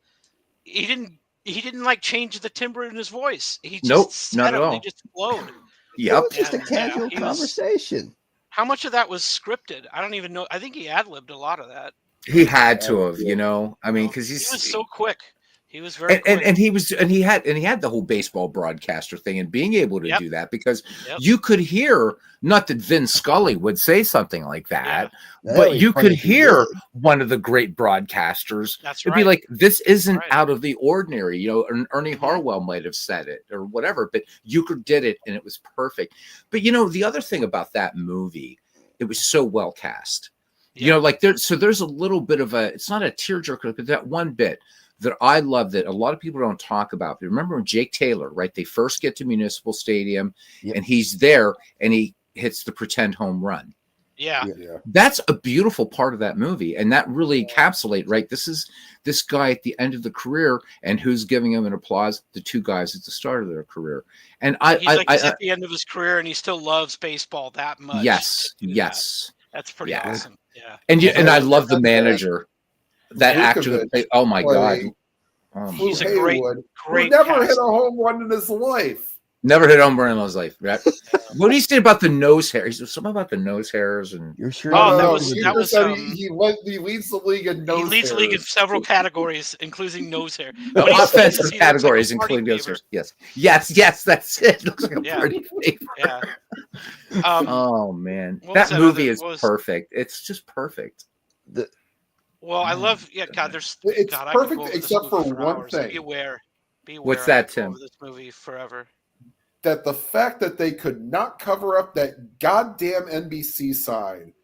He didn't like change the timbre in his voice. He just not at all. They just flowed. Yep. It was just a casual conversation. How much of that was scripted? I don't even know. I think he ad-libbed a lot of that. He had to have, I mean, because he was so quick. He was very and he had the whole baseball broadcaster thing, and being able to do that, because you could hear, not that Vin Scully would say something like that, but you could hear one of the great broadcasters. It'd be like, this isn't out of the ordinary, you know. Ernie Harwell might have said it or whatever, but Euchre did it, and it was perfect. But you know, the other thing about that movie, it was so well cast. You know, like there's a little bit of it's not a tearjerker, but that one bit that I love that a lot of people don't talk about. But remember when Jake Taylor, right? They first get to Municipal Stadium, and he's there, and he hits the pretend home run. Yeah. That's a beautiful part of that movie, and that really encapsulates, right? This is this guy at the end of the career, and who's giving him an applause? The two guys at the start of their career. And he's at the end of his career, and he still loves baseball that much. Yes. That's pretty awesome. Yeah. And I love the manager. That actor, oh my God. He's a great who never hit a home run in his life. Never hit a home run in his life. Right? What do you say about the nose hair? He said something about the nose hairs, and you're sure? That was he leads the league in nose. He leads the league in several categories, including nose hair. Offensive categories, including nose hairs. Yes, that's it. It looks like a party favor. Yeah. Oh man, that movie is perfect. It's just perfect. Well, I love. Yeah, God, it's perfect except for one thing. Beware. What's that, Tim? Over this movie forever. That the fact that they could not cover up that goddamn NBC sign.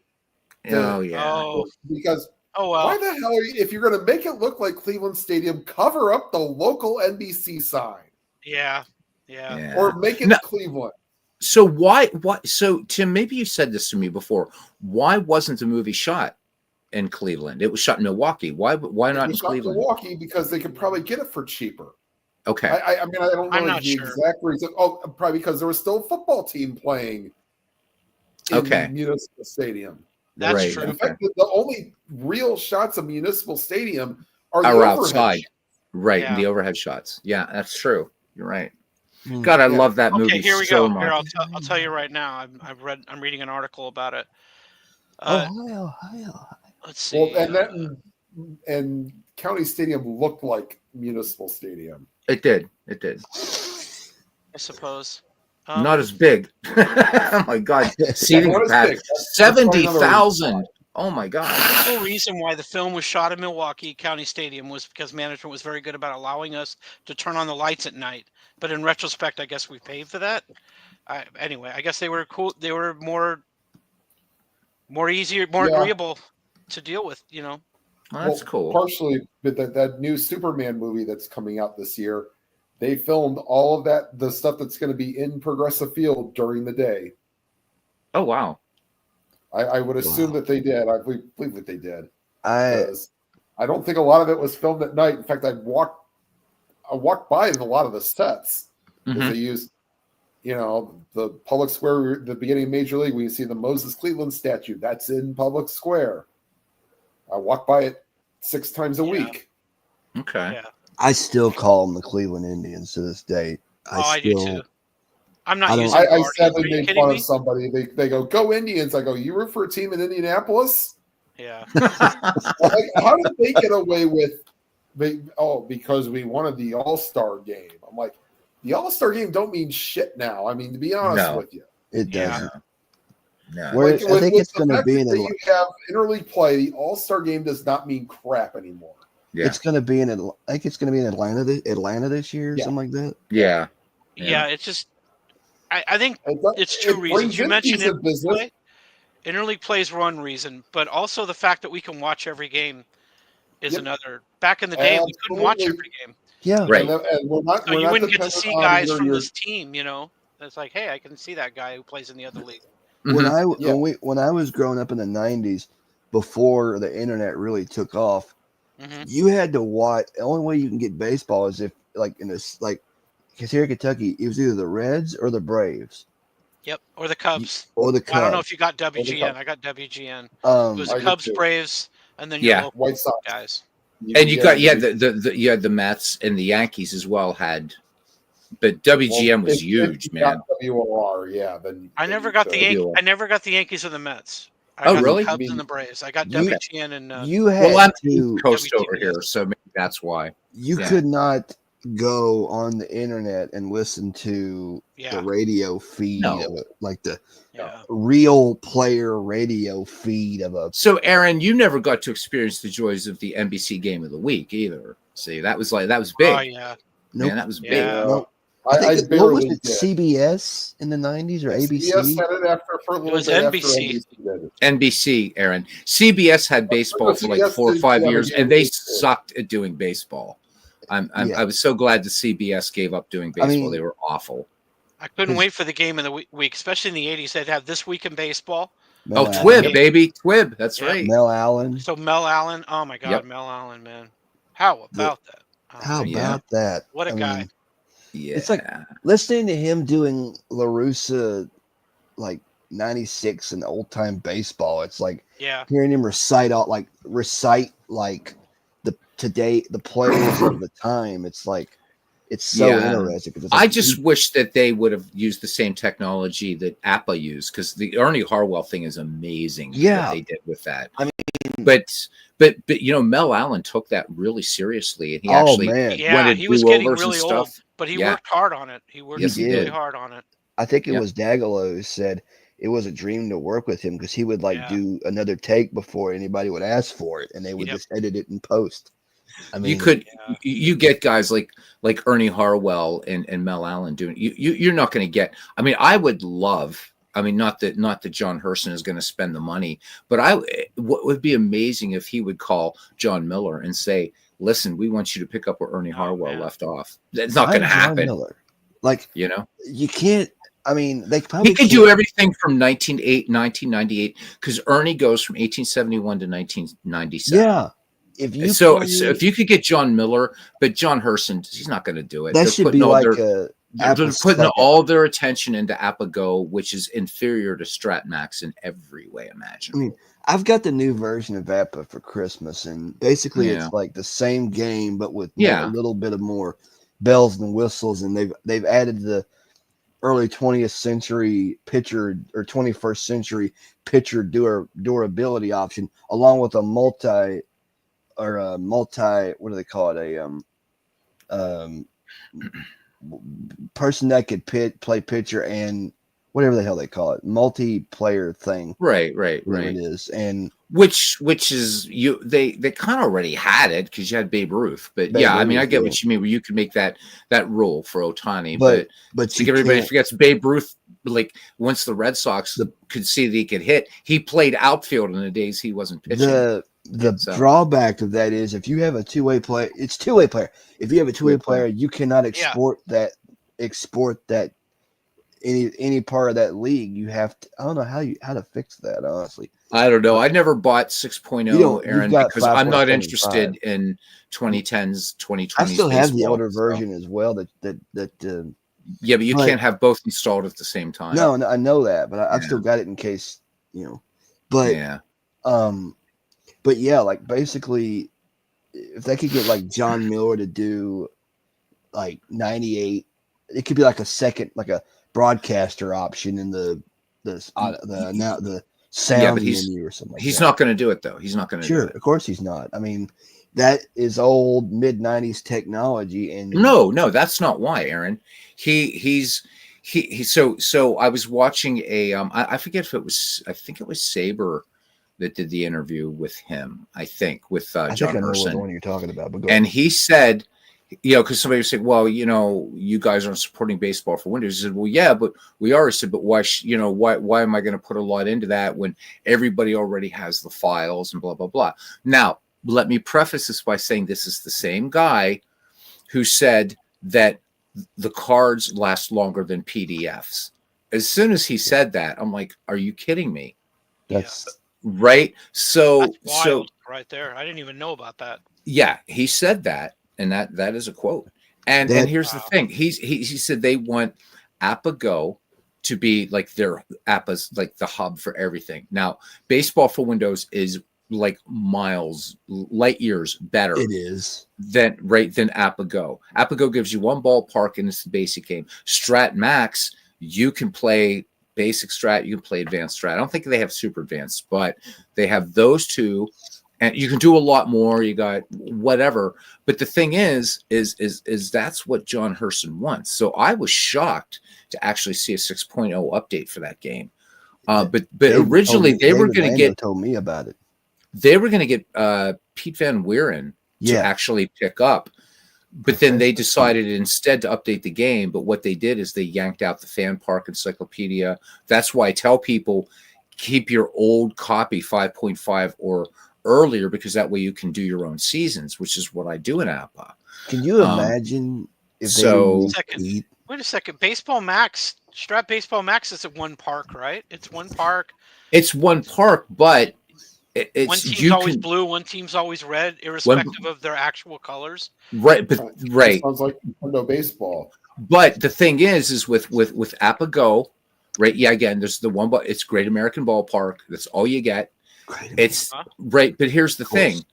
Because why the hell are you? If you're going to make it look like Cleveland Stadium, cover up the local NBC sign. Yeah. Or make it Cleveland. So why? So Tim, maybe you said this to me before. Why wasn't the movie shot in Cleveland? It was shot in Milwaukee. Why not in Cleveland? Milwaukee, because they could probably get it for cheaper. Okay. I mean, I don't know the exact reason. Oh, probably because there was still a football team playing in Municipal Stadium. That's true. In fact, the only real shots of Municipal Stadium are outside. Right, the overhead shots. Yeah, that's true. You're right. God, I love that movie. Okay, here we so go. much. Here, I'll tell you right now. I'm reading an article about it. Ohio. Let's see. Well, and County Stadium looked like Municipal Stadium. It did. I suppose. Not as big. Oh my God! Seating capacity 70,000. Oh my God! The whole reason why the film was shot in Milwaukee County Stadium was because management was very good about allowing us to turn on the lights at night. But in retrospect, I guess we paid for that. Anyway, I guess they were cool. They were more easier, more agreeable to deal with. You know. Well, that's cool. Partially, but that new Superman movie that's coming out this year, they filmed all of that, the stuff that's going to be in Progressive Field during the day. Oh wow! I would assume that they did. I believe that they did. I don't think a lot of it was filmed at night. In fact, I walked by in a lot of the sets because they used, the public square. The beginning of Major League, we see the Moses Cleveland statue. That's in public square. I walk by it 6 times a week. Okay. Yeah. I still call them the Cleveland Indians to this day. I do too. I'm not using I sadly made fun of somebody. They go Indians. I go, you root for a team in Indianapolis? Yeah. How did they get away with because we wanted the All-Star game? I'm like, the All-Star game don't mean shit now. I mean, to be honest with you. It doesn't. No. I think it's going to be you have interleague play. The All-Star game does not mean crap anymore. Yeah. It's going to be I think it's going to be in Atlanta this year or something like that. Yeah. Yeah, it's just I think it's two reasons. You mentioned it. Interleague play is one reason, but also the fact that we can watch every game is another. Back in the day, we couldn't watch every game. Yeah, right. And you wouldn't get to see guys from this team. It's like, hey, I can see that guy who plays in the other league. When I was growing up in the 90s, before the internet really took off, you had to watch. The only way you can get baseball is if, because here in Kentucky, it was either the Reds or the Braves. Yep, or the Cubs. I don't know if you got WGN. I got WGN. It was the Cubs, Braves, and then your local White Sox guys. And you got the Mets and the Yankees as well had. But WGN was huge, man. WOR, yeah. Then I never got the I never got the Yankees or the Mets. I got really? The Cubs and the Braves. I got WGN and you had I'm East Coast over here, so maybe That's why. You Yeah. could not go on the internet and listen to the radio feed of it, like the real player radio feed of a. So, Aaron, you never got to experience the joys of the NBC Game of the Week either. See, that was big. Oh yeah, nope. Man, that was big. Nope. I think barely what was it? did. CBS in the 90s or ABC? CBS had it after for a little was bit NBC. after NBC did it. NBC, Aaron. CBS had baseball for like 4 or 5 years, and they sucked at doing baseball. I was so glad the CBS gave up doing baseball. They were awful. I couldn't wait for the game of the week, especially in the 80s. They'd have This Week in Baseball. Twib, baby. Twib. That's right. Mel Allen. So Mel Allen. Oh, my God. Mel Allen, man. How about that? How about that? What a guy. It's like listening to him doing La Russa, like 96 and old time baseball. It's like hearing him recite the players of the time. It's like it's so interesting. It's like, I just wish that they would have used the same technology that Appa used, because the Ernie Harwell thing is amazing. Yeah, what they did with that. I mean, but Mel Allen took that really seriously, and he actually he was getting really old, but he worked hard on it. He worked really hard on it. I think it was Dagalo who said it was a dream to work with him, because he would do another take before anybody would ask for it, and they would just edit it in post. I mean, you get guys like Ernie Harwell and Mel Allen doing. You're not going to get. I mean, I would love. I mean, not that John Herson is going to spend the money, but what would be amazing if he would call John Miller and say, "Listen, we want you to pick up where Ernie Harwell left off." That's not going to happen. Miller. Like, you can't. I mean, he could do everything from 1998, because Ernie goes from 1871 to 1997. Yeah. If you could get John Miller, but John Herson, he's not going to do it. That should be like they're putting all their attention into AppaGo, which is inferior to StratMax in every way imaginable. I mean, I've got the new version of Appa for Christmas, and basically it's like the same game, but with a little bit of more bells and whistles, and they've added the early 20th century pitcher or 21st century pitcher durability option, along with a multi, what do they call it? Person that could play pitcher and whatever the hell they call it, multiplayer thing. Right. It is, and which is they kind of already had it, because you had Babe Ruth, but I mean, I get what you mean, where you could make that think for Ohtani, but everybody forgets Babe Ruth. Like, once the Red Sox could see that he could hit, he played outfield in the days he wasn't pitching. The drawback of that is, if you have a two-way player, it's two-way player. If you have a two-way player, you cannot export that any part of that league. You have to. I don't know how to fix that, honestly. I don't know. I never bought 6.0, Aaron, because I'm not interested in 2010s, 2020s. I still have the older version as well. But you can't have both installed at the same time. No, I know that, but I've still got it in case, But but like, basically, if they could get like John Miller to do like 98, it could be like a second, like a broadcaster option in the sound menu or something. He's not going to do it, though. He's not going to. Sure, of course he's not. I mean, that is old mid 90s technology, and no, that's not why, Aaron. So I was watching I forget if it was, I think it was Saber that did the interview with him. I think with John Herson. I know what one you're talking about. But and he said, because somebody was saying, well, you guys aren't supporting baseball for Windows. He said, well, yeah, but we are. I said, but why? Why am I going to put a lot into that when everybody already has the files and blah blah blah? Now, let me preface this by saying this is the same guy who said that the cards last longer than PDFs. As soon as he said that, I'm like, are you kidding me? That's right. So that's wild, right there. I didn't even know about that. Yeah, he said that, and that is a quote. And here's the thing. He said they want AppaGo to be like their Appa's like the hub for everything. Now, baseball for Windows is like light years better. It is than AppaGo. AppaGo gives you one ballpark, and it's the basic game. StratMax, you can play basic strat, you can play advanced strat. I don't think they have super advanced, but they have those two. and you can do a lot more. You got whatever, but the thing is that's what John Herson wants. So I was shocked to actually see a 6.0 update for that game. But originally they were going to get told me about it. They were going to get Pete Van Wieren to actually pick up, but then they decided instead to update the game. But what they did is they yanked out the Fan Park Encyclopedia. That's why I tell people keep your old copy 5.5 or earlier, because that way you can do your own seasons, which is what I do in APA. Can you imagine if wait a second, Baseball Max, Strat Baseball Max is at one park, right? It's one park. It's one park, but it's one team's always blue, one team's always red, irrespective of their actual colors. Right, but right. Sounds like Nintendo baseball. But the thing is with APA Go, right? Yeah, again, there's the one, but it's Great American Ballpark. That's all you get. It's right, but here's the thing: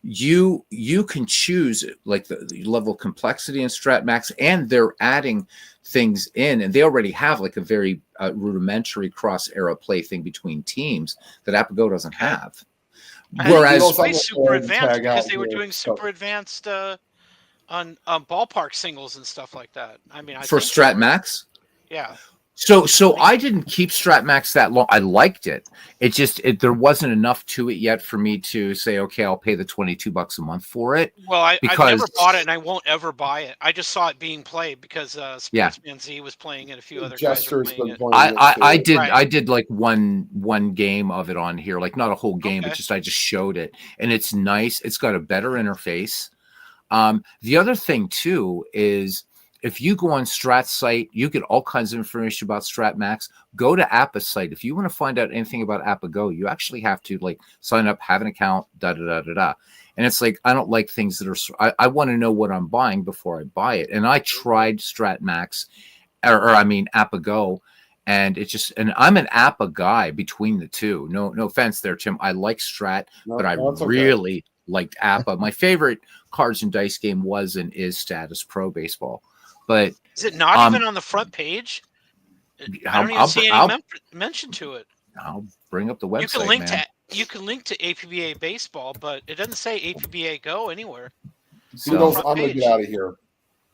you can choose like the level of complexity in Strat Max, and they're adding things in, and they already have like a very rudimentary cross-era play thing between teams that APA doesn't have. Whereas super advanced because they were doing super advanced on ballpark singles and stuff like that. I mean, for Strat Max, yeah. So I didn't keep Strat Max that long. I liked it. It just there wasn't enough to it yet for me to say, okay, I'll pay the $22 a month for it. Well, I've never bought it, and I won't ever buy it. I just saw it being played because Sportsman Z was playing it. A few other guys were playing it. I did like one game of it on here, like not a whole game, but I just showed it, and it's nice. It's got a better interface. The other thing too is, if you go on Strat's site, you get all kinds of information about Strat Max. Go to APA's site. If you want to find out anything about APA Go, you actually have to like sign up, have an account, And it's like, I don't like things that are, I want to know what I'm buying before I buy it. And I tried Strat Max, or APA Go, and it's just, and I'm an APA guy between the two. No offense there, Tim. I like Strat, but I really liked APA. My favorite cards and dice game was and is Status Pro Baseball. But is it not even on the front page? I don't even see any mention to it. I'll bring up the website. You can link to APBA Baseball, but it doesn't say APBA Go anywhere. So, I'm gonna get out of here.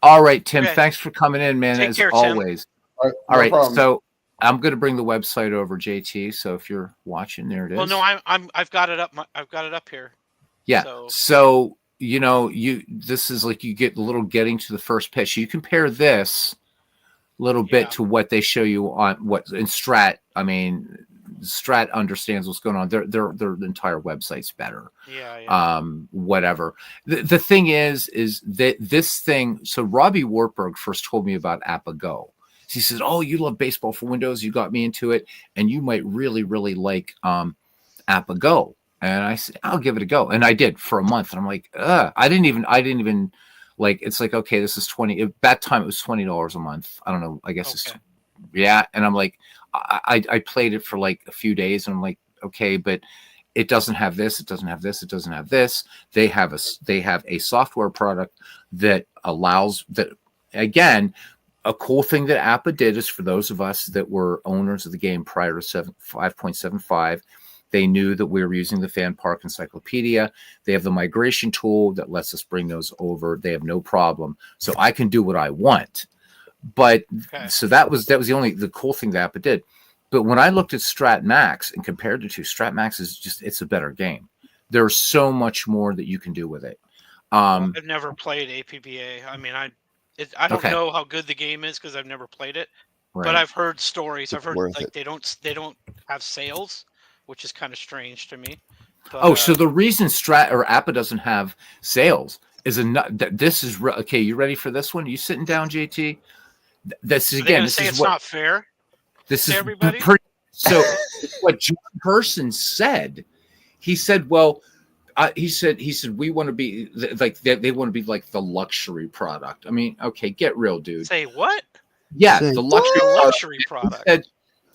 All right, Tim. Okay. Thanks for coming in, man. As always. Tim. All right. So I'm going to bring the website over, JT. So if you're watching, there it is. Well, no, I've got it up. I've got it up here. Yeah. So this is like you get a little getting to the first pitch. You compare this little bit to what they show you on what in Strat. I mean, Strat understands what's going on. Their entire website's better. Yeah. Whatever. The thing is that this thing. So Robbie Wartburg first told me about APA Go. He says, "Oh, you love baseball for Windows. You got me into it, and you might really, really like APA Go." And I said, I'll give it a go. And I did for a month. And I'm like, I didn't even like, it's like, okay, this is 20. At that time it was $20 a month. I don't know. I guess it's, yeah. And I'm like, I played it for like a few days and I'm like, okay, but it doesn't have this. It doesn't have this. It doesn't have this. They have a software product that allows that. Again, a cool thing that APA did is for those of us that were owners of the game prior to 5.75, they knew that we were using the Fan Park Encyclopedia. They have the migration tool that lets us bring those over. They have no problem. So I can do what I want. But so that was the cool thing that APA did. But when I looked at Strat Max and compared it to Strat Max, it's a better game. There's so much more that you can do with it. I've never played APBA. I mean, I don't know how good the game is because I've never played it. Right. But I've heard stories. I've heard like they don't have sales, which is kind of strange to me. But, so the reason Strat or APA doesn't have sales is this is okay. You ready for this one? You sitting down, JT? This is again. This is not fair. This is everybody. So what John Person said. He said, "Well, he said we want to be like they want to be like the luxury product." I mean, okay, get real, dude. Say what? Yeah, the luxury product.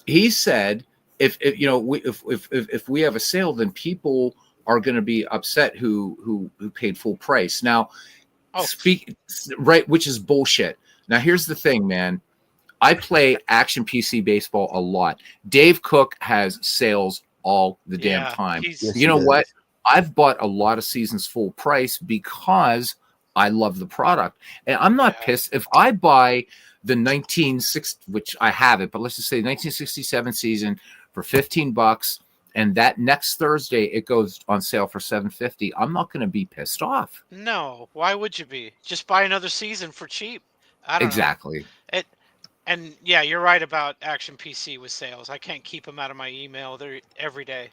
He said. If we have a sale, then people are going to be upset who paid full price. Now, which is bullshit. Now, here's the thing, man. I play action PC baseball a lot. Dave Cook has sales all the damn time. You know what? I've bought a lot of seasons full price because I love the product. And I'm not pissed if I buy the 1960, which I have it, but let's just say 1967 season for $15, and that next Thursday it goes on sale for $7.50. I'm not going to be pissed off. No, why would you be? Just buy another season for cheap. I don't know. Exactly. And yeah, you're right about Action PC with sales. I can't keep them out of my email. They're every day.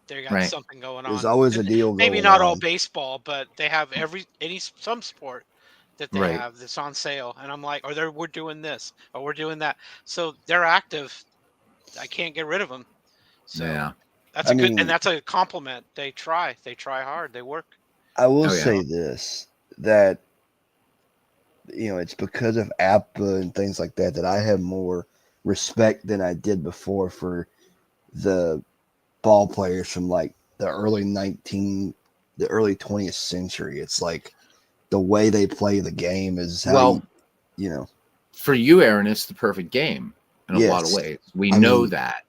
They got Right. something going There's on. always a And deal maybe going not all on. baseball, but they have some sport that they Right. have that's on sale. And I'm like, or we're doing this, or we're doing that. So they're active. I can't get rid of them. So Yeah. that's and that's a compliment. They try hard, they work. I will Oh, yeah. say this, that it's because of APA and things like that that I have more respect than I did before for the ball players from like the early 20th century. It's like the way they play the game is how for you, Aaron, it's the perfect game in a lot of ways. We know that.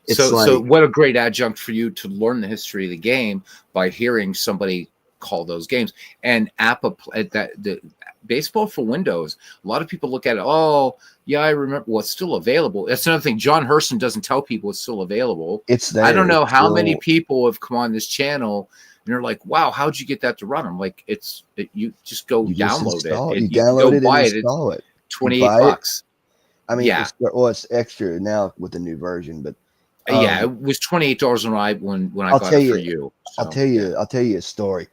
So what a great adjunct for you to learn the history of the game by hearing somebody call those games. And the baseball for Windows, a lot of people look at it, oh yeah, I remember. Well, it's still available. That's another thing. John Hurston doesn't tell people it's still available. It's there. I don't know how many people have come on this channel and they're like, wow, how'd you get that to run? I'm like, you just go download it. You download it and install it. $28. I mean, it's extra now with the new version, but it was $28 when I got it for you. So, I'll tell you a story.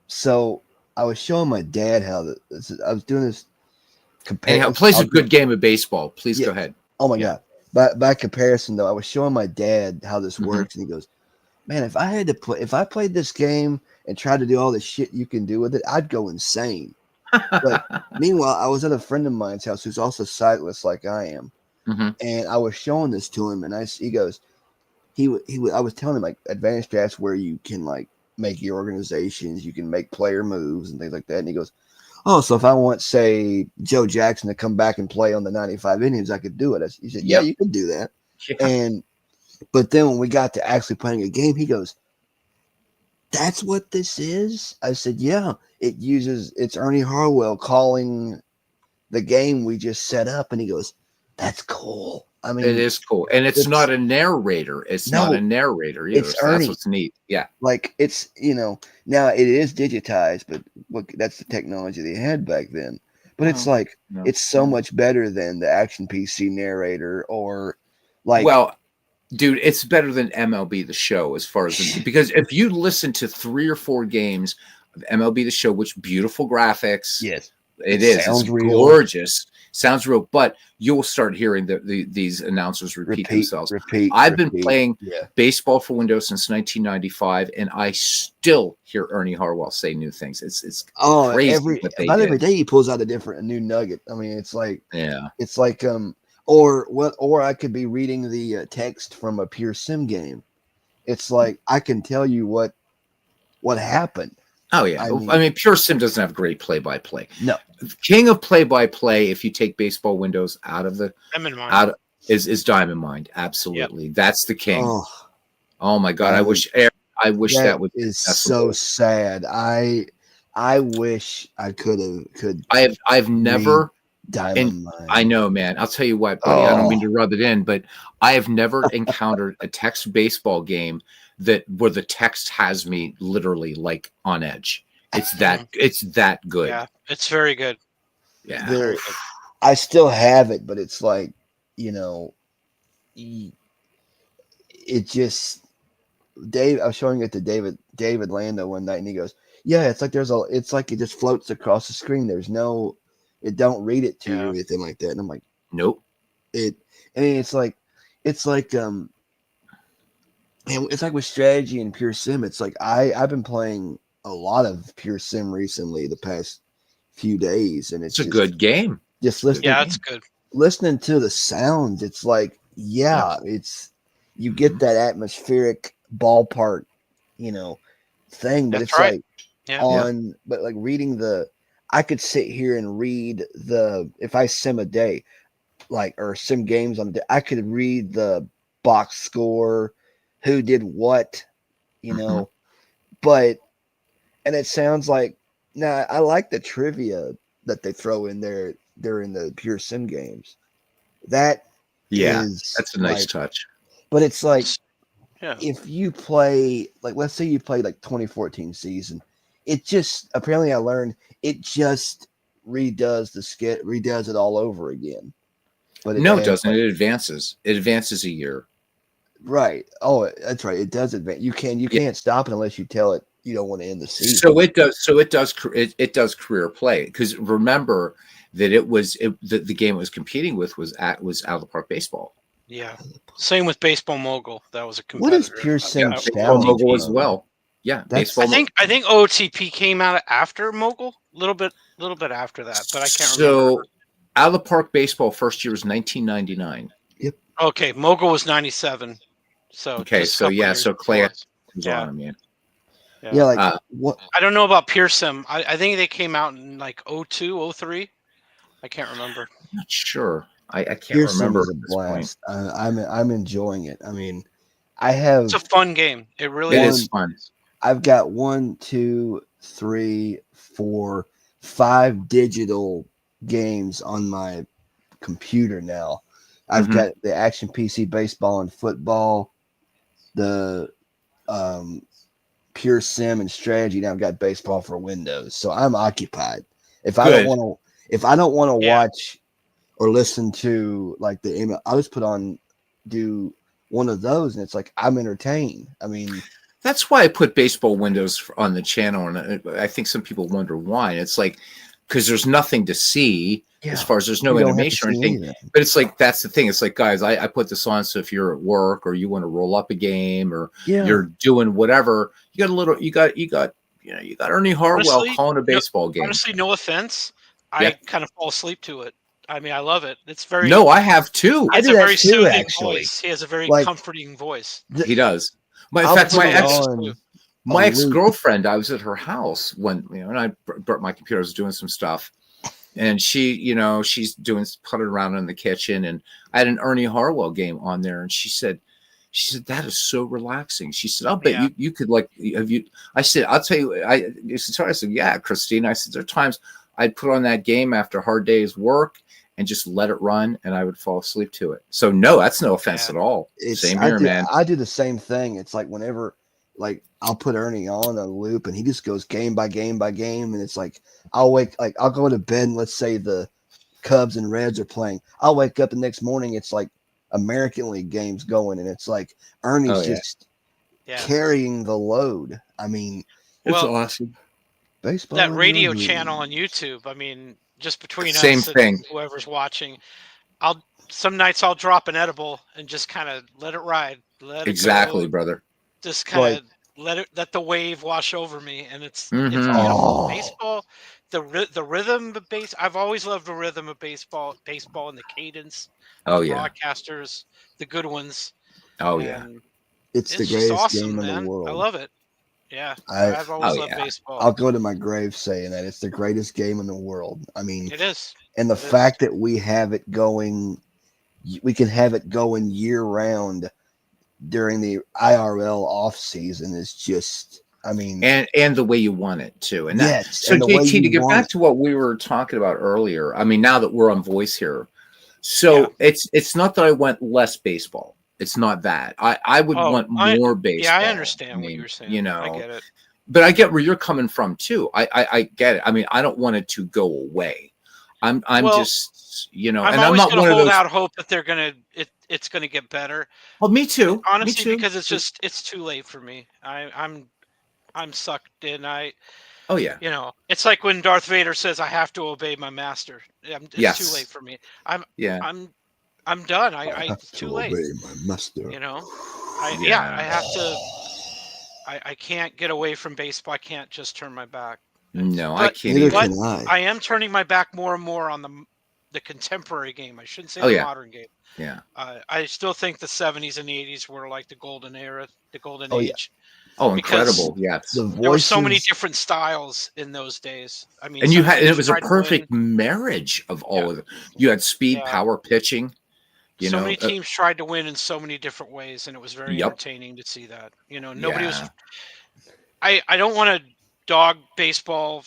So I was showing my dad how I was doing this. Anyhow, plays a good game of baseball. Please go ahead. Oh my God! By comparison, though, I was showing my dad how this works, and he goes, "Man, if I played this game and tried to do all the shit you can do with it, I'd go insane." But meanwhile, I was at a friend of mine's house who's also sightless like I am, and I was showing this to him, and he goes, I was telling him like advanced drafts where you can like make your organizations, you can make player moves and things like that, and he goes, oh, so if I want, say, Joe Jackson to come back and play on the 95 innings, I could do it. He said, yeah, you could do that. Yeah. But then when we got to actually playing a game, he goes, that's what this is? I said, yeah, it's Ernie Harwell calling the game we just set up. And he goes, that's cool. I mean, it is cool. And it's not a narrator. It's not a narrator either. It's Ernie. That's what's neat. Yeah. Like it's, now it is digitized, but look, that's the technology they had back then. But it's like, it's so much better than the Action PC narrator or like. Well, dude, it's better than MLB The Show as far as, because if you listen to 3 or 4 games of MLB The Show, which beautiful graphics. Yes. It's real. Gorgeous. Sounds real, but you'll start hearing these announcers repeat themselves. I've been playing baseball for Windows since 1995, and I still hear Ernie Harwell say new things. It's crazy. Every day he pulls out a new nugget. I mean, it's like or I could be reading the text from a pure sim game. It's like I can tell you what happened. Oh yeah, I mean, Pure Sim doesn't have great play-by-play. No, king of play-by-play. If you take baseball Windows out of the is Diamond Mind. Absolutely, that's the king. Oh my God, I wish that would is so sad. I wish I could. I've never Diamond Mind. I know, man. I'll tell you what, buddy. I don't mean to rub it in, but I have never encountered a text baseball game where the text has me literally like on edge. It's that good. Yeah, it's very good. Yeah. Very good. I still have it, but it's like, it just I was showing it to David Lando one night and he goes, yeah, it's like it just floats across the screen. It don't read it to you or anything like that. And I'm like, nope. It's like and it's like with strategy and pure sim. It's like I've been playing a lot of pure sim recently the past few days, and it's a good game. Just listening, it's good. Listening to the sounds, it's like it's you get that atmospheric ballpark, thing. But it's like but like reading I could sit here and read if I sim a day, like or sim games on a day, I could read the box score. Who did what, But and it sounds like now I like the trivia that they throw in there during the pure sim games. That is that's a nice like, touch. but it's like Yeah. if you play like let's say you play like 2014 season, it just apparently I learned it just redoes it all over again. But No, it doesn't. It advances. It advances a year. Right. Oh, that's right. It does advance. You can't stop it unless you tell it you don't want to end the season. So it does career play, because remember that the game it was competing with was out of the park baseball. Yeah. Same with Baseball Mogul. That was a competitor. What is Pure Sim Baseball Mogul as well? Yeah, baseball. I think OTP came out after Mogul, a little bit after that, but I can't remember. So out of the park baseball first year was 1999. Yep. Okay, Mogul was 97. So okay, so Clay was on him, Yeah, like what? I don't know about Pearson. I think they came out in like 02, 03. I can't remember. I'm not sure. I can't Pearson remember. Is a blast. I'm enjoying it. I mean, it's a fun game. It really is fun. I've got 1, 2, 3, 4, 5 digital games on my computer now. I've got the Action PC Baseball and Football, the Pure Sim and Strategy. Now I've got Baseball for Windows, so I'm occupied. If I don't want to watch or listen to like the email, I'll just do one of those, and it's like I'm entertained. I mean, that's why I put Baseball Windows on the channel, and I think some people wonder why. It's like because there's nothing to see as far as there's no animation or anything. But it's like that's the thing. It's like, guys, I put this on so if you're at work or you want to roll up a game or you're doing whatever, you got Ernie Harwell calling a baseball game. Honestly, no offense, I kind of fall asleep to it. I mean, I love it. It's very I have too. He has a very soothing voice. He has a very comforting voice. He does. In fact, my ex-girlfriend, I was at her house when and I brought my computer. I was doing some stuff, and she, she's putting around in the kitchen, and I had an Ernie Harwell game on there, and she said, that is so relaxing. She said, I'll bet you could have you. I said, I'll tell you. I said, yeah, Christine. I said, there are times I'd put on that game after a hard day's work and just let it run, and I would fall asleep to it. So no, that's no offense at all. Same here, man. I do the same thing. It's like whenever, I'll put Ernie on a loop, and he just goes game by game by game, and it's like I'll go to bed, and let's say the Cubs and Reds are playing. I'll wake up the next morning, it's like American League games going, and it's like Ernie's just carrying the load. I mean, it's awesome. Baseball. That radio channel on YouTube. I mean, just between us and whoever's watching, some nights I'll drop an edible and just kind of let it ride. Exactly, brother. Just kind of let the wave wash over me, and it's beautiful. Baseball, the rhythm of base. I've always loved the rhythm of baseball and the cadence. Broadcasters, the good ones. It's the greatest awesome, game in the world. I love it. Yeah, I've always loved baseball. I'll go to my grave saying that it's the greatest game in the world. I mean, it is. And the fact that we have it going, we can have it going year round during the IRL off season is just, I mean, and the way you want it to. And so JT, to get back to what we were talking about earlier, I mean, now that we're on voice here, so it's not that I want less baseball. It's not that I would want more baseball. Yeah, I understand what you're saying. I get it. But I get where you're coming from too. I get it. I mean, I don't want it to go away. I'm just, and I'm not going to hold out hope that it's going to get better. Well, me too. Honestly, because it's too late for me. I'm sucked in. It's like when Darth Vader says, "I have to obey my master." It's too late for me. I'm done. It's too late. Obey my master. I have to. I can't get away from baseball. I can't just turn my back. No, I can't. But I am turning my back more and more on the contemporary game. I shouldn't say the modern game. Yeah. I still think the 70s and the 80s were like the golden era, the golden age. Oh, incredible! Yes, there were so many different styles in those days. I mean, and it was a perfect marriage of all of it. You had speed, power, pitching. So many teams tried to win in so many different ways, and it was very entertaining to see that. Nobody was. I don't want to dog baseball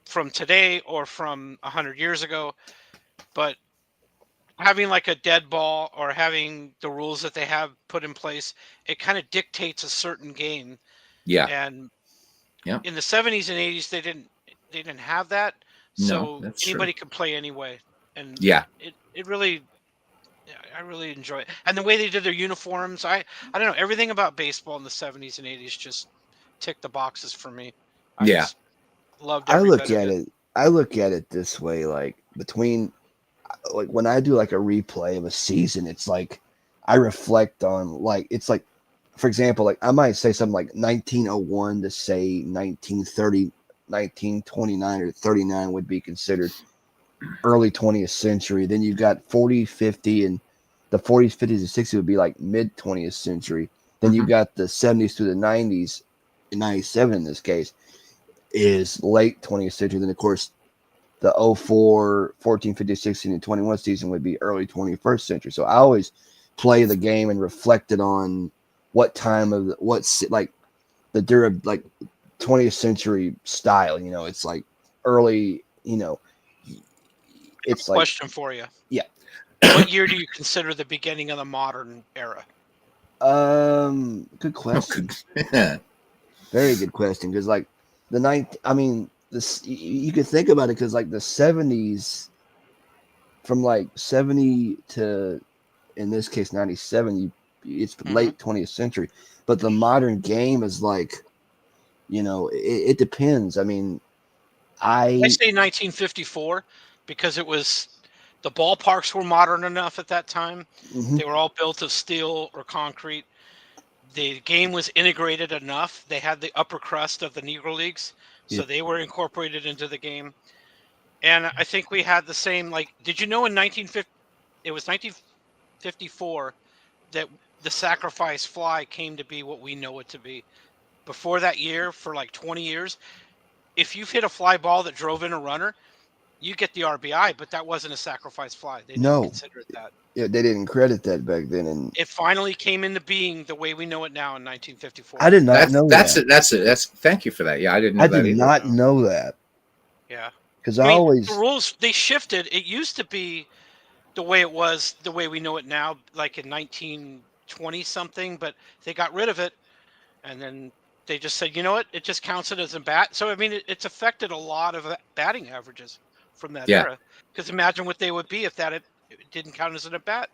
from today or from 100 years ago, but having like a dead ball or having the rules that they have put in place, it kind of dictates a certain game. Yeah. And Yeah. in the 70s and 80s, they didn't have that. No, So that's anybody true. could play anyway. And Yeah. it really, yeah, I really enjoy it. And the way they did their uniforms, I don't know, everything about baseball in the 70s and 80s just ticked the boxes for me. I Yeah. just loved every bit of it. I look at it this way, like when I do like a replay of a season, it's like I reflect on, like, it's like, for example, like I might say something like 1901 to say 1930, 1929 or 39 would be considered early 20th century. Then you've got 40, 50, and the 40s, 50s, and 60s would be like mid 20th century. Then you've got the 70s through the 90s, 97 in this case, is late 20th century. Then, of course, the 04, 14, 15, 16, and 21 season would be early 21st century. So I always play the game and reflected on what time of what's like the like 20th century style. You know, it's like early, you know, it's like Question for you. Yeah. What year do you consider the beginning of the modern era? Good question. Very good question. Because like this, you could think about it, because like the 70s, from like 70 to, in this case, 97, it's late 20th century. But the modern game is like, you know, it depends. I mean, I say 1954 because it was, the ballparks were modern enough at that time. They were all built of steel or concrete. The game was integrated enough. They had the upper crust of the Negro Leagues, so they were incorporated into the game. And I think we had the same, like, did you know in 1954 that the sacrifice fly came to be what we know it to be? Before that year, for like 20 years, if you've hit a fly ball that drove in a runner, you get the RBI, but that wasn't a sacrifice fly. They didn't consider it that. Yeah, they didn't credit that back then, and it finally came into being the way we know it now in 1954. I did not know that's that. That's thank you for that. Yeah, I didn't know that either. I did not know that. Yeah, because I mean, always the rules, they shifted. It used to be the way it was, the way we know it now, like in 1920 something, but they got rid of it, and then they just said, you know what, it just counts it as a bat. So I mean, it's affected a lot of batting averages from that era. Because imagine what they would be if it didn't count as an at bat.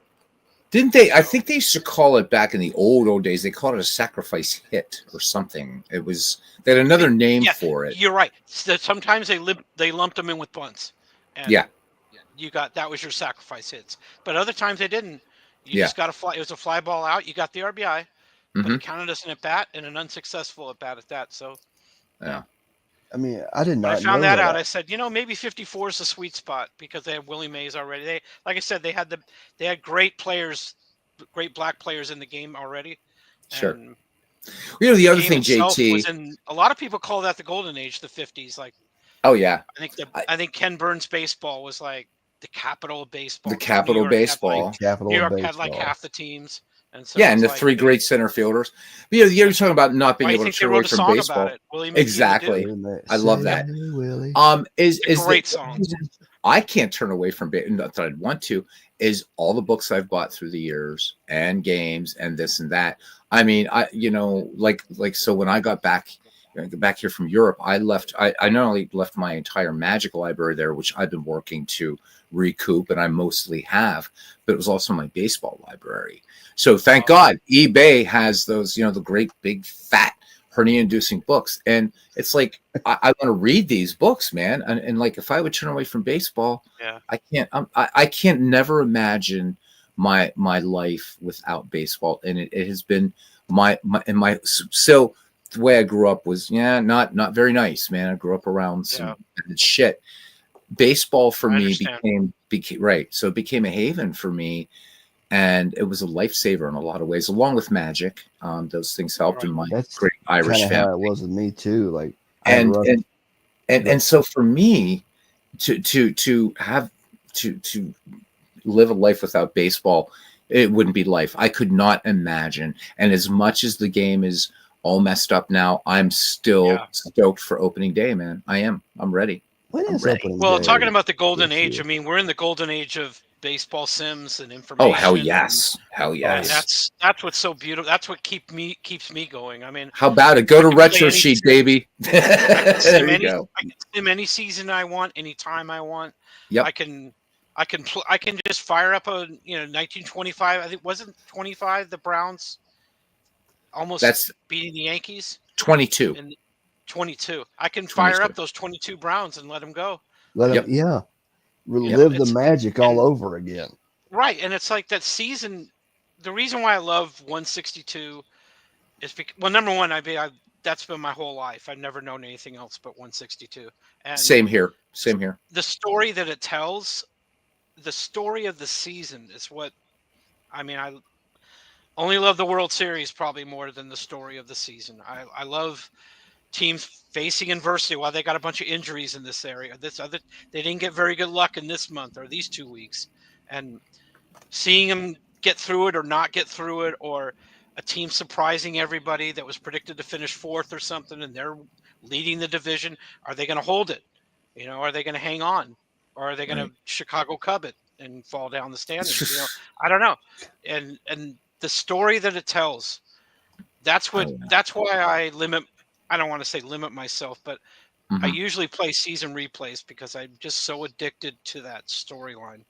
Didn't they? I think they used to call it, back in the old days, they called it a sacrifice hit or something. It was, they had another name for it. You're right. So sometimes they lumped them in with bunts. And you got, that was your sacrifice hits. But other times they didn't. You just got a fly. It was a fly ball out. You got the RBI, but it counted as an at bat and an unsuccessful at bat at that. So yeah. I mean, I did not. When I found that out, I said, you know, maybe 54 is the sweet spot, because they had Willie Mays already. They, like I said, they had great players, great black players in the game already. Sure. And you know, the other thing, JT, was a lot of people call that the golden age, the 50s. Like, oh yeah, I think Ken Burns baseball was like the capital of baseball. The capital of baseball. New York had like half the teams. And so and the like, three great center fielders. But, you know, you're talking about not being able to turn away from baseball. Exactly. I love that. Is a great song. I can't turn away from baseball. Not that I'd want to. Is all the books I've bought through the years and games and this and that. I mean, so when I got back here from Europe, I not only left my entire Magic library there, which I've been working to recoup, and I mostly have, but it was also my baseball library. So thank God eBay has those, you know, the great big fat hernia-inducing books, and it's like I want to read these books, man. And like, if I would turn away from baseball, I can't. I can't never imagine my life without baseball, and it has been my. So the way I grew up was not very nice, man. I grew up around some shit. Baseball for me became right, so it became a haven for me. And it was a lifesaver in a lot of ways, along with Magic. Those things helped in my great Irish family. How it was with me too. Like, and so for me to have to live a life without baseball, it wouldn't be life. I could not imagine. And as much as the game is all messed up now. I'm still stoked for opening day, man. I am. I'm ready. When is ready. opening Well, day talking about the golden this age, year? I mean, we're in the golden age of baseball sims and information. Oh hell yes, hell And yes. that's what's so beautiful. That's what keeps me going. I mean, How about it? Go to can Retro play any Sheet, sim. baby. I can sim There you go. I can sim any season I want, any time I want. Yep. I can just fire up a 1925. I think wasn't 25 the Browns almost That's beating the Yankees 22. and 22. I can fire 22. up those 22 Browns and let them go. Let them, Yep. relive the It's magic all and over again. right, and it's like that season. The reason why I love 162 is because, well, number one, that's been my whole life. I've never known anything else but 162. And Same here. Same here. the story that it tells, the story of the season is what I mean. I only love the World Series probably more than the story of the season. I love teams facing adversity while they got a bunch of injuries in this area. They didn't get very good luck in this month or these 2 weeks, and seeing them get through it or not get through it, or a team surprising everybody that was predicted to finish fourth or something, and they're leading the division. Are they going to hold it? Are they going to hang on, or are they going to Chicago Cub it and fall down the standings? I don't know. And the story that it tells, that's why I limit. I don't want to say limit myself, but I usually play season replays because I'm just so addicted to that storyline.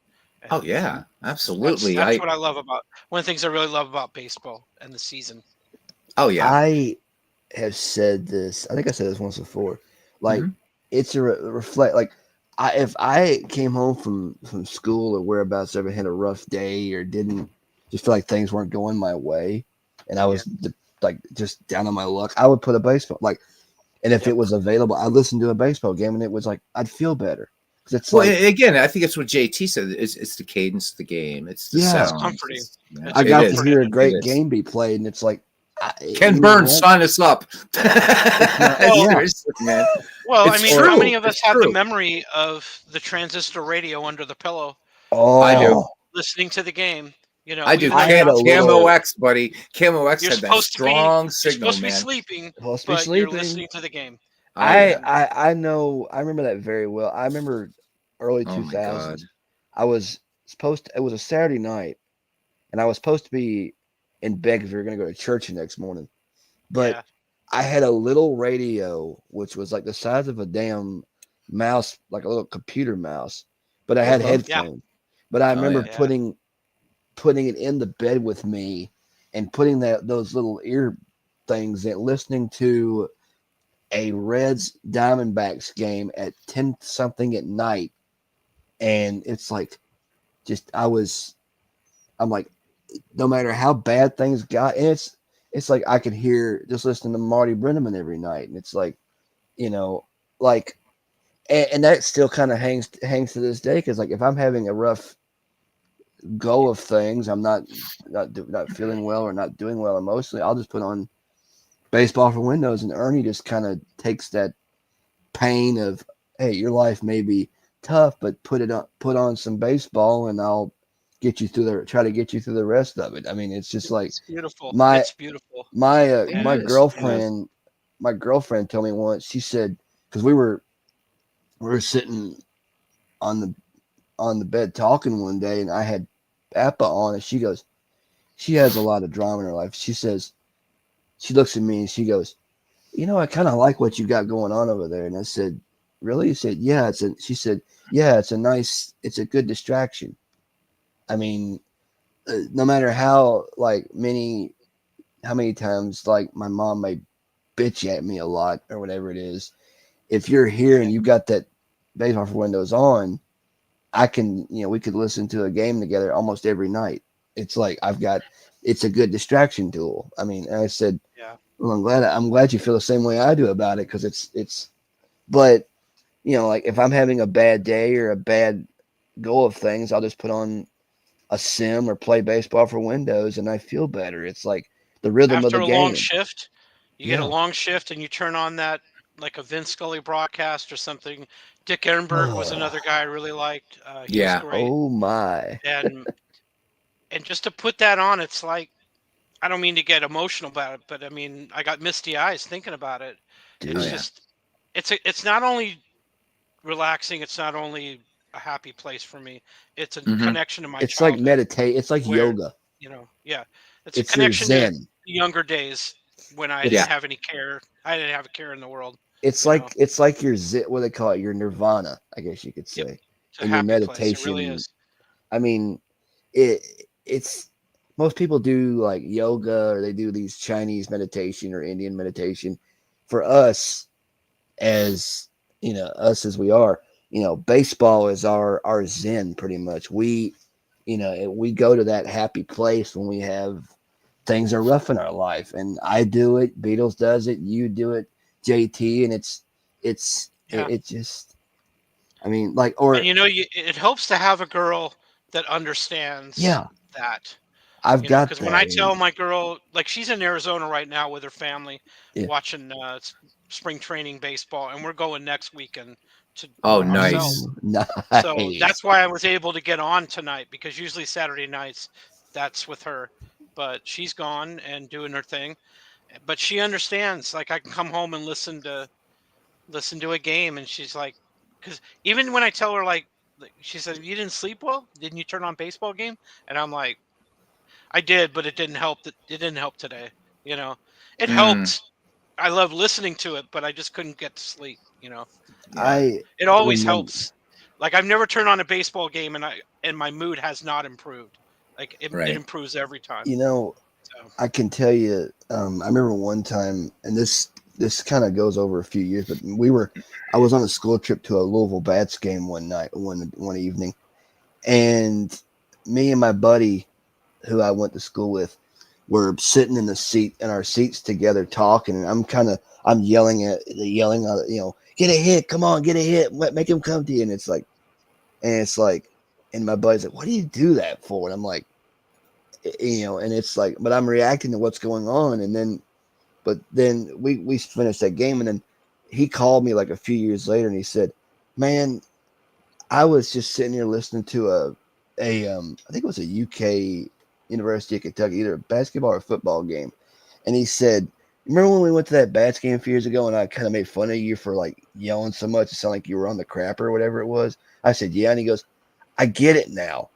Oh yeah, absolutely. That's what I love about one of the things I really love about baseball and the season. Oh yeah. I have said this. I think I said this once before. Like it's a reflect. Like if I came home from school or whereabouts, ever had a rough day or didn't just feel like things weren't going my way, and I was like just down on my luck, I would put a baseball and if it was available, I'd listen to a baseball game, and it was like I'd feel better. It's again, I think it's what JT said. It's the cadence of the game. It's the sound. Comforting. I got to hear a great game be played, and it's like Ken Burns, sign us up. Seriously, man. Well, it's I mean, true. How many of us have true. the memory of the transistor radio under the pillow? Oh, I do. Listening to the game. I do. Camo X, buddy. Camo X had that strong signal, You're supposed to be sleeping, but you're listening to the game. I know. I remember that very well. I remember early 2000s. I was supposed to. It was a Saturday night, and I was supposed to be in bed because we were going to go to church the next morning. But I had a little radio, which was like the size of a damn mouse, like a little computer mouse. But I had headphones. But I remember putting it in the bed with me and putting those little ear things in, listening to a Reds Diamondbacks game at 10 something at night. And it's like, I'm like, no matter how bad things got, and it's like I could hear just listening to Marty Brenneman every night. And it's like, like, and that still kind of hangs to this day. Cause like, if I'm having a rough go of things, I'm not feeling well or not doing well emotionally, I'll just put on Baseball for Windows, and Ernie just kind of takes that pain of, hey, your life may be tough, but put on some baseball, and I'll try to get you through the rest of it. I mean, it's just like it's beautiful. It's beautiful. My girlfriend told me once. She said, because we were sitting on the bed talking one day, and I had Appa on, and she goes, she has a lot of drama in her life. She says, she looks at me and she goes, I kind of like what you got going on over there. And I said, really? She said, yeah. She said, yeah, it's a good distraction. I mean, no matter how many times like my mom may bitch at me a lot or whatever it is, if you're here and you got that Baseball for Windows on, I can, we could listen to a game together almost every night. It's like it's a good distraction tool. I mean, and I said, well, I'm glad you feel the same way I do about it, because it's, but like if I'm having a bad day or a bad go of things, I'll just put on a sim or play Baseball for Windows, and I feel better. It's like the rhythm of the game. After a long shift, you get a long shift, and you turn on that like a Vince Scully broadcast or something. Dick Ehrenberg was another guy I really liked. He was great. Oh my! And just to put that on, it's like I don't mean to get emotional about it, but I mean, I got misty eyes thinking about it. Dude. It's just, it's not only relaxing. It's not only a happy place for me. It's a connection to my It's like childhood. meditate. It's like yoga. It's a your connection to zen. the younger days when I didn't have any care. I didn't have a care in the world. It's like your what they call it, your nirvana, I guess you could say. Yep. It's a and your happy meditation. Place. It really is. I mean, it's most people do like yoga or they do these Chinese meditation or Indian meditation. For us, as us as we are, baseball is our zen pretty much. We go to that happy place when we have things are rough in our life, and I do it. Beatles does it. You do it, JT, and it just. I mean, like, or and it helps to have a girl that understands. That. I've got because when I tell my girl, like she's in Arizona right now with her family, watching spring training baseball, and we're going next weekend to. Oh, nice. So that's why I was able to get on tonight, because usually Saturday nights, that's with her, but she's gone and doing her thing. But she understands. Like I can come home and listen to a game, and she's like, because even when I tell her like she said, "You didn't sleep well? Didn't you turn on baseball game?" And I'm like, I did, but it didn't help. It didn't help today. It helped. I love listening to it, but I just couldn't get to sleep. It always helps. Like I've never turned on a baseball game and my mood has not improved. Like it improves every time. I can tell you. I remember one time, and this kind of goes over a few years, but I was on a school trip to a Louisville Bats game one evening, and me and my buddy, who I went to school with, were sitting in our seats together talking, and I'm yelling out, get a hit, come on, get a hit, make him come to you, and it's like, and my buddy's like, what do you do that for? And I'm like, and it's like, but I'm reacting to what's going on, and then we finished that game, and then he called me like a few years later, and he said, man, I was just sitting here listening to I think it was a UK University of Kentucky, either a basketball or a football game. And he said, remember when we went to that Bats game a few years ago and I kind of made fun of you for like yelling so much it sounded like you were on the crapper or whatever it was? I said, yeah. And he goes, I get it now.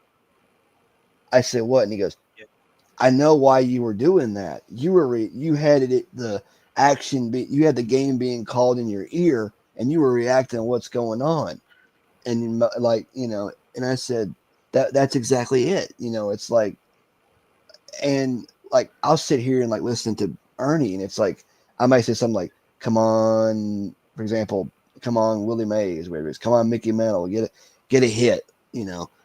I said, what? And he goes, I know why you were doing that. You had the action, you had the game being called in your ear and you were reacting to what's going on. And and I said, that's exactly it. It's like, and like I'll sit here and like listen to Ernie, and it's like I might say something like, "Come on," for example, "Come on, Willie Mays," whatever it is. "Come on, Mickey Mantle, get a hit."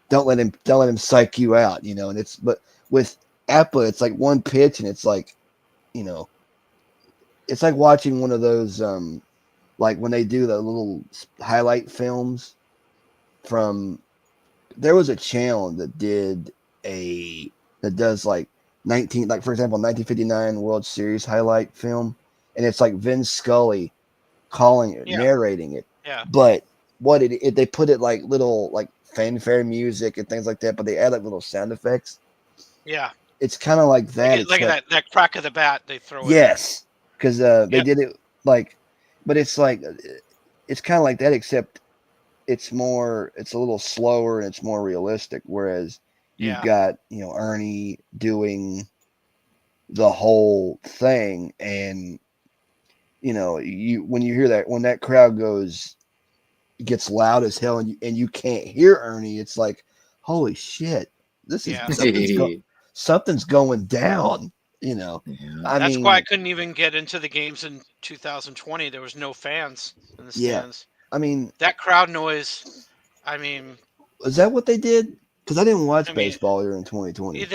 Don't let him psych you out. And but with Appa, it's like one pitch, and it's like, it's like watching one of those like when they do the little highlight films from. There was a channel that does like for example 1959 World Series highlight film, and it's like Vin Scully calling it, narrating it. Yeah. But they put it like little like fanfare music and things like that, but they add like little sound effects. Yeah. It's kind of like that. Like that crack of the bat they throw in. Yes, because they did it like, but it's like it's kind of like that, except it's a little slower and it's more realistic. Whereas you've got, Ernie doing the whole thing, and when you hear that, when that crowd gets loud as hell, and you can't hear Ernie, it's like, holy shit, this is something's going down. That's why I couldn't even get into the games in 2020. There was no fans in the stands. I mean, that crowd noise. I mean, is that what they did? Because I didn't watch baseball here in 2020.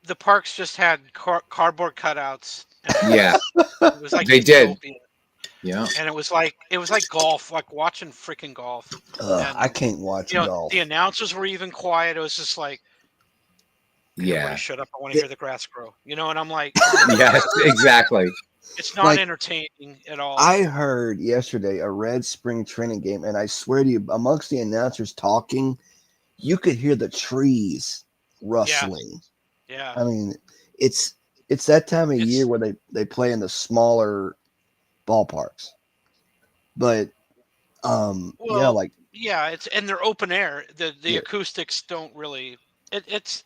The parks just had cardboard cutouts. Yeah, it was like they did. Yeah, and it was like golf, like watching freaking golf. I can't watch golf. The announcers were even quiet. It was just like, everybody shut up. I want to hear the grass grow. And I'm like, yes, exactly. It's not entertaining at all. I heard yesterday a Red spring training game, and I swear to you, amongst the announcers talking, you could hear the trees rustling. Yeah. I mean, it's it's that time of year where they play in the smaller ballparks. But it's and they're open air. The acoustics don't really. It's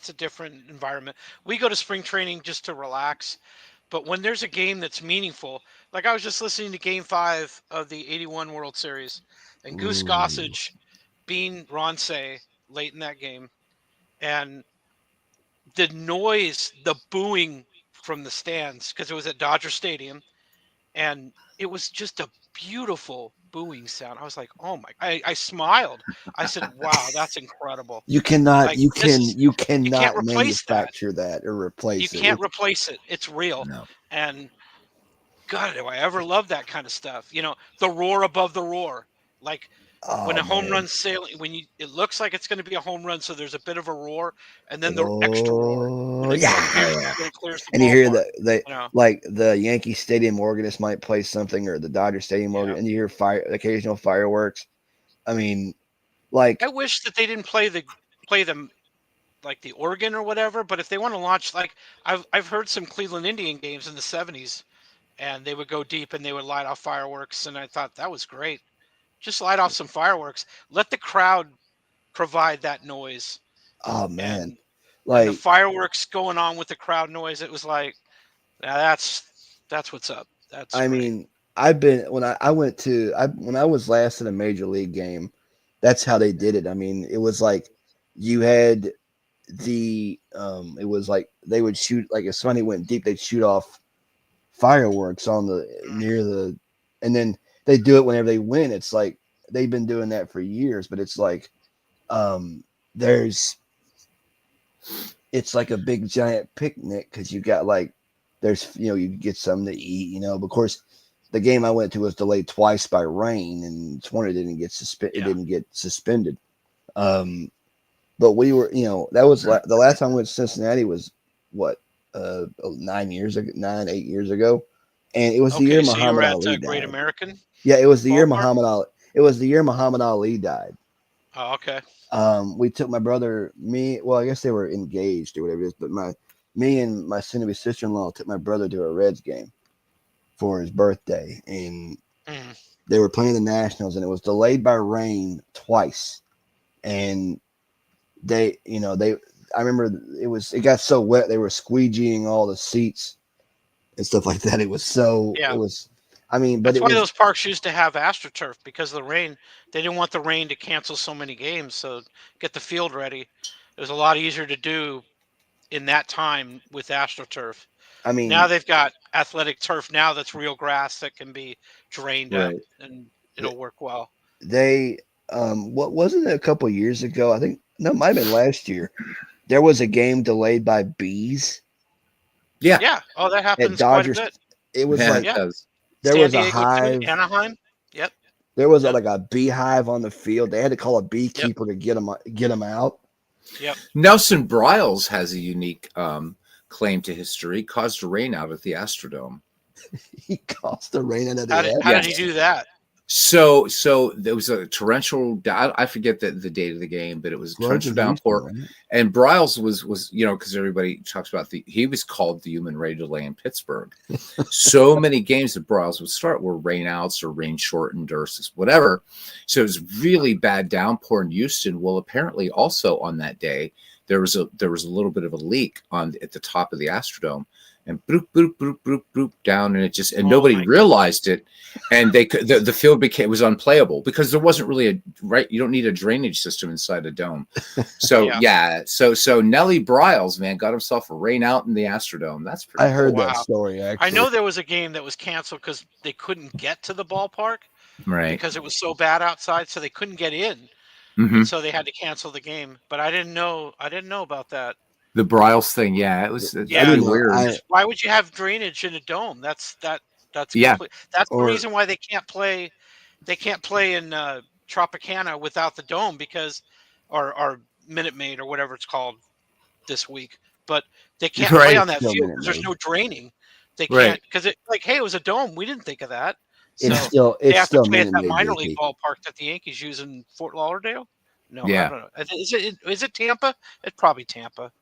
a different environment. We go to spring training just to relax, but when there's a game that's meaningful, like I was just listening to Game 5 of the '81 World Series, and Goose Gossage being Ronce late in that game, and the noise, the booing from the stands because it was at Dodger Stadium, and it was just a beautiful booing sound. I was like, oh my! I smiled. I said, wow, that's incredible. You cannot Like, you you can't cannot replace manufacture that or replace You it. can't replace it. It's real. No. And God, do I ever love that kind of stuff? The roar above the roar, like when a home run sailing, it looks like it's going to be a home run, so there's a bit of a roar, and then the extra roar when it clears the and you hear ballpark, like the Yankee Stadium organist might play something, or the Dodger Stadium organist, and you hear occasional fireworks. I mean, like, I wish that they didn't play them like the organ or whatever, but if they want to launch, like I've heard some Cleveland Indian games in the '70s, and they would go deep and they would light off fireworks, and I thought that was great. Just light off some fireworks. Let the crowd provide that noise. oh man, and like the fireworks going on with the crowd noise. It was like, now that's what's up. That's I great. mean, I've been when I when I was last in a major league game, that's how they did it. I mean, it was like you had it was like they would shoot, like if somebody went deep, they'd shoot off fireworks on and then they do it whenever they win. It's like they've been doing that for years, but it's like it's like a big giant picnic because you got like you get something to eat, but of course the game I went to was delayed twice by rain, and it's one it didn't get suspended. But we were, that was the last time we went to Cincinnati was what 8 years ago, and it was the year Muhammad Ali died. Great American. Yeah, it was the year Muhammad Ali. It was the year Muhammad Ali died. Oh, okay. We took my brother, I guess they were engaged or whatever it is, but me and my soon-to-be sister-in-law took my brother to a Reds game for his birthday, and they were playing the Nationals, and it was delayed by rain twice, and I remember it got so wet they were squeegeeing all the seats and stuff like that. It was that's why those parks used to have AstroTurf, because of the rain. They didn't want the rain to cancel so many games, so get the field ready. It was a lot easier to do in that time with AstroTurf. I mean, now they've got athletic turf now that's real grass that can be drained up, and it'll work well. They what wasn't it a couple years ago? I think it might have been last year. There was a game delayed by bees. Yeah. Oh, that happens quite a bit. It was there San was Diego, a hive. Anaheim. Yep. There was like a beehive on the field. They had to call a beekeeper to get them out. Yep. Nelson Bryles has a unique claim to history. Caused rain out at the Astrodome. He caused the rain out of the How did he do that? So there was a torrential. I forget the date of the game, but it was a torrential downpour. Right? And Bryles was because everybody talks about he was called the human rain delay in Pittsburgh. So many games that Bryles would start were rainouts or rain shortened or whatever. So it was really bad downpour in Houston. Well, apparently also on that day there was a little bit of a leak at the top of the Astrodome. And bloop, bloop, bloop, bloop, bloop down, and nobody realized it, and the field was unplayable because there wasn't really you don't need a drainage system inside a dome. So so Nelly Bryles, man, got himself a rain out in the Astrodome. That's pretty. I heard that story. Actually. I know there was a game that was canceled because they couldn't get to the ballpark, right? Because it was so bad outside, so they couldn't get in, and so they had to cancel the game. But I didn't know about that. The Bryles thing, it was weird. Why would you have drainage in a dome? That's That's the reason why they can't play. They can't play in Tropicana without the dome because, or Minute Maid or whatever it's called this week. But they can't play on that field because there's no draining. They can't because it hey, it was a dome. We didn't think of that. So they have to play at that minor league ballpark that the Yankees use in Fort Lauderdale. No, I don't know. Is it Tampa? It's probably Tampa.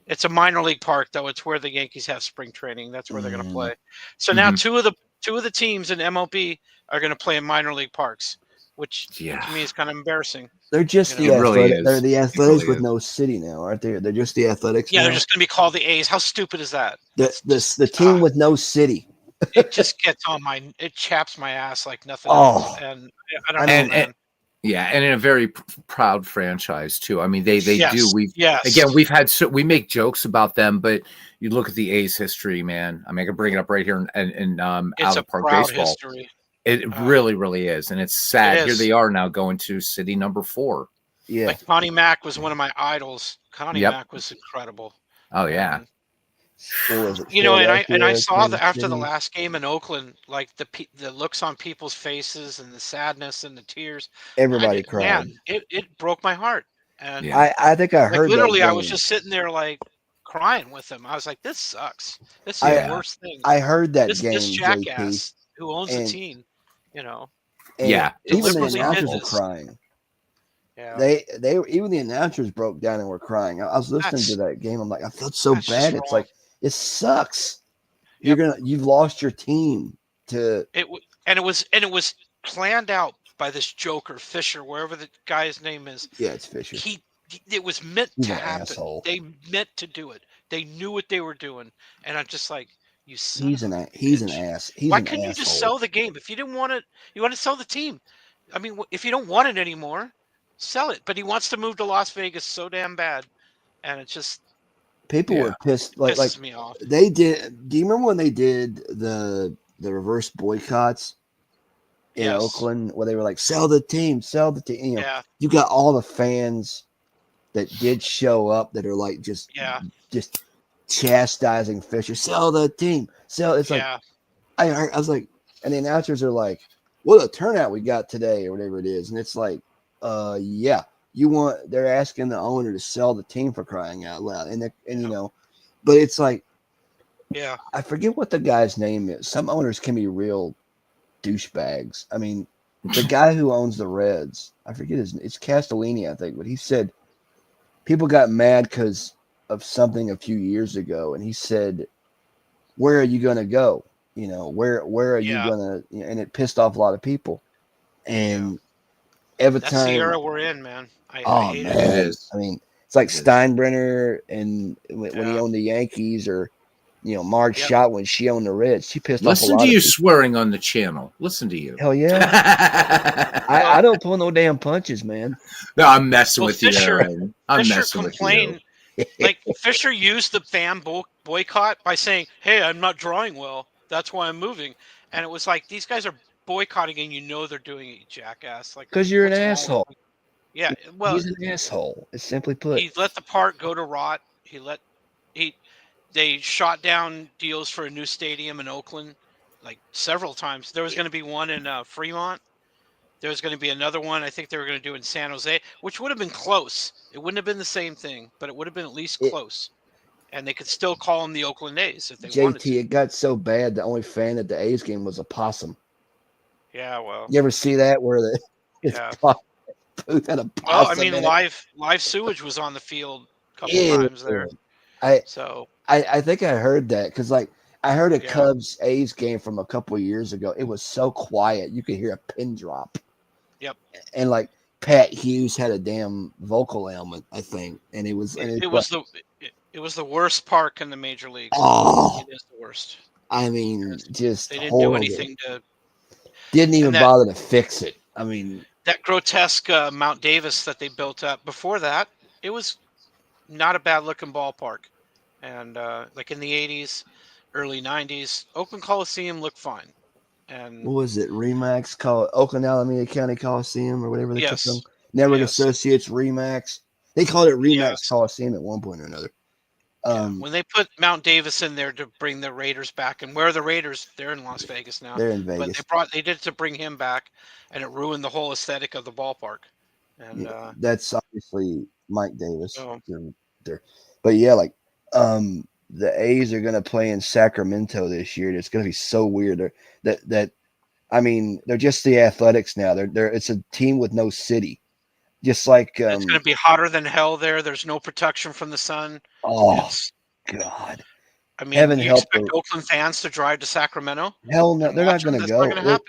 It's a minor league park, though. It's where the Yankees have spring training. That's where they're going to play. So Mm-hmm. now two of the teams in MLB are going to play in minor league parks, which to me is kind of embarrassing. They're just the athletic. They're the Athletics with no city now, aren't they? They're just the Athletics. Yeah, now? they're just going to be called the A's. How stupid is that? The team with no city. It just gets on it chaps my ass like nothing else. And I don't know, man. Yeah, and in a very proud franchise too. I mean, they do. We make jokes about them, but you look at the A's history, man. I mean, I can bring it up right here in it's out of park proud baseball. History. It really is, and it's sad. Here they are now going to city number 4. Yeah, like Connie Mack was one of my idols. Connie Mack was incredible. Oh yeah. You know, and I saw that after the last game in Oakland, like the looks on people's faces and the sadness and the tears. Everybody cried. Man, it broke my heart. And I think I heard literally that I was just sitting there like crying with them. I was like, this sucks. This is the worst thing. I heard that this jackass JP, who owns the team, you know. Even the announcers were crying. Yeah. They even the announcers broke down and were crying. I was listening to that game. I'm like, I felt so bad. It's like, it sucks. You've lost your team to it. And it was planned out by this joker Fisher, wherever the guy's name is. Yeah, it's Fisher. It was meant to happen. Asshole. They meant to do it. They knew what they were doing. And I'm just like, you son He's an ass. Why couldn't you just sell the game? If you didn't want it, you want to sell the team. I mean, if you don't want it anymore, sell it. But he wants to move to Las Vegas so damn bad. And it's just people were pissed. Like me off. They did. Do you remember when they did the reverse boycotts in Oakland, where they were like, "Sell the team, sell the team"? You know, you got all the fans that did show up that are like just chastising Fisher. Sell the team, sell. It's like I was like, and the announcers are like, "What a turnout we got today," or whatever it is, and it's like, yeah. They're asking the owner to sell the team, for crying out loud. And you know, but it's like, I forget what the guy's name is. Some owners can be real douchebags. I mean, the guy who owns the Reds, I forget it's Castellini, I think, but he said people got mad because of something a few years ago. And he said, where are you going to go? You know, where are you going to, and it pissed off a lot of people. And every That's time, the era we're in, man. I hate man, it is. I mean, it's like Steinbrenner and when he owned the Yankees, or you know, Marge Schott when she owned the Reds. She pissed off a lot of people. Listen to you swearing on the channel. Listen to you. Hell yeah. I don't pull no damn punches, man. No, I'm messing with you. Fisher complained. Like Fisher used the fan boycott by saying, "Hey, I'm not drawing well. That's why I'm moving." And it was like, these guys are boycotting, and you know they're doing it, jackass. Like, because you're an asshole. Yeah, well, he's an asshole. It's simply put. He let the park go to rot. They shot down deals for a new stadium in Oakland, like several times. There was going to be one in Fremont. There was going to be another one. I think they were going to do in San Jose, which would have been close. It wouldn't have been the same thing, but it would have been at least close. And they could still call them the Oakland A's if they wanted to. JT, it got so bad the only fan at the A's game was a possum. Yeah, well. You ever see that where Well, I mean, live sewage was on the field a couple times there. I think I heard that because, like, I heard a Cubs A's game from a couple of years ago. It was so quiet you could hear a pin drop. Yep. And like Pat Hughes had a damn vocal ailment, I think, and it was the worst park in the major leagues. Oh, it is the worst. I mean, just they didn't do anything to. Didn't even bother to fix it. I mean, that grotesque Mount Davis that they built up before that, it was not a bad looking ballpark. And like in the 80s, early 90s, Oakland Coliseum looked fine. And what was it? Remax, Oakland Alameda County Coliseum, or whatever they called them. Network Associates Remax. They called it Remax Coliseum at one point or another. When they put Mount Davis in there to bring the Raiders back, and where are the Raiders? They're in Las Vegas now. They're in Vegas. But they did it to bring him back, and it ruined the whole aesthetic of the ballpark. And that's obviously Mike Davis. But yeah, like the A's are going to play in Sacramento this year. It's going to be so weird. I mean, they're just the Athletics now. It's a team with no city. Just like it's going to be hotter than hell there. There's no protection from the sun. oh God, I mean, heaven you help expect Oakland fans to drive to Sacramento? hell no, and they're watch not going them? to That's not go. going to happen.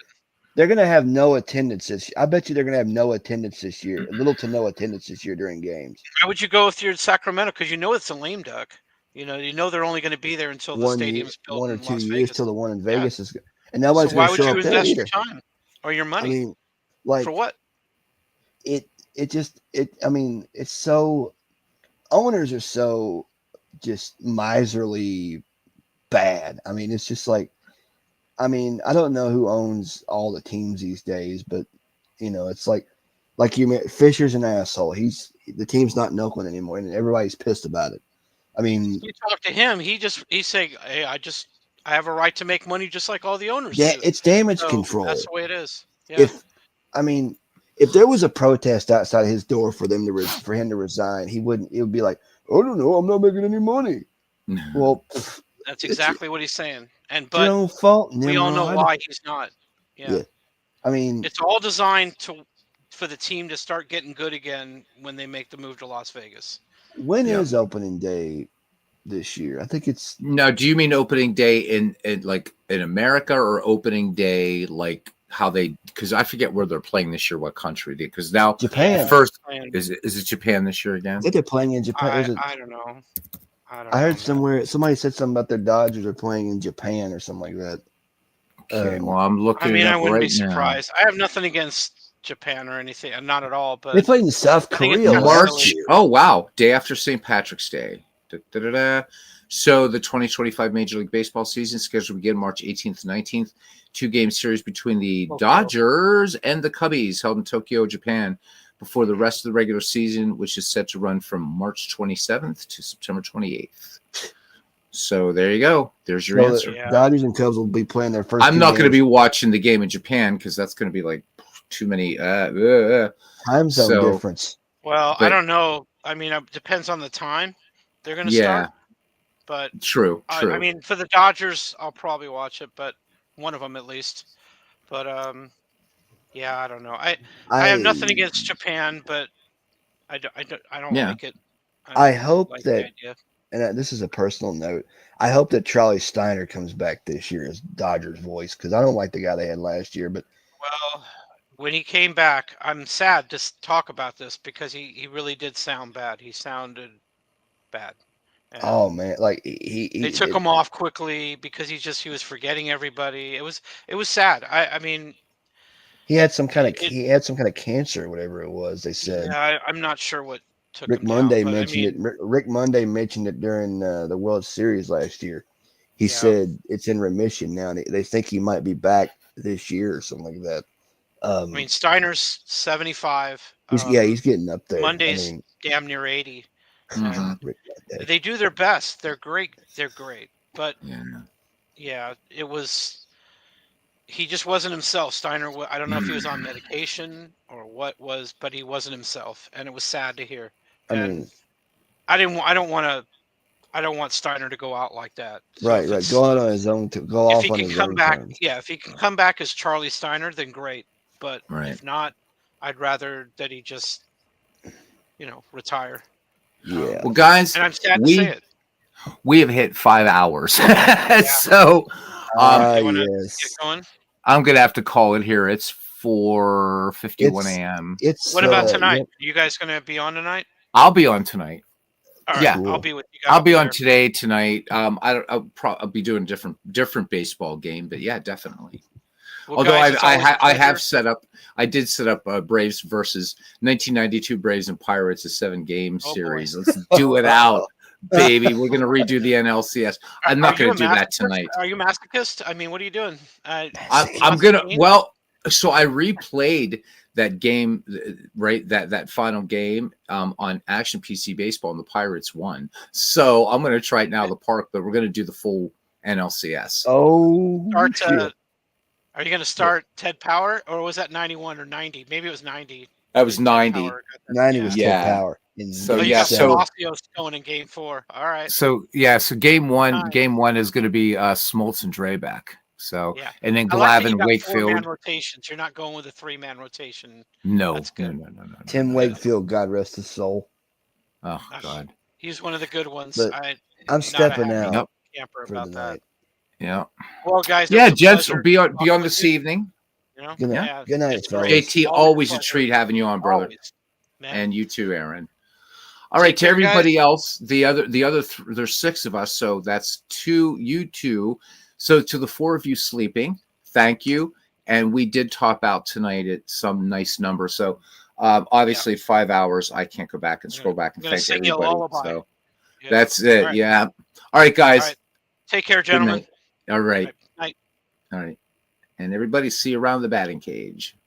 They're going to have no attendance this. I bet you they're going to have no attendance this year. Little to no attendance this year during games. Why would you go if you're in Sacramento? Because you know it's a lame duck. You know they're only going to be there until the stadium's built 1 or in 2 Las years Vegas. till the one in Yeah. Vegas is, and nobody's So going why to would show you up there invest either. your time or your money? I mean, like for what? I mean, it's so owners are so just miserly bad. I mean, it's just like, I mean, I don't know who owns all the teams these days, but you know, it's like Fisher's an asshole. The team's not in Oakland anymore, and everybody's pissed about it. I mean, You talk to him, he's saying, "Hey, I have a right to make money just like all the owners do." it's damage So control. that's the way it is. Yeah. If there was a protest outside his door for him to resign, he wouldn't. It would be like, I don't know, I'm not making any money. Well, that's exactly what he's saying. It's your own fault. We all know why he's not. Yeah. I mean, it's all designed for the team to start getting good again when they make the move to Las Vegas. When is opening day this year? I think it's no. Do you mean opening day in like in America, or opening day like how they? Because I forget where they're playing this year, what country? Because now Japan first is it Japan this year again? I think they're playing in Japan. I don't know. I heard somewhere somebody said something about their Dodgers are playing in Japan or something like that. Okay, well, I'm looking. I mean, I wouldn't right be surprised. Now. I have nothing against Japan or anything, not at all. But they played in South Korea. March. Oh wow, day after St. Patrick's Day. So the 2025 Major League Baseball season scheduled to begin March 18th to 19th. 2-game series between the Dodgers and the Cubbies held in Tokyo, Japan, before the rest of the regular season, which is set to run from March 27th to September 28th. So there you go. There's your answer. Yeah. Dodgers and Cubs will be playing their first. I'm not going to be watching the game in Japan because that's going to be like too many time zone difference. Well, I don't know. I mean, it depends on the time they're going to start. But true. I mean, for the Dodgers, I'll probably watch it, but one of them at least. But yeah, I don't know. I have nothing against Japan, but I don't like it. I hope that, and this is a personal note, I hope that Charlie Steiner comes back this year as Dodgers voice, because I don't like the guy they had last year. But well, when he came back, I'm sad to talk about this because he really did sound bad. He sounded bad. And oh man, like they took him off quickly because he was forgetting everybody. It was sad. I mean, he had some kind of cancer or whatever it was. They said. Yeah, I'm not sure what took Rick him Monday down, mentioned it. Rick Monday mentioned it during the World Series last year. He said it's in remission now. And they think he might be back this year or something like that. I mean, Steiner's 75. He's getting up there. Monday's damn near 80. Mm-hmm. They do their best. They're great. But yeah, it was. He just wasn't himself. Steiner. I don't know if he was on medication or what was, but he wasn't himself, and it was sad to hear. And I don't want Steiner to go out like that. So right. Go out on his own. Go off on his own terms. Yeah, if he can come back as Charlie Steiner, then great. But if not, I'd rather that he just, retire. Yeah. Well, guys, and I'm sad to say it. We have hit 5 hours, so yes. Get going? I'm gonna have to call it here. It's 4:51 a.m. What about tonight? Yep. You guys gonna be on tonight? I'll be on tonight. All right, cool. I'll be with you guys. I'll be on tonight. I'll be doing a different baseball game, but yeah, definitely. Well, although I have set up, I did set up Braves versus 1992 Braves and Pirates, a 7-game series. Boy. Let's do it out, baby. We're gonna redo the NLCS. I'm not gonna do that tonight. Are you masochist? I mean, what are you doing? I'm gonna. Well, so I replayed that game, right? That final game on Action PC Baseball, and the Pirates won. So I'm gonna try it now at the park, but we're gonna do the full NLCS. Oh, are you going to start Ted Power, or was that 91 or 90? Maybe it was 90. That was 90. 90 was Ted Power. So Palacios going in Game 4. All right. So game one is going to be Smoltz and Dreback. So, Yeah. and then I like that you Glavin got Wakefield. 4-man rotations. You're not going with a 3-man rotation. No, That's good. no. Tim Wakefield, God rest his soul. Oh God. He's one of the good ones. But I'm I'm stepping out Yep. camper for about the that. night. Yeah. Well, guys, it Yeah, was a gents, pleasure be on talking with this you, evening. you know? Good night. Yeah, Good night, it's great. fellas. JT, Always always a pleasure. treat having you on, brother. Always, man. And you too, Aaron. All right, Take to care, guys. everybody else, there's 6 of us, so that's 2, you 2. So to the 4 of you sleeping, thank you. And we did top out tonight at some nice number. So obviously 5 hours. I can't go back and scroll back and I'm gonna thank sing you a everybody. lullaby. So Yeah. that's it. All right. Yeah. All right, guys. All right. Take care, Good gentlemen. night. All right. Night. All right. And everybody see you around the batting cage.